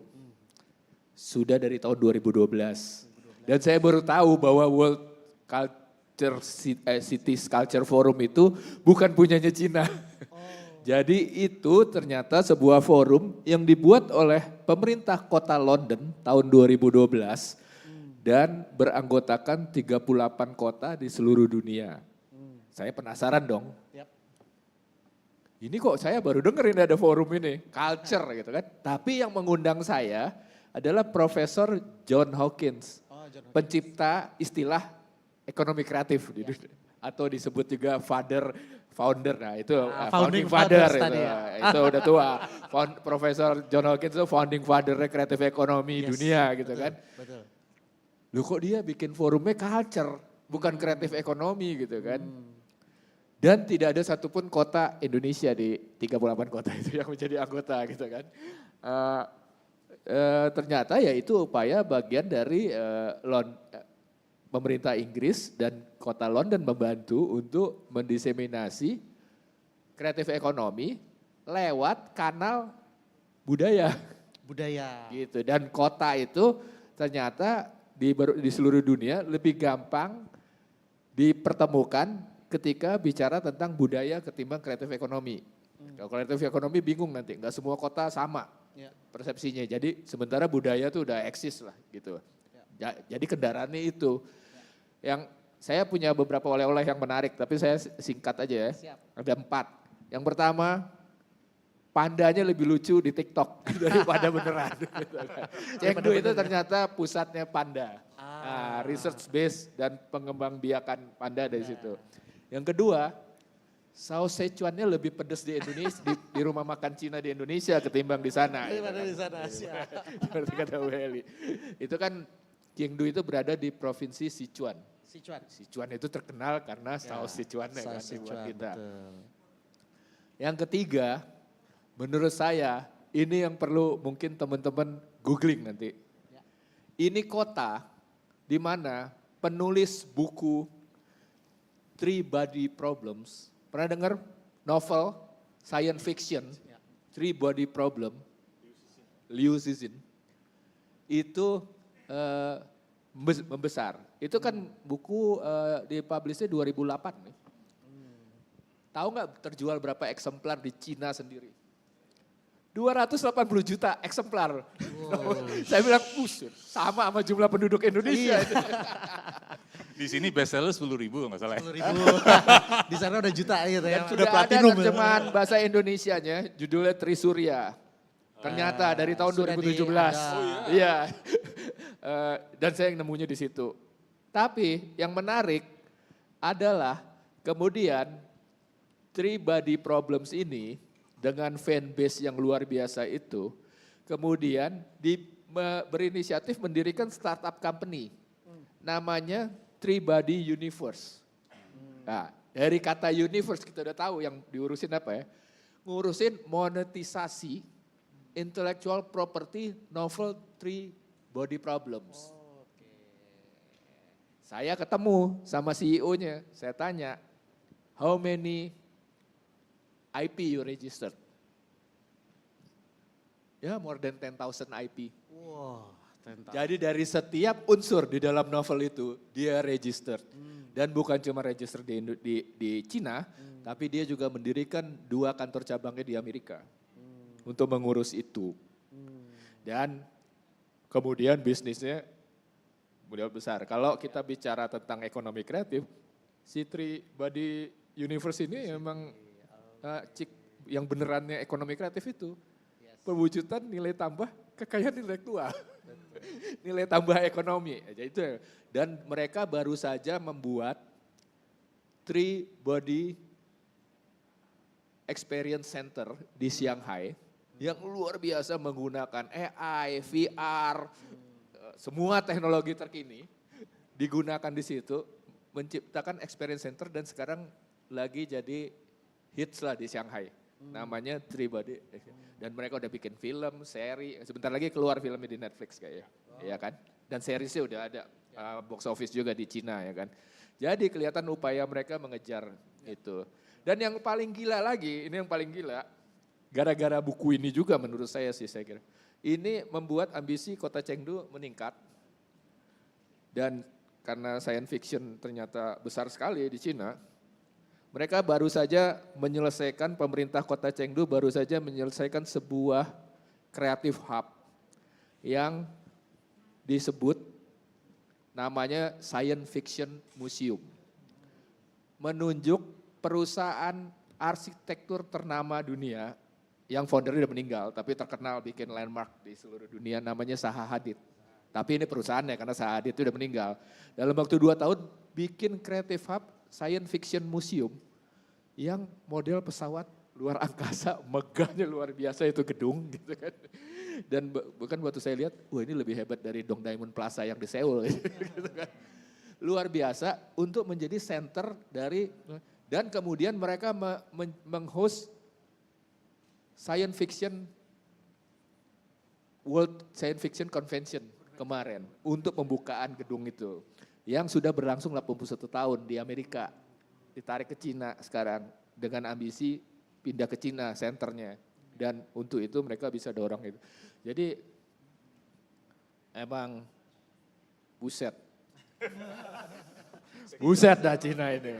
Sudah dari tahun 2012. Dan saya baru tahu bahwa World Cities Culture Forum itu bukan punyanya Cina. Jadi itu ternyata sebuah forum yang dibuat oleh pemerintah kota London tahun 2012 dan beranggotakan 38 kota di seluruh dunia. Saya penasaran dong. Ini kok saya baru dengerin ada forum ini, culture gitu kan. Tapi yang mengundang saya adalah Profesor John Hawkins, pencipta istilah ekonomi kreatif di dunia. Atau disebut juga founder, nah itu founding father itu, itu udah tua. Profesor John Hawkins itu founding father kreatif ekonomi dunia gitu kan. Betul. Loh kok dia bikin forumnya culture, bukan kreatif ekonomi gitu kan. Dan tidak ada satupun kota Indonesia di 38 kota itu yang menjadi anggota gitu kan. Ternyata ya itu upaya bagian dari pemerintah Inggris dan kota London membantu untuk mendiseminasi kreatif ekonomi lewat kanal budaya. Budaya. Gitu. Dan kota itu ternyata di seluruh dunia lebih gampang dipertemukan ketika bicara tentang budaya ketimbang kreatif ekonomi. Kalau kreatif ekonomi bingung nanti, nggak semua kota sama persepsinya. Jadi sementara budaya tuh udah eksis lah gitu. Jadi kendaraannya itu. Yang saya punya beberapa oleh-oleh yang menarik, tapi saya singkat aja ya. Siap. Ada 4. Yang pertama, pandanya lebih lucu di TikTok daripada beneran. Chengdu itu ternyata pusatnya panda. Research base dan pengembangbiakan panda dari situ. Yang kedua, saus Szechuannya lebih pedas di Indonesia, di rumah makan Cina di Indonesia ketimbang di sana. Daripada di sana. Seperti kata Welly. Itu kan Chengdu itu berada di provinsi Sichuan. Sichuan itu terkenal karena saus Sichuannya kan dibuat kita. Yang ketiga, menurut saya ini yang perlu mungkin teman-teman googling nanti. Ini kota di mana penulis buku Three Body Problems, pernah dengar novel science fiction Three Body Problem, Liu Cixin, itu membesar. Itu kan buku dipublishnya 2008 nih. Tahu nggak terjual berapa eksemplar di Cina sendiri? 280 juta eksemplar. Saya bilang, sama jumlah penduduk Indonesia. Di sini bestseller 10.000 nggak salah. 10.000. Di sana udah juta gitu ya. Dan sudah platinum. Ada terjemahan bahasa Indonesianya, judulnya Trisurya. Ternyata dari tahun 2017. Iya. Dan saya yang nemunya di situ. Tapi yang menarik adalah kemudian Three Body Problems ini dengan fanbase yang luar biasa itu, kemudian berinisiatif mendirikan startup company. Namanya Three Body Universe. Nah, dari kata universe kita udah tahu yang diurusin apa ya. Ngurusin monetisasi intellectual property novel Three Body Problems. Saya ketemu sama CEO-nya, saya tanya, how many IP you registered? Ya, more than 10,000 IP. Wow, 10,000. Jadi dari setiap unsur di dalam novel itu, dia registered. Dan bukan cuma register di Cina, tapi dia juga mendirikan 2 kantor cabangnya di Amerika. Untuk mengurus itu. Dan kemudian bisnisnya model besar. Kalau kita bicara tentang ekonomi kreatif, si Three Body Universe ini memang yang benerannya ekonomi kreatif itu. Perwujudan nilai tambah kekayaan intelektual. Nilai tambah ekonomi. Itu. Dan mereka baru saja membuat Three Body Experience Center di Shanghai yang luar biasa menggunakan AI, VR, semua teknologi terkini digunakan di situ, menciptakan experience center dan sekarang lagi jadi hits lah di Shanghai. Namanya Three Body. Dan mereka udah bikin film, seri, sebentar lagi keluar filmnya di Netflix kayaknya. Ya kan? Dan seriesnya udah ada box office juga di Cina ya kan. Jadi kelihatan upaya mereka mengejar itu. Dan yang paling gila lagi, ini yang paling gila, gara-gara buku ini juga menurut saya sih saya kira. Ini membuat ambisi kota Chengdu meningkat. Dan karena science fiction ternyata besar sekali di Cina, mereka baru saja menyelesaikan, pemerintah kota Chengdu baru saja menyelesaikan sebuah creative hub yang disebut namanya Science Fiction Museum. Menunjuk perusahaan arsitektur ternama dunia yang foundernya udah meninggal, tapi terkenal bikin landmark di seluruh dunia, namanya Zaha Hadid. Tapi ini perusahaannya karena Zaha Hadid itu udah meninggal. Dalam waktu 2 tahun bikin Creative Hub Science Fiction Museum yang model pesawat luar angkasa, megahnya luar biasa itu gedung gitu kan. Dan bukan waktu saya lihat, wah ini lebih hebat dari Dong Diamond Plaza yang di Seoul gitu kan. Luar biasa untuk menjadi center dari Dan kemudian mereka meng-host Science Fiction World Science Fiction Convention kemarin untuk pembukaan gedung itu. Yang sudah berlangsung 81 tahun di Amerika. Ditarik ke Cina sekarang dengan ambisi pindah ke Cina senternya. Dan untuk itu mereka bisa dorong itu. Jadi emang buset. Buset dah Cina ini.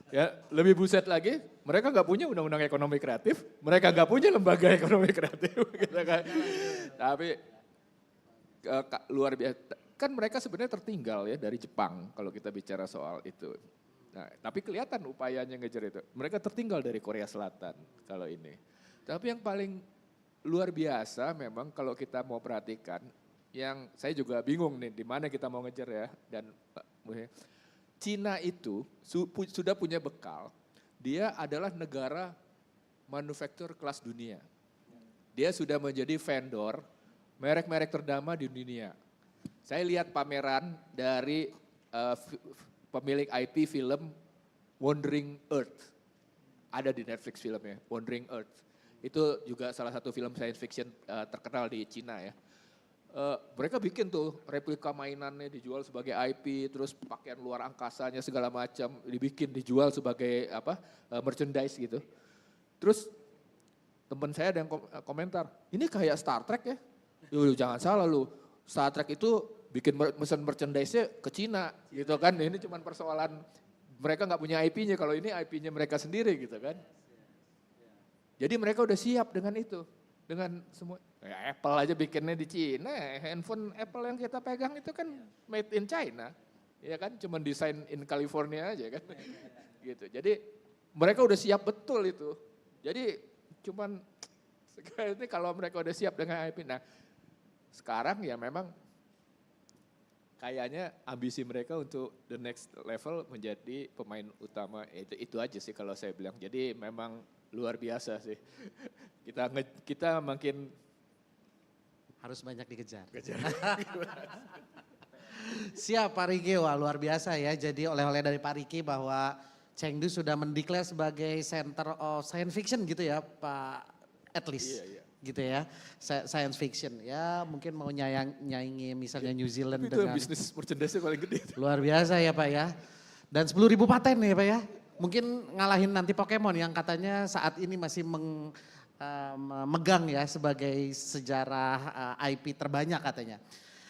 Ya, lebih buset lagi, mereka nggak punya undang-undang ekonomi kreatif, mereka nggak punya lembaga ekonomi kreatif, gitu kan. Tapi luar biasa, kan mereka sebenarnya tertinggal ya dari Jepang kalau kita bicara soal itu. Nah, tapi kelihatan upayanya ngejar itu. Mereka tertinggal dari Korea Selatan kalau ini. Tapi yang paling luar biasa memang kalau kita mau perhatikan, yang saya juga bingung nih di mana kita mau ngejar ya, dan Cina itu sudah punya bekal, dia adalah negara manufaktur kelas dunia. Dia sudah menjadi vendor merek-merek ternama di dunia. Saya lihat pameran dari pemilik IP film Wandering Earth. Ada di Netflix filmnya, Wandering Earth. Itu juga salah satu film science fiction terkenal di Cina ya. Mereka bikin tuh replika mainannya dijual sebagai IP, terus pakaian luar angkasanya segala macam dijual sebagai merchandise gitu. Terus teman saya ada yang komentar, ini kayak Star Trek ya. Yuh, jangan salah lu, Star Trek itu bikin mesin merchandise-nya ke Cina gitu kan. Ini cuma persoalan mereka nggak punya IP-nya, kalau ini IP-nya mereka sendiri gitu kan. Jadi mereka udah siap dengan itu. Dengan semua, ya Apple aja bikinnya di Cina, handphone Apple yang kita pegang itu kan made in China, ya kan, cuma desain in California aja kan, gitu. Jadi mereka udah siap betul itu. Jadi cuman ini kalau mereka udah siap dengan IP, nah sekarang ya memang kayaknya ambisi mereka untuk the next level menjadi pemain utama, itu aja sih kalau saya bilang. Jadi memang luar biasa sih. Kita makin harus banyak dikejar. Siap Pak Riki, wah luar biasa ya. Jadi oleh-oleh dari Pak Riki bahwa Chengdu sudah mendeklar sebagai center of science fiction gitu ya Pak, at least. Iya. Gitu ya, science fiction. Ya mungkin mau nyaingi misalnya New Zealand itu dengan. Itu bisnis merchandise paling gede. Luar biasa ya Pak ya. Dan 10.000 paten ya Pak ya. Mungkin ngalahin nanti Pokemon yang katanya saat ini masih memegang ya sebagai sejarah IP terbanyak katanya.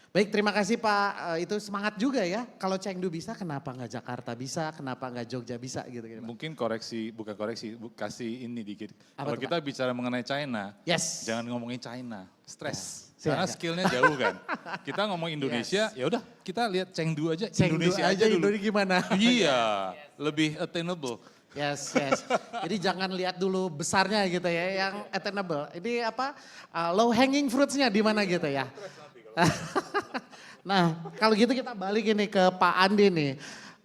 Baik, terima kasih Pak. Itu semangat juga ya. Kalau Chengdu bisa, kenapa nggak Jakarta bisa? Kenapa nggak Jogja bisa gitu? Mungkin bukan koreksi, kasih ini dikit. Kalau tuh, kita bicara mengenai China, yes, jangan ngomongin China, stres. Ya. Karena skillnya jauh kan. Kita ngomong Indonesia, ya udah kita lihat Chengdu aja. Indonesia aja dulu. Indonesia gimana? Iya, lebih attainable. Yes. Jadi jangan lihat dulu besarnya gitu ya, yang attainable. Ini apa, low hanging fruitsnya di mana gitu ya. Nah kalau gitu kita balik ini ke Pak Andi nih.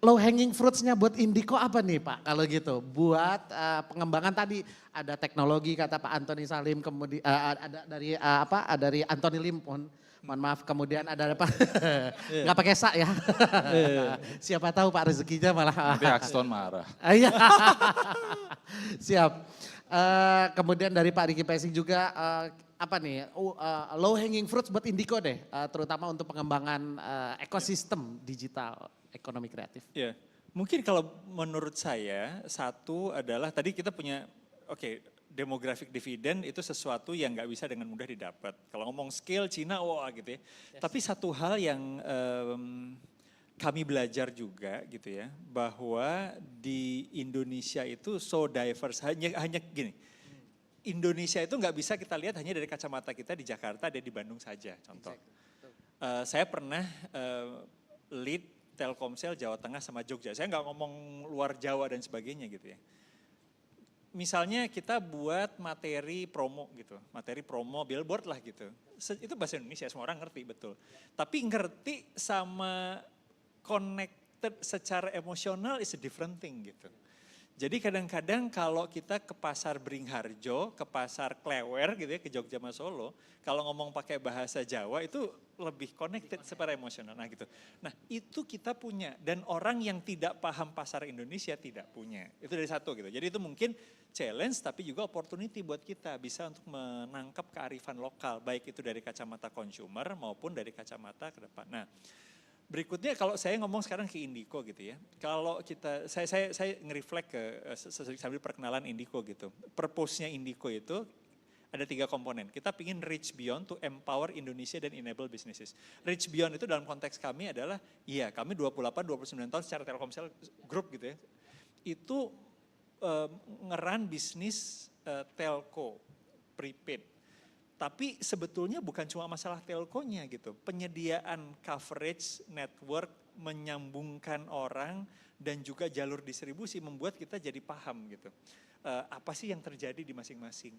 Low hanging fruitsnya buat Indiko apa nih Pak? Kalau gitu buat pengembangan tadi ada teknologi kata Pak Antoni Salim, kemudian ada dari Antoni Lim, mohon maaf, kemudian ada apa? Nggak pakai sa ya. Siapa tahu Pak rezekinya malah. Nanti Axton marah. Iya. Siap. Kemudian dari Pak Riki Pesing juga apa nih low hanging fruits buat Indiko deh, terutama untuk pengembangan ekosistem digital ekonomi kreatif. Ya, mungkin kalau menurut saya satu adalah tadi kita punya demographic dividend itu sesuatu yang nggak bisa dengan mudah didapat. Kalau ngomong scale Cina, wah gitu ya. Yes. Tapi satu hal yang kami belajar juga gitu ya, bahwa di Indonesia itu so diverse, hanya gini, Indonesia itu nggak bisa kita lihat hanya dari kacamata kita di Jakarta dan di Bandung saja, contoh. Saya pernah lead Telkomsel Jawa Tengah sama Jogja, saya nggak ngomong luar Jawa dan sebagainya gitu ya. Misalnya kita buat materi promo gitu, materi promo billboard lah gitu. Itu bahasa Indonesia, semua orang ngerti betul. Tapi ngerti sama connected secara emosional is a different thing gitu. Jadi kadang-kadang kalau kita ke pasar Beringharjo, ke pasar Klewer gitu ya, ke Jogja sama Solo, kalau ngomong pakai bahasa Jawa itu lebih connected secara emosional. Nah gitu. Nah itu kita punya dan orang yang tidak paham pasar Indonesia tidak punya. Itu dari satu gitu. Jadi itu mungkin challenge tapi juga opportunity buat kita bisa untuk menangkap kearifan lokal. Baik itu dari kacamata consumer maupun dari kacamata ke depan. Nah berikutnya kalau saya ngomong sekarang ke Indico gitu ya. Kalau kita, saya nge-reflect ke sambil perkenalan Indico gitu. Purpose-nya Indico itu ada 3 komponen. Kita pingin reach beyond to empower Indonesia dan enable businesses. Reach beyond itu dalam konteks kami adalah, iya kami 28-29 tahun secara Telkomsel Group gitu ya. Itu ngeran bisnis telco, prepaid. Tapi sebetulnya bukan cuma masalah telkonya gitu. Penyediaan coverage, network, menyambungkan orang dan juga jalur distribusi membuat kita jadi paham gitu. Apa sih yang terjadi di masing-masing.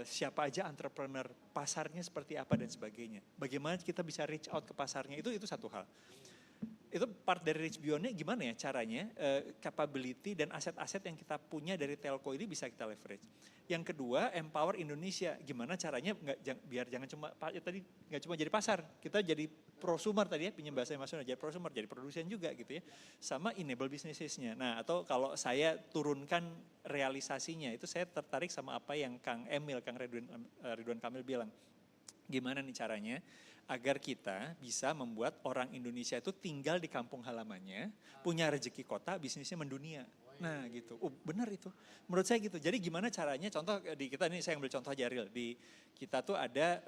Siapa aja entrepreneur, pasarnya seperti apa dan sebagainya. Bagaimana kita bisa reach out ke pasarnya itu satu hal. Itu part dari reach beyond-nya gimana ya caranya, capability dan aset-aset yang kita punya dari telco ini bisa kita leverage. Yang kedua, empower Indonesia. Gimana caranya biar jangan cuma tadi nggak cuma jadi pasar, kita jadi prosumer tadi ya, pinjam bahasa Mas Yona, jadi prosumer, jadi produsen juga gitu ya. Sama enable businesses-nya. Nah, atau kalau saya turunkan realisasinya, itu saya tertarik sama apa yang Kang Emil, Kang Ridwan Kamil bilang. Gimana nih caranya agar kita bisa membuat orang Indonesia itu tinggal di kampung halamannya, punya rezeki kota, bisnisnya mendunia. Nah gitu, benar itu. Menurut saya gitu. Jadi gimana caranya, contoh di kita ini saya ambil contoh aja real. Di kita tuh ada,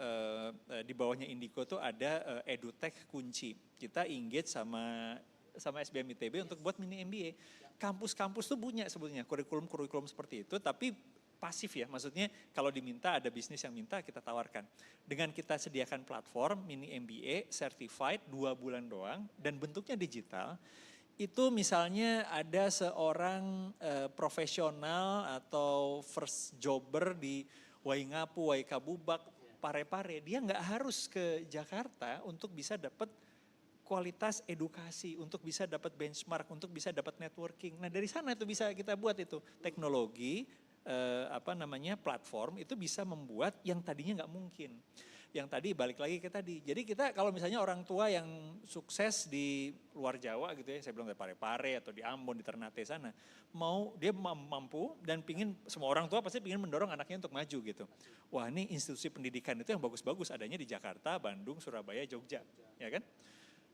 di bawahnya Indico tuh ada edutech kunci. Kita engage sama SBM ITB untuk buat mini MBA. Kampus-kampus tuh punya sebetulnya kurikulum-kurikulum seperti itu, tapi pasif ya, maksudnya kalau diminta ada bisnis yang minta kita tawarkan. Dengan kita sediakan platform mini MBA certified 2 bulan doang dan bentuknya digital, itu misalnya ada seorang profesional atau first jobber di Waingapu, Waikabubak, Parepare, dia nggak harus ke Jakarta untuk bisa dapat kualitas edukasi, untuk bisa dapat benchmark, untuk bisa dapat networking. Nah dari sana itu bisa kita buat itu teknologi, platform itu bisa membuat yang tadinya nggak mungkin. Yang tadi balik lagi ke tadi. Jadi kita kalau misalnya orang tua yang sukses di luar Jawa gitu ya, saya bilang di Parepare atau di Ambon, di Ternate sana, dia mampu dan pingin, semua orang tua pasti pingin mendorong anaknya untuk maju gitu. Wah ini institusi pendidikan itu yang bagus-bagus adanya di Jakarta, Bandung, Surabaya, Jogja, ya kan?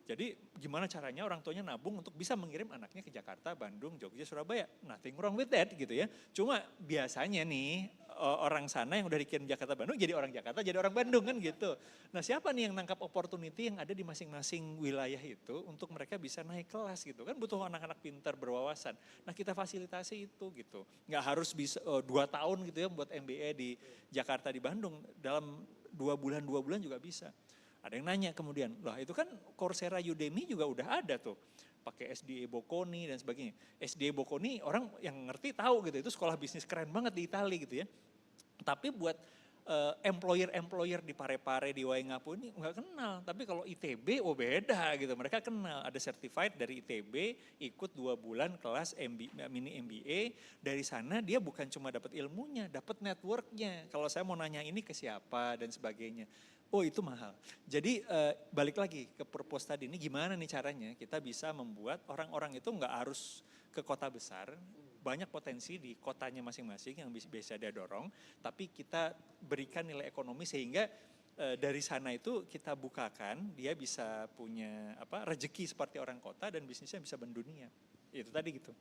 Jadi gimana caranya orang tuanya nabung untuk bisa mengirim anaknya ke Jakarta, Bandung, Jogja, Surabaya. Nothing wrong with that gitu ya. Cuma biasanya nih orang sana yang udah dikirim Jakarta, Bandung jadi orang Jakarta, jadi orang Bandung kan gitu. Nah siapa nih yang nangkap opportunity yang ada di masing-masing wilayah itu untuk mereka bisa naik kelas gitu. Kan butuh anak-anak pintar berwawasan. Nah kita fasilitasi itu gitu. Nggak harus bisa 2 tahun gitu ya buat MBA di Jakarta, di Bandung. Dalam 2 bulan juga bisa. Ada yang nanya kemudian, lah itu kan Coursera Udemy juga udah ada tuh. Pakai SDA Bocconi dan sebagainya. SDA Bocconi orang yang ngerti tahu gitu, itu sekolah bisnis keren banget di Italia gitu ya. Tapi buat employer di Parepare, di Waingapu ini nggak kenal. Tapi kalau ITB, beda gitu. Mereka kenal, ada certified dari ITB, ikut 2 bulan kelas mini MBA. Dari sana dia bukan cuma dapat ilmunya, dapat networknya. Kalau saya mau nanya ini ke siapa dan sebagainya. Oh itu mahal. Jadi balik lagi ke purpose tadi ini gimana nih caranya kita bisa membuat orang-orang itu nggak harus ke kota besar, banyak potensi di kotanya masing-masing yang bisa dia dorong, tapi kita berikan nilai ekonomi sehingga dari sana itu kita bukakan dia bisa punya rezeki seperti orang kota dan bisnisnya bisa mendunia. Itu tadi gitu.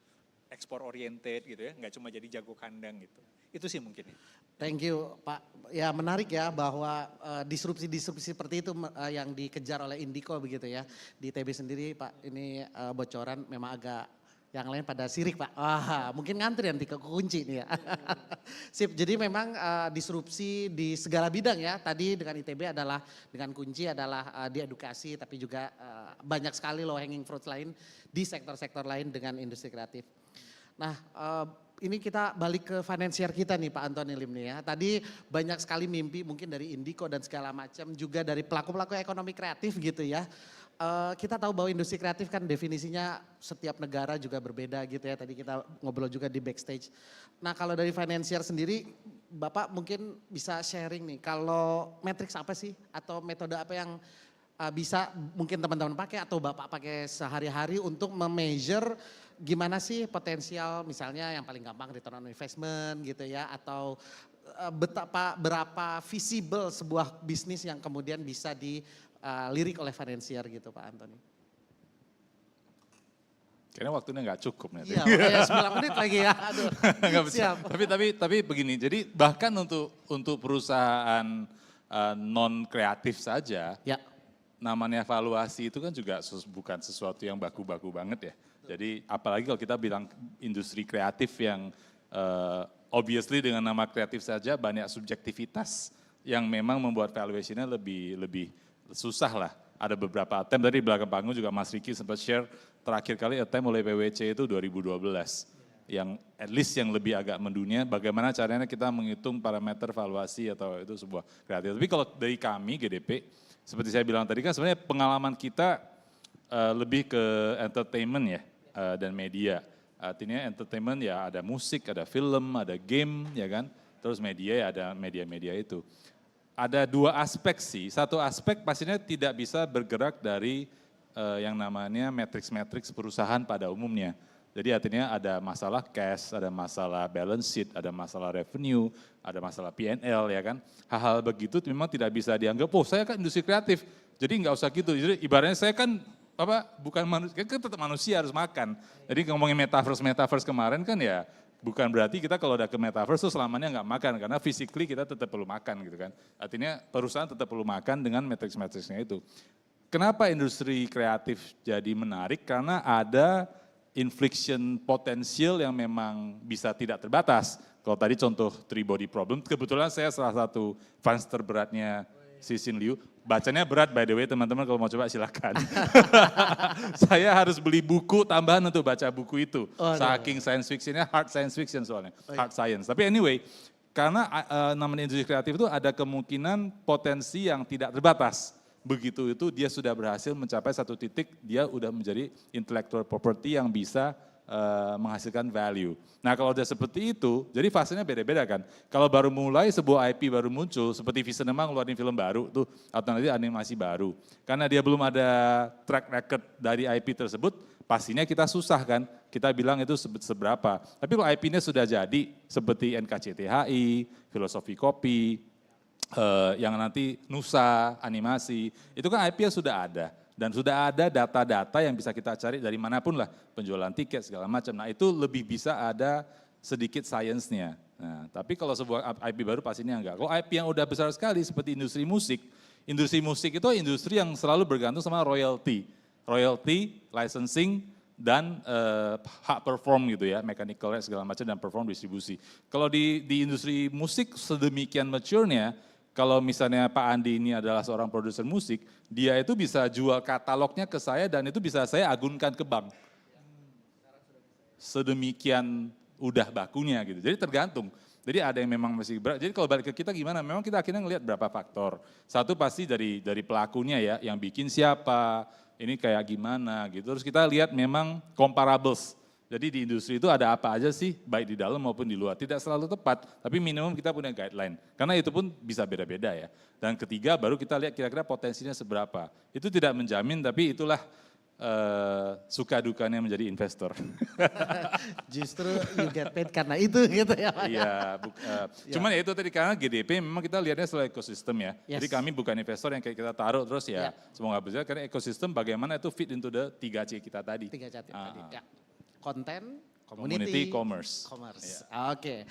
Ekspor oriented gitu ya, nggak cuma jadi jago kandang gitu. Itu sih mungkin ya. Thank you Pak. Ya menarik ya bahwa disrupsi-disrupsi seperti itu yang dikejar oleh Indico begitu ya. Di TB sendiri Pak ini bocoran memang agak yang lain pada sirik Pak. Wah mungkin ngantri nanti ke kunci nih ya. Sip, jadi memang disrupsi di segala bidang ya. Tadi dengan ITB adalah dengan kunci adalah di edukasi tapi juga banyak sekali low hanging fruits lain di sektor-sektor lain dengan industri kreatif. Nah ini kita balik ke financier kita nih Pak Antoni Lim nih ya. Tadi banyak sekali mimpi mungkin dari Indico dan segala macam juga dari pelaku-pelaku ekonomi kreatif gitu ya. kita tahu bahwa industri kreatif kan definisinya setiap negara juga berbeda gitu ya. Tadi kita ngobrol juga di backstage. Nah kalau dari financier sendiri, Bapak mungkin bisa sharing nih. Kalau matrix apa sih atau metode apa yang bisa mungkin teman-teman pakai atau Bapak pakai sehari-hari untuk memeasure gimana sih potensial misalnya yang paling gampang return on investment gitu ya. Atau berapa visible sebuah bisnis yang kemudian bisa dilirik oleh financier gitu Pak Antoni. Kayaknya waktunya nggak cukup nih. Iya, makanya 9 menit lagi ya. Aduh. Nggak bisa. Siap. Tapi begini, jadi bahkan untuk perusahaan non kreatif saja, ya. Namanya evaluasi itu kan juga bukan sesuatu yang baku-baku banget ya. Jadi apalagi kalau kita bilang industri kreatif yang obviously dengan nama kreatif saja banyak subjektivitas yang memang membuat valuationnya lebih susah lah. Ada beberapa attempt dari belakang panggung juga Mas Riki sempat share terakhir kali attempt oleh PwC itu 2012. Yang at least yang lebih agak mendunia bagaimana caranya kita menghitung parameter valuasi atau itu sebuah kreatif. Tapi kalau dari kami GDP, seperti saya bilang tadi kan sebenarnya pengalaman kita lebih ke entertainment ya dan media. Artinya entertainment ya ada musik, ada film, ada game ya kan. Terus media ya ada media-media itu. Ada dua aspek sih, satu aspek pastinya tidak bisa bergerak dari yang namanya matrix-matrix perusahaan pada umumnya. Jadi artinya ada masalah cash, ada masalah balance sheet, ada masalah revenue, ada masalah P&L ya kan. Hal-hal begitu memang tidak bisa dianggap, oh saya kan industri kreatif, jadi nggak usah gitu. Jadi ibaratnya saya kan bukan manusia, kan tetap manusia harus makan. Jadi ngomongin metaverse kemarin kan ya bukan berarti kita kalau udah ke metaverse tuh selamanya nggak makan, karena physically kita tetap perlu makan gitu kan. Artinya perusahaan tetap perlu makan dengan matrix-matrixnya itu. Kenapa industri kreatif jadi menarik? Karena ada inflection potensial yang memang bisa tidak terbatas. Kalau tadi contoh three body problem, kebetulan saya salah satu fans terberatnya Cixin Liu. Bacanya berat by the way teman-teman, kalau mau coba silakan. Saya harus beli buku tambahan untuk baca buku itu. Saking science fictionnya, hard science fiction soalnya, hard science. Tapi anyway, karena namanya industri kreatif itu ada kemungkinan potensi yang tidak terbatas. Begitu itu dia sudah berhasil mencapai satu titik, dia udah menjadi intellectual property yang bisa menghasilkan value. Nah kalau udah seperti itu, jadi fasenya beda-beda kan. Kalau baru mulai sebuah IP baru muncul, seperti Visinema ngeluarin film baru tuh, atau nanti animasi baru. Karena dia belum ada track record dari IP tersebut, pastinya kita susah kan. Kita bilang itu seberapa. Tapi kalau IP-nya sudah jadi, seperti NKCTHI, Filosofi Kopi, yang nanti Nusa, animasi, itu kan IP-nya sudah ada. Dan sudah ada data-data yang bisa kita cari dari manapun lah, penjualan tiket segala macam. Nah itu lebih bisa ada sedikit science-nya. Nah, tapi kalau sebuah IP baru pastinya enggak. Kalau IP yang udah besar sekali seperti industri musik itu industri yang selalu bergantung sama royalty, licensing, dan hak perform gitu ya, mechanical segala macam dan perform distribusi. Kalau di industri musik sedemikian mature-nya, kalau misalnya Pak Andi ini adalah seorang produser musik, dia itu bisa jual katalognya ke saya dan itu bisa saya agunkan ke bank. Sedemikian udah bakunya gitu, jadi tergantung. Jadi ada yang memang masih berat, jadi kalau balik ke kita gimana, memang kita akhirnya ngelihat berapa faktor. Satu pasti dari pelakunya ya, yang bikin siapa, ini kayak gimana gitu. Terus kita lihat memang comparables. Jadi di industri itu ada apa aja sih, baik di dalam maupun di luar. Tidak selalu tepat, tapi minimum kita punya guideline. Karena itu pun bisa beda-beda ya. Dan ketiga baru kita lihat kira-kira potensinya seberapa. Itu tidak menjamin, tapi itulah suka dukanya menjadi investor. Justru you get paid karena itu gitu ya Pak. Iya, cuman ya itu tadi karena GDP memang kita lihatnya selalu ekosistem ya. Jadi kami bukan investor yang kayak kita taruh terus ya semoga berjalan, karena ekosistem bagaimana itu fit into the 3C kita tadi. 3C tadi ya. Konten, community, commerce. Oke.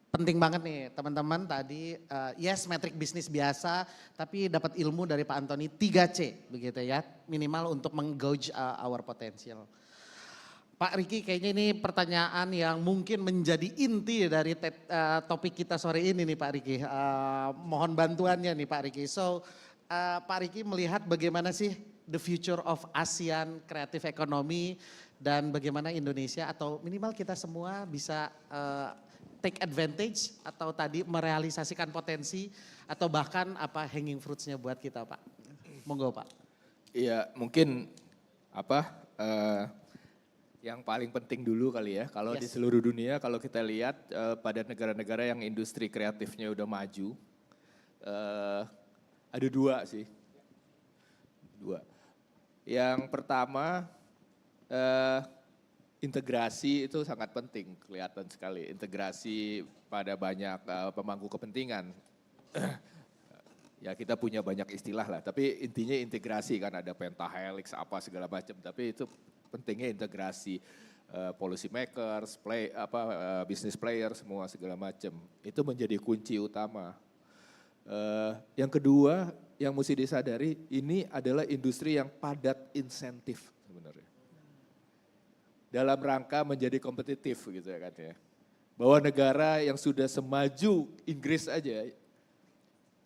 Penting banget nih teman-teman tadi, yes metrik bisnis biasa, tapi dapat ilmu dari Pak Antoni 3C begitu ya, minimal untuk menggauge our potential. Pak Riki kayaknya ini pertanyaan yang mungkin menjadi inti dari topik kita sore ini nih Pak Riki. Mohon bantuannya nih Pak Riki. So Pak Riki melihat bagaimana sih the future of ASEAN creative economy dan bagaimana Indonesia atau minimal kita semua bisa take advantage atau tadi merealisasikan potensi atau bahkan apa hanging fruits-nya buat kita Pak. Monggo Pak. Ya mungkin yang paling penting dulu kali ya, kalau di seluruh dunia kalau kita lihat pada negara-negara yang industri kreatifnya udah maju, ada dua sih. Yang pertama integrasi itu sangat penting, kelihatan sekali. Integrasi pada banyak pemangku kepentingan. Ya kita punya banyak istilah lah, tapi intinya integrasi kan ada pentahelix apa segala macam, tapi itu pentingnya integrasi policy makers, business player semua segala macam. Itu menjadi kunci utama. Yang kedua yang mesti disadari ini adalah industri yang padat insentif sebenarnya. Dalam rangka menjadi kompetitif gitu ya kan ya. Bahwa negara yang sudah semaju Inggris aja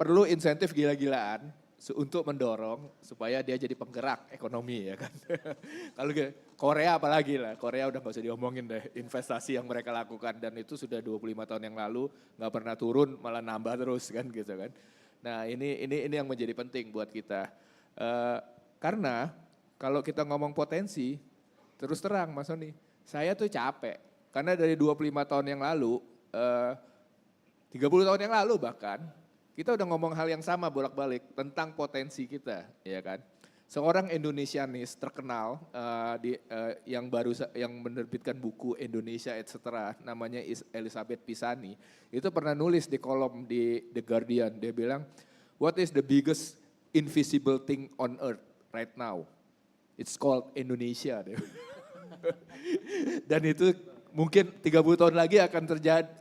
perlu insentif gila-gilaan untuk mendorong supaya dia jadi penggerak ekonomi ya kan. Kalau Korea apalagi lah, Korea udah gak usah diomongin deh investasi yang mereka lakukan dan itu sudah 25 tahun yang lalu gak pernah turun malah nambah terus kan gitu kan. Nah ini yang menjadi penting buat kita. Karena kalau kita ngomong potensi, terus terang Mas Sony, saya tuh capek. Karena dari 25 tahun yang lalu, 30 tahun yang lalu bahkan, kita udah ngomong hal yang sama bolak-balik tentang potensi kita, ya kan. Seorang Indonesianis terkenal yang menerbitkan buku Indonesia etc. namanya Elizabeth Pisani, itu pernah nulis di kolom di The Guardian, dia bilang, what is the biggest invisible thing on earth right now? It's called Indonesia. Dan itu mungkin 30 tahun lagi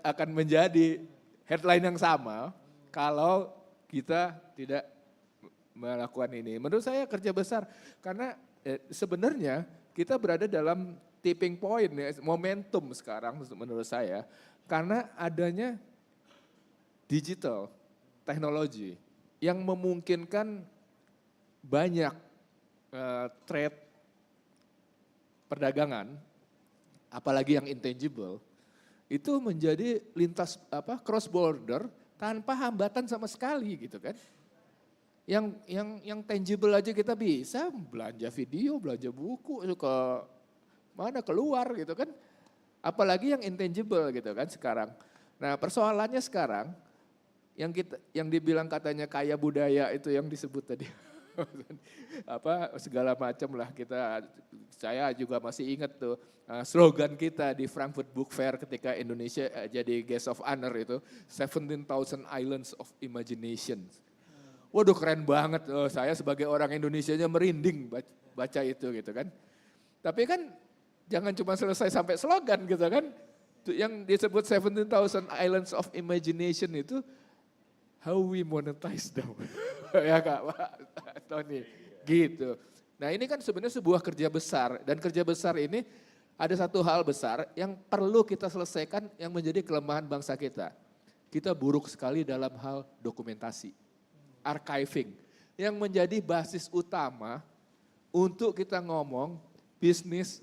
akan menjadi headline yang sama. Kalau kita tidak melakukan ini. Menurut saya kerja besar karena sebenarnya kita berada dalam tipping point, ya, momentum sekarang menurut saya. Karena adanya digital, teknologi yang memungkinkan banyak trade perdagangan, apalagi yang intangible, itu menjadi lintas cross border tanpa hambatan sama sekali gitu kan. Yang tangible aja kita bisa belanja video, belanja buku, ke mana keluar gitu kan. Apalagi yang intangible gitu kan sekarang. Nah persoalannya sekarang yang dibilang katanya kaya budaya itu yang disebut tadi. Segala macam lah saya juga masih ingat tuh slogan kita di Frankfurt Book Fair ketika Indonesia jadi guest of honor itu 17,000 Islands of Imagination. Waduh keren banget, saya sebagai orang Indonesianya merinding baca itu gitu kan. Tapi kan jangan cuma selesai sampai slogan gitu kan. Yang disebut 17,000 Islands of Imagination itu how we monetize them. Ya Kak, Pak Tony, gitu. Nah ini kan sebenarnya sebuah kerja besar dan kerja besar ini ada satu hal besar yang perlu kita selesaikan yang menjadi kelemahan bangsa kita. Kita buruk sekali dalam hal dokumentasi, archiving, yang menjadi basis utama untuk kita ngomong bisnis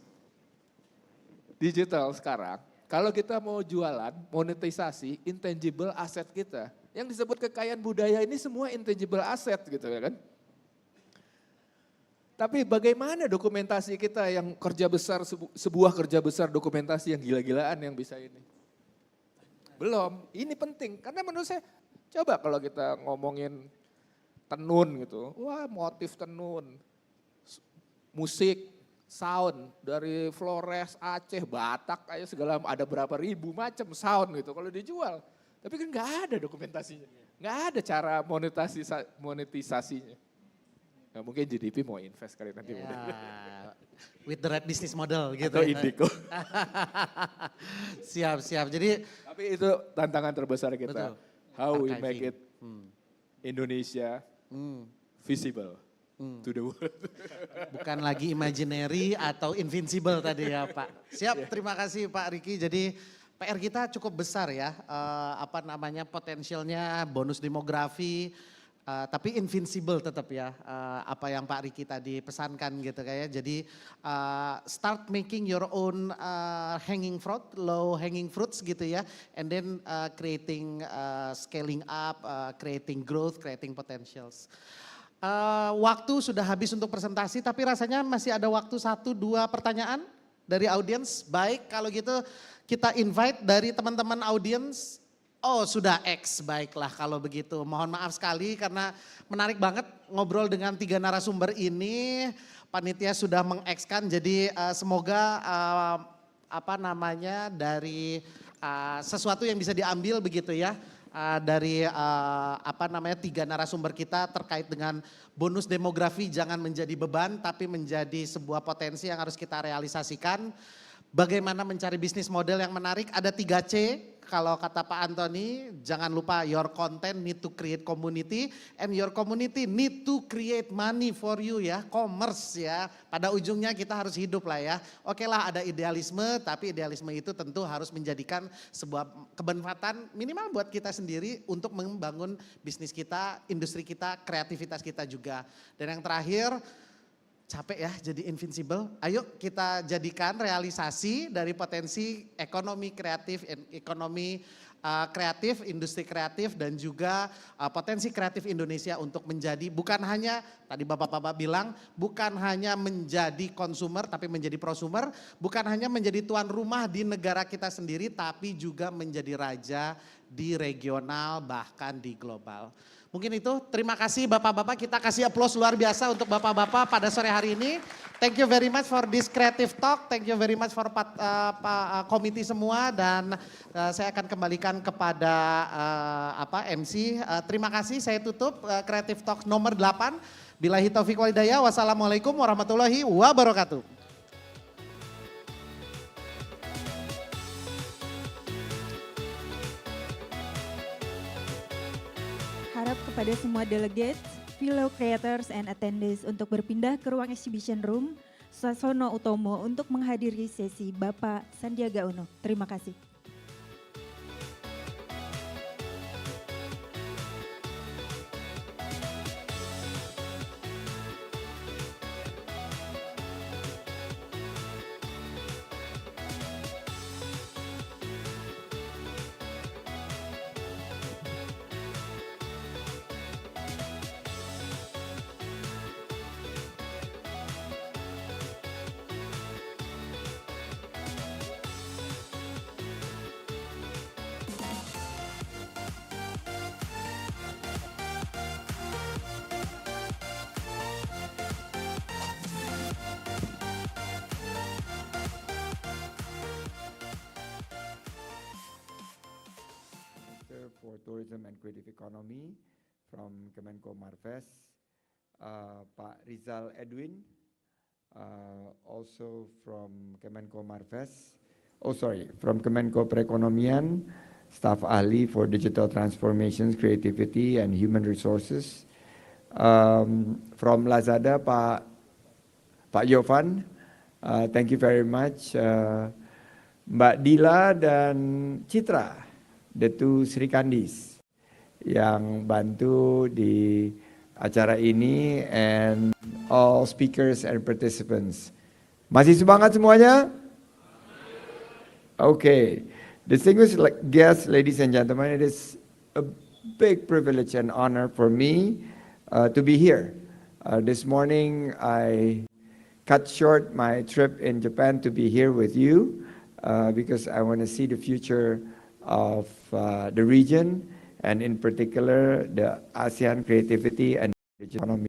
digital sekarang. Kalau kita mau jualan, monetisasi, intangible aset kita. Yang disebut kekayaan budaya ini semua intangible asset gitu ya kan. Tapi bagaimana dokumentasi kita yang kerja besar, sebuah kerja besar dokumentasi yang gila-gilaan yang bisa ini? Belum, ini penting karena menurut saya coba kalau kita ngomongin tenun gitu, wah motif tenun, musik, sound dari Flores, Aceh, Batak, kayak segala ada berapa ribu macam sound gitu kalau dijual. Tapi kan nggak ada dokumentasinya, nggak ada cara monetisasinya. Nah, mungkin GDP mau invest kali nanti. Ya, with the right business model gitu. Atau Indico. Siap. Jadi, tapi itu tantangan terbesar kita. Betul. How we make it Indonesia visible to the world. Bukan lagi imaginary atau invincible tadi ya Pak. Siap, terima kasih Pak Riki. Jadi PR kita cukup besar ya, potensialnya bonus demografi, tapi invincible tetap ya, apa yang Pak Riki tadi pesankan gitu kayak. Jadi start making your own low hanging fruits gitu ya, and then creating scaling up, creating growth, creating potentials. Waktu sudah habis untuk presentasi, tapi rasanya masih ada waktu 1-2 pertanyaan dari audiens. Baik, kalau gitu kita invite dari teman-teman audiens. Oh sudah X, baiklah kalau begitu. Mohon maaf sekali karena menarik banget ngobrol dengan 3 narasumber ini. Panitia sudah meng-X-kan, jadi semoga dari sesuatu yang bisa diambil begitu ya. Dari 3 narasumber kita terkait dengan bonus demografi jangan menjadi beban tapi menjadi sebuah potensi yang harus kita realisasikan. Bagaimana mencari bisnis model yang menarik, ada 3C. Kalau kata Pak Antoni, jangan lupa your content need to create community and your community need to create money for you ya, commerce ya. Pada ujungnya kita harus hidup lah ya. Oke lah ada idealisme, tapi idealisme itu tentu harus menjadikan sebuah kebermanfaatan minimal buat kita sendiri untuk membangun bisnis kita, industri kita, kreativitas kita juga. Dan yang terakhir, capek ya jadi invincible. Ayo kita jadikan realisasi dari potensi ekonomi kreatif, industri kreatif dan juga potensi kreatif Indonesia untuk menjadi bukan hanya tadi Bapak-bapak bilang bukan hanya menjadi konsumer tapi menjadi prosumer, bukan hanya menjadi tuan rumah di negara kita sendiri tapi juga menjadi raja di regional bahkan di global. Mungkin itu, terima kasih Bapak-bapak, kita kasih aplaus luar biasa untuk Bapak-bapak pada sore hari ini. Thank you very much for this creative talk, thank you very much for komite semua dan saya akan kembalikan kepada MC. Terima kasih, saya tutup Creative Talk nomor 8. Billahi taufiq wal hidayah, wassalamualaikum warahmatullahi wabarakatuh. Harap kepada semua delegates, fellow creators and attendees untuk berpindah ke ruang exhibition room Sasono Utomo untuk menghadiri sesi Bapak Sandiaga Uno. Terima kasih. For Tourism and Creative Economy from Kemenkomarves, Pak Rizal Edwin, also from Kemenkomarves, from Kemenko Perekonomian, Staf Ahli for Digital Transformations, Creativity and Human Resources. From Lazada, Pak Yovan, thank you very much. Mbak Dila dan Citra, the two Sri Kandis yang bantu di acara ini and all speakers and participants. Masih semangat semuanya? Okay. Distinguished guests, ladies and gentlemen, it is a big privilege and honor for me to be here. This morning I cut short my trip in Japan to be here with you because I want to see the future of the region and in particular the ASEAN creativity and digital economy.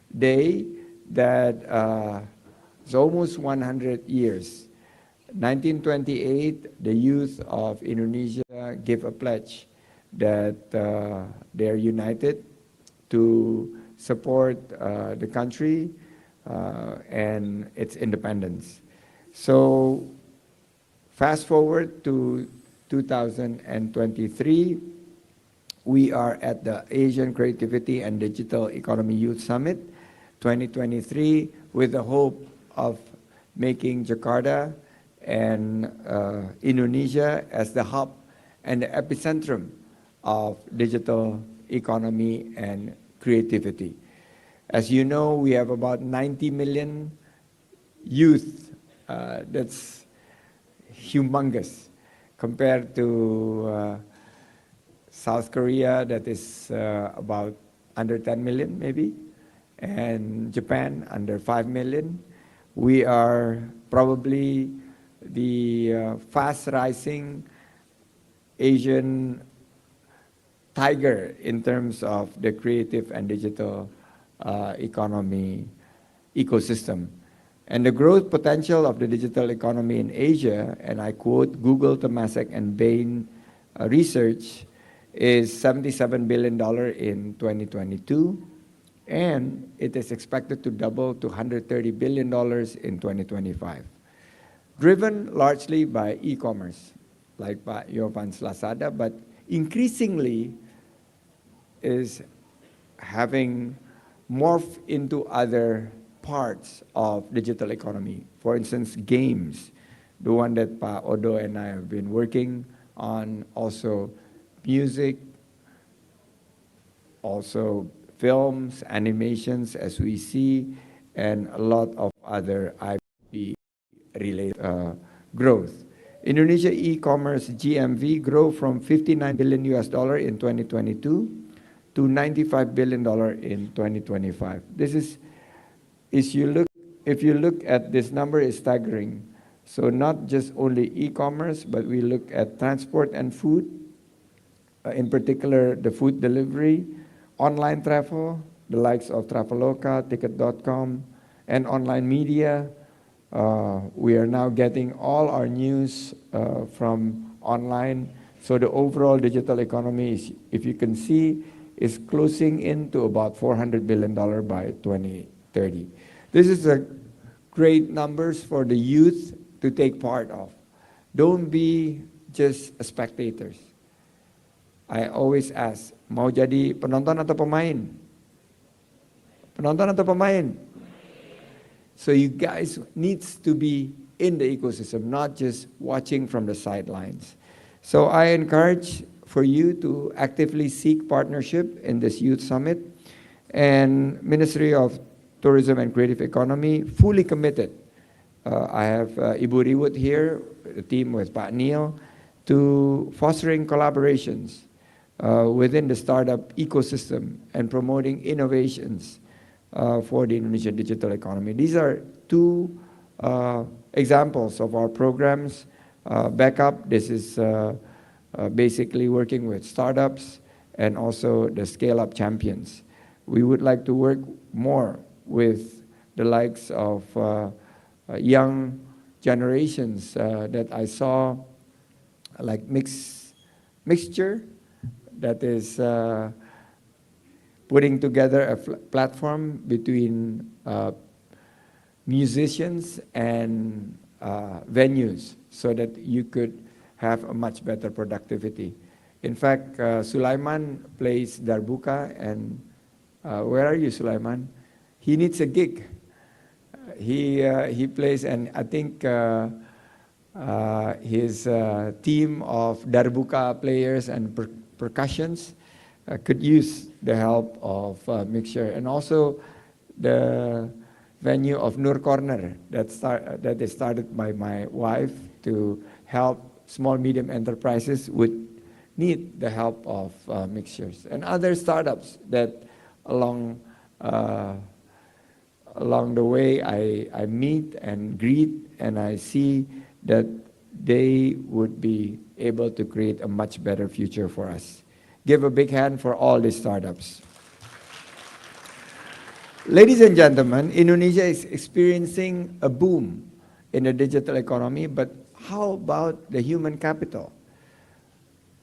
Day that is almost 100 years. 1928, the youth of Indonesia gave a pledge that they are united to support the country and its independence. So fast forward to 2023, we are at the Asian Creativity and Digital Economy Youth Summit 2023 with the hope of making Jakarta and Indonesia as the hub and the epicentrum of digital economy and creativity. As you know, we have about 90 million youth. That's humongous compared to South Korea, that is about under 10 million maybe, and Japan under 5 million. We are probably the fast rising Asian tiger in terms of the creative and digital economy ecosystem. And the growth potential of the digital economy in Asia, and I quote Google, Temasek, and Bain research, is $77 billion in 2022, and it is expected to double to $130 billion in 2025. Driven largely by e-commerce, like Pak Yovan's Lazada, but increasingly is having morphed into other parts of digital economy. For instance, games, the one that Pa Odo and I have been working on, also music, also films, animations, as we see, and a lot of other IP-related growth. Indonesia e-commerce GMV grew from $59 billion in 2022 to $95 billion in 2025. This is, if you look at this number, is staggering. So not just only e-commerce, but we look at transport and food, in particular the food delivery, online travel, the likes of Traveloka, Ticket.com, and online media. We are now getting all our news from online. So the overall digital economy, is, if you can see, is closing into about $400 billion by 2030. This is a great numbers for the youth to take part of. Don't be just spectators. I always ask, mau jadi penonton atau pemain? Penonton atau pemain? So you guys needs to be in the ecosystem, not just watching from the sidelines. So I encourage for you to actively seek partnership in this Youth Summit, and Ministry of Tourism and Creative Economy fully committed. I have Ibu Riwut here, the team with Pak Neil, to fostering collaborations within the startup ecosystem and promoting innovations for the Indonesian digital economy. These are two examples of our programs. Backup, this is basically working with startups and also the scale-up champions. We would like to work more with the likes of young generations that I saw, like Mixture, that is putting together a platform between musicians and venues so that you could have a much better productivity. In fact, Sulaiman plays darbuka, and where are you, Sulaiman? He needs a gig. He plays, and I think his team of darbuka players and percussions could use the help of Mixture, and also the venue of Nur Corner that is started by my wife to help small medium enterprises would need the help of Mixtures and other startups that along the way I meet and greet, and I see that they would be able to create a much better future for us. Give a big hand for all these startups. Ladies and gentlemen, Indonesia is experiencing a boom in the digital economy, but how about the human capital?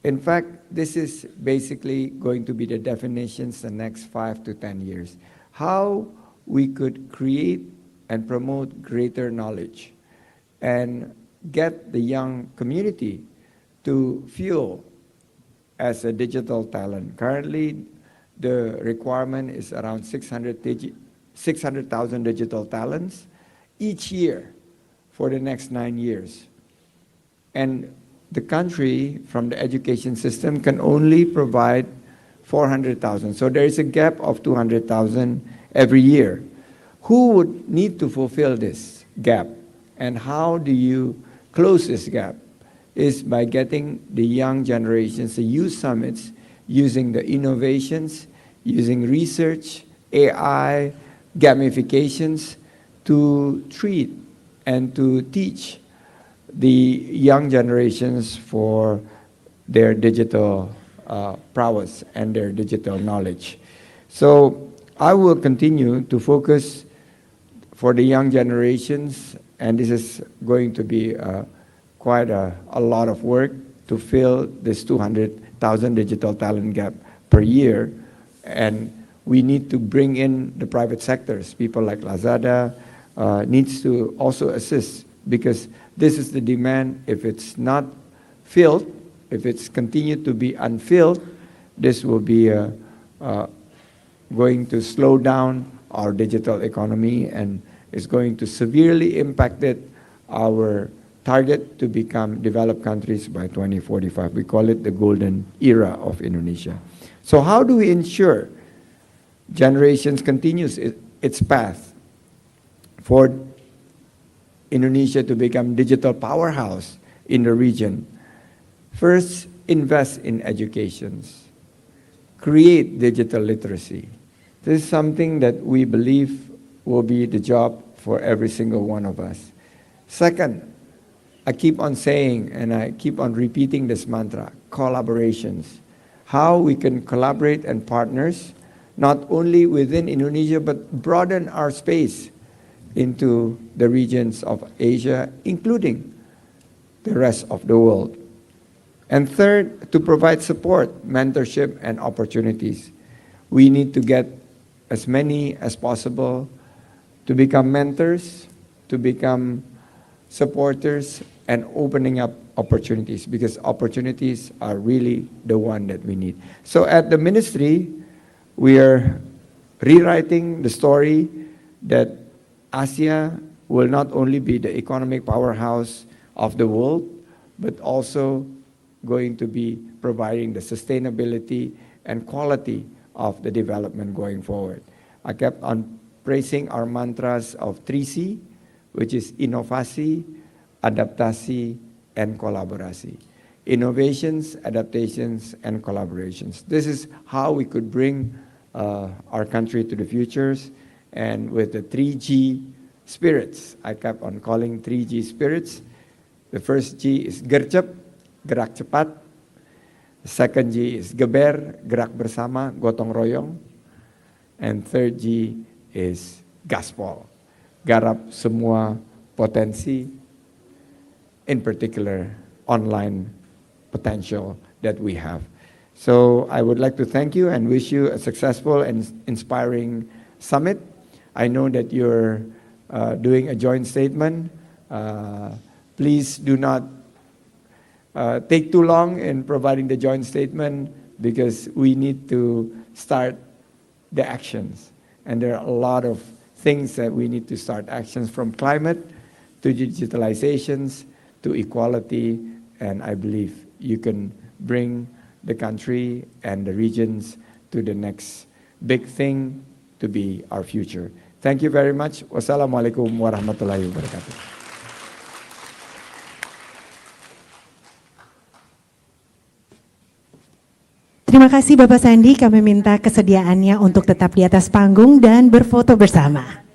In fact, this is basically going to be the definitions the next 5 to 10 years. How we could create and promote greater knowledge and get the young community to fuel as a digital talent. Currently, the requirement is around 600,000 digital talents each year for the next 9 years. And the country, from the education system, can only provide 400,000. So there is a gap of 200,000 every year. Who would need to fulfill this gap? And how do you close this gap is by getting the young generations to use summits, using the innovations, using research, AI, gamifications to treat and to teach the young generations for their digital prowess and their digital knowledge. So I will continue to focus for the young generations, and this is going to be quite a lot of work to fill this 200,000 digital talent gap per year. And we need to bring in the private sectors. People like Lazada needs to also assist, because this is the demand. If it's not filled, if it's continued to be unfilled, this will be going to slow down our digital economy and is going to severely impact our target to become developed countries by 2045. We call it the golden era of Indonesia. So how do we ensure generations continues its path for Indonesia to become digital powerhouse in the region? First, invest in educations. Create digital literacy. This is something that we believe will be the job for every single one of us. Second, I keep on saying and I keep on repeating this mantra, collaborations. How we can collaborate and partners, not only within Indonesia, but broaden our space into the regions of Asia, including the rest of the world. And third, to provide support, mentorship, and opportunities. We need to get as many as possible to become mentors, to become supporters, and opening up opportunities, because opportunities are really the one that we need. So at the ministry, we are rewriting the story that Asia will not only be the economic powerhouse of the world, but also going to be providing the sustainability and quality of the development going forward. I kept on praising our mantras of 3C, which is inovasi, adaptasi, and kolaborasi. Innovations, adaptations, and collaborations. This is how we could bring our country to the futures, and with the 3G spirits. I kept on calling 3G spirits. The first G is gercep, gerak cepat. The second G is geber, gerak bersama, gotong royong. And third G is gaspol, garap semua potensi, in particular online potential that we have. So I would like to thank you and wish you a successful and inspiring summit. I know that you're doing a joint statement. Please do not take too long in providing the joint statement, because we need to start the actions. And there are a lot of things that we need to start actions, from climate to digitalizations to equality, and I believe you can bring the country and the regions to the next big thing to be our future. Thank you very much. Wassalamualaikum warahmatullahi wabarakatuh. Terima kasih Bapak Sandi, kami minta kesediaannya untuk tetap di atas panggung dan berfoto bersama.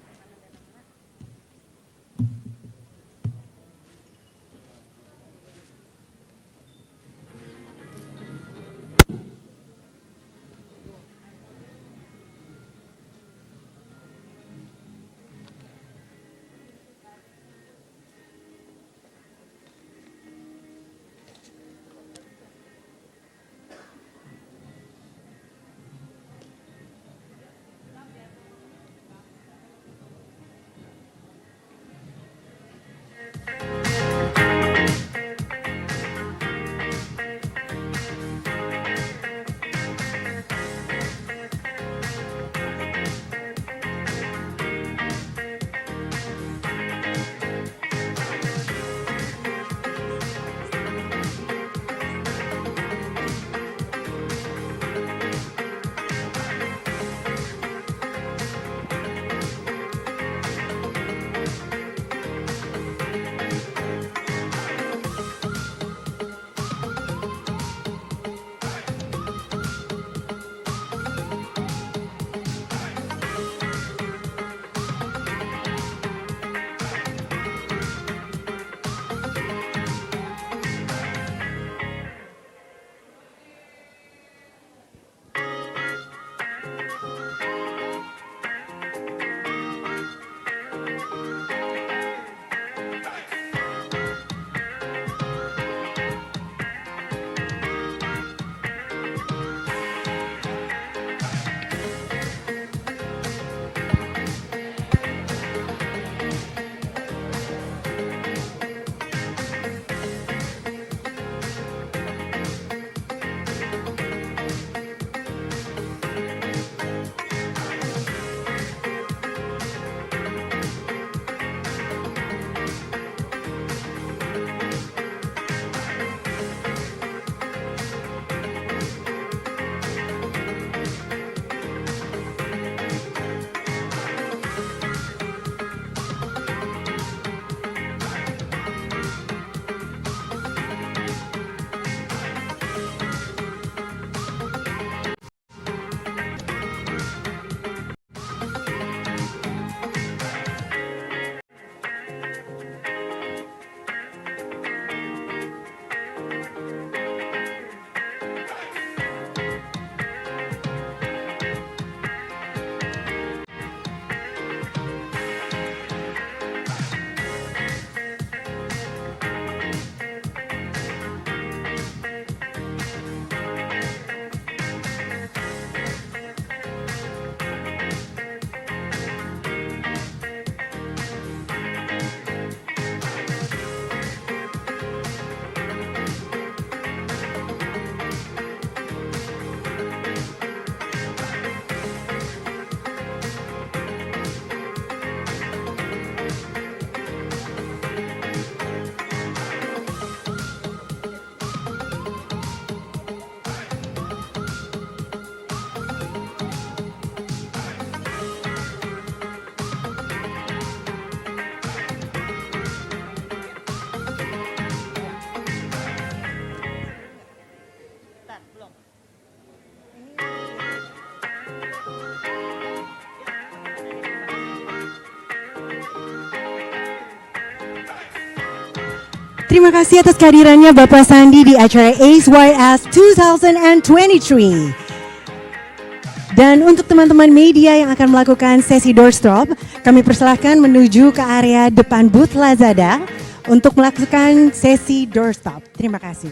Terima kasih atas kehadirannya Bapak Sandi di acara ACYS 2023. Dan untuk teman-teman media yang akan melakukan sesi doorstop, kami persilahkan menuju ke area depan booth Lazada untuk melakukan sesi doorstop. Terima kasih.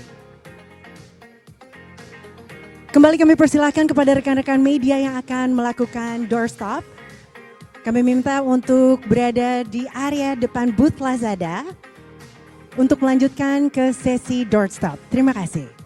Kembali kami persilahkan kepada rekan-rekan media yang akan melakukan doorstop. Kami minta untuk berada di area depan booth Lazada untuk melanjutkan ke sesi doorstop. Terima kasih.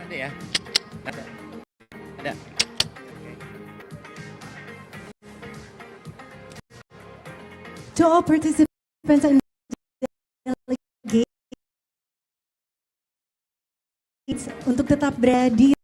Ada ya? Ada. Ada. To all participants and delegates untuk tetap berada di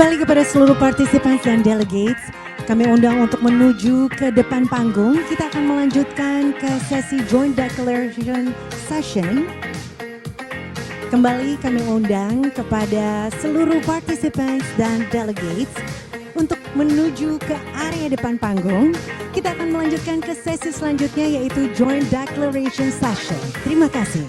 Kembali kepada seluruh participants dan delegates, kami undang untuk menuju ke depan panggung. Kita akan melanjutkan ke sesi Joint Declaration Session. Kembali kami undang kepada seluruh participants dan delegates untuk menuju ke area depan panggung. Kita akan melanjutkan ke sesi selanjutnya yaitu Joint Declaration Session. Terima kasih.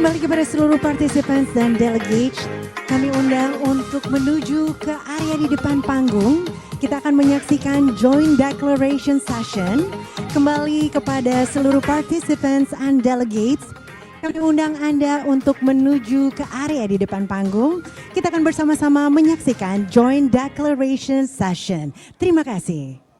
Kembali kepada seluruh participants dan delegates, kami undang untuk menuju ke area di depan panggung. Kita akan menyaksikan Joint Declaration Session. Kembali kepada seluruh participants and delegates, kami undang Anda untuk menuju ke area di depan panggung. Kita akan bersama-sama menyaksikan Joint Declaration Session. Terima kasih.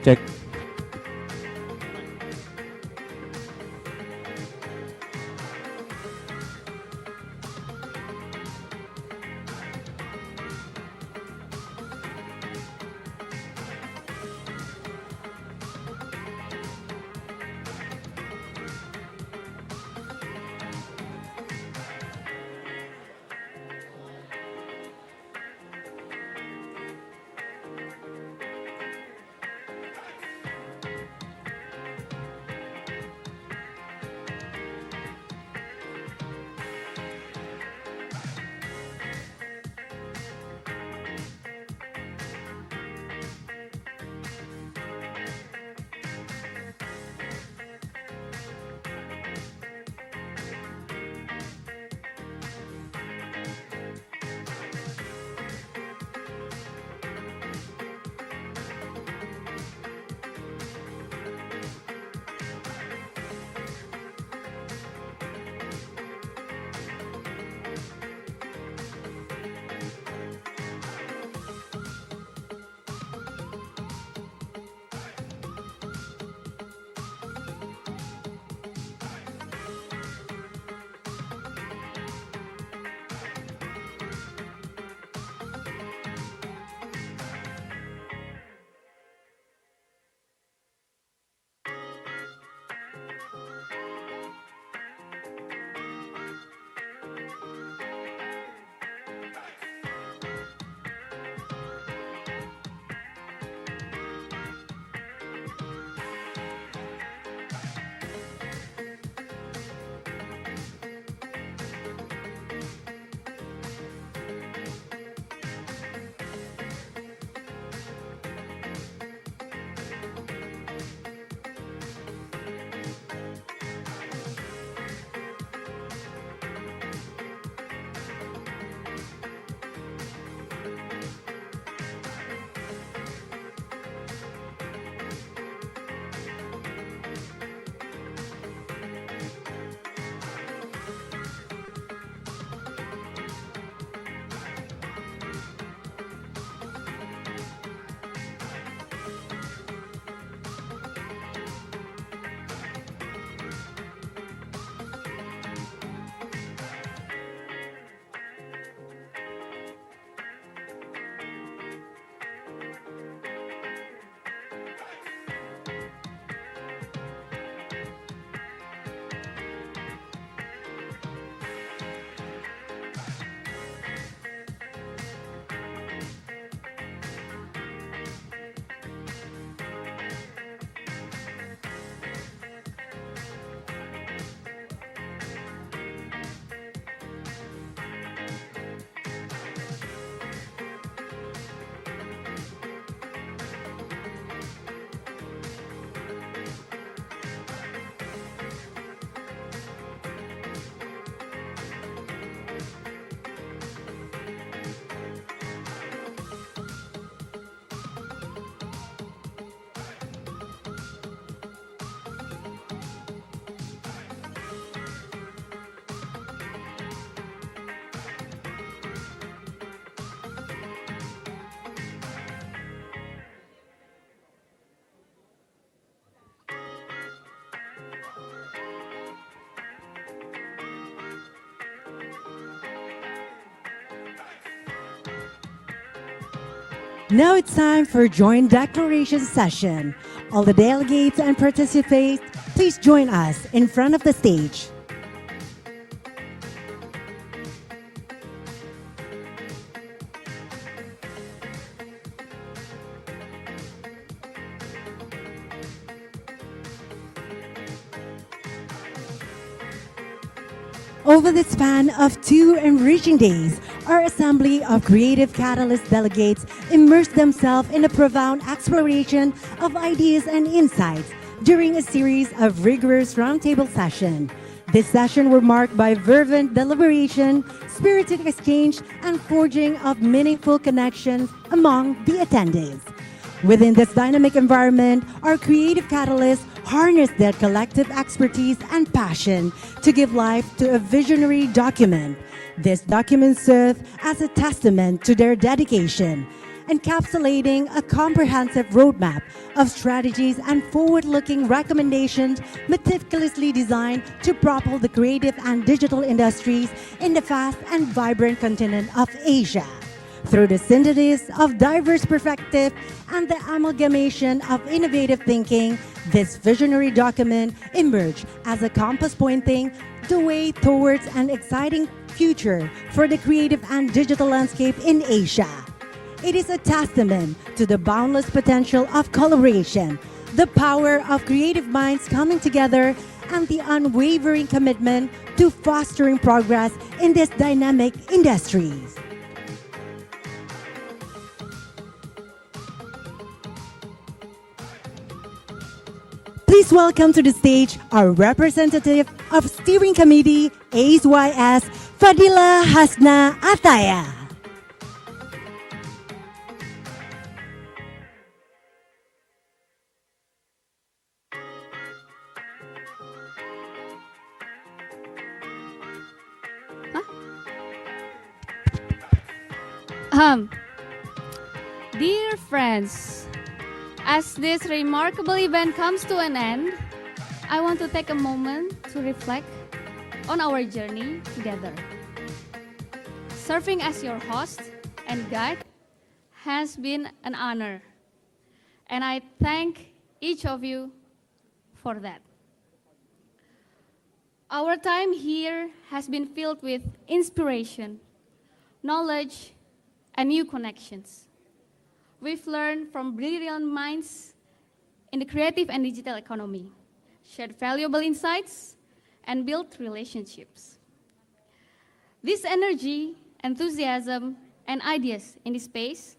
Cek. Now it's time for joint declaration session. All the delegates and participants, please join us in front of the stage. Over the span of 2 enriching days, our assembly of Creative Catalyst delegates immersed themselves in a profound exploration of ideas and insights during a series of rigorous roundtable sessions. This session were marked by fervent deliberation, spirited exchange, and forging of meaningful connections among the attendees. Within this dynamic environment, our creative catalysts harness their collective expertise and passion to give life to a visionary document. This document serves as a testament to their dedication, encapsulating a comprehensive roadmap of strategies and forward-looking recommendations meticulously designed to propel the creative and digital industries in the fast and vibrant continent of Asia. Through the synthesis of diverse perspectives and the amalgamation of innovative thinking, this visionary document emerged as a compass pointing the way towards an exciting future for the creative and digital landscape in Asia. It is a testament to the boundless potential of collaboration, the power of creative minds coming together, and the unwavering commitment to fostering progress in this dynamic industries. Please welcome to the stage our representative of Steering Committee ACYS, Fadila Hasna Ataya. Dear friends, as this remarkable event comes to an end, I want to take a moment to reflect on our journey together. Serving as your host and guide has been an honor, and I thank each of you for that. Our time here has been filled with inspiration, knowledge, and new connections. We've learned from brilliant minds in the creative and digital economy, shared valuable insights, and built relationships. This energy, enthusiasm, and ideas in this space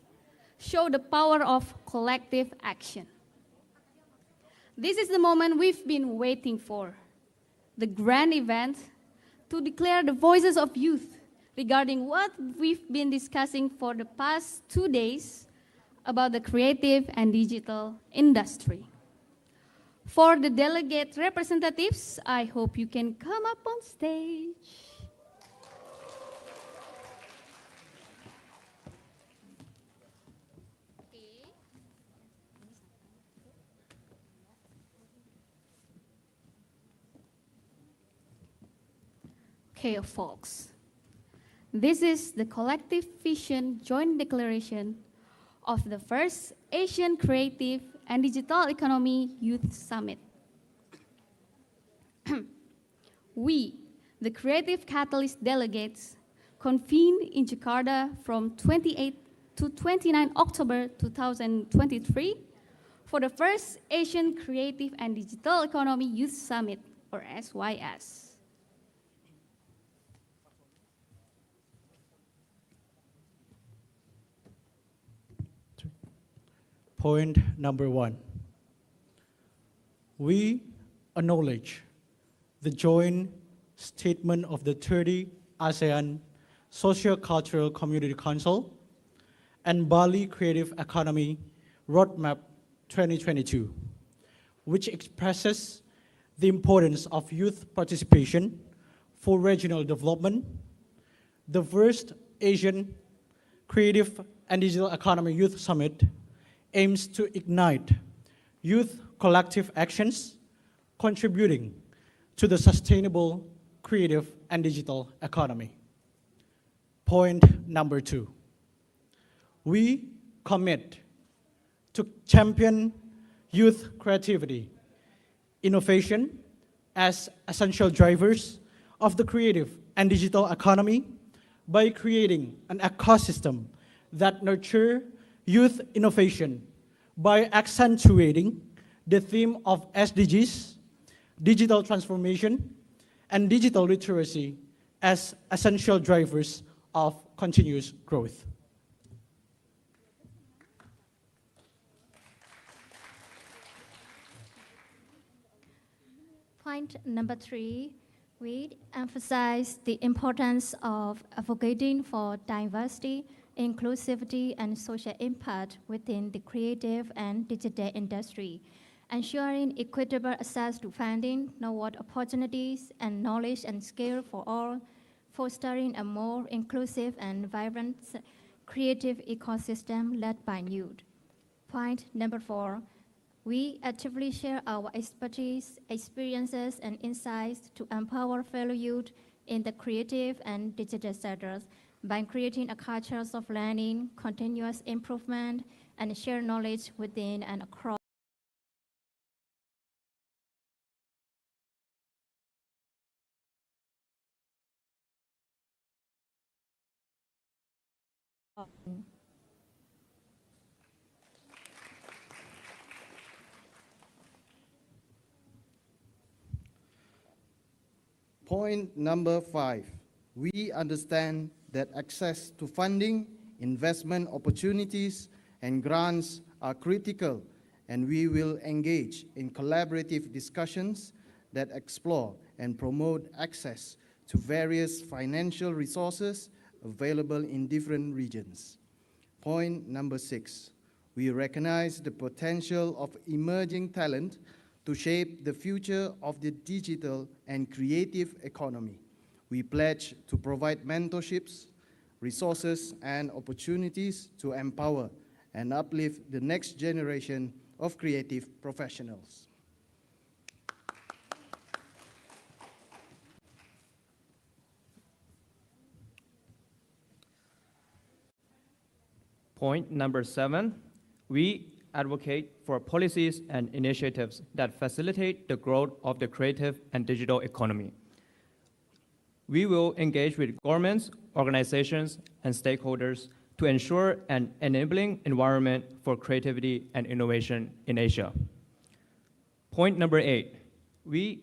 show the power of collective action. This is the moment we've been waiting for, the grand event to declare the voices of youth regarding what we've been discussing for the past 2 days about the creative and digital industry. For the delegate representatives, I hope you can come up on stage. Okay, folks. This is the collective vision joint declaration of the first Asian Creative and Digital Economy Youth Summit. We, the Creative Catalyst delegates, convened in Jakarta from 28 to 29 October 2023 for the first Asian Creative and Digital Economy Youth Summit, or SYS. Point number 1. We acknowledge the joint statement of the 30 ASEAN Socio-Cultural Community Council and Bali Creative Economy Roadmap 2022, which expresses the importance of youth participation for regional development. The first Asian Creative and Digital Economy Youth Summit aims to ignite youth collective actions contributing to the sustainable, creative, and digital economy. Point number 2. We commit to champion youth creativity, innovation as essential drivers of the creative and digital economy by creating an ecosystem that nurture youth innovation by accentuating the theme of SDGs, digital transformation, and digital literacy as essential drivers of continuous growth. Point number 3, we emphasize the importance of advocating for diversity, inclusivity, and social impact within the creative and digital industry, ensuring equitable access to funding, knowledge opportunities, and knowledge and skill for all, fostering a more inclusive and vibrant creative ecosystem led by youth. Point number 4, we actively share our expertise, experiences, and insights to empower fellow youth in the creative and digital sectors by creating a culture of learning, continuous improvement, and shared knowledge within and across. Point number 5, we understand that access to funding, investment opportunities, and grants are critical, and we will engage in collaborative discussions that explore and promote access to various financial resources available in different regions. Point number 6, we recognize the potential of emerging talent to shape the future of the digital and creative economy. We pledge to provide mentorships, resources, and opportunities to empower and uplift the next generation of creative professionals. Point number 7, we advocate for policies and initiatives that facilitate the growth of the creative and digital economy. We will engage with governments, organizations, and stakeholders to ensure an enabling environment for creativity and innovation in Asia. Point number 8, we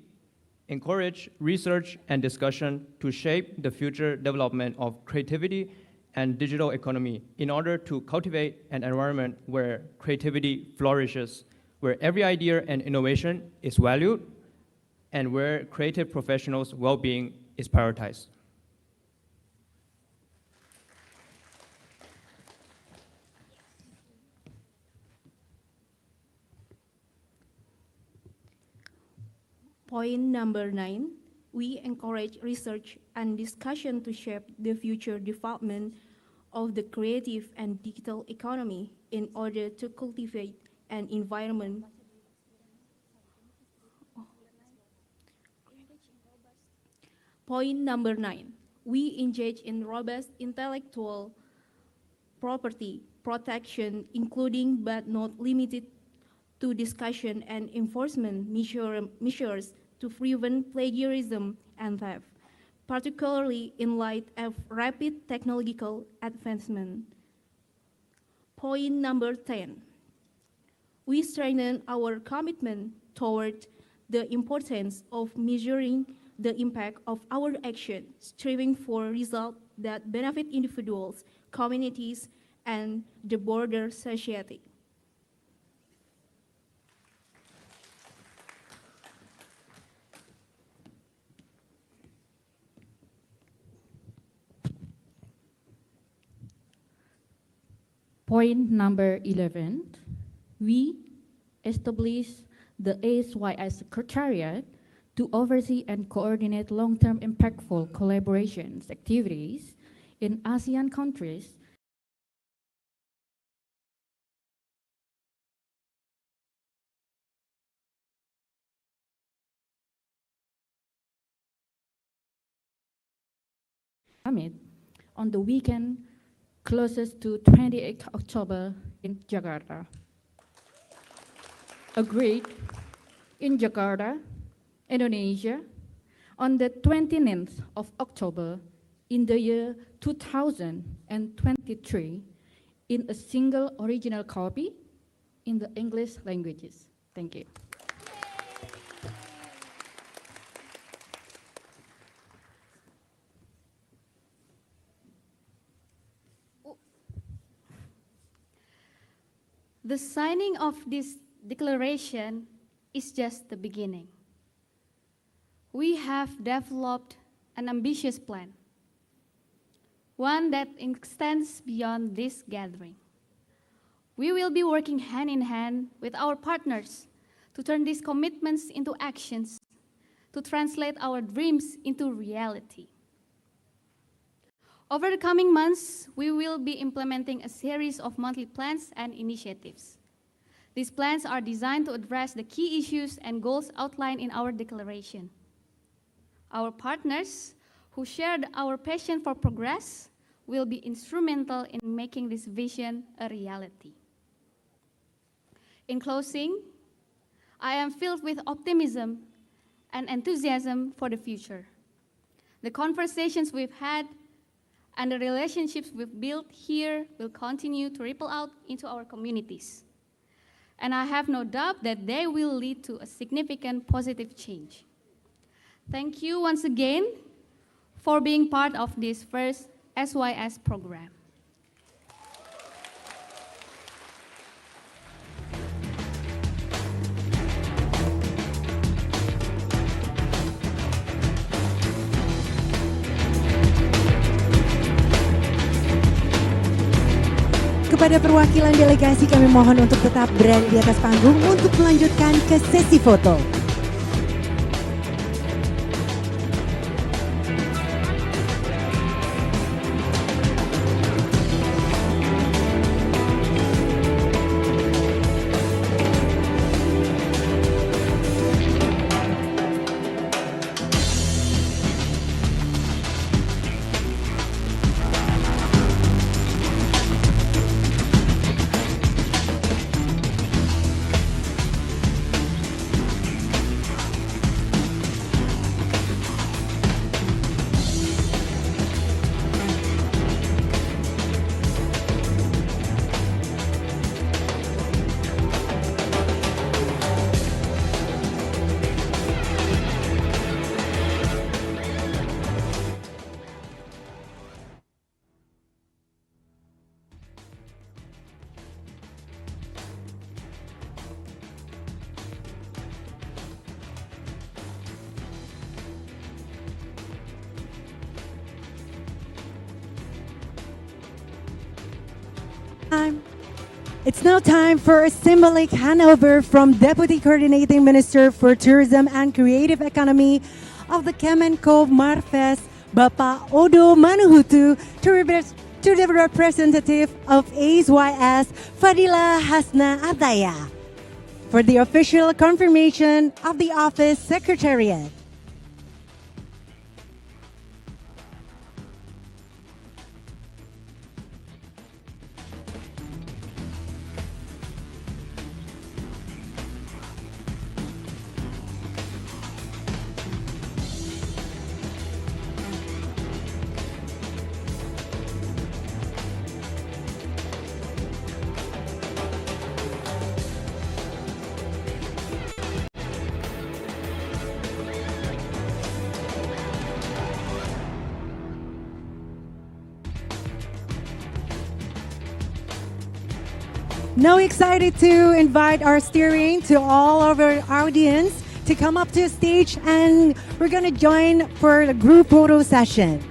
encourage research and discussion to shape the future development of creativity and digital economy in order to cultivate an environment where creativity flourishes, where every idea and innovation is valued, and where creative professionals' well-being is prioritized. Point number 9, we encourage research and discussion to shape the future development of the creative and digital economy in order to cultivate an environment. Point number 9, we engage in robust intellectual property protection, including but not limited to discussion and enforcement measures to prevent plagiarism and theft, particularly in light of rapid technological advancement. Point number 10, we strengthen our commitment toward the importance of measuring the impact of our action, striving for results that benefit individuals, communities, and the broader society. Point number 11, we establish the ASYS Secretariat to oversee and coordinate long-term impactful collaborations activities in ASEAN countries summit on the weekend closest to 28 October in Jakarta. Agreed in Jakarta, Indonesia, on the 29th of October in the year 2023 in a single original copy in the English languages. Thank you. The signing of this declaration is just the beginning. We have developed an ambitious plan, one that extends beyond this gathering. We will be working hand in hand with our partners to turn these commitments into actions, to translate our dreams into reality. Over the coming months, we will be implementing a series of monthly plans and initiatives. These plans are designed to address the key issues and goals outlined in our declaration. Our partners, who share our passion for progress, will be instrumental in making this vision a reality. In closing, I am filled with optimism and enthusiasm for the future. The conversations we've had and the relationships we've built here will continue to ripple out into our communities. And I have no doubt that they will lead to a significant positive change. Thank you once again for being part of this first SYS program. Kepada perwakilan delegasi kami mohon untuk tetap berada di atas panggung untuk melanjutkan ke sesi foto. It's now time for a symbolic handover from Deputy Coordinating Minister for Tourism and Creative Economy of the Kemenkomarves, Bapak Odo Manuhutu, to the representative of ASYS, Fadila Hasna Ataya, for the official confirmation of the office secretariat. Now excited to invite our steering to all of our audience to come up to the stage, and we're going to join for the group photo session.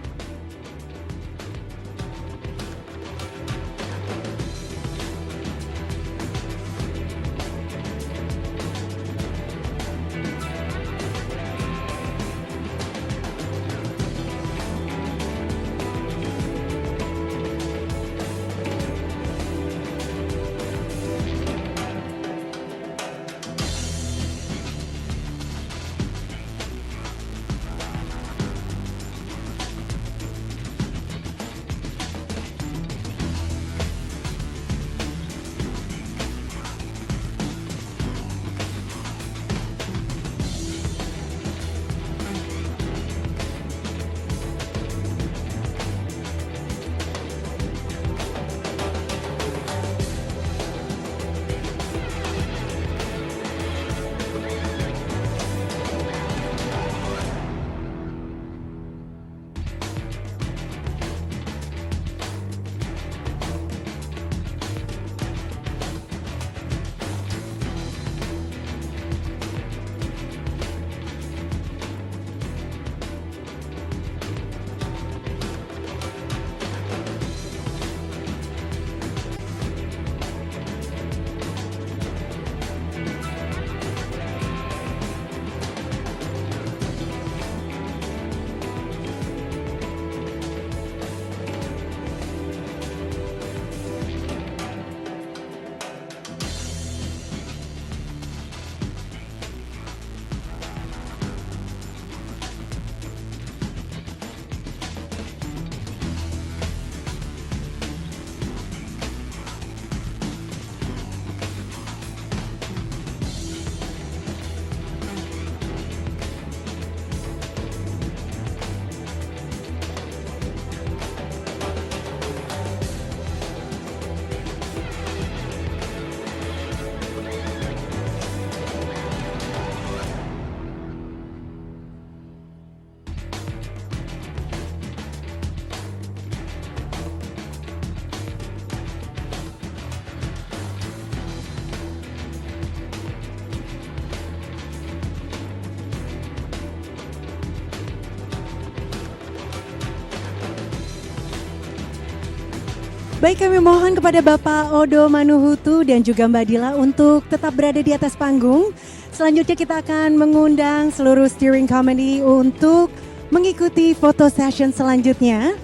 Baik, kami mohon kepada Bapak Odo Manuhutu dan juga Mbak Dila untuk tetap berada di atas panggung. Selanjutnya kita akan mengundang seluruh steering committee untuk mengikuti foto session selanjutnya.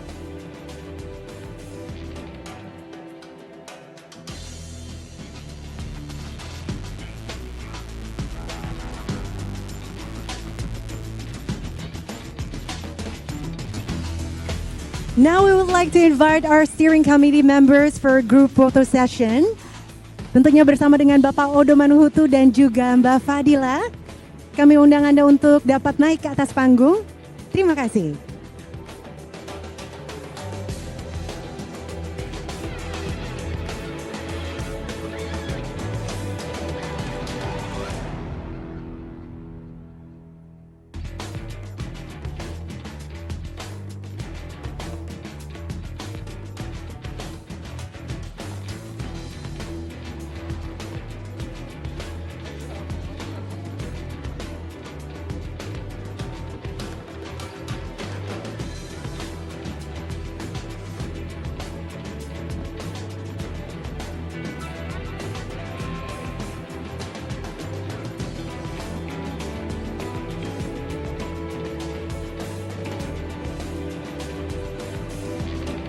Now we would like to invite our steering committee members for a group photo session. Tentunya bersama dengan Bapak Odo Manuhutu dan juga Mbak Fadila. Kami undang Anda untuk dapat naik ke atas panggung. Terima kasih.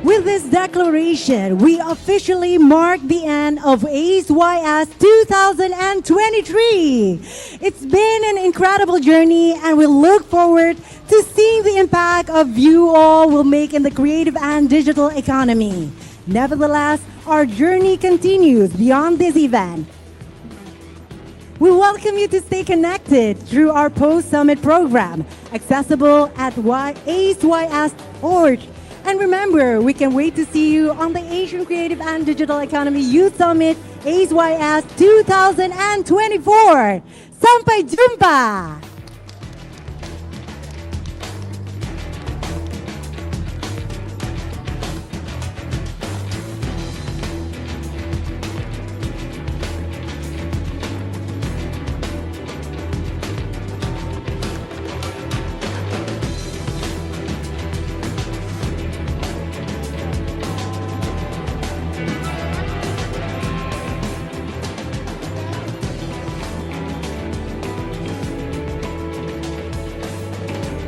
With this declaration, we officially mark the end of ACE-YS 2023. It's been an incredible journey and we look forward to seeing the impact of you all will make in the creative and digital economy. Nevertheless, our journey continues beyond this event. We welcome you to stay connected through our post-summit program, accessible at aceyS.org. And remember, we can wait to see you on the Asian Creative and Digital Economy Youth Summit ACE-YS 2024. Sampai jumpa!